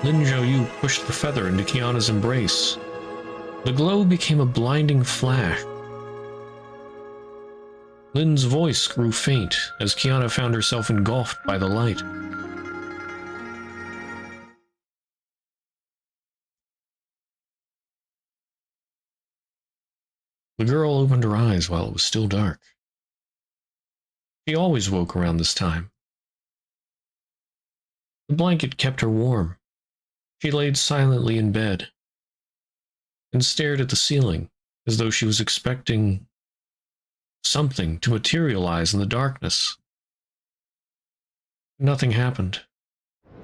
[SPEAKER 1] Lin Zhouyu pushed the feather into Kiana's embrace. The glow became a blinding flash. Lin's voice grew faint as Kiana found herself engulfed by the light. The girl opened her eyes while it was still dark. She always woke around this time. The blanket kept her warm. She laid silently in bed and stared at the ceiling as though she was expecting something to materialize in the darkness. Nothing happened.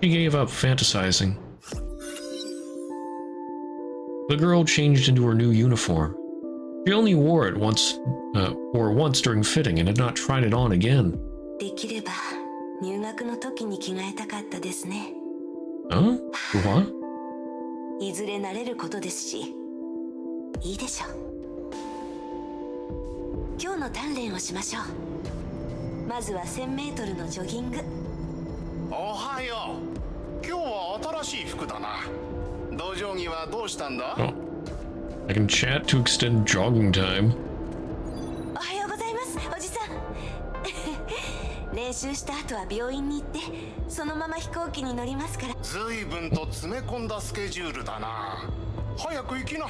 [SPEAKER 1] She gave up fantasizing. The girl changed into her new uniform. She only wore it once during fitting and had not tried it on again.
[SPEAKER 4] できれば入学の時に着替えたかったですね。
[SPEAKER 1] Huh? What?
[SPEAKER 4] いずれ慣れることですし、いいでしょう。今日の鍛錬をしましょう。まずは1000メートルのジョギング。
[SPEAKER 11] おはよう。今日は新しい服だな。道場着はどうしたんだ？
[SPEAKER 1] Oh. I can chat to extend jogging time.
[SPEAKER 4] おはようございます、おじさん。練習した後は病院に行って、そのまま飛行機に乗りますから。
[SPEAKER 11] 随分と詰め込んだスケジュールだな。早く行きな。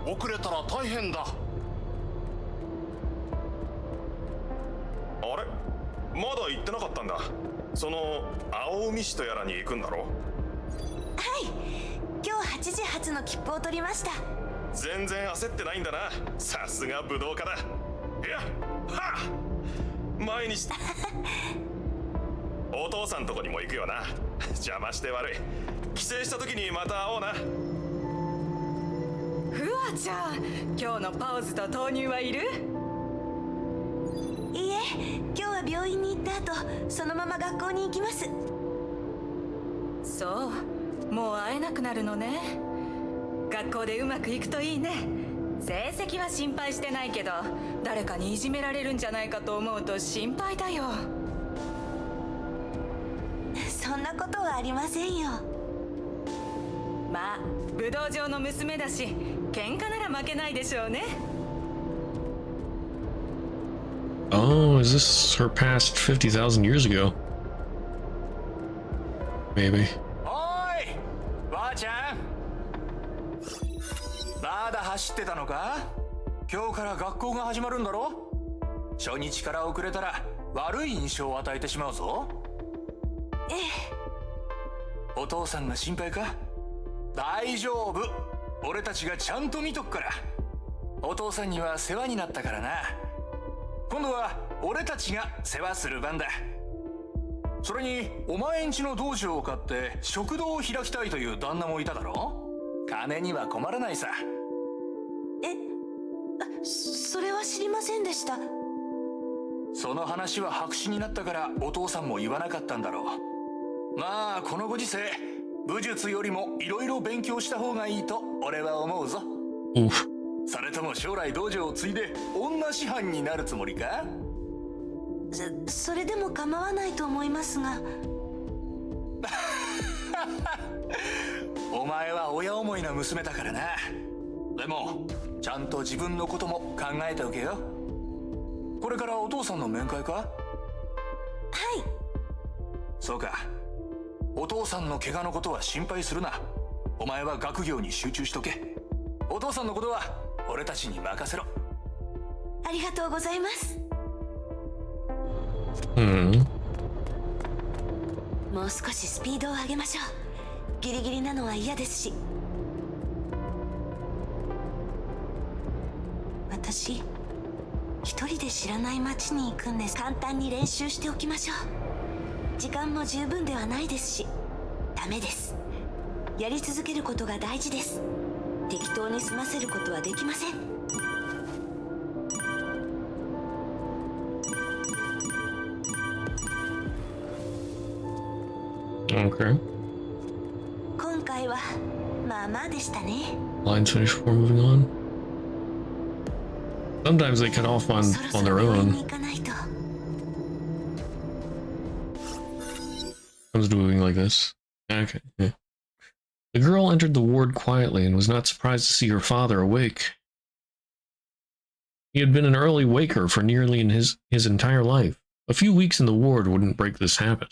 [SPEAKER 11] 遅れたら大変だ。
[SPEAKER 12] あれ、まだ行ってなかったんだ。その青海市とやらに行くんだろ？
[SPEAKER 4] はい、
[SPEAKER 10] 月の切符を取りました。
[SPEAKER 12] 全然焦ってないんだな。さすが武道家だ。いや、はあ、毎日お父さんとこにも行くよな。邪魔して悪い。帰省した時にまた会おうな。
[SPEAKER 7] フワちゃん、今日のパウズと豆乳はいる？
[SPEAKER 10] いいえ、今日は病院に行った後そのまま学校に行きます。
[SPEAKER 7] そう、もう会えなくなるのね。学校でうまくいくといいね。成績は心配してないけど、誰かにいじめられるんじゃないかと思うと心配だよ。
[SPEAKER 10] そんなことはありませんよ。
[SPEAKER 7] まあ武道場の娘だし、喧嘩なら負けないでしょうね。
[SPEAKER 1] Oh, is this her past 50,000 years ago? Maybe.
[SPEAKER 13] おーい、ばあちゃん、まだ走ってたのか？今日から学校が始まるんだろ？初日から遅れたら悪い印象を与えてしまうぞ。
[SPEAKER 10] ええ。
[SPEAKER 13] お父さんが心配か？大丈夫、俺たちがちゃんと見とくから。お父さんには世話になったからな。今度は俺たちが世話する番だ。それにお前んちの道場を買って食堂を開きたいという旦那もいただろ？金には困らないさ。
[SPEAKER 10] それは知りませんでした。
[SPEAKER 13] その話は白紙になったからお父さんも言わなかったんだろう。まあこのご時世、武術よりもいろいろ勉強した方がいいと俺は思うぞ。それとも将来道場を継いで女師範になるつもりか？
[SPEAKER 10] それでも構わないと思いますが。
[SPEAKER 13] お前は親思いな娘だからな。でもちゃんと自分のことも考えておけよ。これからお父さんの面会か？
[SPEAKER 10] はい。
[SPEAKER 13] そうか。お父さんの怪我のことは心配するな。お前は学業に集中しとけ。お父さんのことは俺たちに任せろ。
[SPEAKER 10] ありがとうございます。もう少しスピードを上げましょう。ギリギリなのは嫌ですし。私一人で知らない町に行くんです。簡単に練習しておきましょう。時間も十分ではないですし。ダメです。やり続けることが大事です。適当に済ませることはできません。
[SPEAKER 1] Okay.
[SPEAKER 10] 今回はまあまあでしたね。
[SPEAKER 1] Lines finished before moving on. Sometimes they cut off on their
[SPEAKER 10] 病院に
[SPEAKER 1] own.
[SPEAKER 10] 行かないと。
[SPEAKER 1] Comes to moving like this. Okay. Yeah. The girl entered the ward quietly and was not surprised to see her father awake. He had been an early waker for nearly his entire life. A few weeks in the ward wouldn't break this habit.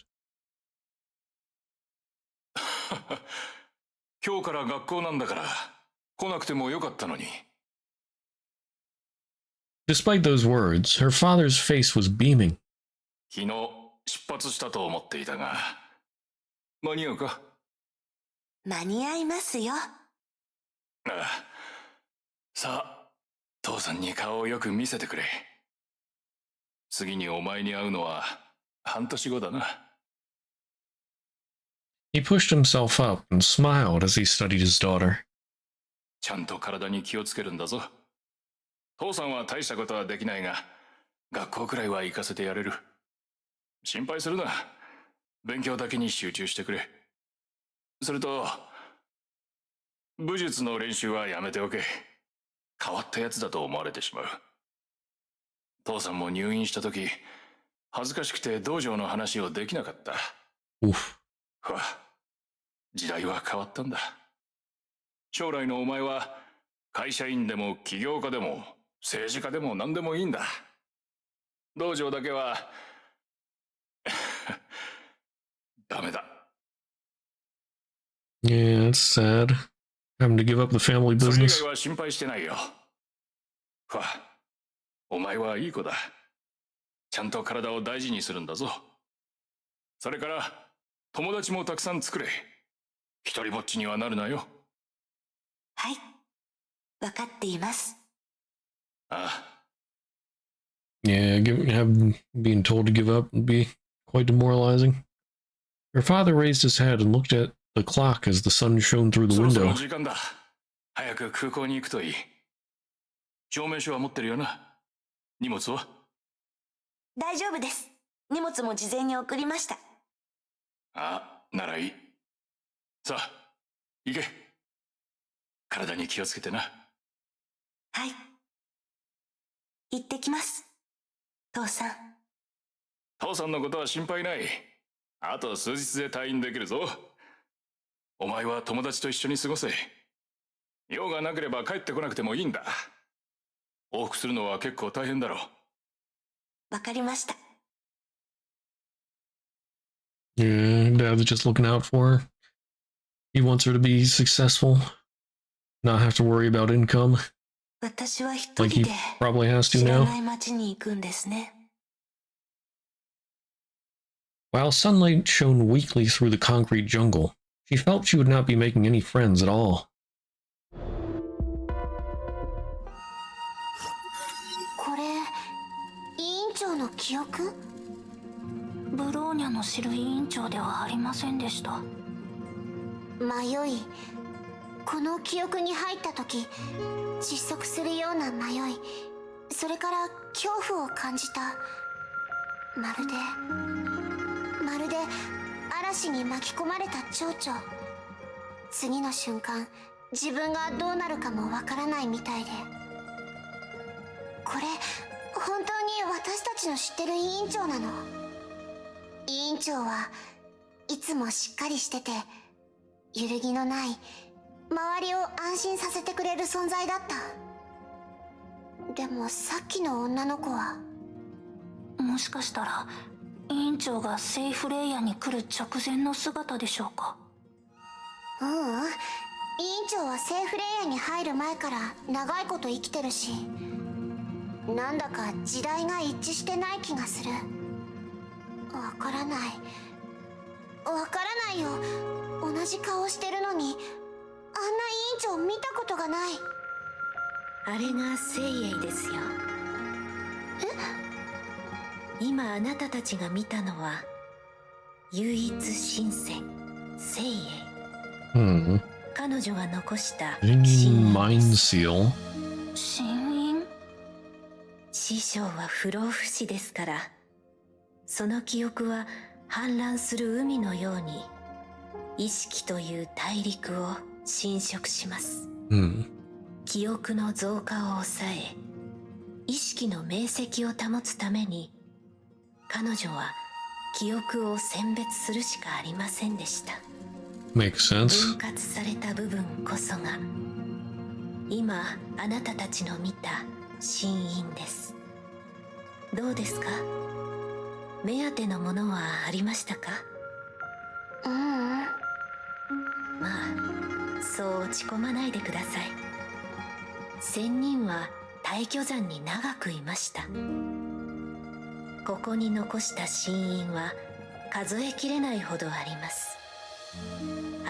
[SPEAKER 13] 今日から学校なんだから来なくてもよかったのに。
[SPEAKER 1] Despite those words, her father's face was beaming.
[SPEAKER 13] 昨日出発したと思っていたが、間に合うか？
[SPEAKER 10] 間に合いますよ。
[SPEAKER 13] ああ。さあ、父さんに顔をよく見せてくれ。次にお前に会うのは半年後だな。
[SPEAKER 1] He pushed himself up and smiled as he studied his daughter.
[SPEAKER 13] ちゃんと体に気をつけるんだぞ。父さんは大したことはできないが、学校くらいは行かせてやれる。心配するな。勉強だけに集中してくれ。それと、武術の練習はやめておけ。変わったやつだと思われてしまう。父さんも入院した時、恥ずかしくて道場の話をできなかった。ふわ、時代は変わったんだ。将来のお前は会社員でも起業家でも政治家でも何でもいいんだ。道場だけはダメだ。
[SPEAKER 1] Yeah, that's sad. Having to give up the family
[SPEAKER 13] それ以
[SPEAKER 1] business.
[SPEAKER 13] 外は心配してないよ。ふわ、お前はいい子だ。ちゃんと体を大事にするんだぞ。それから友達もたくさん作れ。一人ぼっちにはなるなよ。
[SPEAKER 10] はい。わかっています。
[SPEAKER 1] Yeah, being told to give up would be quite demoralizing. Her father raised his head and looked at the clock as the sun shone through the
[SPEAKER 13] そろそろ
[SPEAKER 1] window.
[SPEAKER 13] 時間だ。早く空港に行くといい。証明書は持ってるよな。荷物は？
[SPEAKER 10] 大丈夫です。荷物も事前に送りました。
[SPEAKER 13] ならいい。さあ、行け。体に気をつけてな。
[SPEAKER 10] はい。行ってきます。父さん。
[SPEAKER 13] 父さんのことは心配ない。あと数日で退院できるぞ。お前は友達と一緒に過ごせ。用がなければ帰ってこなくてもいいんだ。往復するのは結構大変だろう。
[SPEAKER 10] わかりました。
[SPEAKER 1] Yeah, Dad's just looking out for her. He wants her to be successful, not have to worry about income,
[SPEAKER 10] 私は一
[SPEAKER 1] like
[SPEAKER 10] 人
[SPEAKER 1] he
[SPEAKER 10] で
[SPEAKER 1] probably has to
[SPEAKER 10] 知ら
[SPEAKER 1] now.
[SPEAKER 10] ない町に行くんですね。
[SPEAKER 1] While sunlight shone weakly through the concrete jungle, she felt she would not be making any friends at all.
[SPEAKER 10] これ、委員長の記憶？
[SPEAKER 5] ブローニャの知る委員長ではありませんでした。
[SPEAKER 10] 迷い、この記憶に入った時、窒息するような迷い、それから恐怖を感じた。まるで嵐に巻き込まれた蝶々。次の瞬間、自分がどうなるかもわからないみたいで。これ、本当に私たちの知ってる委員長なの？委員長はいつもしっかりしてて、揺るぎのない、周りを安心させてくれる存在だった。でもさっきの女の子は、
[SPEAKER 5] もしかしたら委員長がセイフレイヤに来る直前の姿でしょうか？
[SPEAKER 10] 委員長はセーフレイヤに入る前から長いこと生きてるし、なんだか時代が一致してない気がする。わからないよ。同じ顔してるのに、あんな委員長見たことがない。
[SPEAKER 4] あれが聖英ですよ。今あなたたちが見たのは唯一神戦聖英。彼女が残した
[SPEAKER 1] Union Mind Seal.
[SPEAKER 5] 神印？
[SPEAKER 4] 師匠は不老不死ですから、その記憶は氾濫する海のように意識という大陸を侵食します。記憶の増加を抑え、意識の明晰を保つために、彼女は記憶を選別するしかありませんでした。
[SPEAKER 1] Makes sense.
[SPEAKER 4] 分割された部分こそが今あなたたちの見た真因です。どうですか？目当てのものはありましたか？まあ、そう落ち込まないでください。仙人は大巨山に長くいました。ここに残した真因は数えきれないほどあります。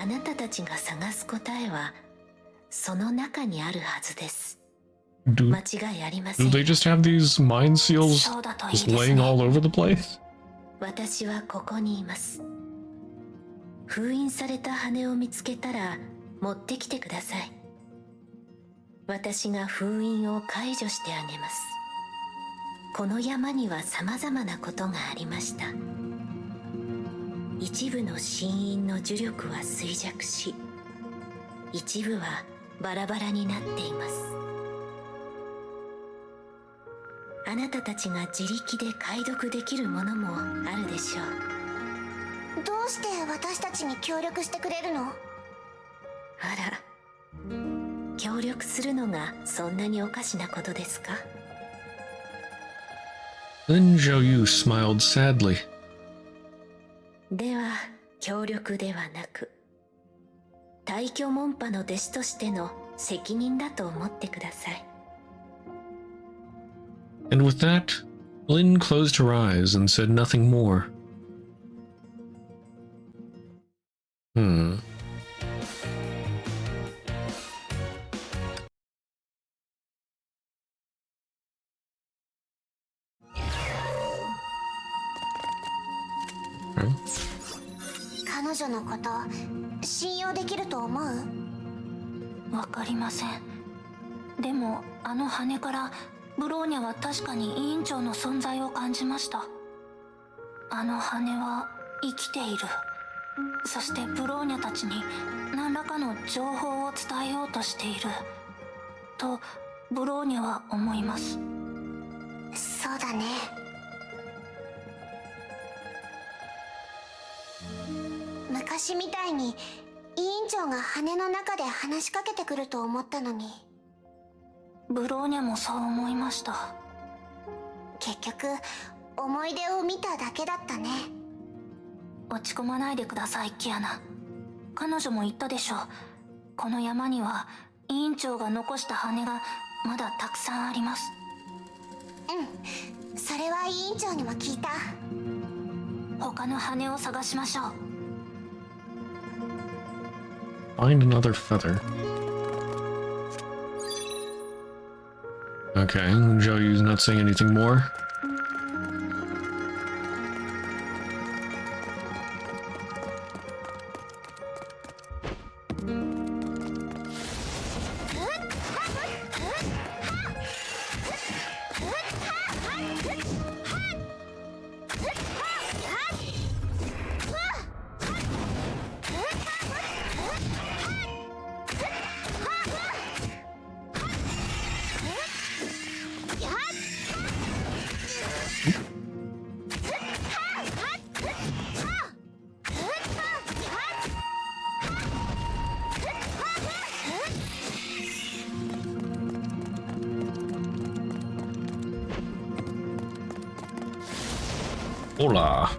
[SPEAKER 4] あなたたちが探す答えはその中にあるはずです。間違いありません。
[SPEAKER 1] Do they just have these mind seals just laying all over the place?
[SPEAKER 4] 私はここにいます。封印された羽を見つけたら持ってきてください。私が封印を解除してあげます。この山には様々なことがありました。一部の真因の呪力は衰弱し、一部はバラバラになっています。あなたたちが自力で解読できるものもあるでしょう。
[SPEAKER 10] どうして私たちに協力してくれるの？
[SPEAKER 4] あら、協力するのがそんなにおかしなことですか？
[SPEAKER 1] Then Zhou Yu smiled sadly.
[SPEAKER 4] では協力ではなく、大巨門派の弟子としての責任だと思ってください。
[SPEAKER 1] And with that, Lin closed her eyes and said nothing more.
[SPEAKER 10] 彼女のこと信用できると思う？
[SPEAKER 4] わかりません。でもあの羽からブローニャは確かに委員長の存在を感じました。あの羽は生きている。そしてブローニャたちに何らかの情報を伝えようとしているとブローニャは思います。
[SPEAKER 10] そうだね。昔みたいに委員長が羽の中で話しかけてくると思ったのに。
[SPEAKER 4] ブローニャもそう思いました。
[SPEAKER 10] 結局思い出を見ただけだったね。
[SPEAKER 4] 落ち込まないでください、キアナ。彼女も言ったでしょう。この山には委員長が残した羽がまだたくさんあります。
[SPEAKER 10] うん、それは委員長にも聞いた。
[SPEAKER 4] 他の羽を探しましょう。
[SPEAKER 1] Find another feather. Okay, Zhou's not saying anything more. Hola.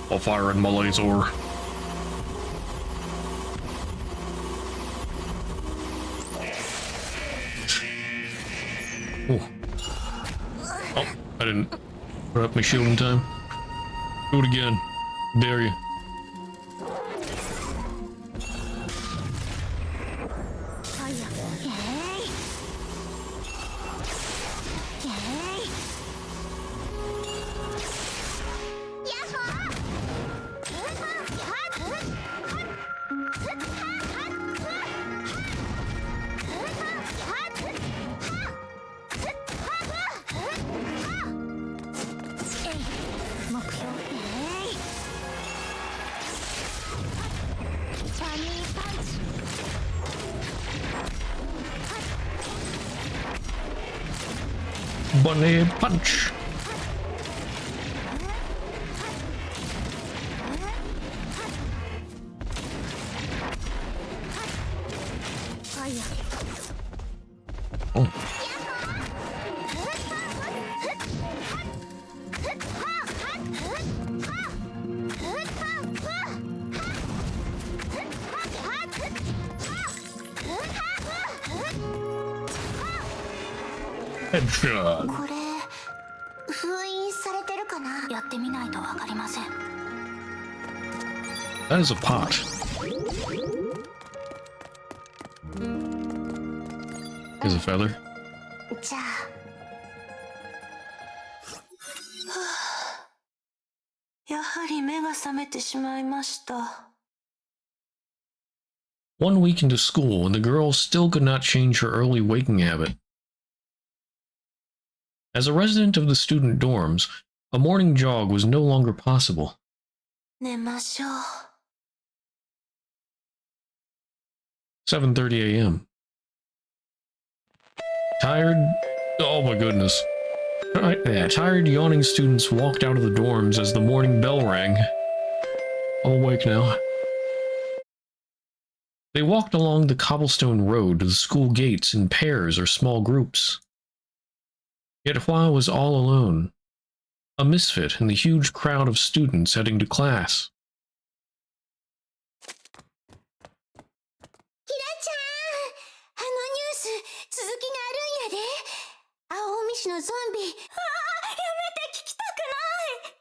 [SPEAKER 1] I'll fire in my laser. Oh, I didn't put up my shield in time. Do it again. Dare you. Bunny punch. Oh. Headshot.
[SPEAKER 10] これ封印されてるかな？
[SPEAKER 4] やってみないとわかりません。
[SPEAKER 1] That is a pot. Here's a feather.
[SPEAKER 10] じゃあ。
[SPEAKER 4] やはり目が覚めてしまいました。
[SPEAKER 1] One week into school, and the girl still could not change her early waking habit. As a resident of the student dorms, a morning jog was no longer possible.
[SPEAKER 4] 寝ましょう。
[SPEAKER 1] 7:30 a.m. Tired? Oh my goodness. Tired, yawning students walked out of the dorms as the morning bell rang. All awake now. They walked along the cobblestone road to the school gates in pairs or small groups. Yet Hua was all alone, a misfit in the huge crowd of students heading to class.
[SPEAKER 10] しのゾンビ。
[SPEAKER 7] やめて、聞きたくない。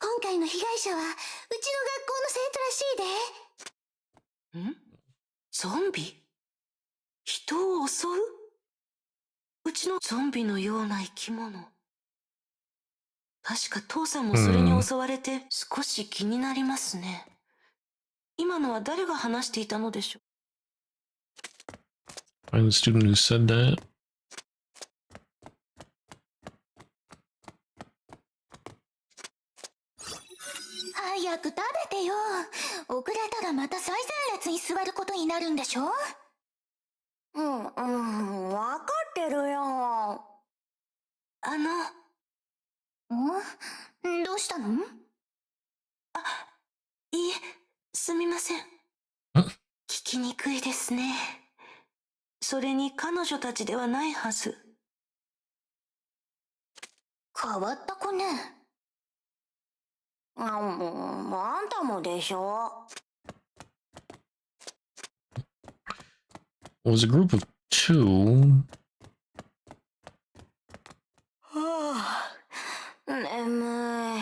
[SPEAKER 10] 今回の被害者はうちの学校の生徒らしいで。
[SPEAKER 7] ゾンビ？人を襲う？うちのゾンビのような生き物。確か父さんもそれに襲われて少し気になりますね。今のは誰が話していたのでしょう。
[SPEAKER 1] I'm the student who said that.
[SPEAKER 10] 早く食べてよ。遅れたらまた最前列に座ることになるんでしょ。わかってるよ。どうしたの？
[SPEAKER 7] いえ、すみません。聞きにくいですね。それに彼女たちではないはず。
[SPEAKER 10] 変わった子ね。あんたもでしょ。
[SPEAKER 1] It was a group of 2.
[SPEAKER 10] 眠い。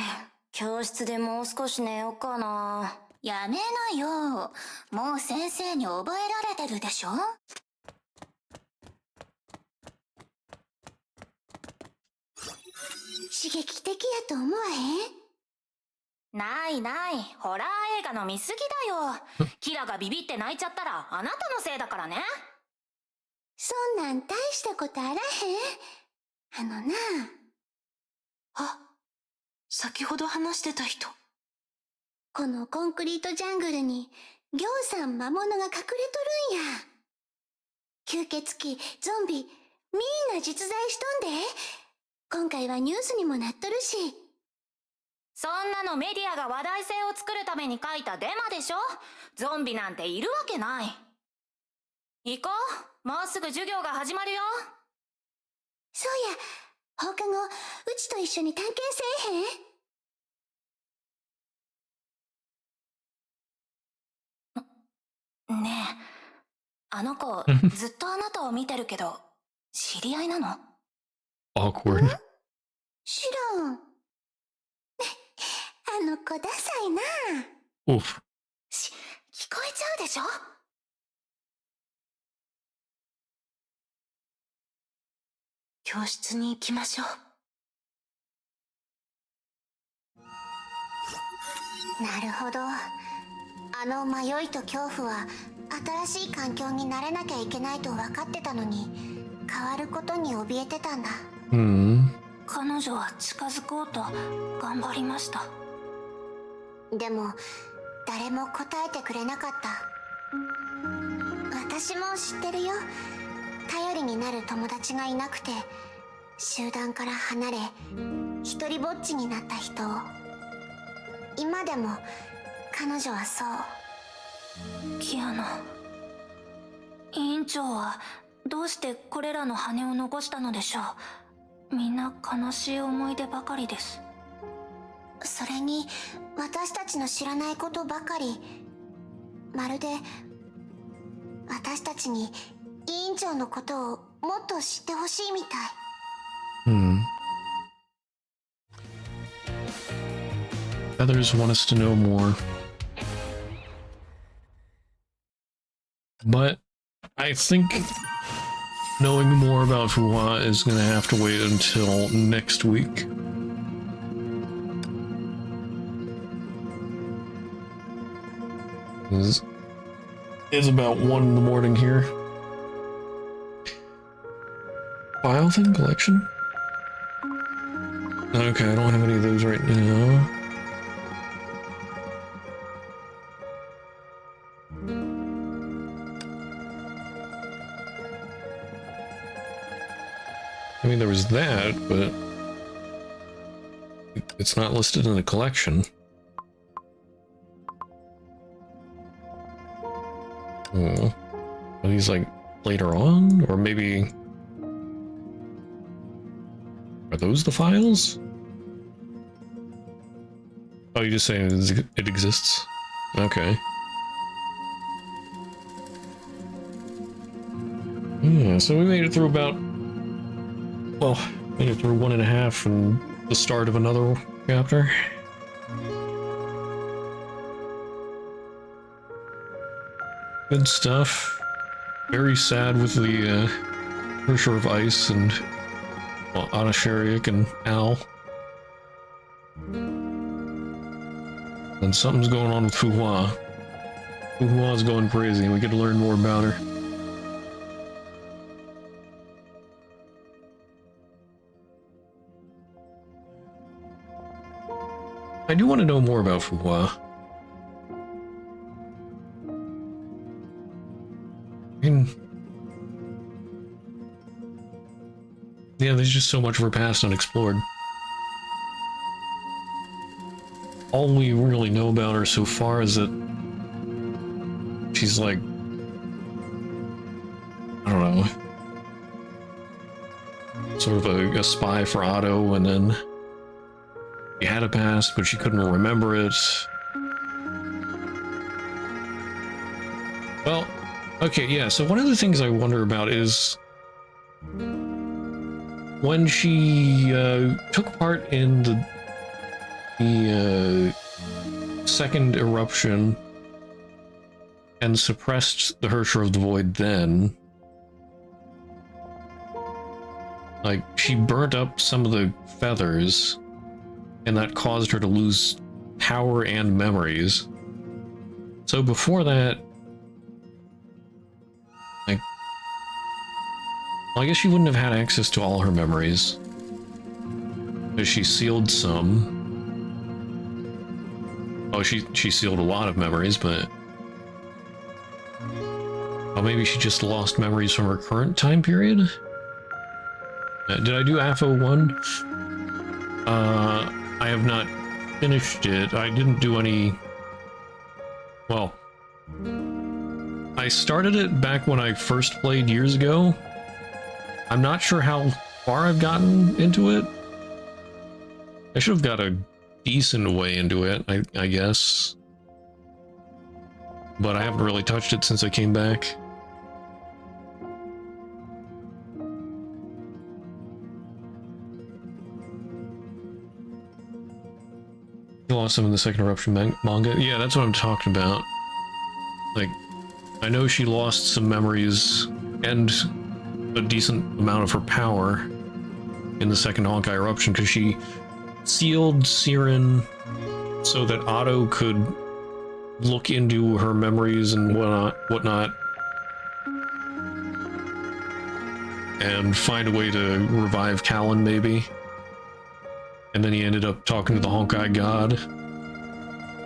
[SPEAKER 10] 教室でもう少し寝ようかな。やめなよ。もう先生に覚えられてるでしょ。刺激的やと思わへん？ないない。ホラー映画の見過ぎだよ。キラがビビって泣いちゃったらあなたのせいだからね。そんなん大したことあらへん。
[SPEAKER 7] 先ほど話してた人。
[SPEAKER 10] このコンクリートジャングルにぎょうさん魔物が隠れとるんや。吸血鬼、ゾンビ、みんな実在しとんで。今回はニュースにもなっとるし。そんなのメディアが話題性を作るために書いたデマでしょ。ゾンビなんているわけない。行こう。もうすぐ授業が始まるよ。そうや、放課後うちと一緒に探検せえへん？ねえ、あの子ずっとあなたを見てるけど、知り合いなの？
[SPEAKER 1] Awkward.
[SPEAKER 10] 知らん。あの子ダサいな。
[SPEAKER 1] Oof.
[SPEAKER 10] 聞こえちゃうでしょ。
[SPEAKER 7] 教室に行きましょ
[SPEAKER 10] う。なるほど。迷いと恐怖は新しい環境に慣れなきゃいけないと分かってたのに、変わることに怯えてたんだ。彼女は近づこうと頑張りました。でも誰も答えてくれなかった。私も知ってるよ。頼りになる友達がいなくて集団から離れ一人ぼっちになった人を。今でも彼女はそう。キアナ、委員長はどうしてこれらの羽を残したのでしょう。みんな悲しい思い出ばかりです。それに私たちの知らないことばかり。まるで私たちに委員長のことをもっと知ってほしいみたい。
[SPEAKER 1] Others want us to know more. But I think knowing more about Fuhua is going to have to wait until next week. It's about 1 in the morning here. File thing collection? Okay, I don't have any of those right now. I mean, there was that, but it's not listed in the collection. Oh, are these like later on, or maybe are those the files? Oh, you're just saying it exists? Okay. Yeah, so we made it through about Well, made it through 1.5 and the start of another chapter. Good stuff. Very sad with the Herrscher of Ice and, well, Anashariak and Al. And something's going on with Fuhua. Fuhua's going crazy. We get to learn more about her. I do want to know more about Fuhua. I mean, yeah, there's just so much of her past unexplored. All we really know about her so far is that she's like, I don't know, sort of a spy for Otto, and then she had a past, but she couldn't remember it. Well, okay, yeah, so one of the things I wonder about is when she took part in the second eruption and suppressed the Herrscher of the Void then, like, she burnt up some of the feathers, and that caused her to lose power and memories. So before that, like, well, I guess she wouldn't have had access to all her memories, because she sealed some. Oh, she sealed a lot of memories, but... oh, maybe she just lost memories from her current time period? Did I do AFO 1? I have not finished it. I didn't do any... well... I started it back when I first played years ago. I'm not sure how far I've gotten into it. I should have got a decent way into it, I guess. But I haven't really touched it since I came back. You lost some in the second eruption manga? Yeah, that's what I'm talking about. Like, I know she lost some memories and a decent amount of her power in the second Honkai eruption, because she sealed Siren so that Otto could look into her memories and whatnot, and find a way to revive Callan, maybe. And then he ended up talking to the Honkai God,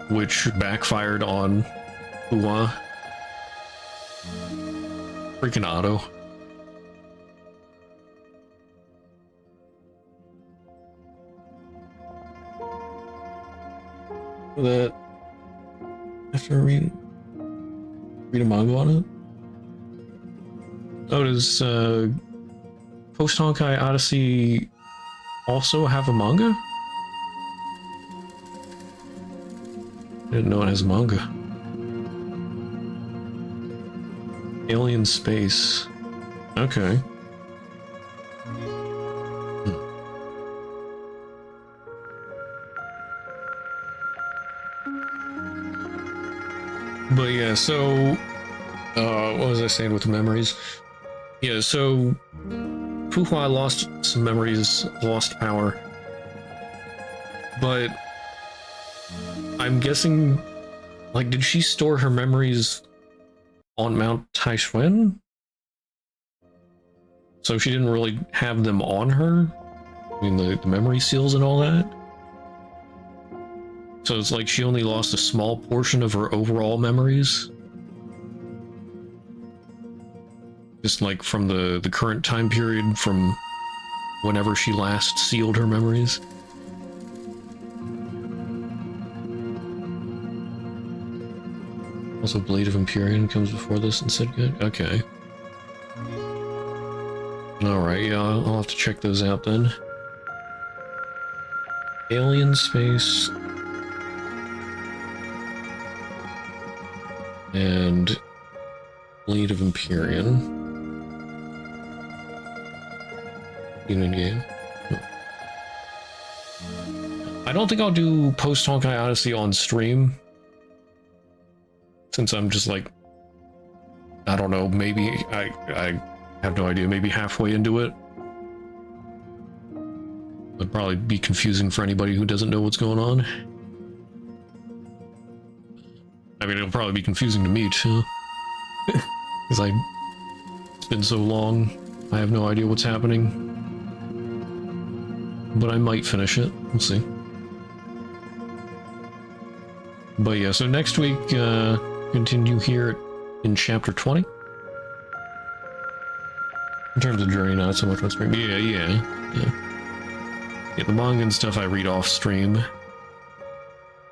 [SPEAKER 1] which backfired on Fuhua. Freaking Otto. That after read a manga on it. Oh, does Post Honkai Odyssey also have a manga? I didn't know it has a manga. Alien Space. Okay. But yeah, so what was I saying with the memories? Yeah, so Fuhua lost some memories, lost power. But I'm guessing, like, did she store her memories on Mount Taishuen? So she didn't really have them on her? I mean, the memory seals and all that? So it's like she only lost a small portion of her overall memories? Just like from the current time period, from whenever she last sealed her memories? Also, Blade of Empyrean comes before this and said good? Okay. Alright, yeah, I'll have to check those out then. Alien Space. And Blade of Empyrean. in game. I don't think I'll do post Honkai Odyssey on stream, since I'm just like, I don't know, maybe I have no idea, maybe halfway into it. Would probably be confusing for anybody who doesn't know what's going on. I mean, it'll probably be confusing to me too, because it's been so long, I have no idea what's happening. But I might finish it, we'll see. But yeah, so next week, continue here in chapter 20. In terms of journey, not so much on stream. Yeah, the manga and stuff I read off stream.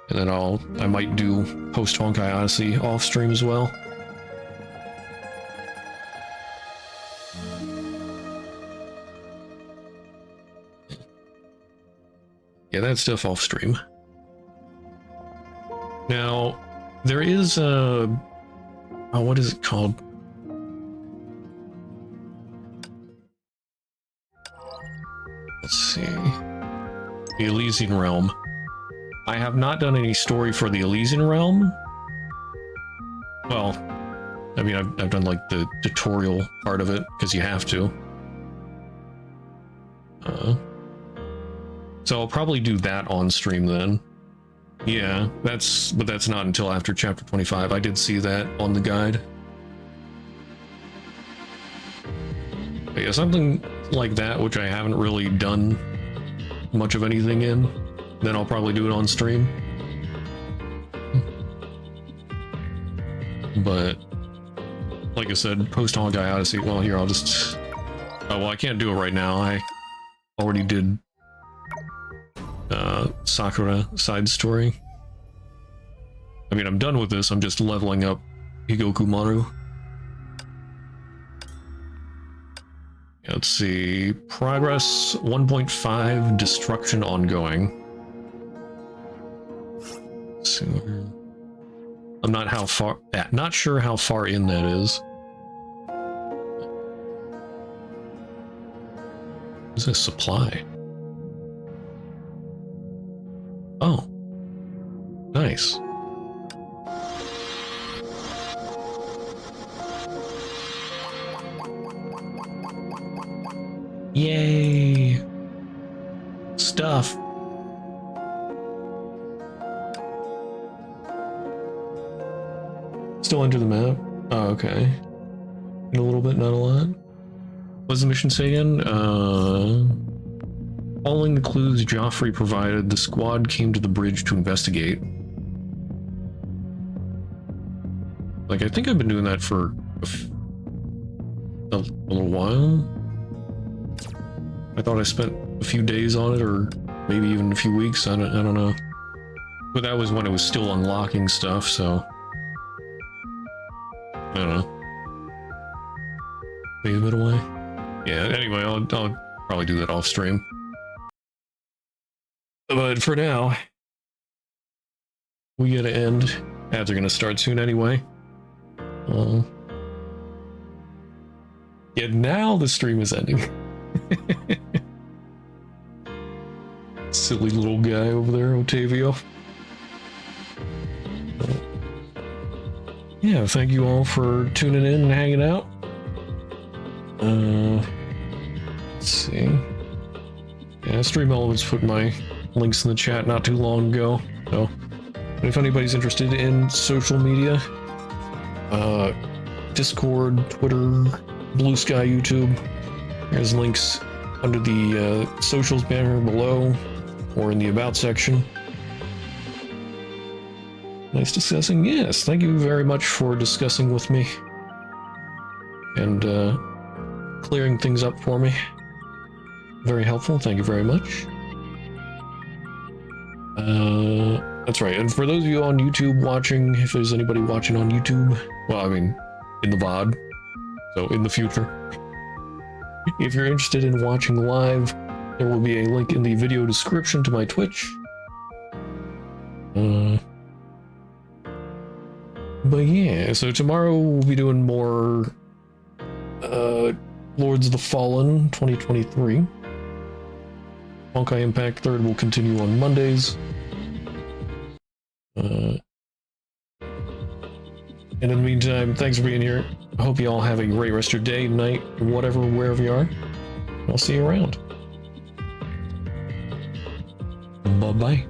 [SPEAKER 1] And then I might do post Honkai Odyssey off stream as well. Yeah, that stuff off stream. Now, there is a... Oh, what is it called? Let's see. The Elysian Realm. I have not done any story for the Elysian Realm. Well, I mean, I've done like the tutorial part of it, because you have to. So I'll probably do that on stream then. Yeah, but that's not until after chapter 25. I did see that on the guide. But yeah, something like that, which I haven't really done much of anything in, then I'll probably do it on stream. But like I said, post Honkai Odyssey, well, here, I'll just... Oh, well, I can't do it right now. I already did Sakura side story. I mean, I'm done with this, I'm just leveling up Higoku Maru. Let's see, progress 1.5, destruction ongoing. So, I'm not sure how far in that is. What's this supply? Oh, nice. Yay! Stuff. Still enter the map? Oh, okay. In a little bit, not a lot. What's the mission say again? Following the clues Joffrey provided, the squad came to the bridge to investigate. Like, I think I've been doing that for a little while. I thought I spent a few days on it, or maybe even a few weeks. I don't know. But that was when it was still unlocking stuff, so I don't know. Maybe a bit away. Yeah. Anyway, I'll probably do that off stream. But for now, we gotta end. Ads are gonna start soon anyway. Yeah, now the stream is ending. Silly little guy over there, Otavio. Yeah, thank you all for tuning in and hanging out. Let's see. Yeah, Stream Elements put my links in the chat not too long ago. So, if anybody's interested in social media, Discord, Twitter, Blue Sky, YouTube, there's links under the socials banner below or in the about section. Nice discussing. Yes, thank you very much for discussing with me and clearing things up for me. Very helpful. Thank you very much. That's right. And for those of you on YouTube watching, if there's anybody watching on YouTube, well, I mean, in the VOD, so in the future, if you're interested in watching live, there will be a link in the video description to my Twitch. But yeah, so tomorrow we'll be doing more Lords of the Fallen 2023. Honkai Impact 3rd will continue on Mondays. In the meantime, thanks for being here. I hope you all have a great rest of your day, night, whatever, wherever you are. I'll see you around. Bye-bye.